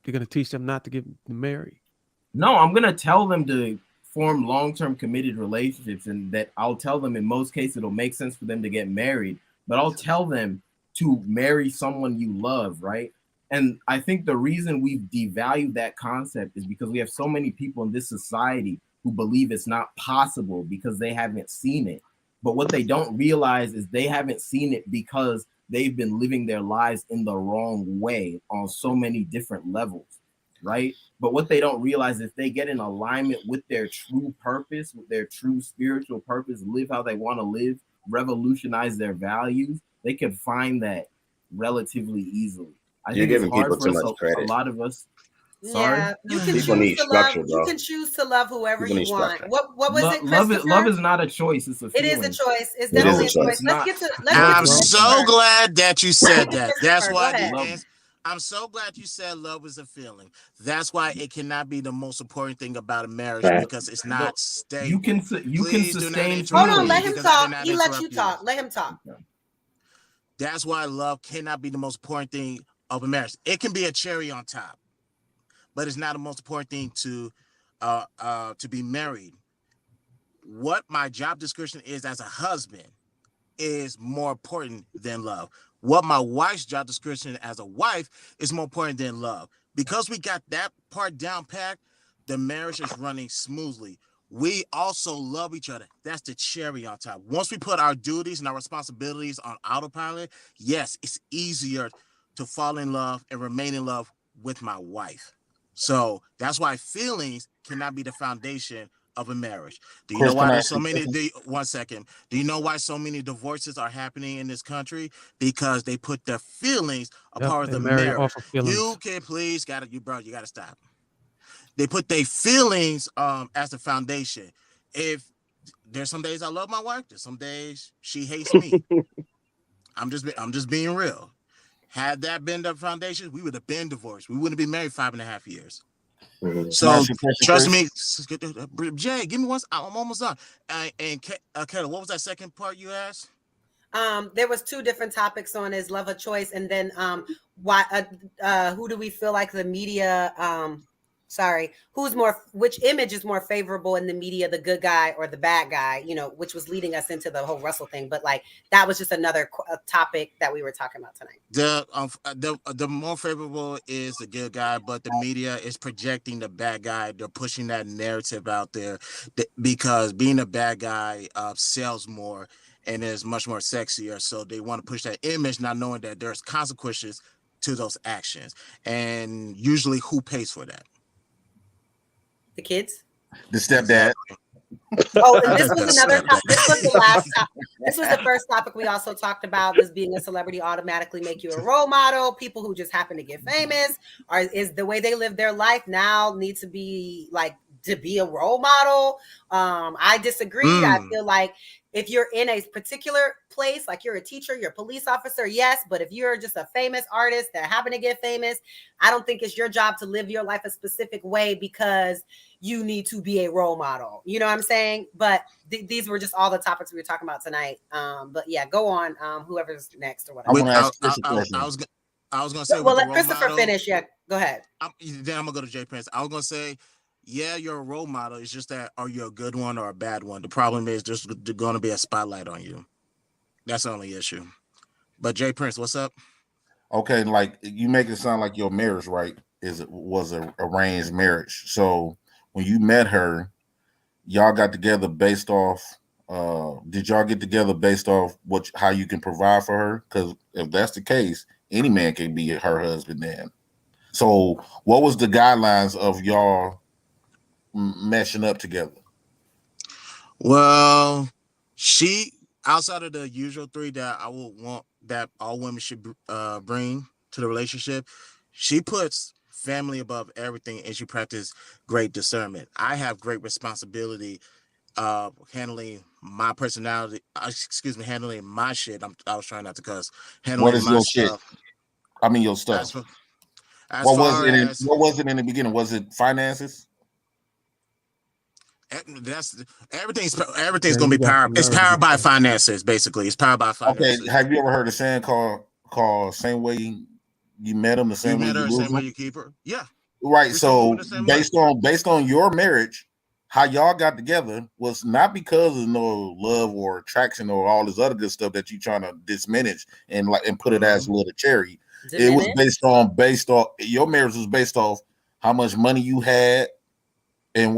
You're going to teach them not to get married? No, I'm going to tell them to form long-term committed relationships, and that I'll tell them in most cases it'll make sense for them to get married, but I'll tell them to marry someone you love, right? And I think the reason we've devalued that concept is because we have so many people in this society who believe it's not possible because they haven't seen it. But what they don't realize is they haven't seen it because they've been living their lives in the wrong way on so many different levels, right? But what they don't realize, if they get in alignment with their true purpose, with their true spiritual purpose, live how they want to live, revolutionize their values, they can find that relatively easily. I You're think it's giving hard people for too us, much a credit. lot of us. Sorry? Yeah, you can People choose need to love. structure, You bro. can choose to love whoever People you need want. structure. What was it, Love Christopher? is not a choice, it's a It is feeling. a choice. It's It is definitely a a choice. choice. Let's get to I'm bro. so Christopher. glad that you said that. That's Christopher, why go ahead. I'm so glad you said love is a feeling. That's why it cannot be the most important thing about a marriage because it's not stable. You can Please do not sustain interrupt Hold on, me let him because I did talk. not He let you interrupt you. talk. Let him talk. That's why love cannot be the most important thing of a marriage. It can be a cherry on top, but it's not the most important thing to be married. What my job description is as a husband is more important than love. What my wife's job description as a wife is more important than love. Because we got that part down packed, the marriage is running smoothly. We also love each other. That's the cherry on top. Once we put our duties and our responsibilities on autopilot, yes, it's easier to fall in love and remain in love with my wife. So that's why feelings cannot be the foundation of a marriage. Do you know Chris, can why I there's ask so you a many? question? One second. Do you know why so many divorces are happening in this country? Because they put their feelings a Yep, part of they the marry marriage. off of feelings. You can please got it, you bro. You got to stop. They put their feelings as the foundation. If there's some days I love my wife, there's some days she hates me. I'm just being real. Had that been the foundation, we would have been divorced. We wouldn't be married 5.5 years. Mhm. So Can I ask you a question, trust Chris? me, Jay. Give me one. I'm almost done. And Kayla, what was that second part you asked? There was two different topics on his love of choice, and then why who do we feel like the media which image is more favorable in the media, the good guy or the bad guy, which was leading us into the whole Russell thing. But like that was just another topic that we were talking about tonight. The more favorable is the good guy, but the media is projecting the bad guy. They're pushing that narrative out there because being a bad guy sells more and is much more sexier. So they want to push that image, not knowing that there's consequences to those actions. And usually who pays for that? The kids? The stepdad. Oh, and this was another topic. This was the last topic. This was the first topic we also talked about. Does being a celebrity automatically make you a role model? People who just happen to get famous, or is the way they live their life now need to be like to be a role model? I disagreed. I feel like if you're in a particular place, like you're a teacher, you're a police officer, yes. But if you're just a famous artist that happen to get famous, I don't think it's your job to live your life a specific way because you need to be a role model. You know what I'm saying? But these were just all the topics we were talking about tonight. But yeah, go on. Whoever's next or whatever. I was gonna say. Well, let Christopher finish. Yeah, go ahead. Then I'm gonna go to Jay Prince. I was gonna say, yeah, you're a role model. It's just that are you a good one or a bad one? The problem is there's going to be a spotlight on you. That's the only issue. But Jay Prince, what's up? Okay, like you make it sound like your marriage, right? Was a arranged marriage. So when you met her, y'all got together based off. Did y'all get together based off how you can provide for her? Because if that's the case, any man can be her husband then. So what was the guidelines of y'all meshing up together? Well, she outside of the usual three that I would want that all women should bring to the relationship, she puts family above everything and she practices great discernment. I have great responsibility handling my personality. Handling my shit. I was trying not to cuss. Handling What is my your stuff. shit? I mean your stuff. What was it in the beginning? Was it finances? Everything's gonna be powered. It's powered by finances, basically. It's powered by finances. Okay. Have you ever heard a saying called same way you met him, the same way you lose same way him? you keep her? Yeah. Right. So based on your marriage, how y'all got together was not because of no love or attraction or all this other good stuff that you trying to diminish and put it as a little cherry. It was based off your marriage was based off how much money you had and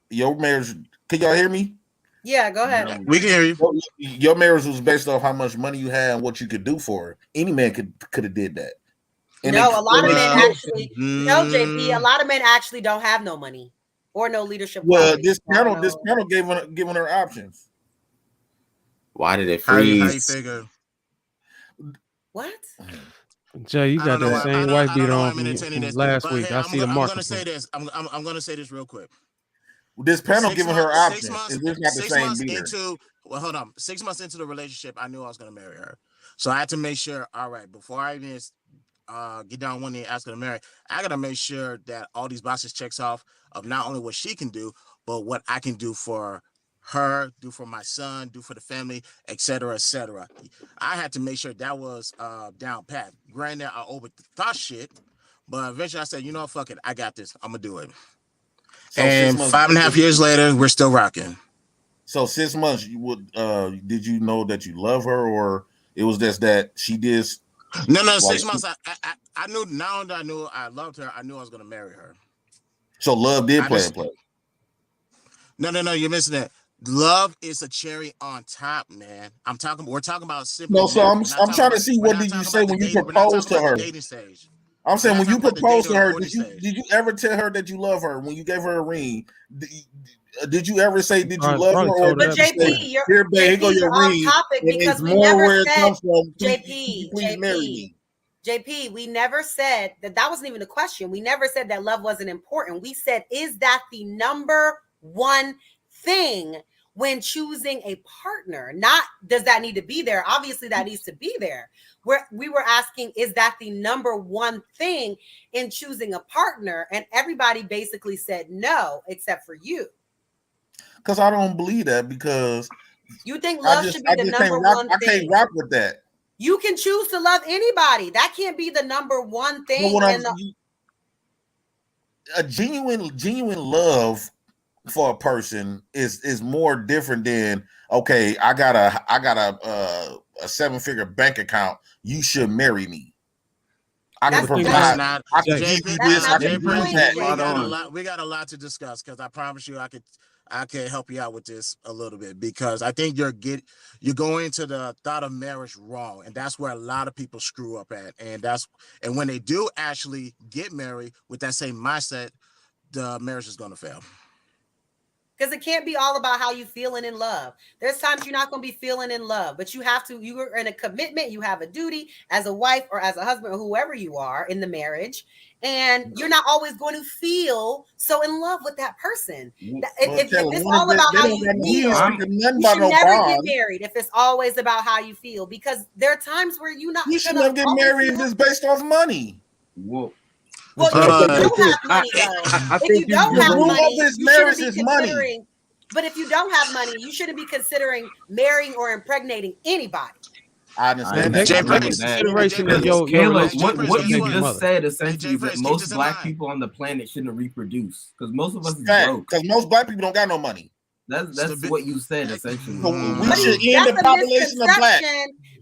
your marriage. Can y'all hear me? Yeah, go ahead. We can hear you. Your marriage was based off how much money you had and what you could do for her. Any man could have did that. And no, a lot of men actually. No, JP. A Mm. lot of men actually don't have no money or no leadership. Well, qualities. this panel giving her options. Why did it How you freeze? figure? What? Jay, you got that same wife beater on from last week. I see the I'm mark. gonna say this. I'm gonna say this real quick. This panel giving her options. 6 months, Is this not the 6 same months beater? into, well, hold on. 6 months into the relationship, I knew I was gonna marry her. So I had to make sure. All right, before I even get down one knee and ask her to marry, I gotta make sure that all these boxes checks off of not only what she can do, but what I can do for her, do for my son, do for the family, etc., etc. I had to make sure that was down pat. Granted, I overthought shit, but eventually I said, you know what, fuck it, I got this. I'm gonna do it. So and 5.5 years later, we're still rocking. So 6 months, you would did you know that you love her, or it was just that she did? No, 6 months. I knew. Now that I knew I loved her, I knew I was gonna marry her. So love did play a play. No, you're missing that. Love is a cherry on top, man. We're talking about simply. No, so I'm trying to see what did you say when you proposed to her? I'm saying when you proposed to her, did you ever tell her that you love her when you gave her a ring? Did you ever say did you love her? Or but JP, you're off topic because we never said JP, we never said that wasn't even the question. We never said that love wasn't important. We said, is that the number one thing when choosing a partner? Not does that need to be there? Obviously, that needs to be there. We were asking, is that the number one thing in choosing a partner? And everybody basically said no, except for you. Because I don't believe that, because you think love should be the number one thing. I can't rock with that. You can choose to love anybody. That can't be the number one thing. A genuine love for a person is more different than, okay, I got a 7-figure bank account, you should marry me. I can provide. We got a lot to discuss, because I promise you I can help you out with this a little bit, because I think you're going to the thought of marriage wrong, and that's where a lot of people screw up at. And when they do actually get married with that same mindset, the marriage is going to fail. Because it can't be all about how you feeling in love. There's times you're not going to be feeling in love, but you're in a commitment. You have a duty as a wife or as a husband or whoever you are in the marriage. And you're not always going to feel so in love with that person. If it's all about how you feel, you should never get married if it's always about how you feel. Because there are times where you should never get married if it's based off money. Well, if you don't have money, if you don't have money, you shouldn't be considering. But if you don't have money, you shouldn't be considering marrying or impregnating anybody. I understand that. Kayla, what you just said essentially is that most black people on the planet shouldn't reproduce, because most of us is broke. Because most black people don't got no money. That's what you said essentially. So we should end the population of black.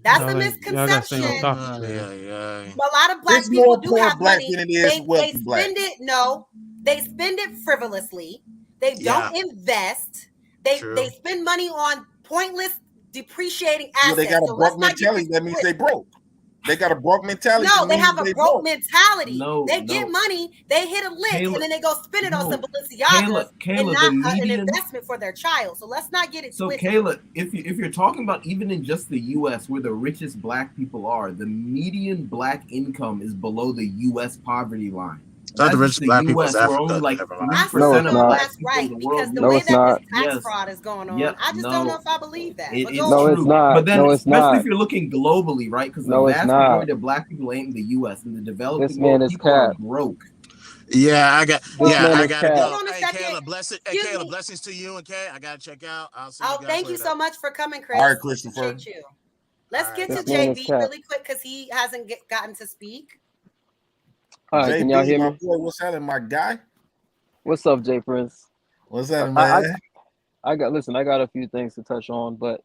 That's a misconception. A lot of black people do have money. They spend it. No, they spend it frivolously. They don't invest. They spend money on pointless depreciating assets. They got a broke mentality. That means they broke. They got a broke mentality. No, they have a broke mentality. They get money, they hit a lick, and then they go spend it on some Balenciagas and not an investment for their child. So let's not get it twisted. So Kayla, if you're talking about even in just the U.S., where the richest black people are, the median black income is below the U.S. poverty line. Not the richest black people. We're only like 3% of black right, because the way that this tax fraud is going on, I just don't know if I believe that. It's not. But then, especially if you're looking globally, right? Because the vast majority of black people ain't in the U.S. and the developing world, people are broke. Yeah, I gotta go. Hey, Kayla, blessings to you and Kay. I gotta check out. I'll see you guys thank you later. so much for coming, Chris. All right, Christopher. Appreciate you. Let's get to JB really quick because he hasn't gotten to speak. All right, can y'all hear me? What's happening, my guy? What's up, Jay Prince? What's happening, man? I got a few things to touch on, but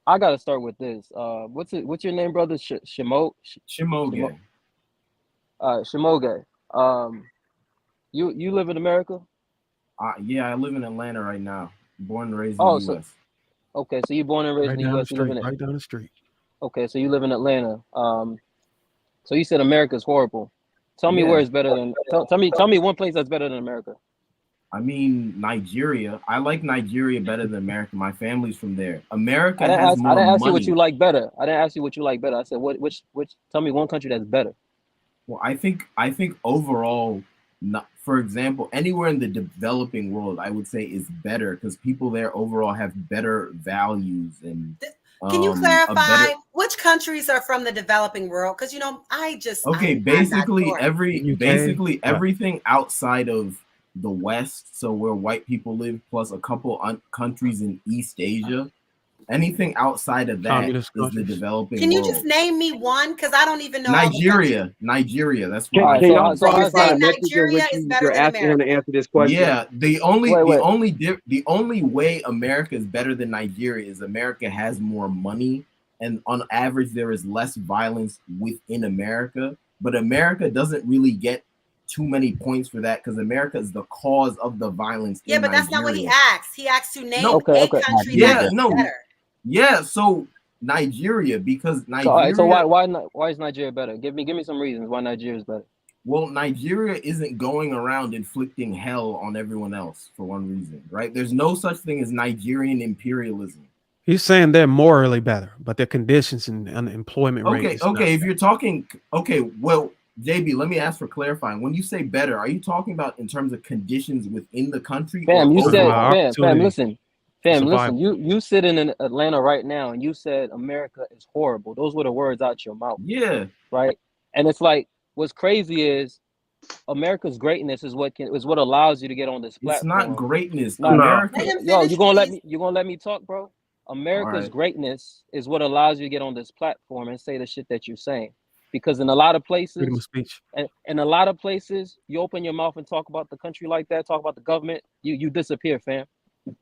I got to start with this. What's your name, brother? Shimoge. Shimoge. You live in America? Yeah, I live in Atlanta right now. Born and raised Oh, in the U.S. Okay, so you're born and raised Right in the down the U.S. You live street. in it. Right down the street. Okay, so you live in Atlanta. So you said America's horrible. Tell me Yeah. where it's better than. Tell me one place that's better than America. I mean, Nigeria. I like Nigeria better than America. My family's from there. America I didn't has ask. more I didn't ask you money. what you like better. I didn't ask you what you like better. I said which. Tell me one country that's better. Well, I think overall, not, for example, anywhere in the developing world, I would say is better because people there overall have better values and. Can you a clarify better- which countries are from the developing world? Because I just Okay, I'm basically not sure. everything outside of the West, so where white people live, plus a couple countries in East Asia. Anything outside of that Communist is the countries. developing Can you world. just name me one? Because I don't even know all the countries. Nigeria. That's what Can I y'all So you're qualify saying the metric in which Nigeria is better you're than asking him to America? answer this question? Yeah, the only Wait. the only way America is better than Nigeria is America has more money, and on average there is less violence within America. But America doesn't really get too many points for that because America is the cause of the violence. Yeah, in but that's not what he Nigeria. asked. He asked to name No. a country that is better. Yeah, so Nigeria, because So Nigeria. so why is Nigeria better? Give me some reasons why Nigeria is better. Well, Nigeria isn't going around inflicting hell on everyone else for one reason, right? There's no such thing as Nigerian imperialism. He's saying they're morally better, but their conditions and unemployment rate. Okay, is not if you're talking, well, JB, let me ask for clarifying. When you say better, are you talking about in terms of conditions within the country? Fam, you said, fam, listen. You sitting in Atlanta right now, and you said America is horrible. Those were the words out your mouth. Yeah. Right. And it's like, what's crazy is America's greatness is what allows you to get on this platform. It's not greatness. Nah, America. Yo, you gonna let me talk, bro? America's right. greatness is what allows you to get on this platform and say the shit that you're saying. Because in a lot of places, freedom of speech. And in a lot of places, you open your mouth and talk about the country like that, talk about the government, you disappear, fam.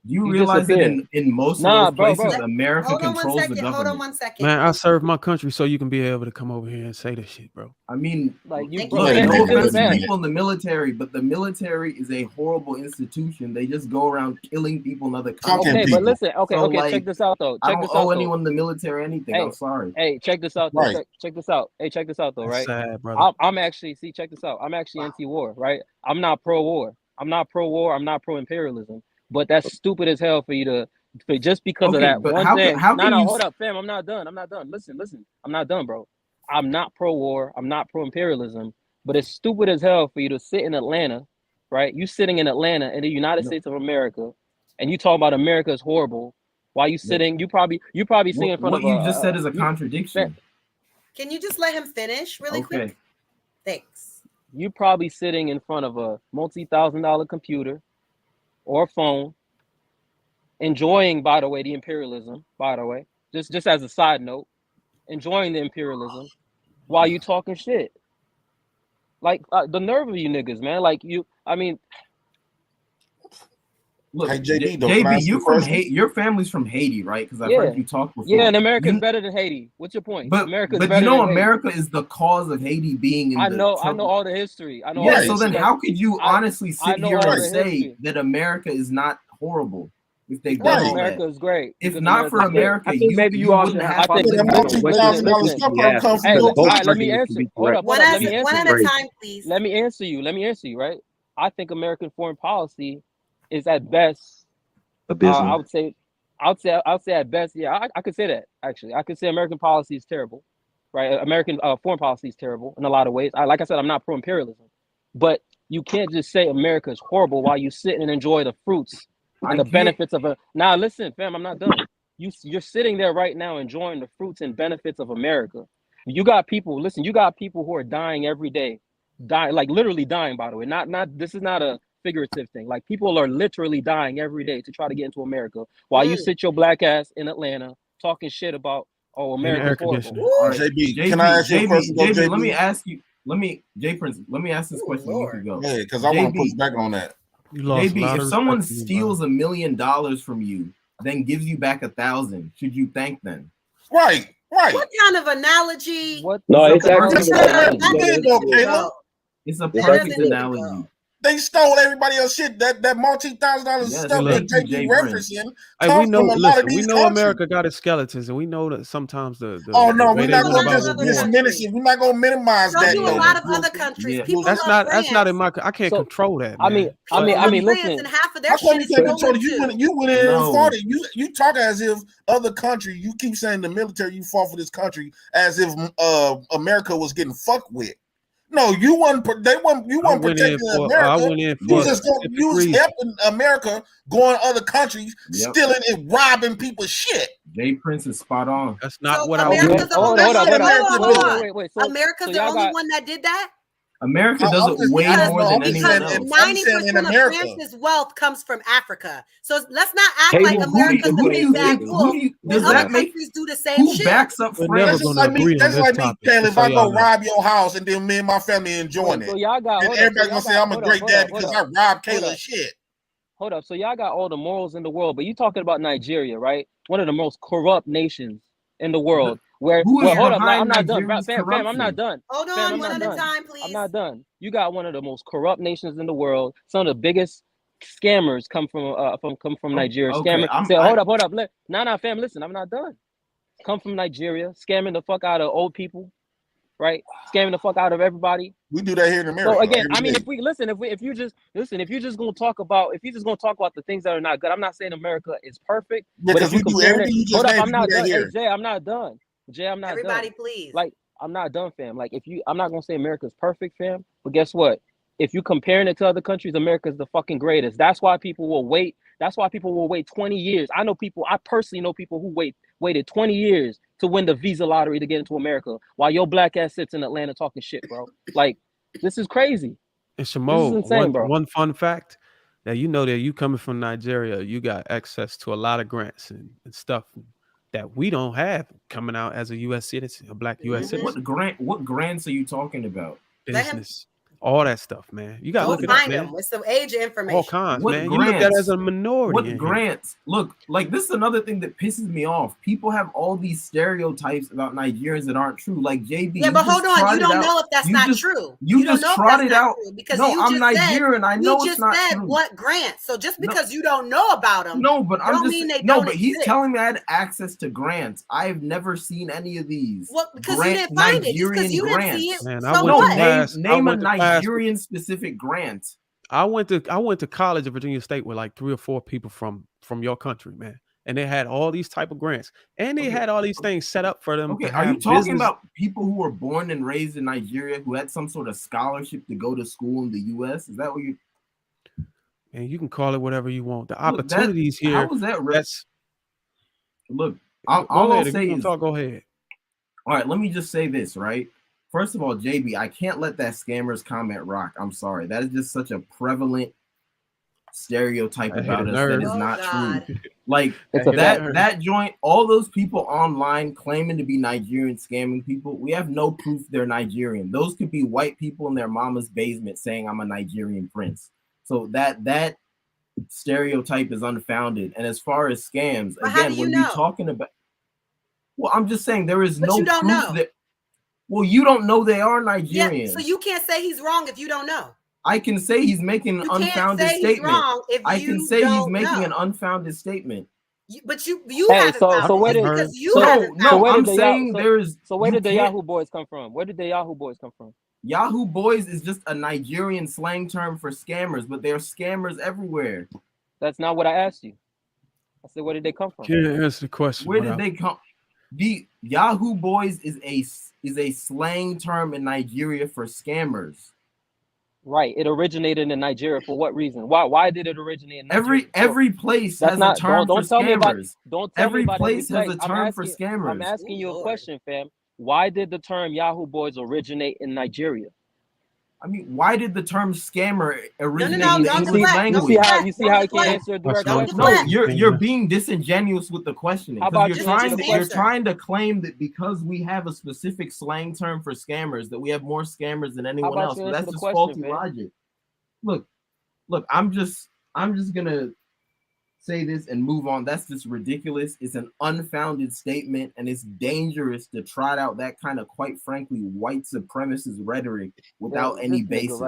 You realize that in most of those places, America Hold on controls one second. the government. Hold on one second. Man, I serve my country so you can be able to come over here and say this shit, bro. I mean, like you, no offense to people in the military, but the military is a horrible institution. They just go around killing people in other countries. Okay, but listen, okay, So, check this out though. I don't owe anyone in the military anything. Hey, I'm sorry. Hey, check this out though. Right. Check this out. Hey, check this out though, right? That's sad, brother. I'm actually check this out. I'm actually anti-war, right? I'm not pro-war. I'm not pro-war. I'm not pro-imperialism. But that's stupid as hell for you to just because of that one thing. No, hold up, fam. I'm not done. Listen. I'm not done, bro. I'm not pro-war. I'm not pro-imperialism. But it's stupid as hell for you to sit in Atlanta, right? You sitting in Atlanta in the United States of America, and you talk about America is horrible. While you sitting, you probably sitting in front of what you just said is a contradiction. Can you just let him finish really quick? Thanks. You probably sitting in front of a multi-$1,000 computer or phone, enjoying, by the way, the imperialism, by the way, just as a side note, enjoying the imperialism while you talking shit. Like the nerve of you niggas, man. Like Look, hey, JB, JB, you from Haiti? Your family's from Haiti, right? Because I've heard you talk before. Yeah, and America's better than Haiti. What's your point? But you know, America is the cause of Haiti being in I know all the history. I know. Yeah, so then how could you honestly sit here and say that America is not horrible if they've done all America that? is great. If not for America, I think maybe you all should have. I think let me answer. Hold up. One at a time, please. Let me answer you. Right? I think American foreign policy is at best. I would say at best. Yeah, I could say that actually. I could say American policy is terrible, right? American foreign policy is terrible in a lot of ways. Like I said, I'm not pro-imperialism, but you can't just say America is horrible while you sit and enjoy the fruits and the benefits of it. Now, listen, fam, I'm not done. You're sitting there right now enjoying the fruits and benefits of America. You got people. Listen, you got people who are dying every day, like literally dying. By the way, not. This is not a figurative thing. Like people are literally dying every day to try to get into America while you sit your black ass in Atlanta talking shit about America's horrible. JB, can I ask you a question? JB, let me ask you. J Prince, let me ask this question. You can go. Yeah, because I want to push back on that. JB, if someone steals $1 million from you, then gives you back 1,000, should you thank them? Right. What kind of analogy? What? No, it's actually actually it's a perfect analogy. They stole everybody else's shit. That multi-$1,000 stuff that JB referencing comes from a lot of these we know countries. America got its skeletons, and we know that sometimes the oh no, way we're they not went going about to the war. diminish it. We're not going to minimize Show that. you a lot of other countries. People That's love not brands. in my. I can't control that. I Man. mean, brands, listen. and half of How their come shit you is can't control stolen it? too. You went in and fought it. You talk as if other country. You keep saying the military. You fought for this country as if America was getting fucked with. No, you weren't. You weren't protecting America. You was helping America going other countries, stealing and robbing people's shit. Jay Prince is spot on. That's not So what America's I the only Wait. America's the only one that did that. America does it way more than anyone else. 90% of France's wealth comes from Africa. So let's not act like America's the big bad wolf. When other countries do the same shit. Backs up That's just like me, Kayla. If I go rob your house and then me and my family enjoying it, So y'all got. and everybody's gonna say I'm a great dad because I robbed Kayla's shit. Hold up. So y'all got all the morals in the world, but you talking about Nigeria, right? One of the most corrupt nations in the world. Hold up, I'm not done. Fam, I'm not done. Hold on, one at a time, please. I'm not done. You got one of the most corrupt nations in the world. Some of the biggest scammers come from Nigeria. Okay, Hold up. Nah, fam, listen, I'm not done. Come from Nigeria, scamming the fuck out of old people, right? Scamming the fuck out of everybody. We do that here in America. So again, I mean, if you're just gonna talk about the things that are not good, I'm not saying America is perfect. Yeah, but if you compare it, hold up, I'm not done. Hey, Jay, I'm not done. Everybody, please. Like, I'm not done, fam. Like, I'm not gonna say America's perfect, fam. But guess what? If you're comparing it to other countries, America's the fucking greatest. That's why people will wait. 20 years. I personally know people who waited 20 years to win the visa lottery to get into America, while your black ass sits in Atlanta talking shit, bro. Like, this is crazy. And Shamo, this is insane, bro. One fun fact that you coming from Nigeria, you got access to a lot of grants and stuff that we don't have coming out as a U.S. citizen, a black U.S. citizen. What grants are you talking about? Business, all that stuff, man. You got to look at find it, them man. with some age information. All kinds, man. Grants? You look at it as a minority. What grants? Look, like this is another thing that pisses me off. People have all these stereotypes about Nigerians that aren't true. Like JB. Yeah, but hold on. You don't know if that's not true. You just trotted out because I'm Nigerian. I know it's not true. What grants? So just because you don't know about them, but he's telling me I had access to grants. I've never seen any of these. Well, because you didn't find it. Just because you didn't see it. Man, name a Nigerian specific grant. I went to college at Virginia State with like 3 or 4 people from your country, man, and they had all these type of grants, and they had all these things set up for them. Okay, are you talking about people who were born and raised in Nigeria who had some sort of scholarship to go to school in the U.S.? Is that what you? And you can call it whatever you want. The opportunities here. How was that? Look, all I'll say is, go ahead. All right, let me just say this, right? First of all, JB, I can't let that scammers comment rock. I'm sorry. That is just such a prevalent stereotype about us that is not true. Like that joint, all those people online claiming to be Nigerian scamming people, we have no proof they're Nigerian. Those could be white people in their mama's basement saying I'm a Nigerian prince. So that stereotype is unfounded. And as far as scams, again, when you're talking about, well, I'm just saying there is no proof that. Well, you don't know they are Nigerians. Yeah, so you can't say he's wrong if you don't know. I can say he's making an unfounded statement. I can say he's making an unfounded statement. But you haven't found it because you haven't found it. I'm saying there is. So where did the Yahoo Boys come from? Where did the Yahoo Boys come from? Yahoo Boys is just a Nigerian slang term for scammers, but there are scammers everywhere. That's not what I asked you. I said, where did they come from? Yeah, answer the question. Where did they come? The Yahoo Boys is a slang term in Nigeria for scammers. Right. It originated in Nigeria for what reason? Why did it originate in Nigeria? Every place has a term for scammers. Every place has a term for scammers. I'm asking you a question, fam. Why did the term Yahoo Boys originate in Nigeria? I mean, why did the term scammer originate in the English language? You see how he can't answer a direct question? No, you're being disingenuous with the questioning. Because you're trying to claim that because we have a specific slang term for scammers, that we have more scammers than anyone else. But that's just faulty logic. Look, I'm just gonna say this and move on. That's just ridiculous. It's an unfounded statement, and it's dangerous to trot out that kind of, quite frankly, white supremacist rhetoric without any basis.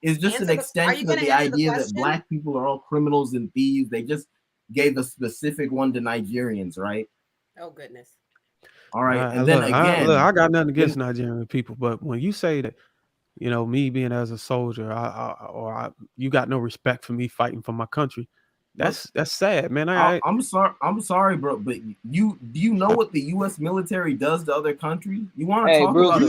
is just an extension of the idea that black people are all criminals and thieves. They just gave a specific one to Nigerians, right? Oh goodness. All right, and then again, I got nothing against Nigerian people, but when you say that, you know, me being as a soldier, you got no respect for me fighting for my country. That's sad, man. I'm sorry, bro, but do you know what the U.S. military does to other countries? You want to talk about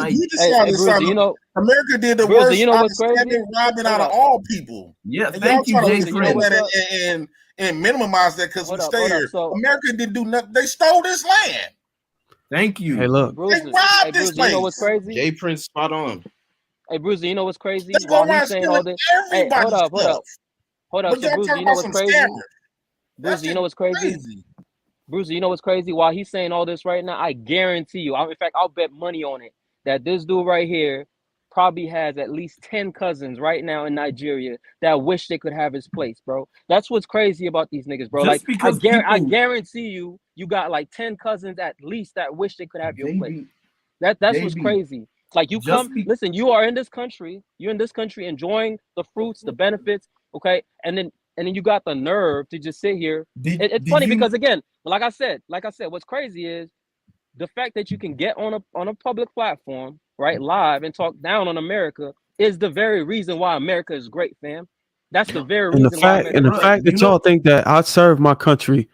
America did the worst outstanding robbing out of all people. Yeah, and thank you, Jay. And minimize that because we stay here. America didn't do nothing. They stole this land. Thank you. Hey, look, they robbed this place. You know what's crazy? Jay Prince, spot on. Hey, Bruiser, you know what's crazy? Let's go around saying all this. Hey, hold up. So, Bruiser, you know what's crazy? Bruiser, you know what's crazy? Bruiser, you know what's crazy? While he's saying all this right now, I guarantee you, in fact, I'll bet money on it that this dude right here probably has at least 10 cousins right now in Nigeria that wish they could have his place, bro. That's what's crazy about these niggas, bro. Just like, I guarantee you got like 10 cousins at least that wish they could have your place. That's what's crazy. Like, you listen, you are in this country, you're in this country enjoying the fruits, the benefits, okay? And then you got the nerve to just sit here. It's funny because, again, like I said, what's crazy is the fact that you can get on a public platform, right, live and talk down on America is the very reason why America is great, fam. That's the very reason why. And the fact that y'all think that I serve my country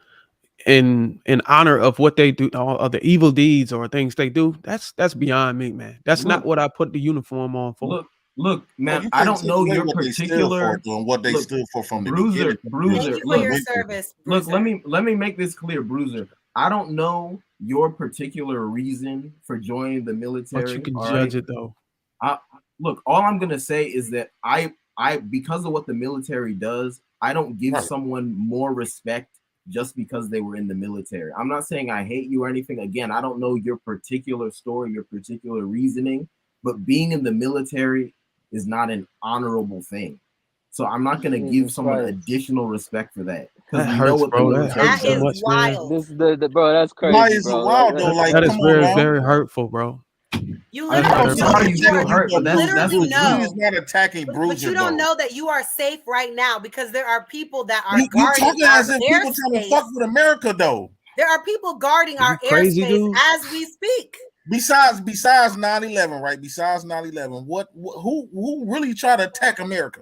in honor of what they do, all of the evil deeds or things they do, that's beyond me, man. That's not what I put the uniform on for. Look, man, I don't know your particular what they stood for from the Bruiser. Thank you for your service, Bruiser. Look, let me make this clear, Bruiser. I don't know your particular reason for joining the military. But you can judge it though. Look, all I'm gonna say is that I because of what the military does, I don't give someone more respect just because they were in the military. I'm not saying I hate you or anything. Again, I don't know your particular story, your particular reasoning, but being in the military is not an honorable thing. So I'm not going to give someone additional respect for that. That hurts, bro. That is wild. Bro, that's crazy. Why is it wild though? Like, that is very hurtful, bro. You literally know. He's not attacking Bruiser, but you don't know that you are safe right now because there are people that are you guarding as if people trying to fuck with America, though. There are people guarding our airspace as we speak. Besides 9/11, right? Besides 9/11, who really tried to attack America?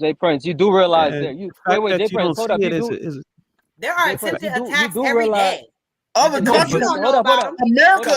Jay Prince, you do realize that you wait, Jay Prince, hold up. There are attempted attacks every day. Other countries, America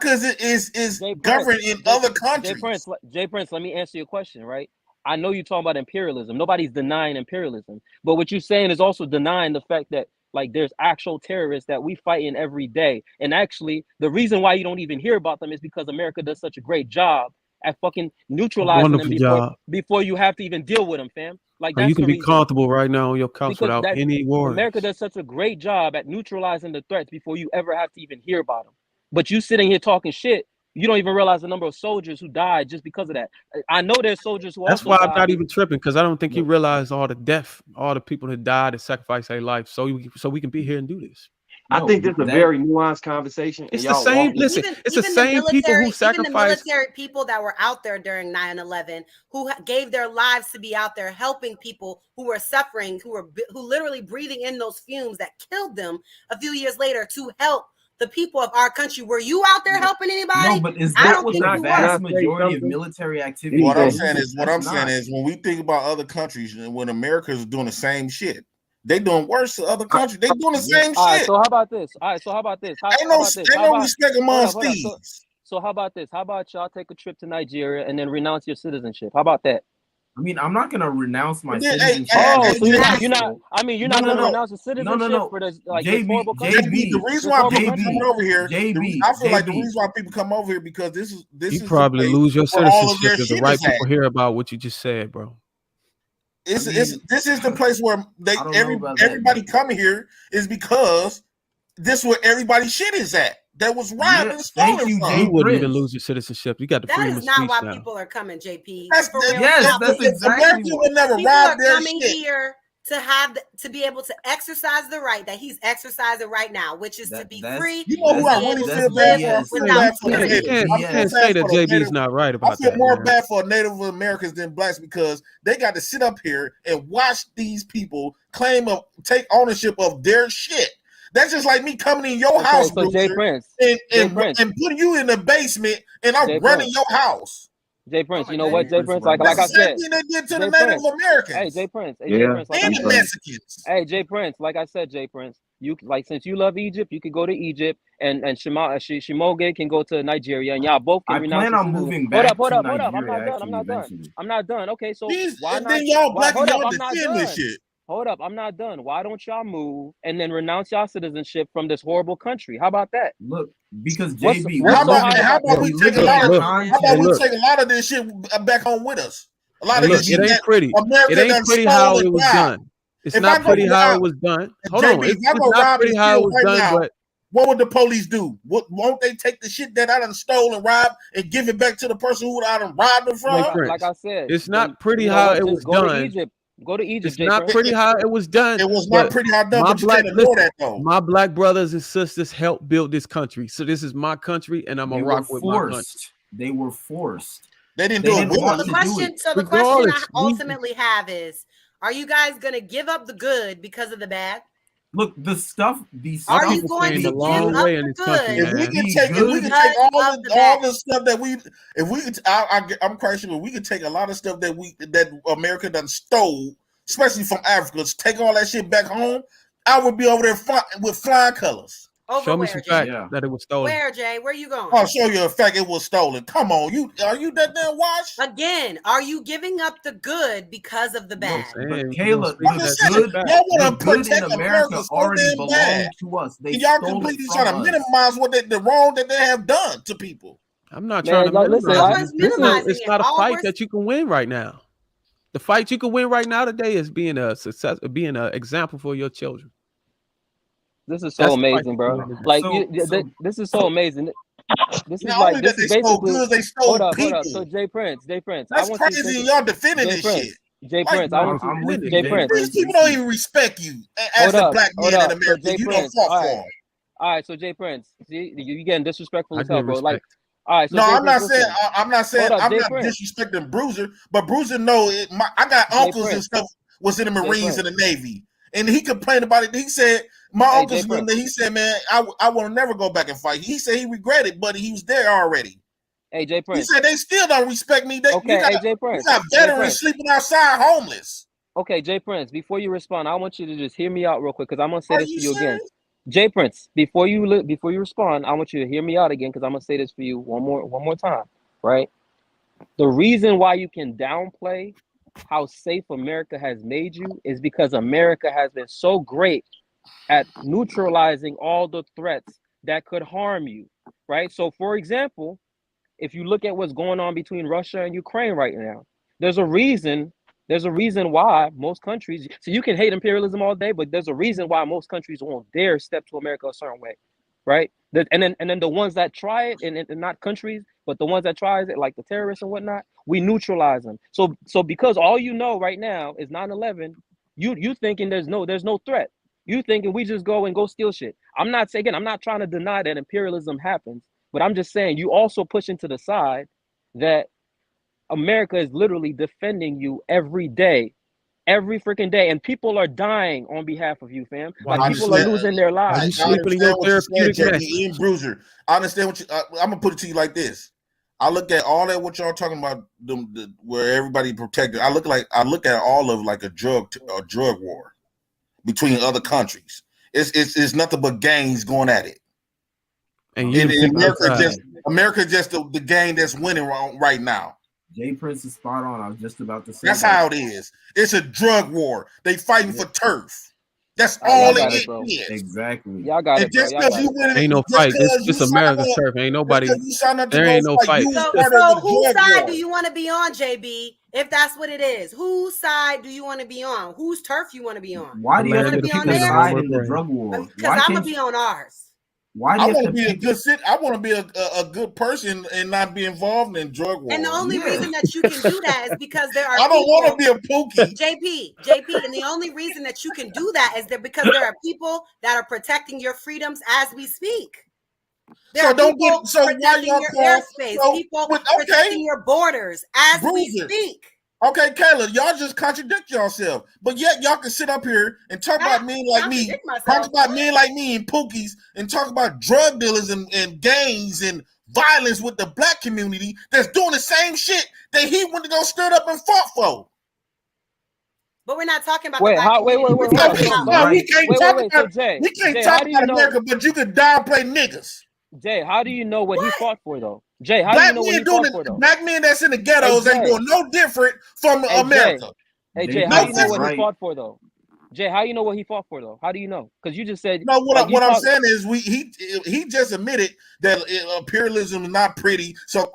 is governed in other countries. Jay Prince, let me answer your question, right? I know you're talking about imperialism. Nobody's denying imperialism, but what you're saying is also denying the fact that like there's actual terrorists that we fight in every day. And actually, the reason why you don't even hear about them is because America does such a great job at fucking neutralizing them before you have to even deal with them, fam. Like that's you can be comfortable right now on your couch without any worries. America does such a great job at neutralizing the threats before you ever have to even hear about them. But you sitting here talking shit, you don't even realize the number of soldiers who died just because of that. I know there's soldiers who. That's why I'm not even tripping, because I don't think you realize all the death, all the people that died and sacrificed their life, so we can be here and do this. I think this is a very nuanced conversation. It's the same. Listen, it's the same people who sacrificed. Even the military people that were out there during 9/11, who gave their lives to be out there helping people who were suffering, who literally breathing in those fumes that killed them a few years later to help the people of our country. Were you out there helping anybody? No, but is that what the vast majority of military activity? What I'm saying is when we think about other countries and when America is doing the same shit. They doing worse to other countries. They doing the same shit. So how about this? Ain't no respect amongst thieves. So how about this? How about y'all take a trip to Nigeria and then renounce your citizenship? How about that? I mean, I'm not gonna renounce my citizenship. So you're not. I mean, you're not gonna renounce the citizenship for this like this horrible country. The reason why people come over here, I feel like the reason why people come over here because this is you probably lose your citizenship if the right people hear about what you just said, bro. This is the place where everybody coming here is because this is where everybody's shit is at. That was robbed and stolen from. You wouldn't even lose your citizenship. You got the freedom of speech now. That is not why people are coming, JP. That's exactly. America will never rob their shit. Here to be able to exercise the right that he's exercising right now, which is to be free. You know who I really feel bad for? I feel bad for the Natives. You can't say that JB's not right about that. I feel more bad for Native Americans than blacks because they got to sit up here and watch these people take ownership of their shit. That's just like me coming in your house, so Jay Prince, and putting you in the basement, and I'm running your house. Jay Prince, you know what, Jay Prince? Like I said, they did to the Native Americans. Hey, Jay Prince. Hey, Yeah. Jay Prince. And the Mexicans. Hey, Jay Prince. Like I said, Jay Prince. You since you love Egypt, you could go to Egypt, and Shimoge can go to Nigeria, and y'all both can renounce. I plan on moving back. Hold up. Nigeria, I'm not done. Okay, so why and not? then y'all black Hold y'all up, I'm not defend done. this shit. Hold up, I'm not done. Why don't y'all move and then renounce y'all citizenship from this horrible country? How about that? Look, because JB, how about we take a lot of this shit back home with us? A lot of this shit. It ain't pretty. America It ain't pretty how it was done. It's not pretty how it was done. Hold on. It's not pretty how it was done, but what would the police do? Won't they take the shit that I done stole and robbed and give it back to the person who I done robbed them from? Like I said, it's not pretty how it was done. Go to Egypt. It's not pretty how it was done. It was not pretty how done, but you can't ignore that though. My black brothers and sisters helped build this country. So this is my country, and I'm gonna rock with my country. They were forced. They didn't do it. So the question I ultimately have is, are you guys gonna give up the good because of the bad? Look, the stuff. Are you going to give up the good? If we can take all the stuff that I'm quite sure we could take a lot of stuff that America done stole, especially from Africa. Take all that shit back home. I would be over there with flying colors. Show me some fact that it was stolen. Where, Jay? Where you going? I'll show you a fact it was stolen. Come on, are you that damn washed? Again, are you giving up the good because of the bad? But Kayla, the good in America already belong to us. Y'all completely trying to minimize the wrong that they have done to people. I'm not trying to minimize. It's not a fight that you can win right now. The fight you can win right now today is being a success, being an example for your children. This is so amazing, bro. Like this is so amazing. This is like this is basically. They stole hold up. So Jay Prince. That's crazy. Y'all defending this shit. Jay Prince, I want you. Jay Prince. These people don't even respect you as a black man in America. So you don't fought for them. All right, so Jay Prince, see, you getting disrespectful as hell, bro. Like, all right. So no, I'm not saying I'm not disrespecting Bruiser, but Bruiser know it. I got uncles and stuff was in the Marines and the Navy, and he complained about it. He said my uncles, he said, man, I will never go back and fight. He said he regretted, but he was there already. Hey, Jay Prince. He said they still don't respect me. Jay Prince. You got veterans sleeping outside homeless. Okay, Jay Prince, before you respond, I want you to just hear me out real quick because I'm gonna say this to you again. Jay Prince, before you respond, I want you to hear me out again because I'm gonna say this for you one more time, right? The reason why you can downplay how safe America has made you is because America has been so great at neutralizing all the threats that could harm you, right? So, for example, if you look at what's going on between Russia and Ukraine right now, there's a reason why most countries, so you can hate imperialism all day, but there's a reason why most countries won't dare step to America a certain way, right? And then the ones that try it, and not countries, but the ones that try it, like the terrorists and whatnot, we neutralize them. So because all you know right now is 9/11, you thinking there's no threat. You thinking we just go steal shit. I'm not trying to deny that imperialism happens, but I'm just saying you also push into the side that America is literally defending you every day, every freaking day, and people are dying on behalf of you, fam. Like people are losing their lives. I understand what you're saying, Bruiser. I understand what you. I'm gonna put it to you like this. I look at all that what y'all talking about, where everybody protected. I look at all of like a drug war between other countries. It's nothing but gangs going at it. And America just the gang that's winning right now. Jay Prince is spot on. I was just about to say that's how it is. It's a drug war. They fighting for turf. That's all it is. Exactly. Y'all got it. Just because you win, ain't no fight. It's America's turf. Ain't nobody. There ain't no fight. So whose side do you want to be on, JB? If that's what it is, whose side do you want to be on? Whose turf you want to be on? Why do you want to be on their side in the drug war? Because I'm gonna be on ours. Why do I you want have to to be a pick? good I want to be a good person and not be involved in drug wars. And the only reason that you can do that is because there are I don't want to people. be a pookie. JP, and the only reason that you can do that is that because there are people that are protecting your freedoms as we speak. There So are don't people get so why protecting y'all your call airspace, people protecting your borders as we Bruiser. speak. Okay, Kayla, y'all just contradict yourself, but yet y'all can sit up here and talk about men like me, talk about men like me and pookies, and talk about drug dealers and gangs and violence with the black community that's doing the same shit that he went to go stir up and fought for. But we're not talking about Wait, the black community. wait, We're talking hold about on. We can't Wait, talk wait. about So Jay, we can't Jay, talk how do you about know? America, but you can downplay niggas. Jay, how do you know what he fought for though? Jay, how do Black you know what men he doing fought for though? black men that's in the ghettos ain't doing no different from America. Hey Jay, how do you know what he fought for though? Jay, how do you know what he fought for though? How do you know? Because you just said no. What I'm saying is he just admitted that imperialism is not pretty. So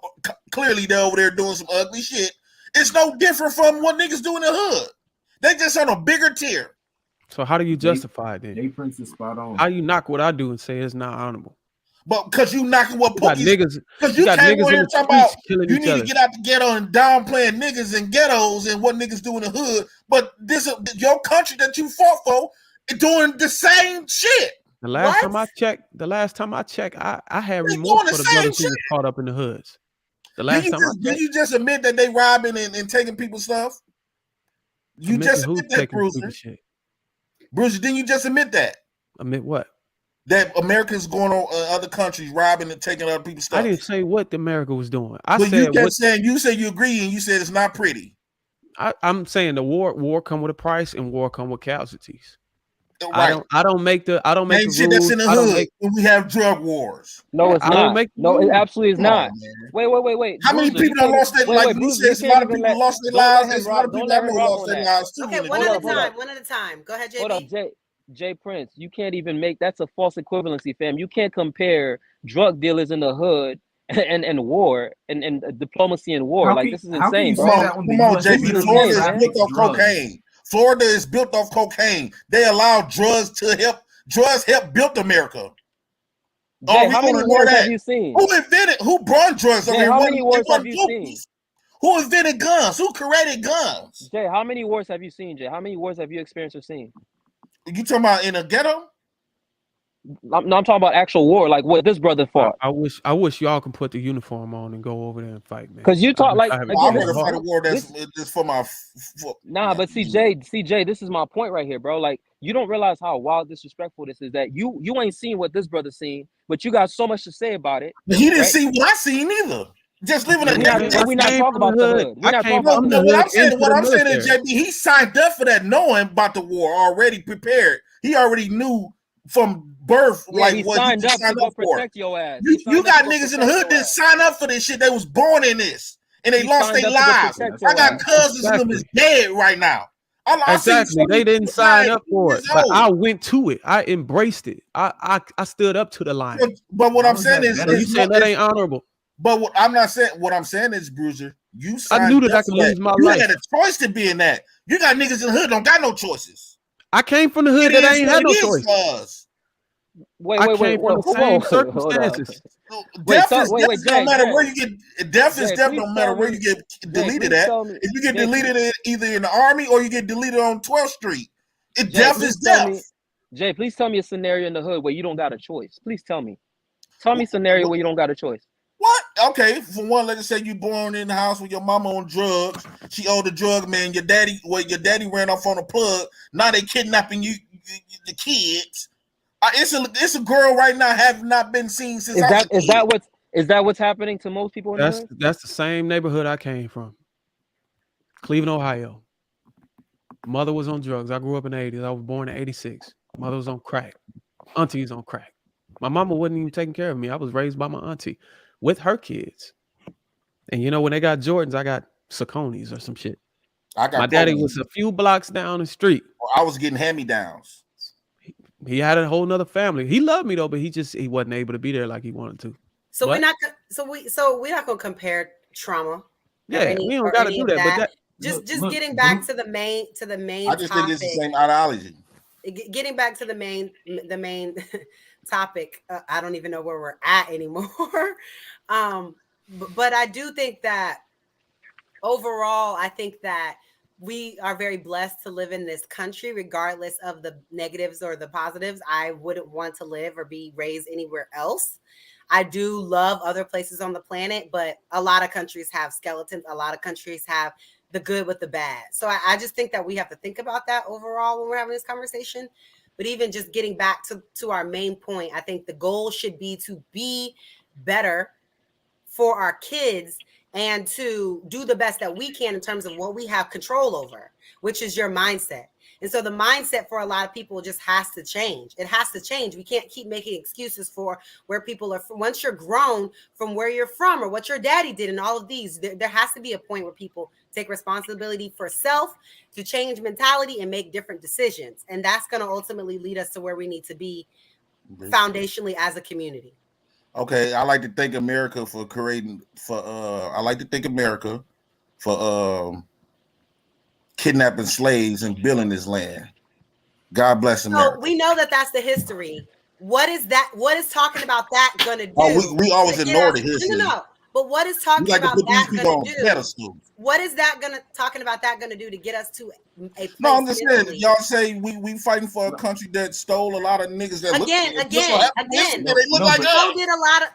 clearly they're over there doing some ugly shit. It's no different from what niggas do in the hood. They just on a bigger tier. So how do you justify it then? Jay Prince is spot on. How you knock what I do and say it's not honorable? But because you knocking what pookies, because you you got came niggas on in here the talking about killing you each need other. to get out the ghetto and downplaying niggas and ghettos and what niggas do in the hood. But this your country that you fought for doing the same shit. The last time I checked, I had remorse for the brothers who was caught up in the hoods. The last time did you just admit that they robbing and taking people's stuff? You just admit that, Bruiser. Bruiser, didn't you just admit that? Admit what? That Americans going on other countries robbing and taking other people's stuff. I didn't say what America was doing. You said you agree and you said it's not pretty. I'm saying the war come with a price and war come with casualties. Right. I don't make the shit rules. That's in the hood when we have drug wars. No, it's not. No, it absolutely is not. Wait. How many people have lost their lives? You said a lot of people lost their lives. There's a lot of people I know lost their lives too. Okay, one at a time. Go ahead, JB. Hold up, Jay Prince. You can't even make that's a false equivalency, fam. You can't compare drug dealers in the hood and war and diplomacy and war. Like this is insane, bro. Come on, JB. Florida is built off cocaine. Florida is built off cocaine. They allow drugs help build America. Jay, how many wars have you seen? Who brought drugs over here? How many wars have you seen? Who invented guns? Who created guns? Jay, how many wars have you seen, Jay? How many wars have you experienced or seen? You talking about in a ghetto? I'm talking about actual war, like what this brother fought. I wish y'all can put the uniform on and go over there and fight, man. Because you talk like I'm gonna fight a war that's for my. But CJ, this is my point right here, bro. Like you don't realize how wild disrespectful this is. That you ain't seen what this brother seen, but you got so much to say about it. But he didn't see what I seen either. Just living in a we're not talking about the hood. We're not talking about the hood. What I'm saying is, JB, he signed up for that, knowing about the war, already prepared. He already knew from birth, he signed up to go protect your ass. You got niggas in the hood that sign up for this shit. They was born in this, and they lost their lives. I got cousins in them is dead right now. Exactly, they didn't sign up for it, but I went to it. I embraced it. I stood up to the line. But what I'm saying is, you saying that ain't honorable. But what I'm saying is, Bruiser, you I knew that I could lose my life. You had a choice to be in that. You got niggas in the hood don't got no choices. I came from the hood that ain't had no choice. Wait, same circumstances. Death don't matter where you get. Death don't matter where you get deleted at. If you get deleted either in the army or you get deleted on 12th Street, death is death. Jay, please tell me a scenario in the hood where you don't got a choice. Please tell me. Tell me a scenario where you don't got a choice. What? Okay, for one, let's say you born in the house with your mama on drugs. She owed a drug man. Your daddy ran off on a plug. Now they kidnapping you, the kids. It's a girl right now have not been seen since. Is that what's happening to most people in the hood? That's the same neighborhood I came from. Cleveland, Ohio. Mother was on drugs. I grew up in the 80s. I was born in 86. Mother was on crack. Auntie's on crack. My mama wasn't even taking care of me. I was raised by my auntie with her kids. And you know, when they got Jordans, I got Sauconys or some shit. My daddy was a few blocks down the street. I was getting hand-me-downs. He had a whole nother family. He loved me though, but he wasn't able to be there like he wanted to. So we're not gonna compare trauma. Yeah, we don't gotta do that. But just getting back to the main I just think it's the same ideology. Getting back to the topic. I don't even know where we're at anymore. But I do think that overall, I think that we are very blessed to live in this country, regardless of the negatives or the positives. I wouldn't want to live or be raised anywhere else. I do love other places on the planet, but a lot of countries have skeletons. A lot of countries have the good with the bad. So I just think that we have to think about that overall when we're having this conversation. But even just getting back to our main point, I think the goal should be to be better for our kids and to do the best that we can in terms of what we have control over, which is your mindset. And so the mindset for a lot of people just has to change. It has to change. We can't keep making excuses for where people are from. Once you're grown from where you're from or what your daddy did and all of these, there has to be a point where people take responsibility for self, to change mentality and make different decisions. And that's going to ultimately lead us to where we need to be foundationally as a community. Okay, I like to thank America for creating I like to thank America for kidnapping slaves and building this land. God bless America. So we know that that's the history. What is that? What is talking about that going to do? Oh, we always ignore the history. No. But what is talking about that going to do? What is that talking about that going to do to get us to a place? No, I'm just saying. Y'all say we fighting for a country that stole a lot of niggas. That Again.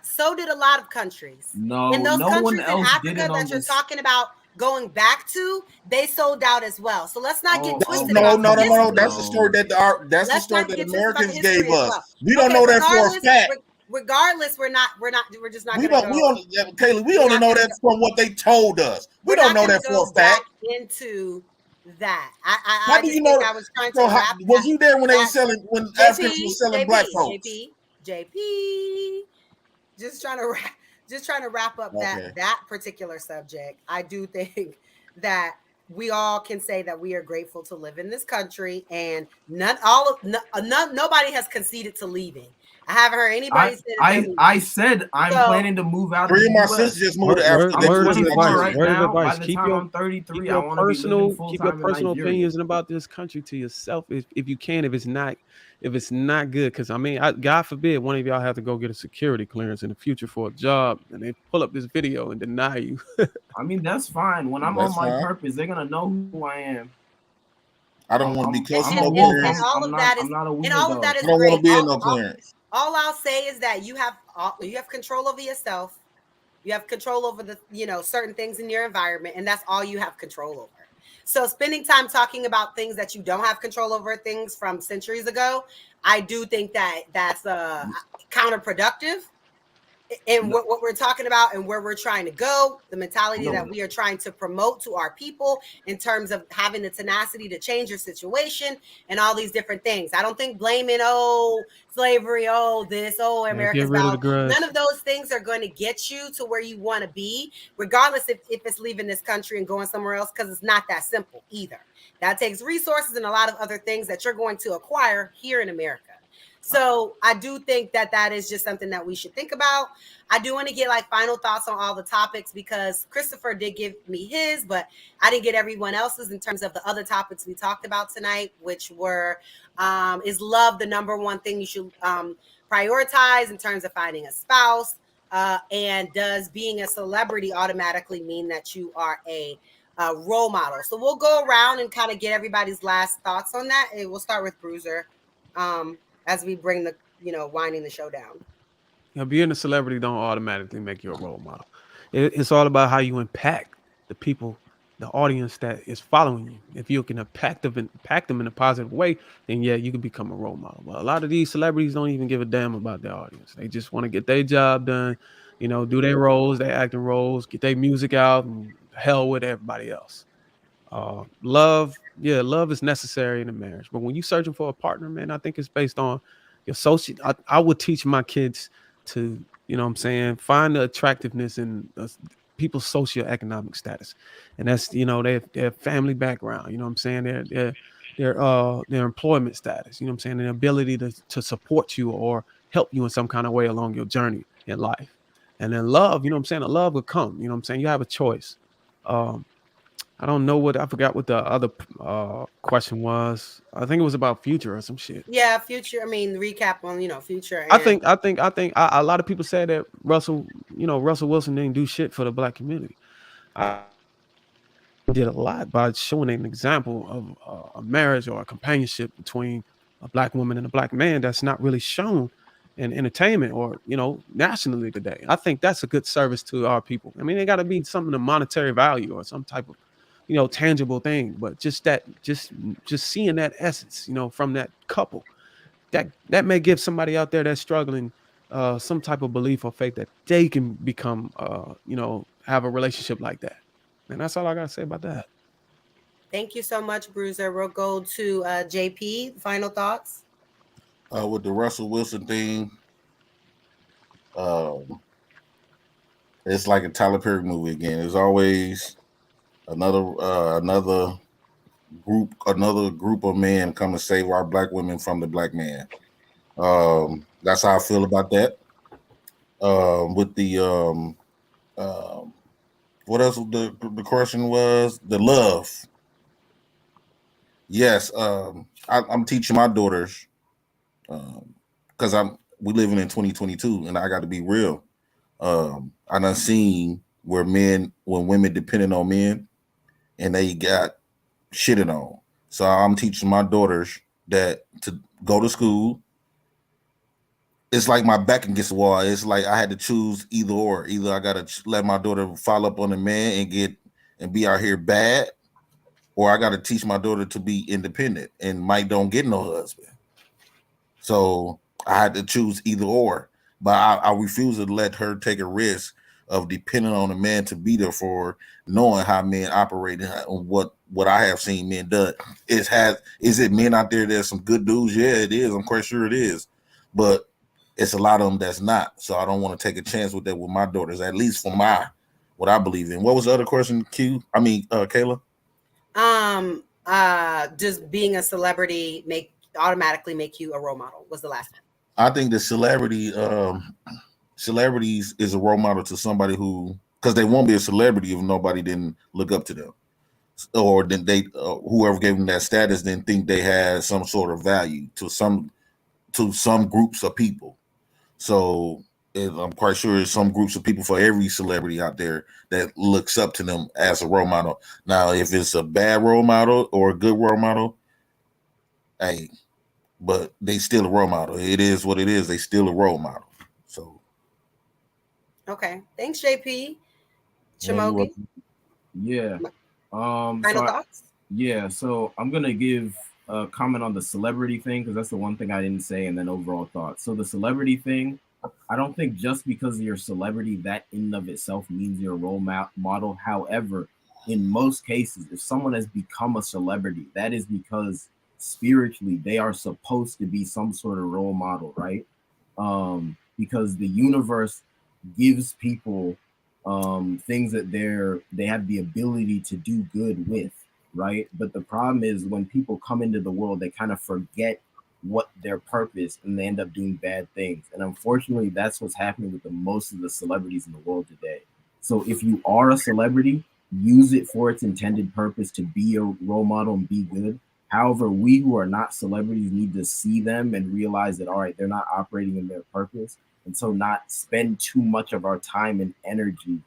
So did a lot of countries. No, in those countries in Africa that you're this. talking about going back to, they sold out as well. So let's not get twisted. No. That's the story that the story that Americans gave us. We don't know that for a fact. Regardless, we're just not. Kayla, we only know that from what they told us. We don't know that for a fact. Into that, How do you know? I was trying to. Was you there when they were selling when Africans were selling black folks? JP, just trying to wrap up that particular subject. I do think that we all can say that we are grateful to live in this country, and nobody has conceded to leaving. I haven't heard anybody say that. I said I'm planning to move out. Three of my sisters just moved to Africa. Word of advice. Keep your 33. Keep your personal opinions about this country to yourself, if you can. If it's not good, because I mean, God forbid one of y'all have to go get a security clearance in the future for a job, and they pull up this video and deny you. I mean, that's fine. When I'm on my purpose, they're gonna know who I am. I don't want to be close to no clearance. All of that is great. Clearance. All I'll say is that you have control over yourself. You have control over the certain things in your environment, and that's all you have control over. So spending time talking about things that you don't have control over, things from centuries ago, I do think that that's counterproductive. And what we're talking about and where we're trying to go, the mentality that we are trying to promote to our people in terms of having the tenacity to change your situation and all these different things. I don't think blaming, slavery, America's down. None of those things are going to get you to where you want to be, regardless if it's leaving this country and going somewhere else, because it's not that simple either. That takes resources and a lot of other things that you're going to acquire here in America. So I do think that is just something that we should think about. I do want to get final thoughts on all the topics, because Christopher did give me his, but I didn't get everyone else's in terms of the other topics we talked about tonight, which were, is love the number one thing you should prioritize in terms of finding a spouse? And does being a celebrity automatically mean that you are a role model? So we'll go around and kind of get everybody's last thoughts on that. And we'll start with Bruiser. As we bring the, winding the show down. Being a celebrity don't automatically make you a role model. It's all about how you impact the people, the audience that is following you. If you can impact them in a positive way, then yeah, you can become a role model. But a lot of these celebrities don't even give a damn about their audience. They just want to get their job done, do their roles, their acting roles, get their music out, and hell with everybody else. Love is necessary in a marriage, but when you're searching for a partner, man, I think it's based on your social. I would teach my kids to, find the attractiveness in people's socioeconomic status, and that's their family background. Their employment status. Their ability to support you or help you in some kind of way along your journey in life, and then love. The love will come. You have a choice. I don't know I forgot what the other question was. I think it was about Future or some shit. Yeah, Future. I mean, recap on Future. And I think a lot of people say that Russell Wilson didn't do shit for the black community. I did a lot by showing an example of a marriage or a companionship between a black woman and a black man that's not really shown in entertainment or nationally today. I think that's a good service to our people. I mean, it got to be something of monetary value or some type of tangible thing, but just seeing that essence from that couple that may give somebody out there that's struggling some type of belief or faith that they can become have a relationship like that. And that's all I gotta say about that. Thank you so much, Bruiser. We'll go to JP. Final thoughts? With the Russell Wilson thing, it's like a Tyler Perry movie again. There's always another group of men come to save our black women from the black man. That's how I feel about that. With the what else the question was? The love. Yes, I'm teaching my daughters because we living in 2022, and I got to be real. I done seen when women depended on men, and they got shitted on. So I'm teaching my daughters that to go to school. It's like my back against the wall. It's like I had to choose either or. Either I gotta let my daughter follow up on a man and be out here bad, or I gotta teach my daughter to be independent. And Mike don't get no husband, so I had to choose either or. But I refuse to let her take a risk of depending on a man to be there for her, knowing how men operate and what I have seen men do. Is it men out there that's some good dudes? Yeah, it is. I'm quite sure it is, but it's a lot of them that's not. So I don't want to take a chance with that with my daughters, at least for what I believe in. What was the other question, Kayla? Does being a celebrity automatically make you a role model? Was the last one. I think the celebrities is a role model to somebody because they won't be a celebrity if nobody didn't look up to them, or then whoever gave them that status didn't think they had some sort of value to some groups of people. So I'm quite sure there's some groups of people for every celebrity out there that looks up to them as a role model. Now, if it's a bad role model or a good role model, hey, but they still a role model. It is what it is. They still a role model. So. Okay. Thanks, JP. Shamogi. Yeah. Final thoughts? Yeah. So I'm going to give a comment on the celebrity thing, because that's the one thing I didn't say, and then overall thoughts. So the celebrity thing, I don't think just because you're a celebrity, that in and of itself means you're a role model. However, in most cases, if someone has become a celebrity, that is because spiritually they are supposed to be some sort of role model, right? Because the universe gives people things that they have the ability to do good with, right? But the problem is when people come into the world, they kind of forget what their purpose, and they end up doing bad things. And unfortunately, that's what's happening with most of the celebrities in the world today. So if you are a celebrity, use it for its intended purpose to be a role model and be good. However, we who are not celebrities need to see them and realize that, all right, they're not operating in their purpose. And so not spend too much of our time and energy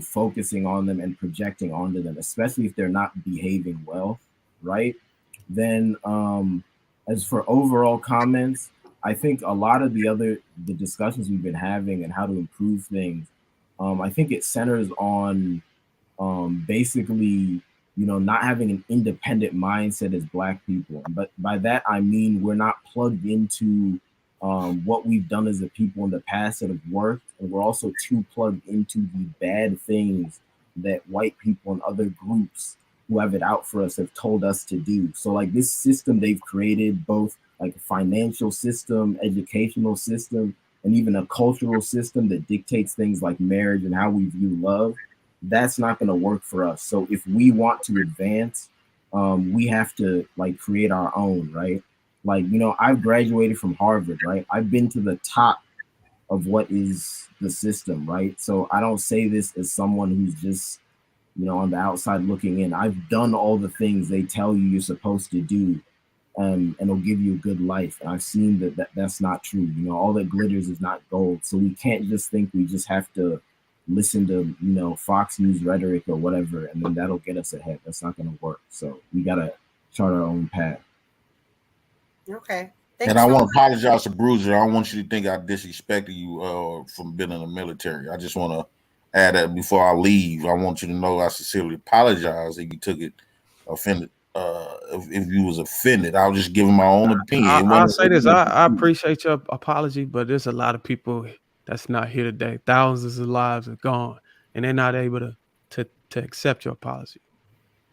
focusing on them and projecting onto them, especially if they're not behaving well, right? Then as for overall comments, I think a lot of the discussions we've been having and how to improve things, I think it centers on basically, not having an independent mindset as Black people. But by that, I mean, we're not plugged into what we've done as a people in the past that have worked. And we're also too plugged into the bad things that white people and other groups who have it out for us have told us to do. So like this system they've created, both like a financial system, educational system, and even a cultural system that dictates things like marriage and how we view love, that's not going to work for us. So if we want to advance, we have to like create our own, right? Like, I've graduated from Harvard, right? I've been to the top of what is the system, right? So I don't say this as someone who's just on the outside looking in. I've done all the things they tell you you're supposed to do, and it'll give you a good life. And I've seen that's not true. All that glitters is not gold. So we can't just think we just have to listen to, Fox News rhetoric or whatever, and then that'll get us ahead. That's not going to work. So we got to chart our own path. Okay. And I want to apologize to Bruiser. I don't want you to think I disrespected you from being in the military. I just want to add that before I leave. I want you to know I sincerely apologize if you took it offended. If you was offended, I was just giving my own opinion. I'll say this. I appreciate your apology, but there's a lot of people that's not here today. Thousands of lives are gone, and they're not able to accept your apology.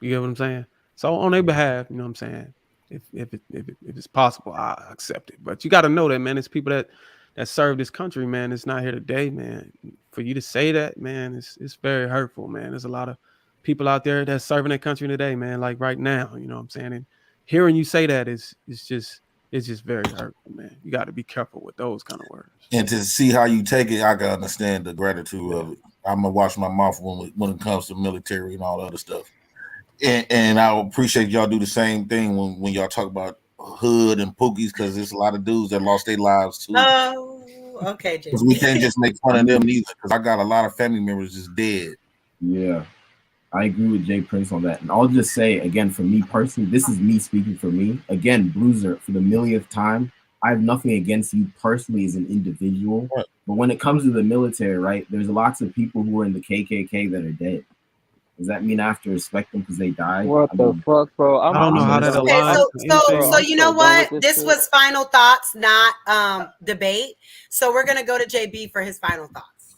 You get what I'm saying? So on their behalf, you know what I'm saying? If it's possible, I accept it. But you got to know that, man. It's people that serve this country, man. It's not here today, man. For you to say that, man, it's very hurtful, man. There's a lot of people out there that's serving their country today, man. Like right now, you know what I'm saying? And hearing you say that is just very hurtful, man. You got to be careful with those kind of words. And to see how you take it, I can understand the gratitude of it. I'm gonna watch my mouth when it comes to military and all the other stuff. And I appreciate y'all do the same thing when y'all talk about hood and pookies, because there's a lot of dudes that lost their lives too. Oh, okay, Because we can't just make fun of them either, because I got a lot of family members just dead. Yeah, I agree with Jay Prince on that. And I'll just say, again, for me personally, this is me speaking for me. Again, Bruiser, for the millionth time, I have nothing against you personally as an individual. Right. But when it comes to the military, right, there's lots of people who are in the KKK that are dead. Does that mean I have to respect them because they died? What the fuck, bro? I don't know how that aligns. So you know what? This was final thoughts, not debate. So we're gonna go to JB for his final thoughts.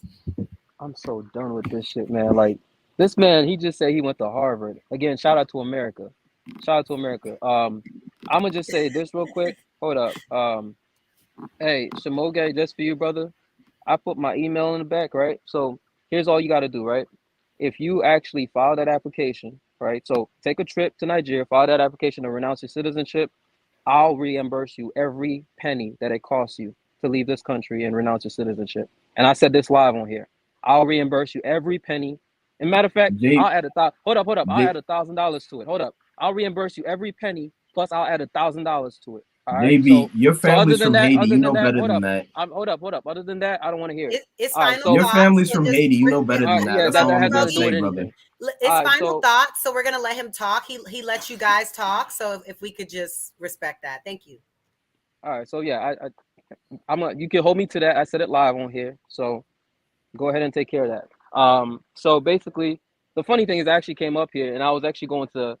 I'm so done with this shit, man. Like this man, he just said he went to Harvard. Again, shout out to America. Shout out to America. I'm gonna just say this real quick. Hold up. Hey, Shamoge, just for you, brother. I put my email in the back, right? So here's all you got to do, right? If you actually file that application, right? So take a trip to Nigeria, file that application to renounce your citizenship. I'll reimburse you every penny that it costs you to leave this country and renounce your citizenship. And I said this live on here. I'll reimburse you every penny. And matter of fact, I'll add hold up. I'll add $1,000 to it. Hold up. I'll reimburse you every penny, plus I'll add $1,000 to it. All right. JB, your family's from Haiti. You know better than that. Hold up. Other than that, I don't want to hear it. It's final your thoughts. family's from Haiti. You know better than that. Yeah, That's all that I'm has gonna nothing to do say, with brother. anything. It's final thoughts, so we're gonna let him talk. He let you guys talk, so if we could just respect that, thank you. All right, so yeah, you can hold me to that. I said it live on here, so go ahead and take care of that. So basically, the funny thing is, I actually came up here and I was actually going to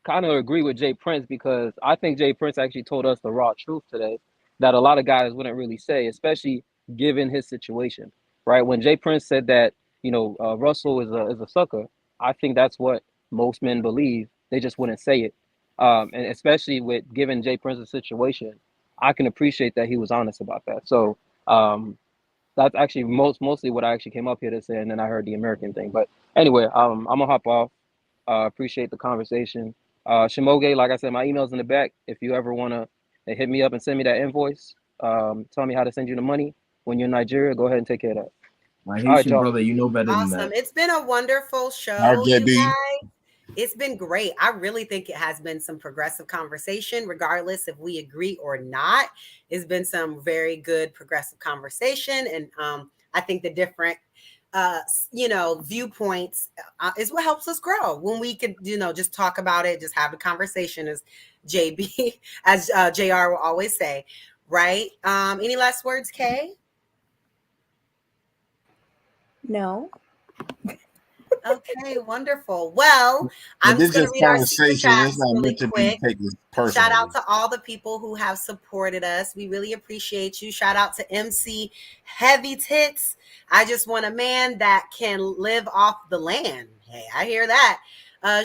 kind of agree with Jay Prince, because I think Jay Prince actually told us the raw truth today that a lot of guys wouldn't really say, especially given his situation, right? When Jay Prince said that, Russell is a sucker, I think that's what most men believe. They just wouldn't say it. And especially with given Jay Prince's situation, I can appreciate that he was honest about that. So that's actually mostly what I actually came up here to say, and then I heard the American thing. But anyway, I'm gonna hop off. Appreciate the conversation. Shamoge, like I said, my email's in the back. If you ever want to hit me up and send me that invoice, tell me how to send you the money when you're in Nigeria, go ahead and take care of that. My Haitian brother, you know better than that. Awesome. It's been a wonderful show, RJB. you guys. It's been great. I really think it has been some progressive conversation, regardless if we agree or not. It's been some very good progressive conversation. And I think the different viewpoints is what helps us grow when we could, just talk about it, just have the conversation, as JB, as JR will always say, right? Any last words, Kay? No. Okay, wonderful. Well, I'm just going to read our super chats really quick. Shout out to all the people who have supported us. We really appreciate you. Shout out to MC Heavy Tits. I just want a man that can live off the land. Hey, I hear that.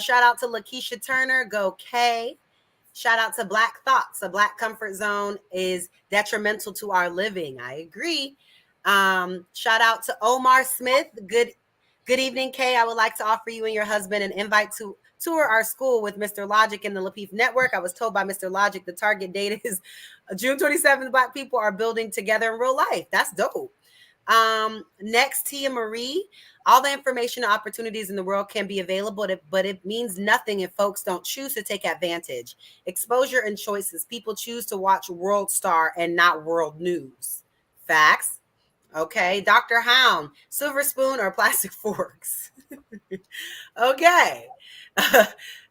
Shout out to Lakeisha Turner. Go K. Shout out to Black Thoughts. A Black comfort zone is detrimental to our living. I agree. Shout out to Omar Smith. Good evening, Kay. I would like to offer you and your husband an invite to tour our school with Mr. Logic and the Lapeef Network. I was told by Mr. Logic the target date is June 27th. Black people are building together in real life. That's dope. Next, Tia Marie. All the information and opportunities in the world can be available, but it means nothing if folks don't choose to take advantage. Exposure and choices. People choose to watch World Star and not World News. Facts. Okay. Dr. Hound. Silver spoon or plastic forks? Okay.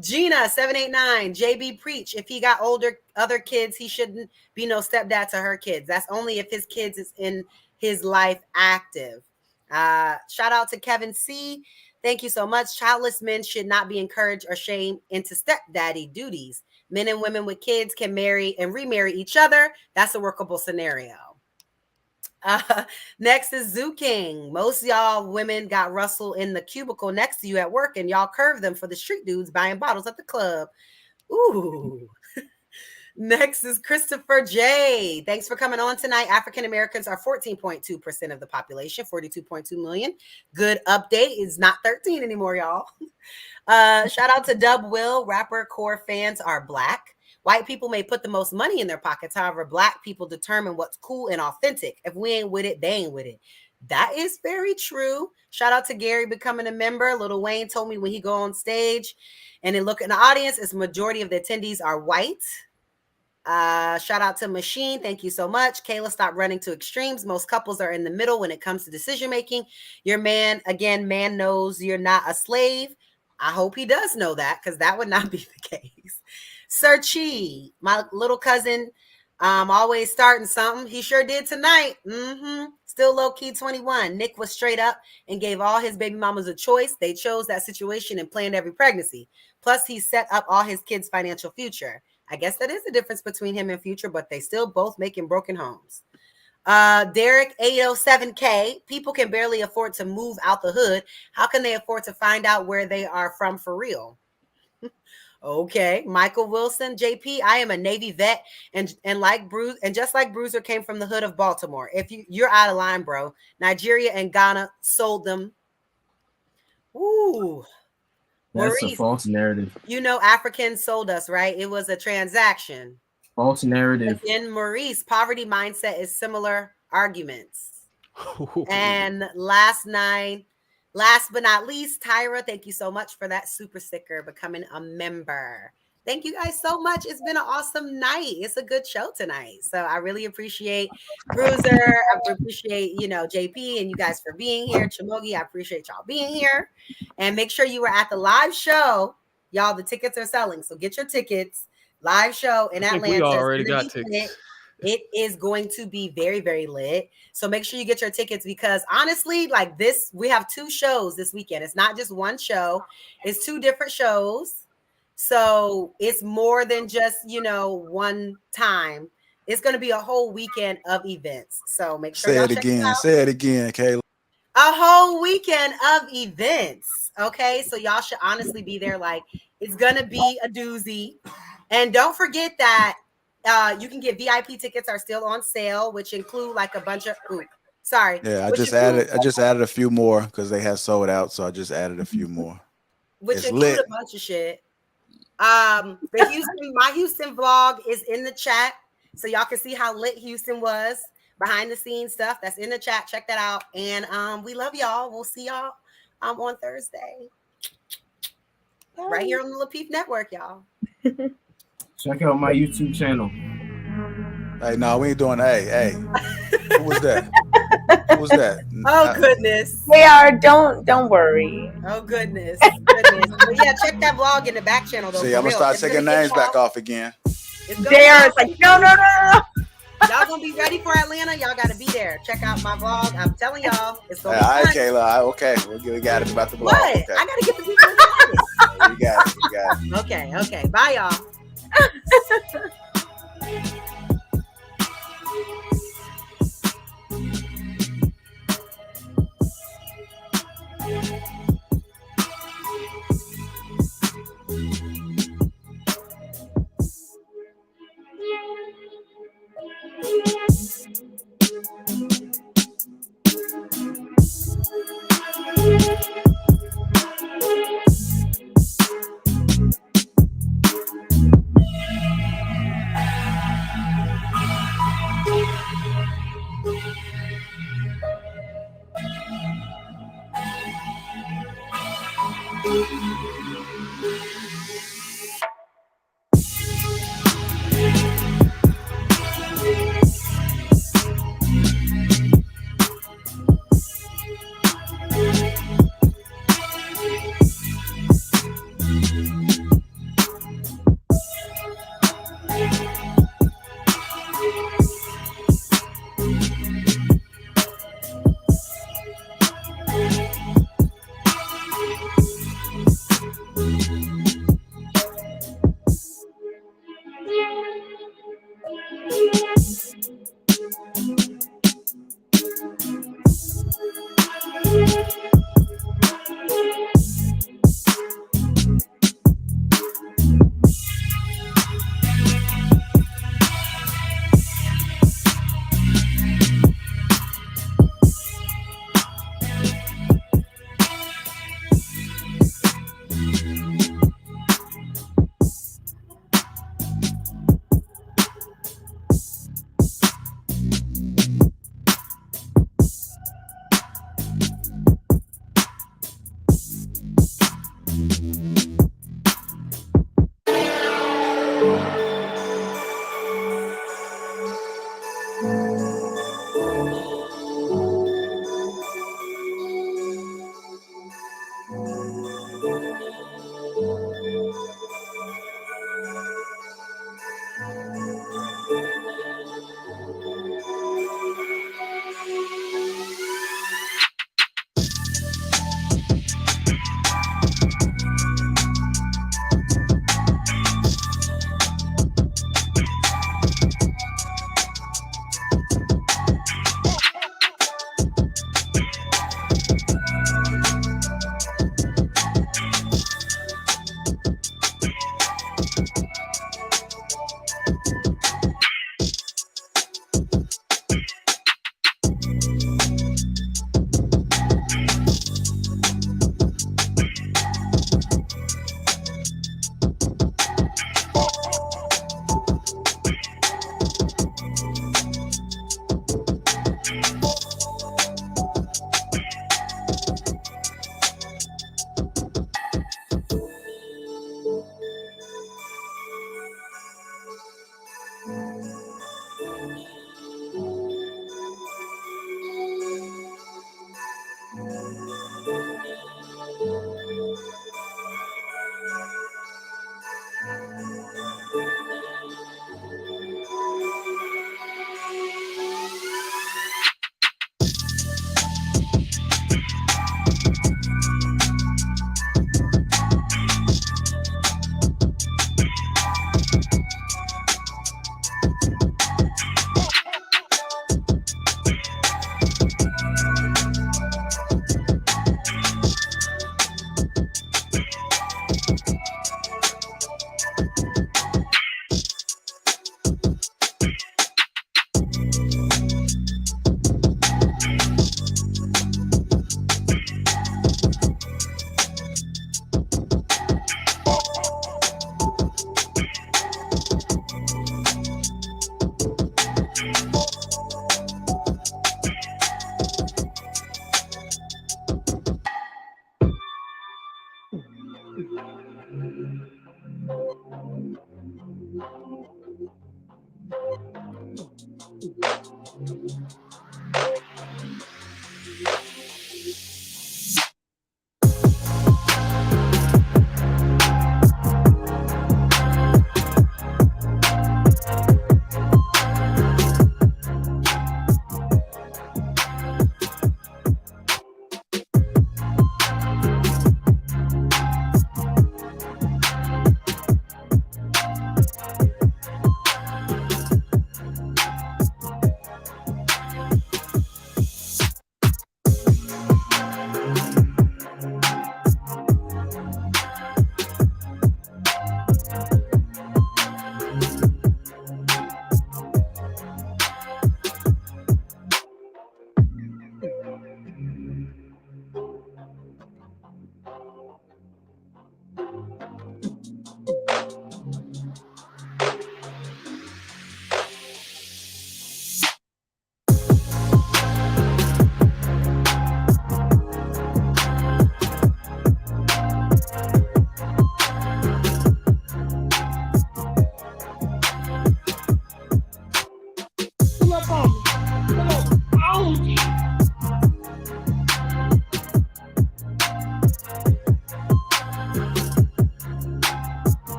Gina 789. JB preach. If he got other kids, he shouldn't be no stepdad to her kids. That's only if his kids is in his life active. Shout out to Kevin C. Thank you so much. Childless men should not be encouraged or shamed into stepdaddy duties. Men and women with kids can marry and remarry each other. That's a workable scenario. Next is Zoo King. Most y'all women got Russell in the cubicle next to you at work, and y'all curve them for the street dudes buying bottles at the club. Ooh. Next is Christopher J. Thanks for coming on tonight. African Americans are 14.2% of the population, 42.2 million. Good update. It's not 13 anymore, y'all. Shout out to Dub Will. Rapper core fans are Black. White people may put the most money in their pockets. However, Black people determine what's cool and authentic. If we ain't with it, they ain't with it. That is very true. Shout out to Gary becoming a member. Lil Wayne told me when he go on stage and then look in the audience, it's majority of the attendees are white. Shout out to Machine. Thank you so much. Kayla, stop running to extremes. Most couples are in the middle when it comes to decision making. Your man knows you're not a slave. I hope he does know that, because that would not be the case. Sir Chi, my little cousin, always starting something. He sure did tonight. Still low key 21. Nick was straight up and gave all his baby mamas a choice. They chose that situation and planned every pregnancy. Plus, he set up all his kids' financial future. I guess that is the difference between him and Future, but they still both making broken homes. Derek 807K. People can barely afford to move out the hood. How can they afford to find out where they are from for real? Okay. Michael Wilson, JP. I am a Navy vet, and like Bruce, and just like Bruiser came from the hood of Baltimore. If you're out of line, bro. Nigeria and Ghana sold them. Ooh. That's Maurice, a false narrative. You know, Africans sold us, right? It was a transaction. False narrative. In Maurice, poverty mindset is similar arguments. And last but not least, Tyra, thank you so much for that super sticker, becoming a member. Thank you guys so much. It's been an awesome night. It's a good show tonight. So I really appreciate Bruiser. I appreciate, JP and you guys for being here. Chimogi, I appreciate y'all being here. And make sure you were at the live show. Y'all, the tickets are selling. So get your tickets. Live show in Atlanta. We already got tickets. It is going to be very, very lit. So make sure you get your tickets, because honestly, like this, we have 2 shows this weekend. It's not just one show. It's 2 different shows. So it's more than just, one time. It's going to be a whole weekend of events. So make sure Say it again. Say it again, Kayla. A whole weekend of events. Okay. So y'all should honestly be there. Like, it's going to be a doozy. And don't forget that you can get VIP tickets are still on sale, which include like a bunch of Yeah, I just added a few more because they had sold out. So I just added a few more. Which it's include lit. a bunch of shit. My Houston vlog is in the chat, so y'all can see how lit Houston was, behind the scenes stuff that's in the chat. Check that out. And we love y'all. We'll see y'all on Thursday. Right here on the Lapeef Network, y'all. Check out my YouTube channel. Hey, no, we ain't doing. Hey, who was that? Who was that? Oh goodness. They are. Don't worry. Oh goodness. But yeah, check that vlog in the back channel though. See, I'm gonna start taking names back off again. They are. It's like no. Y'all gonna be ready for Atlanta? Y'all gotta be there. Check out my vlog. I'm telling y'all, it's gonna be All right, fun. Kayla. Okay, we got it about the vlog. What? Okay. I gotta get the people excited. You got it. Okay. Bye, y'all.